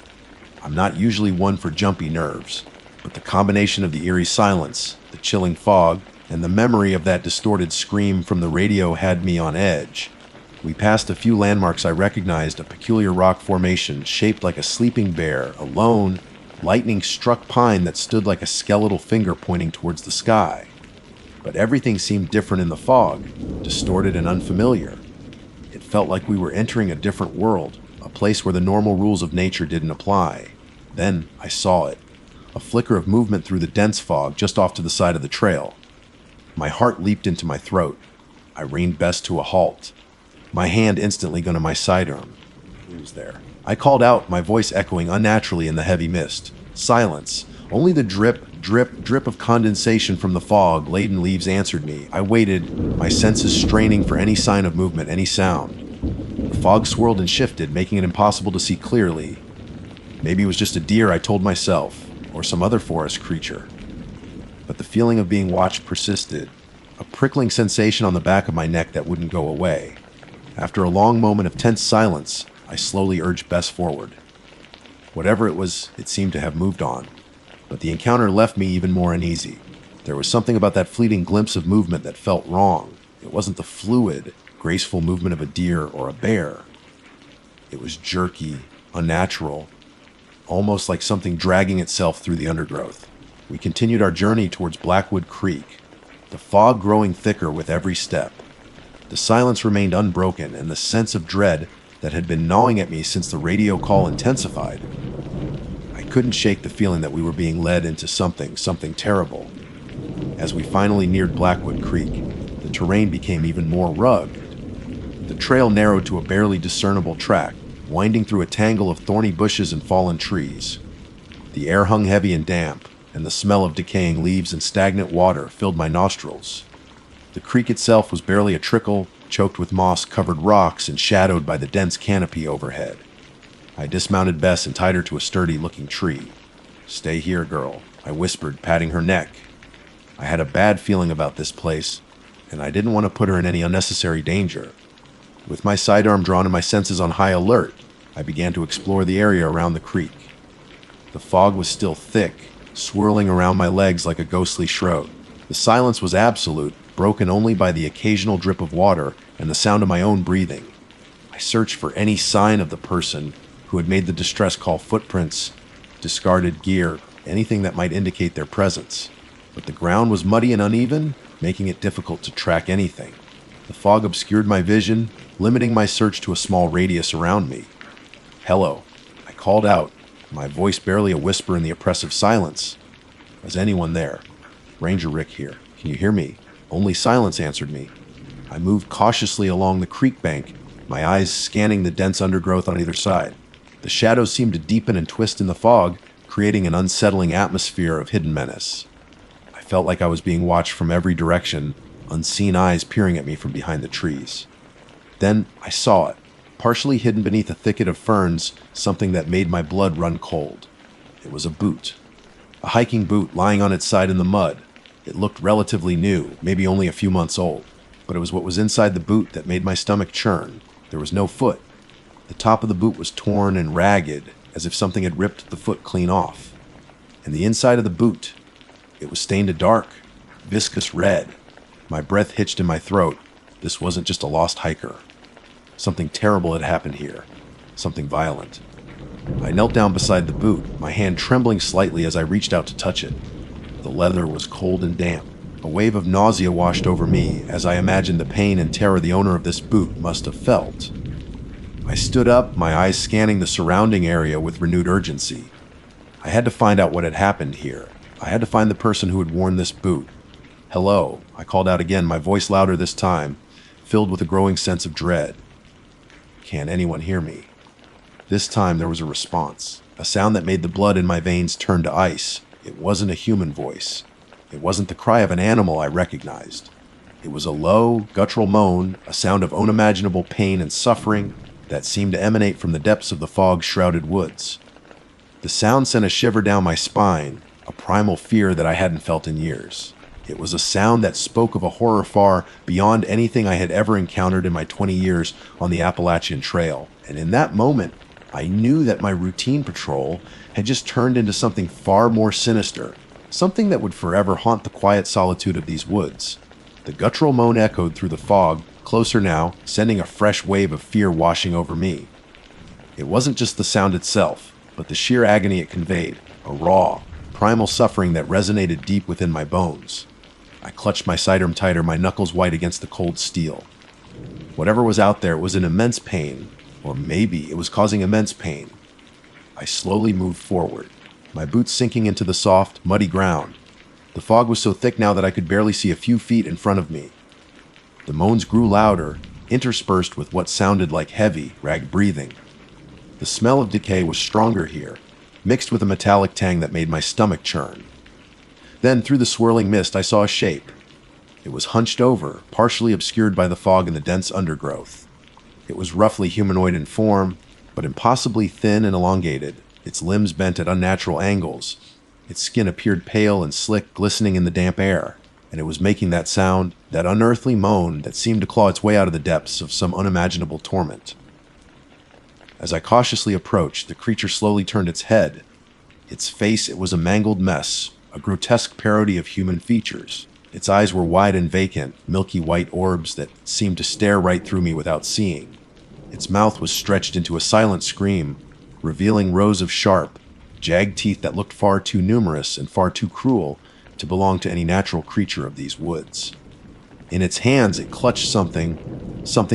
I'm not usually one for jumpy nerves, but the combination of the eerie silence, the chilling fog, and the memory of that distorted scream from the radio had me on edge. We passed a few landmarks I recognized, a peculiar rock formation shaped like a sleeping bear, a lone, lightning-struck pine that stood like a skeletal finger pointing towards the sky. But everything seemed different in the fog, distorted and unfamiliar. It felt like we were entering a different world, a place where the normal rules of nature didn't apply. Then I saw it, a flicker of movement through the dense fog just off to the side of the trail. My heart leaped into my throat. I reined Bess to a halt, my hand instantly going to my sidearm. He was there. I called out, my voice echoing unnaturally in the heavy mist. Silence. Only the drip, drip, drip of condensation from the fog-laden leaves answered me. I waited, my senses straining for any sign of movement, any sound. The fog swirled and shifted, making it impossible to see clearly. Maybe it was just a deer, I told myself, or some other forest creature. But the feeling of being watched persisted, a prickling sensation on the back of my neck that wouldn't go away. After a long moment of tense silence, I slowly urged Bess forward. Whatever it was, it seemed to have moved on. But the encounter left me even more uneasy. There was something about that fleeting glimpse of movement that felt wrong. It wasn't the fluid, graceful movement of a deer or a bear. It was jerky, unnatural, almost like something dragging itself through the undergrowth. We continued our journey towards Blackwood Creek, the fog growing thicker with every step. The silence remained unbroken, and the sense of dread that had been gnawing at me since the radio call intensified. I couldn't shake the feeling that we were being led into something terrible. As we finally neared Blackwood Creek, the terrain became even more rugged. The trail narrowed to a barely discernible track, winding through a tangle of thorny bushes and fallen trees. The air hung heavy and damp, and the smell of decaying leaves and stagnant water filled my nostrils. The creek itself was barely a trickle, choked with moss-covered rocks and shadowed by the dense canopy overhead. I dismounted Bess and tied her to a sturdy-looking tree. "Stay here, girl," I whispered, patting her neck. I had a bad feeling about this place, and I didn't want to put her in any unnecessary danger. With my sidearm drawn and my senses on high alert, I began to explore the area around the creek. The fog was still thick, swirling around my legs like a ghostly shroud. The silence was absolute, broken only by the occasional drip of water and the sound of my own breathing. I searched for any sign of the person who had made the distress call, footprints, discarded gear, anything that might indicate their presence. But the ground was muddy and uneven, making it difficult to track anything. The fog obscured my vision, limiting my search to a small radius around me. "Hello," I called out, my voice barely a whisper in the oppressive silence. "Is anyone there? Ranger Rick here. Can you hear me?" Only silence answered me. I moved cautiously along the creek bank, my eyes scanning the dense undergrowth on either side. The shadows seemed to deepen and twist in the fog, creating an unsettling atmosphere of hidden menace. I felt like I was being watched from every direction, unseen eyes peering at me from behind the trees. Then I saw it, partially hidden beneath a thicket of ferns, something that made my blood run cold. It was a boot. A hiking boot lying on its side in the mud. It looked relatively new, maybe only a few months old, but it was what was inside the boot that made my stomach churn. There was no foot. The top of the boot was torn and ragged, as if something had ripped the foot clean off. And the inside of the boot, it was stained a dark, viscous red. My breath hitched in my throat. This wasn't just a lost hiker. Something terrible had happened here. Something violent. I knelt down beside the boot, my hand trembling slightly as I reached out to touch it. The leather was cold and damp. A wave of nausea washed over me as I imagined the pain and terror the owner of this boot must have felt. I stood up, my eyes scanning the surrounding area with renewed urgency. I had to find out what had happened here. I had to find the person who had worn this boot. "Hello," I called out again, my voice louder this time, filled with a growing sense of dread. Can't anyone hear me? This time there was a response, a sound that made the blood in my veins turn to ice. It wasn't a human voice. It wasn't the cry of an animal I recognized. It was a low, guttural moan, a sound of unimaginable pain and suffering that seemed to emanate from the depths of the fog-shrouded woods. The sound sent a shiver down my spine, a primal fear that I hadn't felt in years. It was a sound that spoke of a horror far beyond anything I had ever encountered in my 20 years on the Appalachian Trail. And in that moment, I knew that my routine patrol had just turned into something far more sinister, something that would forever haunt the quiet solitude of these woods. The guttural moan echoed through the fog, closer now, sending a fresh wave of fear washing over me. It wasn't just the sound itself, but the sheer agony it conveyed, a raw, primal suffering that resonated deep within my bones. I clutched my sidearm tighter, my knuckles white against the cold steel. Whatever was out there was in immense pain, or maybe it was causing immense pain. I slowly moved forward, my boots sinking into the soft, muddy ground. The fog was so thick now that I could barely see a few feet in front of me. The moans grew louder, interspersed with what sounded like heavy, ragged breathing. The smell of decay was stronger here, mixed with a metallic tang that made my stomach churn. Then, through the swirling mist, I saw a shape. It was hunched over, partially obscured by the fog and the dense undergrowth. It was roughly humanoid in form, but impossibly thin and elongated, its limbs bent at unnatural angles. Its skin appeared pale and slick, glistening in the damp air, and it was making that sound, that unearthly moan that seemed to claw its way out of the depths of some unimaginable torment. As I cautiously approached, the creature slowly turned its head. Its face, it was a mangled mess, a grotesque parody of human features. Its eyes were wide and vacant, milky white orbs that seemed to stare right through me without seeing. Its mouth was stretched into a silent scream, revealing rows of sharp, jagged teeth that looked far too numerous and far too cruel to belong to any natural creature of these woods. In its hands, it clutched something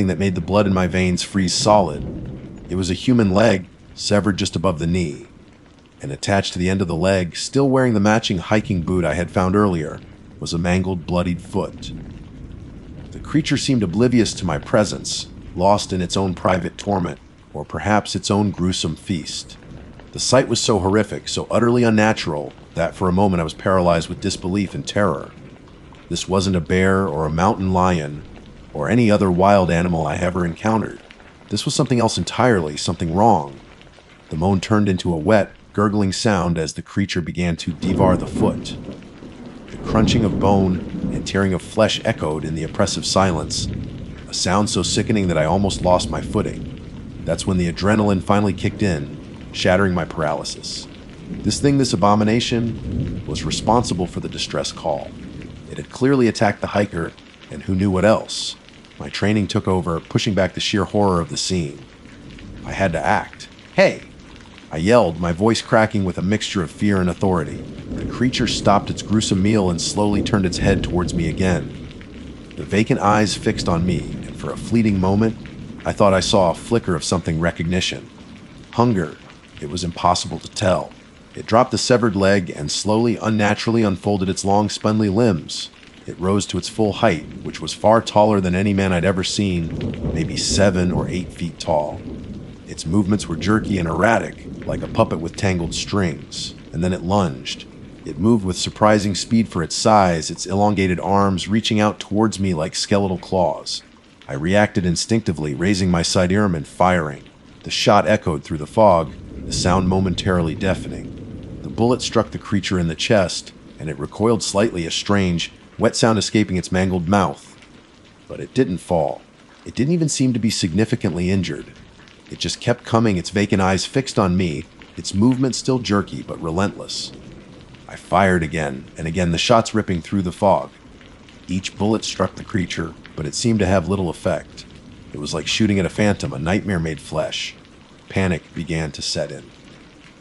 that made the blood in my veins freeze solid. It was a human leg, severed just above the knee, and attached to the end of the leg, still wearing the matching hiking boot I had found earlier, was a mangled, bloodied foot. The creature seemed oblivious to my presence, lost in its own private torment, or perhaps its own gruesome feast. The sight was so horrific, so utterly unnatural, that for a moment I was paralyzed with disbelief and terror. This wasn't a bear or a mountain lion, or any other wild animal I ever encountered. This was something else entirely, something wrong. The moan turned into a wet, gurgling sound as the creature began to devour the foot. The crunching of bone and tearing of flesh echoed in the oppressive silence, a sound so sickening that I almost lost my footing. That's when the adrenaline finally kicked in, shattering my paralysis. This abomination, was responsible for the distress call. It had clearly attacked the hiker, and who knew what else? My training took over, pushing back the sheer horror of the scene. I had to act. "Hey!" I yelled, my voice cracking with a mixture of fear and authority. The creature stopped its gruesome meal and slowly turned its head towards me again. The vacant eyes fixed on me, and for a fleeting moment, I thought I saw a flicker of something recognition. Hunger. It was impossible to tell. It dropped the severed leg and slowly, unnaturally unfolded its long, spindly limbs. It rose to its full height, which was far taller than any man I'd ever seen, maybe 7 or 8 feet tall. Its movements were jerky and erratic, like a puppet with tangled strings, and then it lunged. It moved with surprising speed for its size, its elongated arms reaching out towards me like skeletal claws. I reacted instinctively, raising my sidearm and firing. The shot echoed through the fog, the sound momentarily deafening. The bullet struck the creature in the chest, and it recoiled slightly, a strange, wet sound escaping its mangled mouth. But it didn't fall. It didn't even seem to be significantly injured. It just kept coming, its vacant eyes fixed on me, its movement still jerky but relentless. I fired again, and again, the shots ripping through the fog. Each bullet struck the creature, but it seemed to have little effect. It was like shooting at a phantom, a nightmare made flesh. Panic began to set in.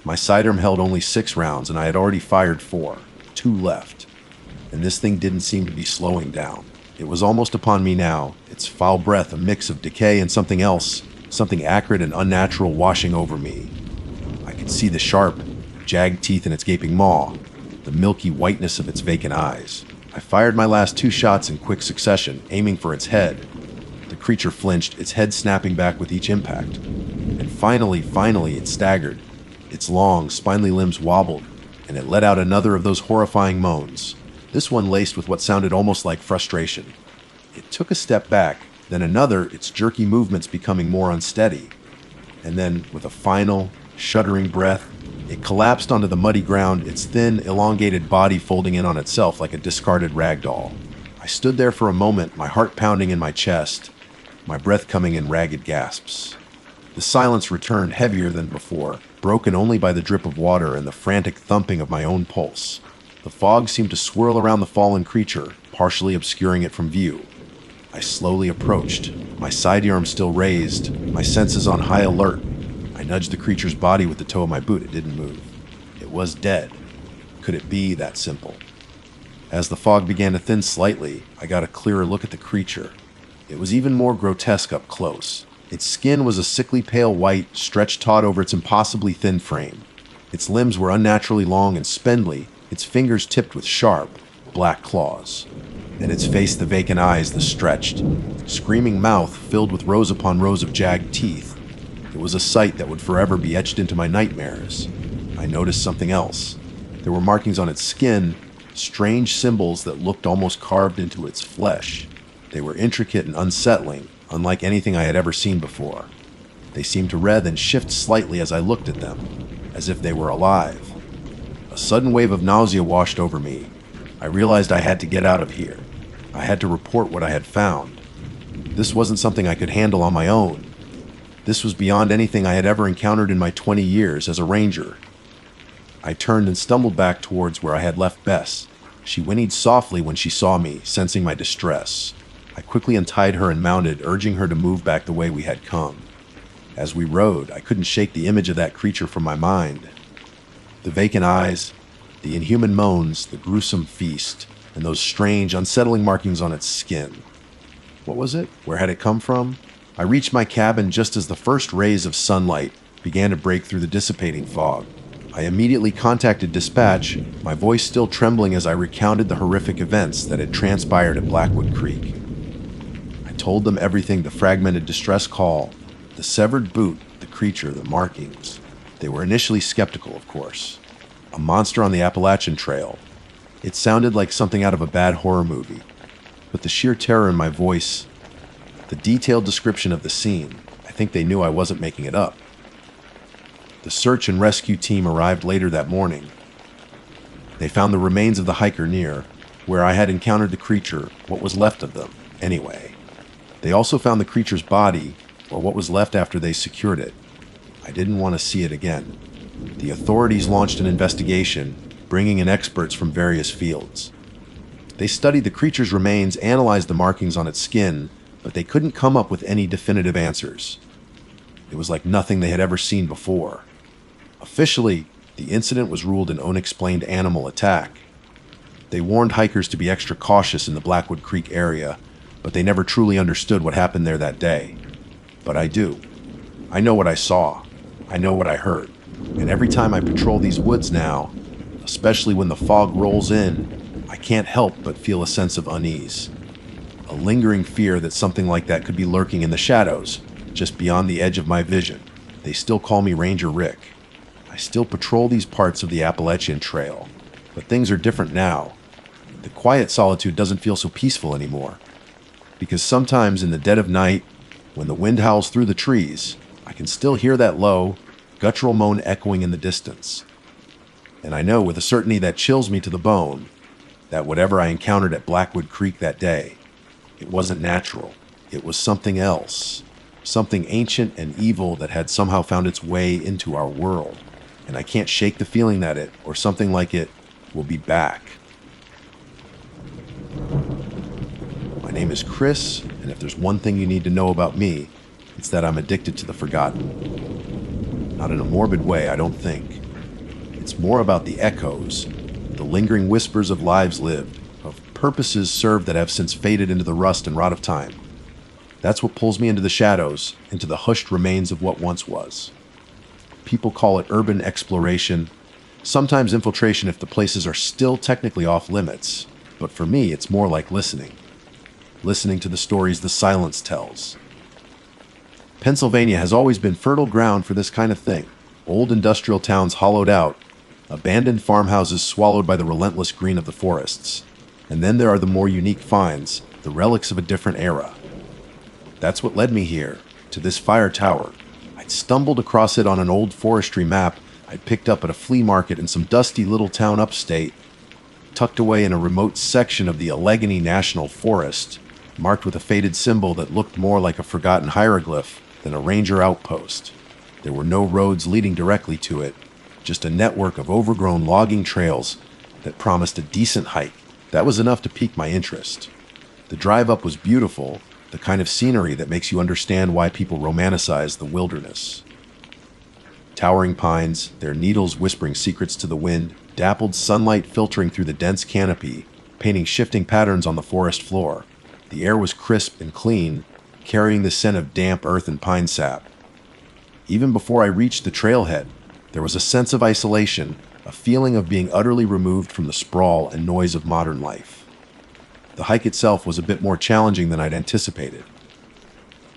My sidearm held only 6 rounds, and I had already fired 4. 2 left. And this thing didn't seem to be slowing down. It was almost upon me now, its foul breath a mix of decay and something else, something acrid and unnatural washing over me. I could see the sharp, jagged teeth in its gaping maw, the milky whiteness of its vacant eyes. I fired my last 2 shots in quick succession, aiming for its head. The creature flinched, its head snapping back with each impact. And finally, it staggered. Its long, spindly limbs wobbled, and it let out another of those horrifying moans, this one laced with what sounded almost like frustration. It took a step back, then another, its jerky movements becoming more unsteady. And then, with a final, shuddering breath, it collapsed onto the muddy ground, its thin, elongated body folding in on itself like a discarded rag doll. I stood there for a moment, my heart pounding in my chest, my breath coming in ragged gasps. The silence returned heavier than before, broken only by the drip of water and the frantic thumping of my own pulse. The fog seemed to swirl around the fallen creature, partially obscuring it from view. I slowly approached, my sidearm still raised, my senses on high alert. I nudged the creature's body with the toe of my boot. It didn't move. It was dead. Could it be that simple? As the fog began to thin slightly, I got a clearer look at the creature. It was even more grotesque up close. Its skin was a sickly pale white, stretched taut over its impossibly thin frame. Its limbs were unnaturally long and spindly, its fingers tipped with sharp, black claws. And its face, the vacant eyes, the stretched, screaming mouth filled with rows upon rows of jagged teeth. It was a sight that would forever be etched into my nightmares. I noticed something else. There were markings on its skin, strange symbols that looked almost carved into its flesh. They were intricate and unsettling, unlike anything I had ever seen before. They seemed to writhe and shift slightly as I looked at them, as if they were alive. A sudden wave of nausea washed over me. I realized I had to get out of here. I had to report what I had found. This wasn't something I could handle on my own. This was beyond anything I had ever encountered in my 20 years as a ranger. I turned and stumbled back towards where I had left Bess. She whinnied softly when she saw me, sensing my distress. I quickly untied her and mounted, urging her to move back the way we had come. As we rode, I couldn't shake the image of that creature from my mind. The vacant eyes, the inhuman moans, the gruesome feast, and those strange, unsettling markings on its skin. What was it? Where had it come from? I reached my cabin just as the first rays of sunlight began to break through the dissipating fog. I immediately contacted dispatch, my voice still trembling as I recounted the horrific events that had transpired at Blackwood Creek. I told them everything, the fragmented distress call, the severed boot, the creature, the markings. They were initially skeptical, of course. A monster on the Appalachian Trail. It sounded like something out of a bad horror movie. But the sheer terror in my voice, the detailed description of the scene, I think they knew I wasn't making it up. The search and rescue team arrived later that morning. They found the remains of the hiker near where I had encountered the creature, what was left of them, anyway. They also found the creature's body, or what was left after they secured it. I didn't want to see it again. The authorities launched an investigation, bringing in experts from various fields. They studied the creature's remains, analyzed the markings on its skin, but they couldn't come up with any definitive answers. It was like nothing they had ever seen before. Officially, the incident was ruled an unexplained animal attack. They warned hikers to be extra cautious in the Blackwood Creek area, but they never truly understood what happened there that day. But I do. I know what I saw. I know what I heard. And every time I patrol these woods now, especially when the fog rolls in, I can't help but feel a sense of unease. A lingering fear that something like that could be lurking in the shadows, just beyond the edge of my vision. They still call me Ranger Rick. I still patrol these parts of the Appalachian Trail, but things are different now. The quiet solitude doesn't feel so peaceful anymore. Because sometimes in the dead of night, when the wind howls through the trees, I can still hear that low, guttural moan echoing in the distance. And I know with a certainty that chills me to the bone that whatever I encountered at Blackwood Creek that day, it wasn't natural. It was something else. Something ancient and evil that had somehow found its way into our world. And I can't shake the feeling that it, or something like it, will be back. My name is Chris, and if there's one thing you need to know about me, it's that I'm addicted to the forgotten. Not in a morbid way, I don't think. It's more about the echoes, the lingering whispers of lives lived, of purposes served that have since faded into the rust and rot of time. That's what pulls me into the shadows, into the hushed remains of what once was. People call it urban exploration, sometimes infiltration if the places are still technically off limits, but for me it's more like listening. Listening to the stories the silence tells. Pennsylvania has always been fertile ground for this kind of thing. Old industrial towns hollowed out, abandoned farmhouses swallowed by the relentless green of the forests. And then there are the more unique finds, the relics of a different era. That's what led me here, to this fire tower. I'd stumbled across it on an old forestry map I'd picked up at a flea market in some dusty little town upstate, tucked away in a remote section of the Allegheny National Forest, marked with a faded symbol that looked more like a forgotten hieroglyph than a ranger outpost. There were no roads leading directly to it, just a network of overgrown logging trails that promised a decent hike. That was enough to pique my interest. The drive up was beautiful, the kind of scenery that makes you understand why people romanticize the wilderness. Towering pines, their needles whispering secrets to the wind, dappled sunlight filtering through the dense canopy, painting shifting patterns on the forest floor. The air was crisp and clean, carrying the scent of damp earth and pine sap. Even before I reached the trailhead, there was a sense of isolation, a feeling of being utterly removed from the sprawl and noise of modern life. The hike itself was a bit more challenging than I'd anticipated.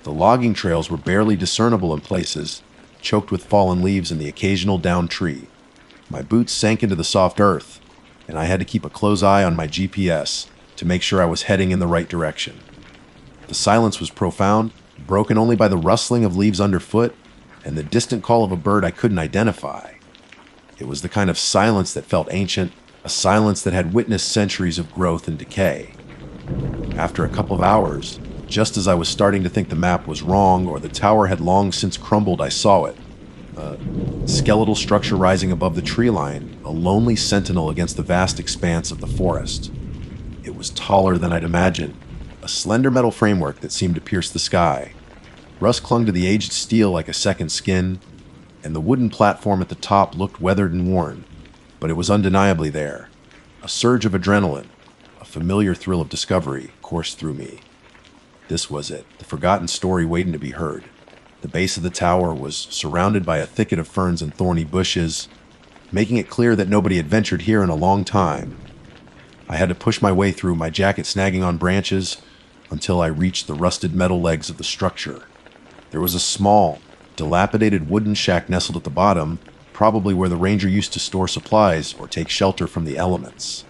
The logging trails were barely discernible in places, choked with fallen leaves and the occasional downed tree. My boots sank into the soft earth, and I had to keep a close eye on my GPS to make sure I was heading in the right direction. The silence was profound, broken only by the rustling of leaves underfoot and the distant call of a bird I couldn't identify. It was the kind of silence that felt ancient, a silence that had witnessed centuries of growth and decay. After a couple of hours, just as I was starting to think the map was wrong or the tower had long since crumbled, I saw it. A skeletal structure rising above the tree line, a lonely sentinel against the vast expanse of the forest. It was taller than I'd imagined, a slender metal framework that seemed to pierce the sky. Rust clung to the aged steel like a second skin, and the wooden platform at the top looked weathered and worn, but it was undeniably there. A surge of adrenaline, a familiar thrill of discovery, coursed through me. This was it, the forgotten story waiting to be heard. The base of the tower was surrounded by a thicket of ferns and thorny bushes, making it clear that nobody had ventured here in a long time. I had to push my way through, my jacket snagging on branches, until I reached the rusted metal legs of the structure. There was a small, dilapidated wooden shack nestled at the bottom, probably where the ranger used to store supplies or take shelter from the elements.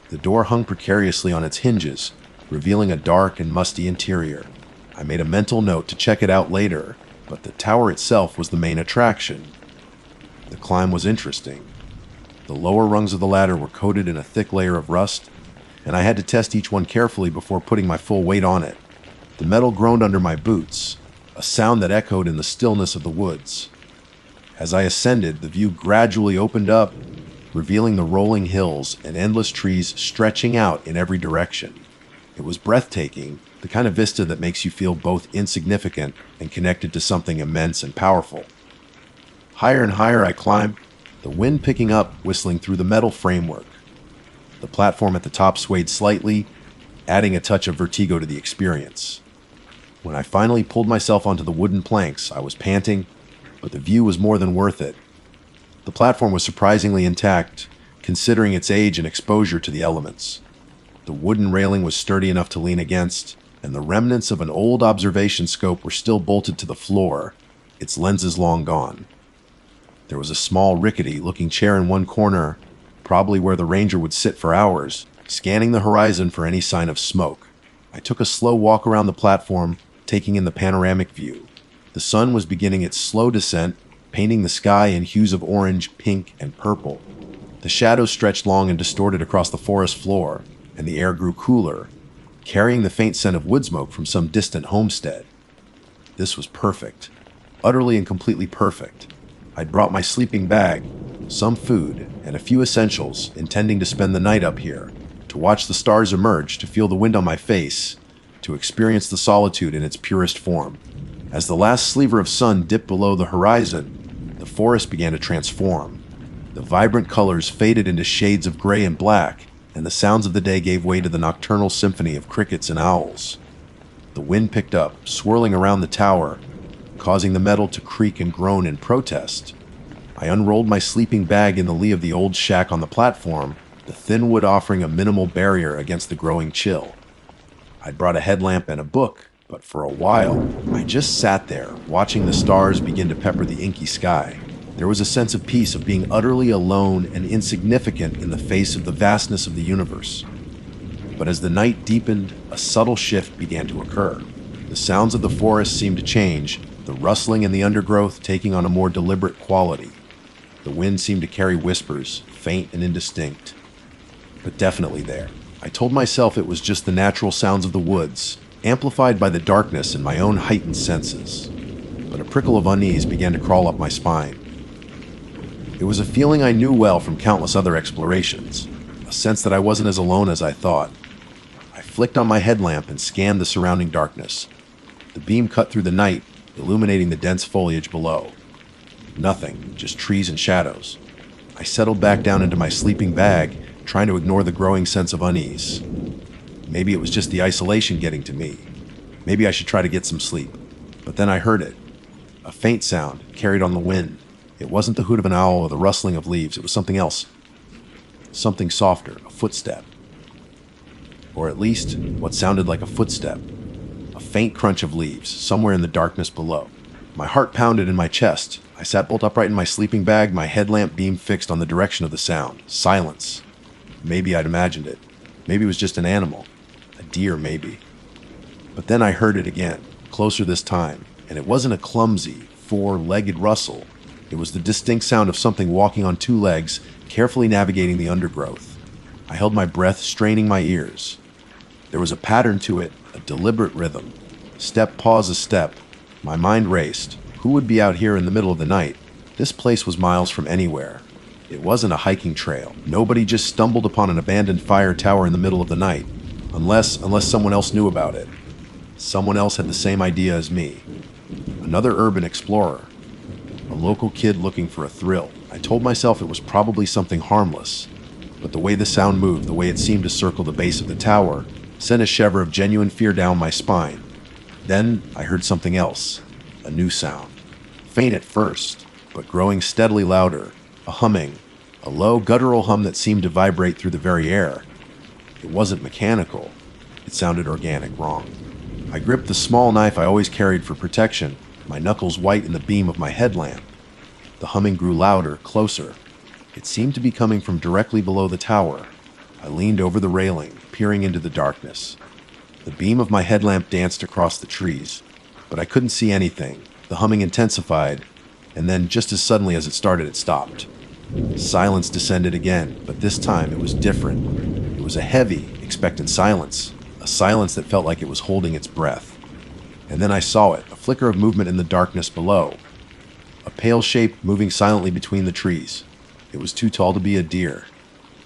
The door hung precariously on its hinges, revealing a dark and musty interior. I made a mental note to check it out later, but the tower itself was the main attraction. The climb was interesting. The lower rungs of the ladder were coated in a thick layer of rust, and I had to test each one carefully before putting my full weight on it. The metal groaned under my boots, a sound that echoed in the stillness of the woods. As I ascended, the view gradually opened up, revealing the rolling hills and endless trees stretching out in every direction. It was breathtaking, the kind of vista that makes you feel both insignificant and connected to something immense and powerful. Higher and higher I climbed, the wind picking up, whistling through the metal framework. The platform at the top swayed slightly, adding a touch of vertigo to the experience. When I finally pulled myself onto the wooden planks, I was panting, but the view was more than worth it. The platform was surprisingly intact, considering its age and exposure to the elements. The wooden railing was sturdy enough to lean against, and the remnants of an old observation scope were still bolted to the floor, its lenses long gone. There was a small, rickety-looking chair in one corner, probably where the ranger would sit for hours, scanning the horizon for any sign of smoke. I took a slow walk around the platform, taking in the panoramic view. The sun was beginning its slow descent, painting the sky in hues of orange, pink, and purple. The shadows stretched long and distorted across the forest floor, and the air grew cooler, carrying the faint scent of wood smoke from some distant homestead. This was perfect. Utterly and completely perfect. I'd brought my sleeping bag, some food, and a few essentials, intending to spend the night up here, to watch the stars emerge, to feel the wind on my face, to experience the solitude in its purest form. As the last sliver of sun dipped below the horizon, the forest began to transform. The vibrant colors faded into shades of gray and black, and the sounds of the day gave way to the nocturnal symphony of crickets and owls. The wind picked up, swirling around the tower, causing the metal to creak and groan in protest. I unrolled my sleeping bag in the lee of the old shack on the platform, the thin wood offering a minimal barrier against the growing chill. I'd brought a headlamp and a book, but for a while, I just sat there, watching the stars begin to pepper the inky sky. There was a sense of peace, of being utterly alone and insignificant in the face of the vastness of the universe. But as the night deepened, a subtle shift began to occur. The sounds of the forest seemed to change, the rustling and the undergrowth taking on a more deliberate quality. The wind seemed to carry whispers, faint and indistinct, but definitely there. I told myself it was just the natural sounds of the woods, amplified by the darkness and my own heightened senses. But a prickle of unease began to crawl up my spine. It was a feeling I knew well from countless other explorations, a sense that I wasn't as alone as I thought. I flicked on my headlamp and scanned the surrounding darkness. The beam cut through the night, illuminating the dense foliage below. Nothing, just trees and shadows. I settled back down into my sleeping bag, trying to ignore the growing sense of unease. Maybe it was just the isolation getting to me. Maybe I should try to get some sleep. But then I heard it. A faint sound, carried on the wind. It wasn't the hoot of an owl or the rustling of leaves. It was something else. Something softer, a footstep. Or at least, what sounded like a footstep. A faint crunch of leaves, somewhere in the darkness below. My heart pounded in my chest. I sat bolt upright in my sleeping bag, my headlamp beam fixed on the direction of the sound. Silence. Maybe I'd imagined it. Maybe it was just an animal. A deer, maybe. But then I heard it again, closer this time, and it wasn't a clumsy, four-legged rustle. It was the distinct sound of something walking on two legs, carefully navigating the undergrowth. I held my breath, straining my ears. There was a pattern to it, a deliberate rhythm. Step, pause, a step. My mind raced. Who would be out here in the middle of the night? This place was miles from anywhere. It wasn't a hiking trail. Nobody just stumbled upon an abandoned fire tower in the middle of the night. Unless someone else knew about it. Someone else had the same idea as me. Another urban explorer. A local kid looking for a thrill. I told myself it was probably something harmless. But the way the sound moved, the way it seemed to circle the base of the tower, sent a shiver of genuine fear down my spine. Then I heard something else. A new sound. Faint at first, but growing steadily louder. A humming. A low, guttural hum that seemed to vibrate through the very air. It wasn't mechanical. It sounded organic, wrong. I gripped the small knife I always carried for protection, my knuckles white in the beam of my headlamp. The humming grew louder, closer. It seemed to be coming from directly below the tower. I leaned over the railing, peering into the darkness. The beam of my headlamp danced across the trees, but I couldn't see anything. The humming intensified, and then just as suddenly as it started, it stopped. Silence descended again, but this time it was different. It was a heavy, expectant silence, a silence that felt like it was holding its breath. And then I saw it, a flicker of movement in the darkness below. A pale shape moving silently between the trees. It was too tall to be a deer,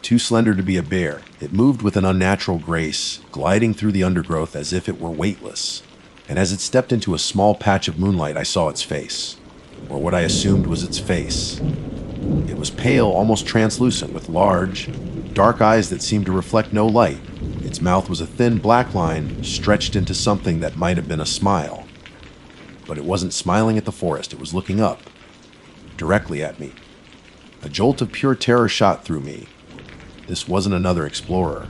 too slender to be a bear. It moved with an unnatural grace, gliding through the undergrowth as if it were weightless. And as it stepped into a small patch of moonlight, I saw its face, or what I assumed was its face. It was pale, almost translucent, with large, dark eyes that seemed to reflect no light. Its mouth was a thin black line, stretched into something that might have been a smile. But it wasn't smiling at the forest, it was looking up, directly at me. A jolt of pure terror shot through me. This wasn't another explorer.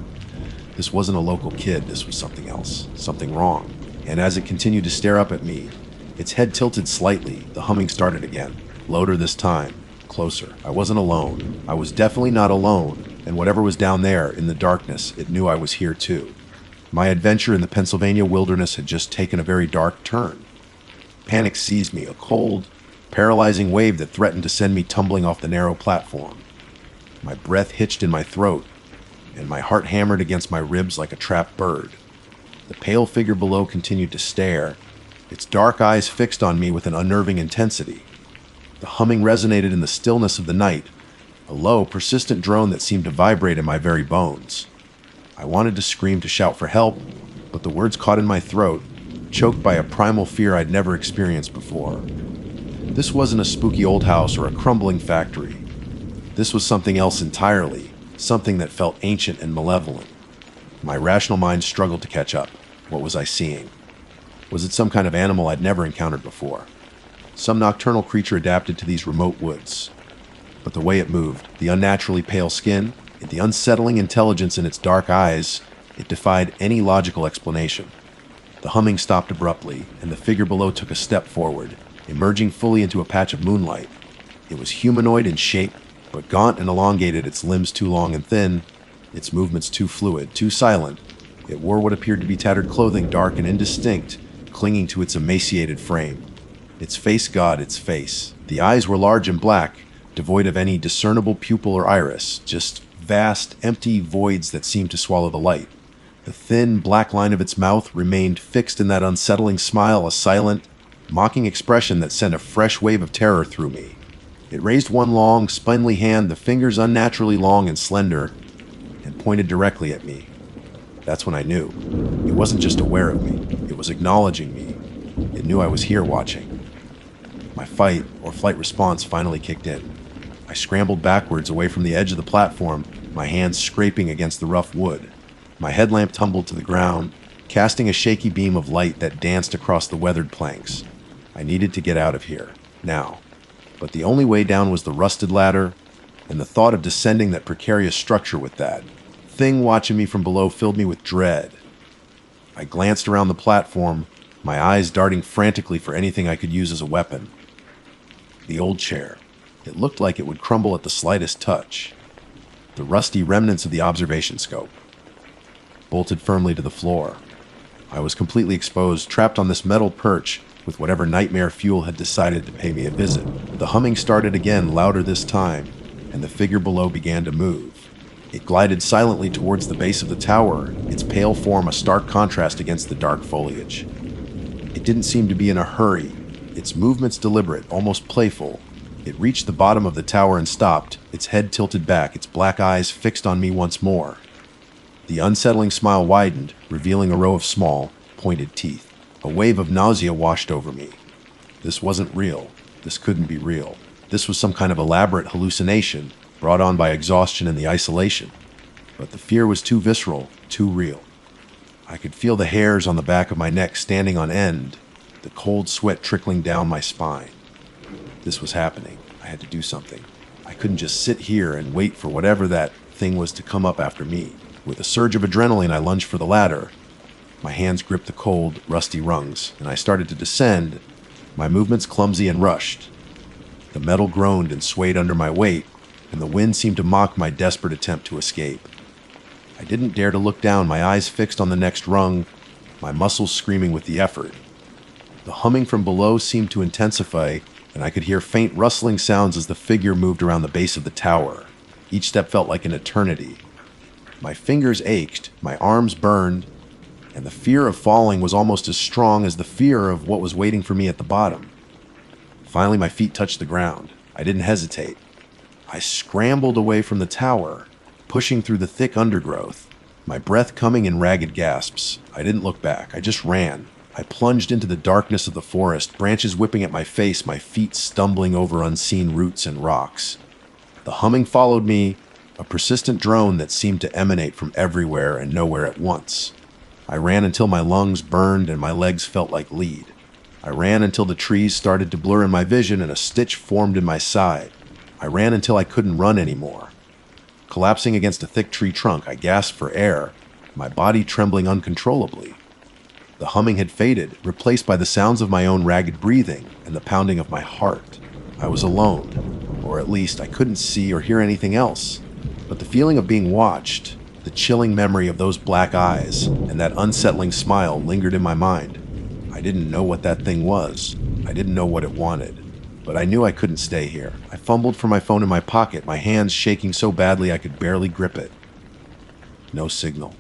This wasn't a local kid, this was something else, something wrong. And as it continued to stare up at me, its head tilted slightly, the humming started again, louder this time, closer. I wasn't alone. I was definitely not alone, and whatever was down there in the darkness, it knew I was here too. My adventure in the Pennsylvania wilderness had just taken a very dark turn. Panic seized me, a cold, paralyzing wave that threatened to send me tumbling off the narrow platform. My breath hitched in my throat, and my heart hammered against my ribs like a trapped bird. The pale figure below continued to stare, its dark eyes fixed on me with an unnerving intensity. The humming resonated in the stillness of the night, a low, persistent drone that seemed to vibrate in my very bones. I wanted to scream, to shout for help, but the words caught in my throat, choked by a primal fear I'd never experienced before. This wasn't a spooky old house or a crumbling factory. This was something else entirely, something that felt ancient and malevolent. My rational mind struggled to catch up. What was I seeing? Was it some kind of animal I'd never encountered before? Some nocturnal creature adapted to these remote woods? But the way it moved, the unnaturally pale skin, and the unsettling intelligence in its dark eyes, it defied any logical explanation. The humming stopped abruptly, and the figure below took a step forward, emerging fully into a patch of moonlight. It was humanoid in shape, but gaunt and elongated, its limbs too long and thin, its movements too fluid, too silent. It wore what appeared to be tattered clothing, dark and indistinct, clinging to its emaciated frame. Its face gawed its face. The eyes were large and black, devoid of any discernible pupil or iris, just vast, empty voids that seemed to swallow the light. The thin, black line of its mouth remained fixed in that unsettling smile, a silent, mocking expression that sent a fresh wave of terror through me. It raised one long, spindly hand, the fingers unnaturally long and slender, and pointed directly at me. That's when I knew. It wasn't just aware of me, it was acknowledging me. It knew I was here watching. My fight or flight response finally kicked in. I scrambled backwards away from the edge of the platform, my hands scraping against the rough wood. My headlamp tumbled to the ground, casting a shaky beam of light that danced across the weathered planks. I needed to get out of here, now. But the only way down was the rusted ladder, and the thought of descending that precarious structure with that thing watching me from below filled me with dread. I glanced around the platform, my eyes darting frantically for anything I could use as a weapon. The old chair. It looked like it would crumble at the slightest touch. The rusty remnants of the observation scope, bolted firmly to the floor. I was completely exposed, trapped on this metal perch with whatever nightmare fuel had decided to pay me a visit. The humming started again, louder this time, and the figure below began to move. It glided silently towards the base of the tower, its pale form a stark contrast against the dark foliage. It didn't seem to be in a hurry, its movements deliberate, almost playful. It reached the bottom of the tower and stopped, its head tilted back, its black eyes fixed on me once more. The unsettling smile widened, revealing a row of small, pointed teeth. A wave of nausea washed over me. This wasn't real. This couldn't be real. This was some kind of elaborate hallucination, brought on by exhaustion and the isolation. But the fear was too visceral, too real. I could feel the hairs on the back of my neck standing on end, the cold sweat trickling down my spine. This was happening. I had to do something. I couldn't just sit here and wait for whatever that thing was to come up after me. With a surge of adrenaline, I lunged for the ladder. My hands gripped the cold, rusty rungs, and I started to descend, my movements clumsy and rushed. The metal groaned and swayed under my weight, and the wind seemed to mock my desperate attempt to escape. I didn't dare to look down, my eyes fixed on the next rung, my muscles screaming with the effort. The humming from below seemed to intensify, and I could hear faint rustling sounds as the figure moved around the base of the tower. Each step felt like an eternity. My fingers ached, my arms burned, and the fear of falling was almost as strong as the fear of what was waiting for me at the bottom. Finally, my feet touched the ground. I didn't hesitate. I scrambled away from the tower, pushing through the thick undergrowth, my breath coming in ragged gasps. I didn't look back. I just ran. I plunged into the darkness of the forest, branches whipping at my face, my feet stumbling over unseen roots and rocks. The humming followed me, a persistent drone that seemed to emanate from everywhere and nowhere at once. I ran until my lungs burned and my legs felt like lead. I ran until the trees started to blur in my vision and a stitch formed in my side. I ran until I couldn't run anymore. Collapsing against a thick tree trunk, I gasped for air, my body trembling uncontrollably. The humming had faded, replaced by the sounds of my own ragged breathing and the pounding of my heart. I was alone, or at least I couldn't see or hear anything else. But the feeling of being watched, the chilling memory of those black eyes, and that unsettling smile lingered in my mind. I didn't know what that thing was. I didn't know what it wanted. But I knew I couldn't stay here. I fumbled for my phone in my pocket, my hands shaking so badly I could barely grip it. No signal.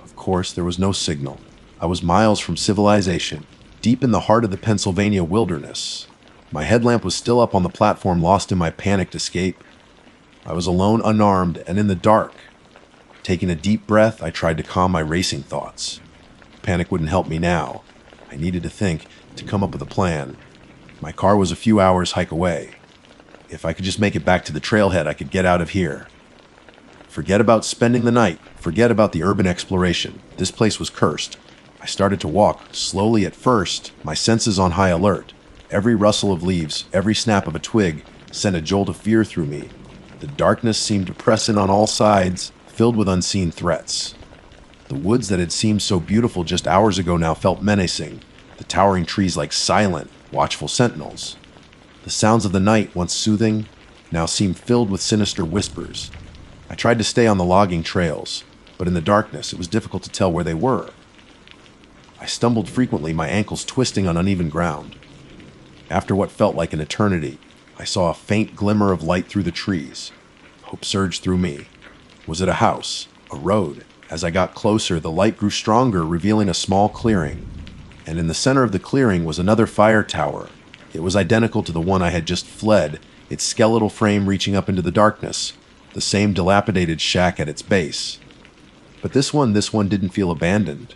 Of course, there was no signal. I was miles from civilization, deep in the heart of the Pennsylvania wilderness. My headlamp was still up on the platform, lost in my panicked escape. I was alone, unarmed, and in the dark. Taking a deep breath, I tried to calm my racing thoughts. Panic wouldn't help me now. I needed to think, to come up with a plan. My car was a few hours' hike away. If I could just make it back to the trailhead, I could get out of here. Forget about spending the night. Forget about the urban exploration. This place was cursed. I started to walk, slowly at first, my senses on high alert. Every rustle of leaves, every snap of a twig, sent a jolt of fear through me. The darkness seemed to press in on all sides, filled with unseen threats. The woods that had seemed so beautiful just hours ago now felt menacing, the towering trees like silent, watchful sentinels. The sounds of the night, once soothing, now seemed filled with sinister whispers. I tried to stay on the logging trails, but in the darkness it was difficult to tell where they were. I stumbled frequently, my ankles twisting on uneven ground. After what felt like an eternity, I saw a faint glimmer of light through the trees. Hope surged through me. Was it a house? A road? As I got closer, the light grew stronger, revealing a small clearing. And in the center of the clearing was another fire tower. It was identical to the one I had just fled, its skeletal frame reaching up into the darkness, the same dilapidated shack at its base. But this one didn't feel abandoned.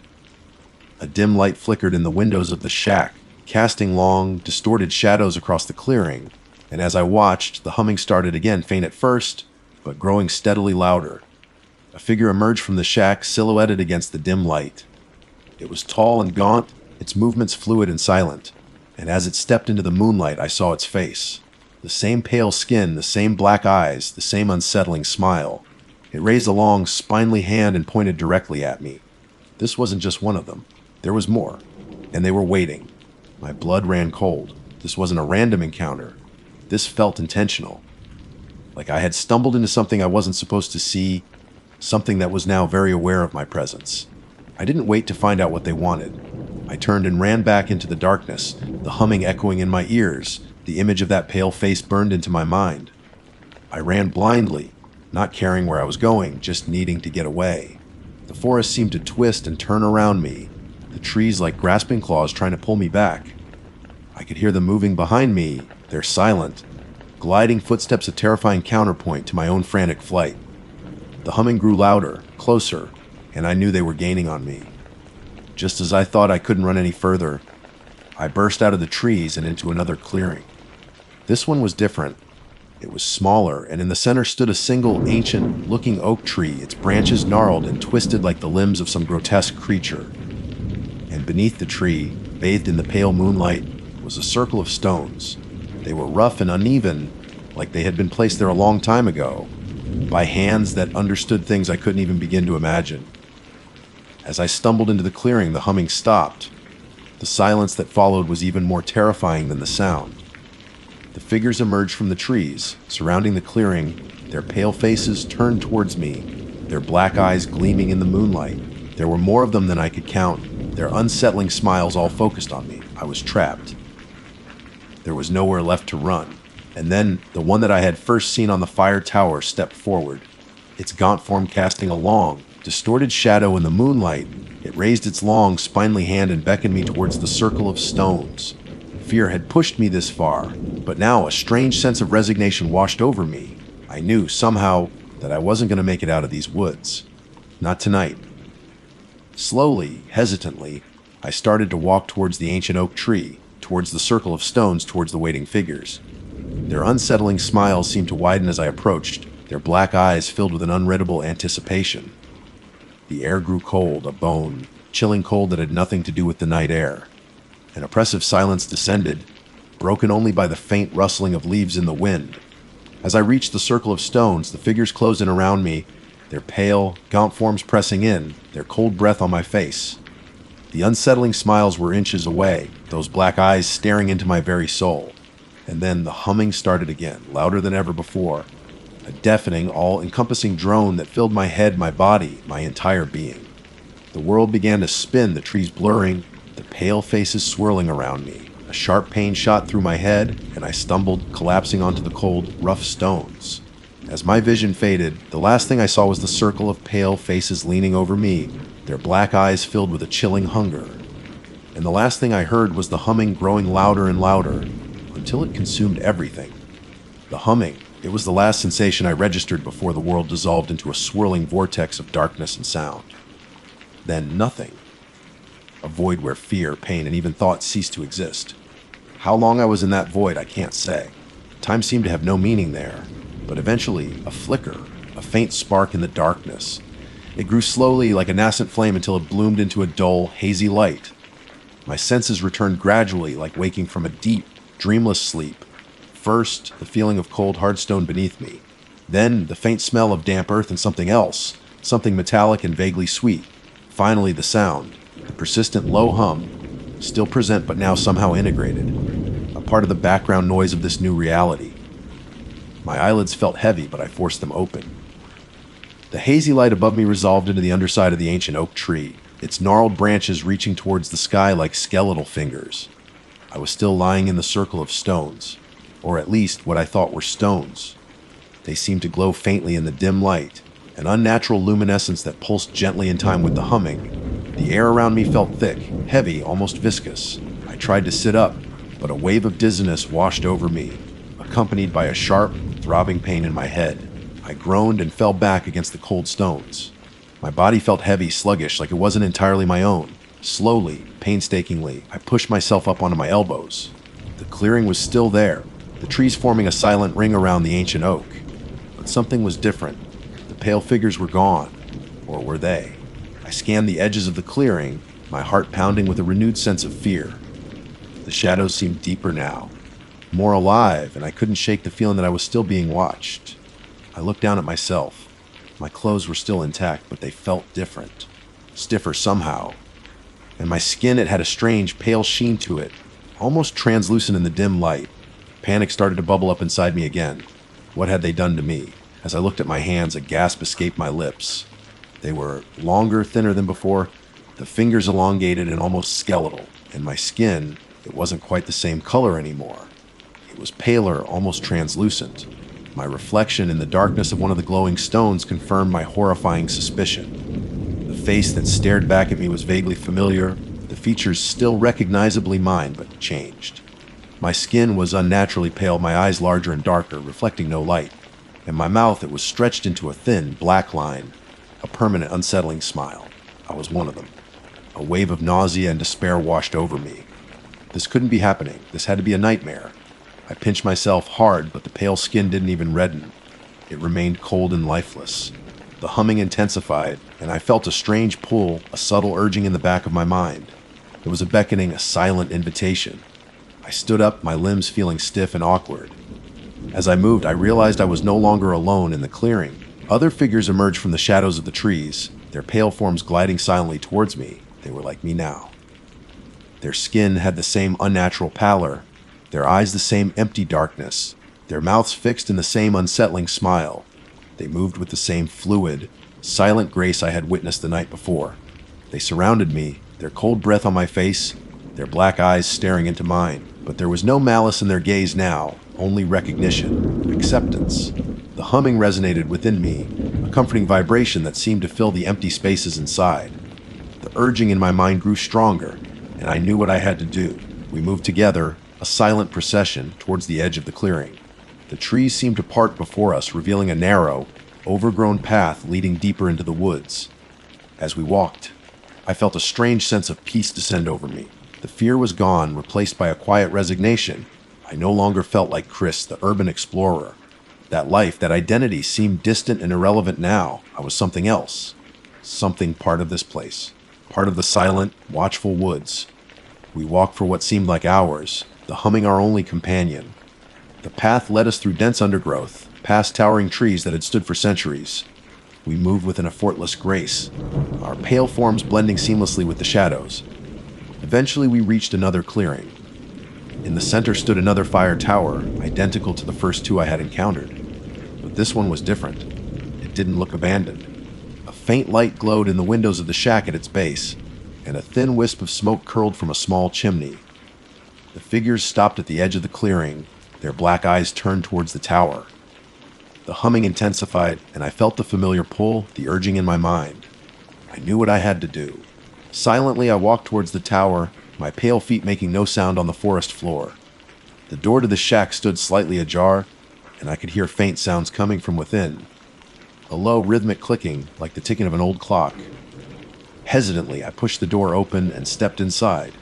A dim light flickered in the windows of the shack, casting long, distorted shadows across the clearing, and as I watched, the humming started again, faint at first, but growing steadily louder. A figure emerged from the shack, silhouetted against the dim light. It was tall and gaunt, its movements fluid and silent, and as it stepped into the moonlight, I saw its face. The same pale skin, the same black eyes, the same unsettling smile. It raised a long, spindly hand and pointed directly at me. This wasn't just one of them. There was more, and they were waiting. My blood ran cold. This wasn't a random encounter. This felt intentional. Like I had stumbled into something I wasn't supposed to see, something that was now very aware of my presence. I didn't wait to find out what they wanted. I turned and ran back into the darkness, the humming echoing in my ears. The image of that pale face burned into my mind. I ran blindly, not caring where I was going, just needing to get away. The forest seemed to twist and turn around me, the trees like grasping claws trying to pull me back. I could hear them moving behind me, their silent, gliding footsteps a terrifying counterpoint to my own frantic flight. The humming grew louder, closer, and I knew they were gaining on me. Just as I thought I couldn't run any further, I burst out of the trees and into another clearing. This one was different. It was smaller, and in the center stood a single ancient-looking oak tree, its branches gnarled and twisted like the limbs of some grotesque creature. And beneath the tree, bathed in the pale moonlight, was a circle of stones. They were rough and uneven, like they had been placed there a long time ago, by hands that understood things I couldn't even begin to imagine. As I stumbled into the clearing, the humming stopped. The silence that followed was even more terrifying than the sound. The figures emerged from the trees, surrounding the clearing, their pale faces turned towards me, their black eyes gleaming in the moonlight. There were more of them than I could count, their unsettling smiles all focused on me. I was trapped. There was nowhere left to run. And then the one that I had first seen on the fire tower stepped forward, its gaunt form casting a long, distorted shadow in the moonlight. It raised its long, spindly hand and beckoned me towards the circle of stones. Fear had pushed me this far, but now a strange sense of resignation washed over me. I knew, somehow, that I wasn't going to make it out of these woods. Not tonight. Slowly, hesitantly, I started to walk towards the ancient oak tree, towards the circle of stones, towards the waiting figures. Their unsettling smiles seemed to widen as I approached, their black eyes filled with an unreadable anticipation. The air grew cold, a bone, chilling cold that had nothing to do with the night air. An oppressive silence descended, broken only by the faint rustling of leaves in the wind. As I reached the circle of stones, the figures closed in around me, their pale, gaunt forms pressing in, their cold breath on my face. The unsettling smiles were inches away, those black eyes staring into my very soul. And then the humming started again, louder than ever before, a deafening, all-encompassing drone that filled my head, my body, my entire being. The world began to spin, the trees blurring, the pale faces swirling around me. A sharp pain shot through my head, and I stumbled, collapsing onto the cold, rough stones. As my vision faded, the last thing I saw was the circle of pale faces leaning over me, their black eyes filled with a chilling hunger. And the last thing I heard was the humming growing louder and louder, until it consumed everything. The humming, it was the last sensation I registered before the world dissolved into a swirling vortex of darkness and sound. Then nothing. A void where fear, pain, and even thought ceased to exist. How long I was in that void, I can't say. Time seemed to have no meaning there, but eventually, a flicker, a faint spark in the darkness. It grew slowly like a nascent flame until it bloomed into a dull, hazy light. My senses returned gradually, like waking from a deep, dreamless sleep. First, the feeling of cold, hard stone beneath me. Then, the faint smell of damp earth and something else, something metallic and vaguely sweet. Finally, the sound, the persistent low hum, still present but now somehow integrated, a part of the background noise of this new reality. My eyelids felt heavy, but I forced them open. The hazy light above me resolved into the underside of the ancient oak tree, its gnarled branches reaching towards the sky like skeletal fingers. I was still lying in the circle of stones, or at least what I thought were stones. They seemed to glow faintly in the dim light, an unnatural luminescence that pulsed gently in time with the humming. The air around me felt thick, heavy, almost viscous. I tried to sit up, but a wave of dizziness washed over me, accompanied by a sharp, throbbing pain in my head. I groaned and fell back against the cold stones. My body felt heavy, sluggish, like it wasn't entirely my own. Slowly, painstakingly, I pushed myself up onto my elbows. The clearing was still there, the trees forming a silent ring around the ancient oak. But something was different. The pale figures were gone. Or were they? I scanned the edges of the clearing, my heart pounding with a renewed sense of fear. The shadows seemed deeper now, more alive, and I couldn't shake the feeling that I was still being watched. I looked down at myself. My clothes were still intact, but they felt different. Stiffer somehow. And my skin, it had a strange, pale sheen to it, almost translucent in the dim light. Panic started to bubble up inside me again. What had they done to me? As I looked at my hands, a gasp escaped my lips. They were longer, thinner than before, the fingers elongated and almost skeletal, and my skin, it wasn't quite the same color anymore. It was paler, almost translucent. My reflection in the darkness of one of the glowing stones confirmed my horrifying suspicion. The face that stared back at me was vaguely familiar, the features still recognizably mine, but changed. My skin was unnaturally pale, my eyes larger and darker, reflecting no light, and my mouth, it was stretched into a thin, black line, a permanent, unsettling smile. I was one of them. A wave of nausea and despair washed over me. This couldn't be happening. This had to be a nightmare. I pinched myself hard, but the pale skin didn't even redden. It remained cold and lifeless. The humming intensified, and I felt a strange pull, a subtle urging in the back of my mind. It was a beckoning, a silent invitation. I stood up, my limbs feeling stiff and awkward. As I moved, I realized I was no longer alone in the clearing. Other figures emerged from the shadows of the trees, their pale forms gliding silently towards me. They were like me now. Their skin had the same unnatural pallor, their eyes the same empty darkness, their mouths fixed in the same unsettling smile. They moved with the same fluid, silent grace I had witnessed the night before. They surrounded me, their cold breath on my face, their black eyes staring into mine. But there was no malice in their gaze now, only recognition, acceptance. The humming resonated within me, a comforting vibration that seemed to fill the empty spaces inside. The urging in my mind grew stronger, and I knew what I had to do. We moved together, a silent procession, towards the edge of the clearing. The trees seemed to part before us, revealing a narrow, overgrown path leading deeper into the woods. As we walked, I felt a strange sense of peace descend over me. The fear was gone, replaced by a quiet resignation. I no longer felt like Chris, the urban explorer. That life, that identity seemed distant and irrelevant now. I was something else. Something part of this place. Part of the silent, watchful woods. We walked for what seemed like hours, the humming our only companion. The path led us through dense undergrowth, past towering trees that had stood for centuries. We moved with an effortless grace, our pale forms blending seamlessly with the shadows. Eventually we reached another clearing. In the center stood another fire tower, identical to the first two I had encountered. But this one was different. It didn't look abandoned. A faint light glowed in the windows of the shack at its base, and a thin wisp of smoke curled from a small chimney. The figures stopped at the edge of the clearing, their black eyes turned towards the tower. The humming intensified, and I felt the familiar pull, the urging in my mind. I knew what I had to do. Silently, I walked towards the tower, my pale feet making no sound on the forest floor. The door to the shack stood slightly ajar, and I could hear faint sounds coming from within. A low, rhythmic clicking, like the ticking of an old clock. Hesitantly, I pushed the door open and stepped inside.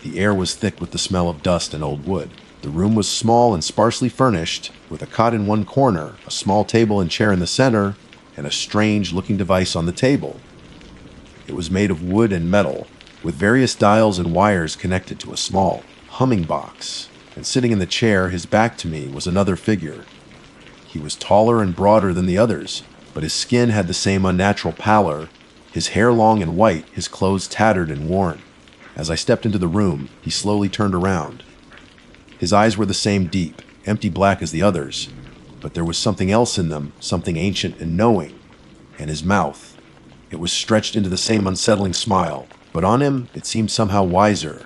The air was thick with the smell of dust and old wood. The room was small and sparsely furnished, with a cot in one corner, a small table and chair in the center, and a strange-looking device on the table. It was made of wood and metal, with various dials and wires connected to a small humming box. And sitting in the chair, his back to me, was another figure. He was taller and broader than the others, but his skin had the same unnatural pallor, his hair long and white, his clothes tattered and worn. As I stepped into the room, he slowly turned around. His eyes were the same deep, empty black as the others, but there was something else in them, something ancient and knowing. And his mouth, it was stretched into the same unsettling smile, but on him it seemed somehow wiser.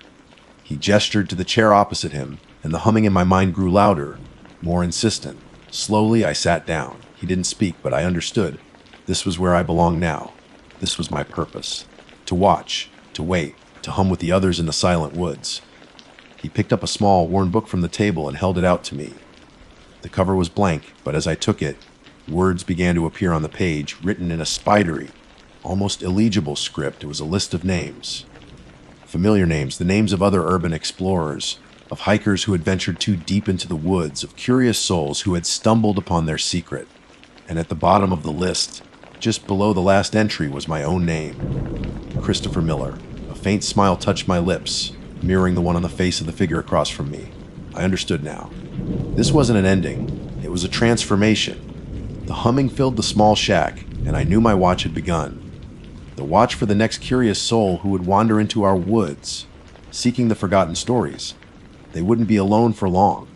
He gestured to the chair opposite him, and the humming in my mind grew louder, more insistent. Slowly, I sat down. He didn't speak, but I understood. This was where I belonged now. This was my purpose. To watch, to wait, to hum with the others in the silent woods. He picked up a small, worn book from the table and held it out to me. The cover was blank, but as I took it, words began to appear on the page, written in a spidery, almost illegible script. It was a list of names. Familiar names, the names of other urban explorers, of hikers who had ventured too deep into the woods, of curious souls who had stumbled upon their secret. And at the bottom of the list, just below the last entry, was my own name, Christopher Miller. A faint smile touched my lips, mirroring the one on the face of the figure across from me. I understood now. This wasn't an ending. It was a transformation. The humming filled the small shack, and I knew my watch had begun. The watch for the next curious soul who would wander into our woods, seeking the forgotten stories. They wouldn't be alone for long.